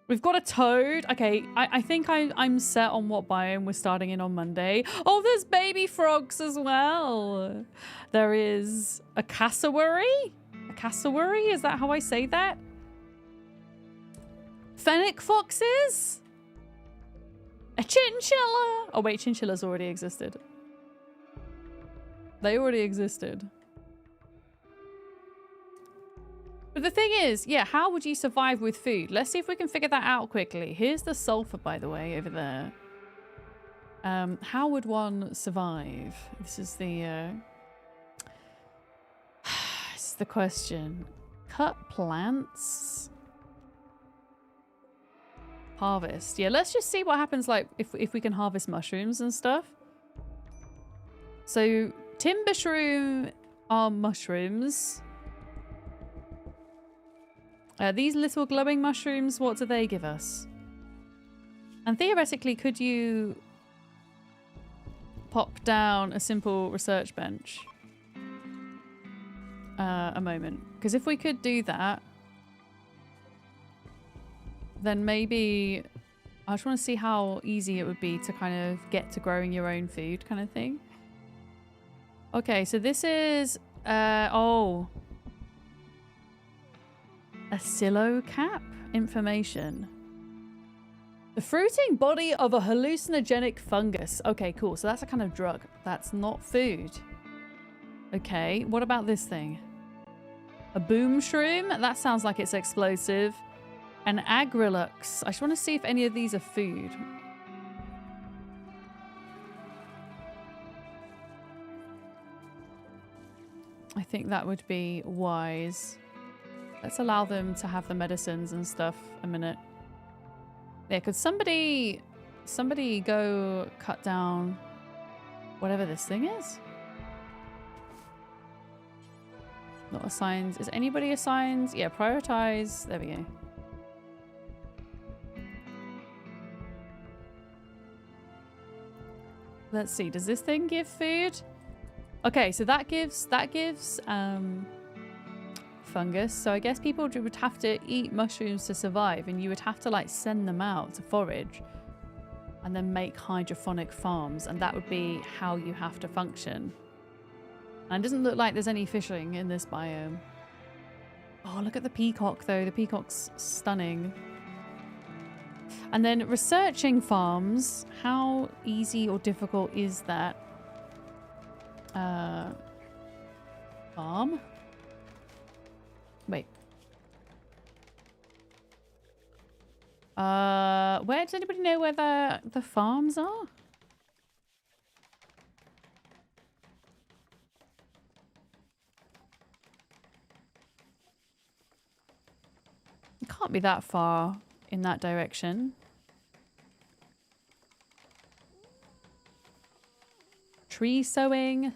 We've got a toad. Okay, I think I'm set on what biome we're starting in on Monday. Oh, there's baby frogs as well. There is a cassowary. A cassowary? Is that how I say that? Fennec foxes? A chinchilla? Oh wait, chinchillas already existed. They already existed. But the thing is, yeah, how would you survive with food? Let's see if we can figure that out quickly. Here's the sulfur, by the way, over there. How would one survive? This is the this is the question. Cut plants. Harvest. Yeah, let's just see what happens, like, if we can harvest mushrooms and stuff. So, timber shroom are mushrooms. These little glowing mushrooms, what do they give us? And theoretically, could you pop down a simple research bench? A moment. Because if we could do that, then maybe I just want to see how easy it would be to kind of get to growing your own food kind of thing. Okay, so this is, oh. A silo cap information. The fruiting body of a hallucinogenic fungus. Okay, cool. So that's a kind of drug. That's not food. Okay, what about this thing? A boom shroom? That sounds like it's explosive. An agrilux. I just want to see if any of these are food. I think that would be wise. Let's allow them to have the medicines and stuff a minute. Yeah, could somebody go cut down whatever this thing is? Not assigned. Is anybody assigned? Yeah, prioritize. There we go. Let's see. Does this thing give food? Okay, so that gives fungus. So I guess people would have to eat mushrooms to survive, and you would have to like send them out to forage and then make hydroponic farms, and that would be how you have to function. And it doesn't look like there's any fishing in this biome. Oh, look at the peacock though. The peacock's stunning. And then researching farms. How easy or difficult is that? Farm? Wait. Where does anybody know where the farms are? It can't be that far in that direction. Tree sowing?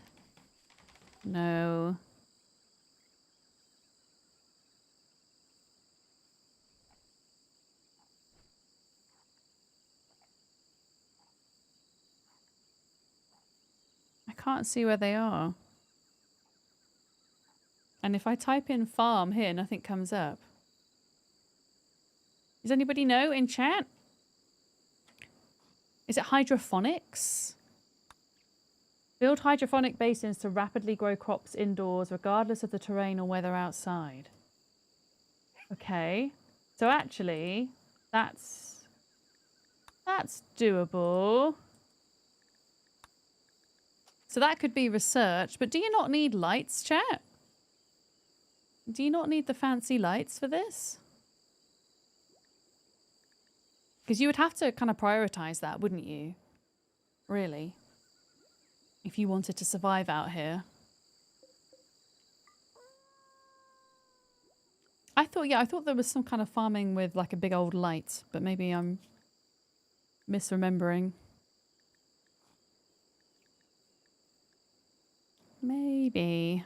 No. I can't see where they are. And if I type in farm here, nothing comes up. Does anybody know in chat? Is it hydroponics? Build hydroponic basins to rapidly grow crops indoors, regardless of the terrain or weather outside. Okay. So actually, that's doable. So that could be research, but do you not need lights, chat? Do you not need the fancy lights for this? Because you would have to kind of prioritize that, wouldn't you? Really? If you wanted to survive out here. I thought there was some kind of farming with like a big old light, but maybe I'm misremembering. Maybe.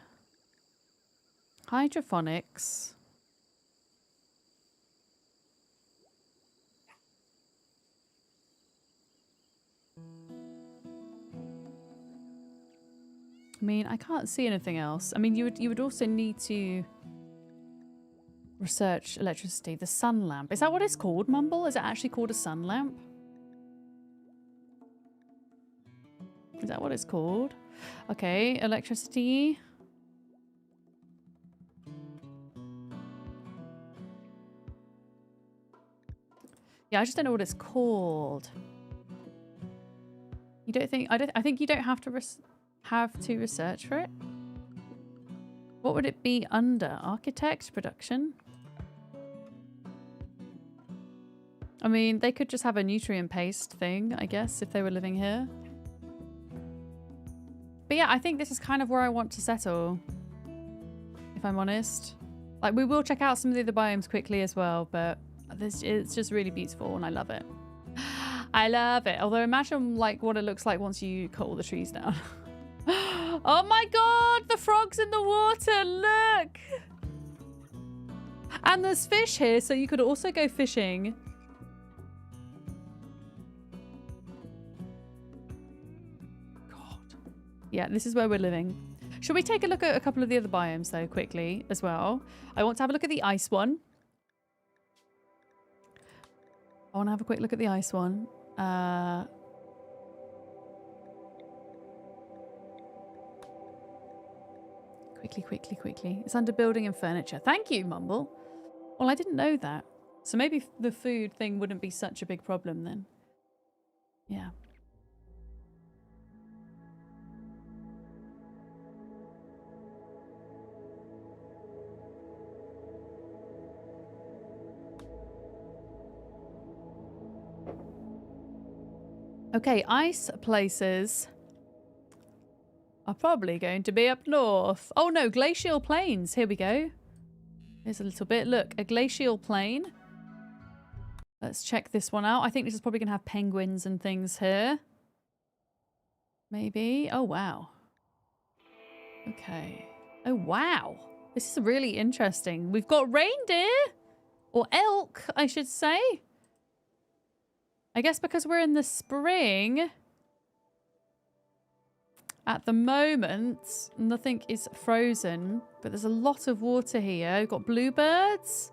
Hydroponics. I mean, I can't see anything else. I mean, you would also need to research electricity. The sun lamp. Is that what it's called, Mumble? Is it actually called a sun lamp? Is that what it's called? Okay, electricity. Yeah, I just don't know what it's called. You don't think... I think you don't have to research for it. What would it be under? Architect? Production? I mean, they could just have a nutrient paste thing, I guess, if they were living here. But yeah, I think this is kind of where I want to settle, if I'm honest. Like, we will check out some of the other biomes quickly as well, but it's just really beautiful and I love it. I love it. Although imagine like what it looks like once you cut all the trees down. Oh my god, the frog's in the water, look! And there's fish here, so you could also go fishing. God. Yeah, this is where we're living. Should we take a look at a couple of the other biomes though, quickly, as well? I want to have a look at the ice one. I want to have a quick look at the ice one. Quickly. It's under building and furniture. Thank you, Mumble. Well, I didn't know that. So maybe the food thing wouldn't be such a big problem then. Yeah. Okay, ice places are probably going to be up north. Oh no, glacial plains. Here we go. Here's a little bit. Look, a glacial plain. Let's check this one out. I think this is probably going to have penguins and things here. Maybe. Oh, wow. Okay. Oh, wow. This is really interesting. We've got reindeer. Or elk, I should say. I guess because we're in the spring. At the moment, nothing is frozen. But there's a lot of water here. We've got bluebirds.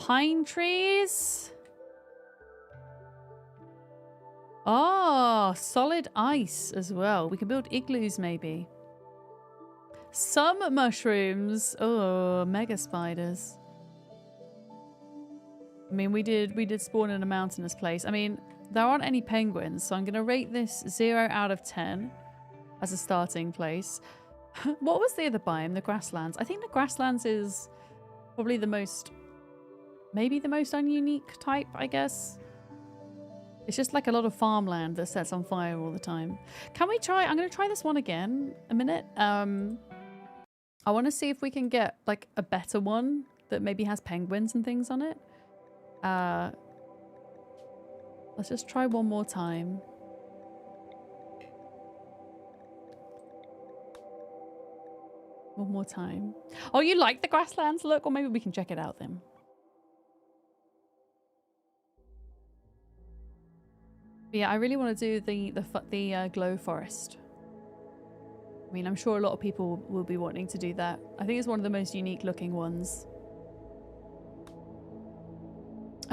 Pine trees. Oh, solid ice as well. We can build igloos maybe. Some mushrooms. Oh, mega spiders. I mean, we did spawn in a mountainous place. I mean, there aren't any penguins, so I'm going to rate this 0 out of 10 as a starting place. What was the other biome? The grasslands. I think the grasslands is probably the most... maybe the most ununique type, I guess. It's just like a lot of farmland that sets on fire all the time. Can we try... I'm going to try this one again a minute. I want to see if we can get like a better one that maybe has penguins and things on it. Let's just try one more time. One more time. Oh, you like the grasslands look? Or maybe we can check it out then. But yeah, I really want to do the glow forest. I mean, I'm sure a lot of people will be wanting to do that. I think it's one of the most unique looking ones.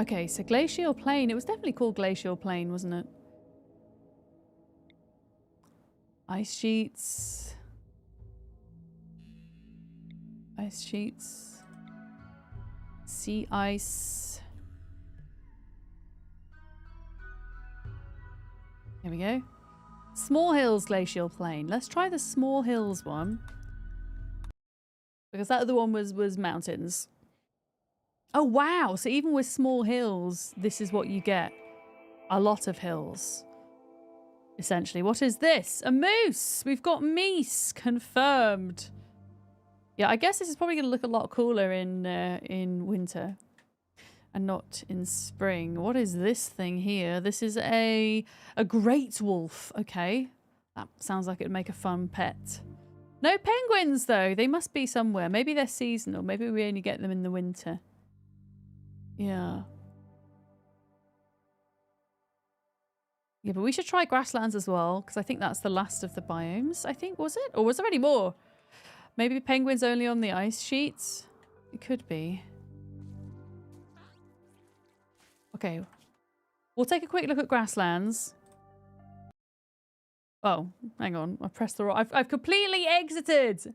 Okay, so Glacial Plain. It was definitely called Glacial Plain, wasn't it? Ice sheets. Ice sheets. Sea ice. Here we go. Small Hills Glacial Plain. Let's try the Small Hills one. Because that other one was mountains. Oh, wow. So even with small hills, this is what you get. A lot of hills. Essentially. What is this? A moose. We've got meese. Confirmed. Yeah, I guess this is probably going to look a lot cooler in winter. And not in spring. What is this thing here? This is a great wolf. Okay. That sounds like it'd make a fun pet. No penguins, though. They must be somewhere. Maybe they're seasonal. Maybe we only get them in the winter. Yeah. Yeah, but we should try grasslands as well, because I think that's the last of the biomes, I think. Was it? Or was there any more? Maybe penguins only on the ice sheets? It could be. Okay. We'll take a quick look at grasslands. Oh, hang on. I pressed the wrong... I've completely exited!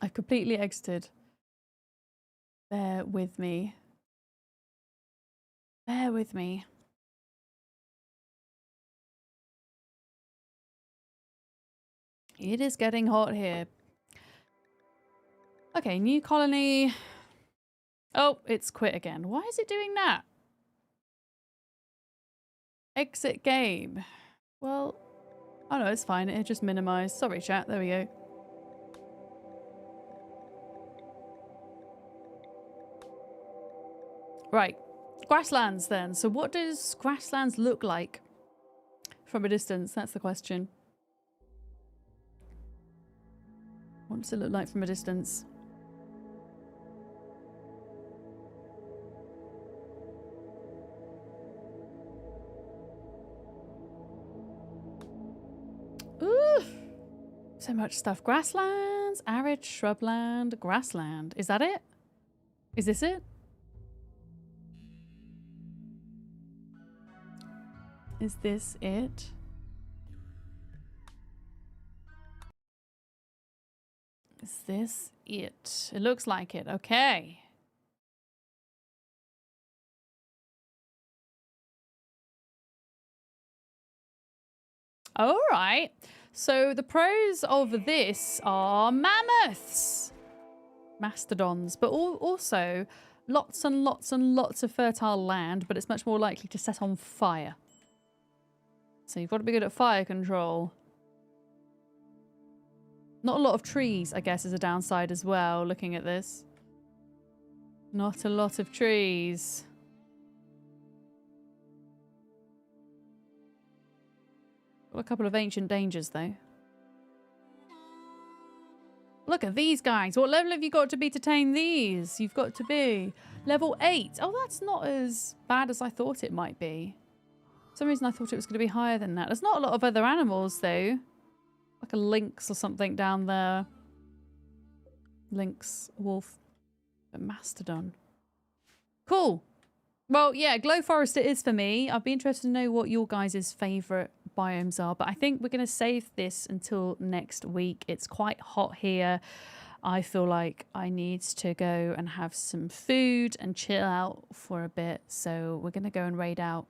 I've completely exited. Bear with me. Bear with me. It is getting hot here. Okay, new colony. Oh, it's quit again. Why is it doing that? Exit game. Well, oh no, it's fine. It just minimized. Sorry, chat. There we go. Right. Grasslands then. So what does grasslands look like from a distance? That's the question. What does it look like from a distance? Ooh, so much stuff. Grasslands, arid shrubland, grassland. Is that it? Is this it? Is this it? Is this it? It looks like it. Okay. All right. So the pros of this are mammoths, mastodons, but also lots and lots and lots of fertile land, but it's much more likely to set on fire. So you've got to be good at fire control. Not a lot of trees, I guess, is a downside as well, looking at this. Not a lot of trees. Got a couple of ancient dangers, though. Look at these guys. What level have you got to be to tame these? You've got to be level 8. Oh, that's not as bad as I thought it might be. For some reason I thought it was going to be higher than that. There's not a lot of other animals, though. Like a lynx or something down there. Lynx, wolf, a mastodon. Cool. Well, yeah, Glow Forest it is for me. I'd be interested to know what your guys' favourite biomes are. But I think we're going to save this until next week. It's quite hot here. I feel like I need to go and have some food and chill out for a bit. So we're going to go and raid out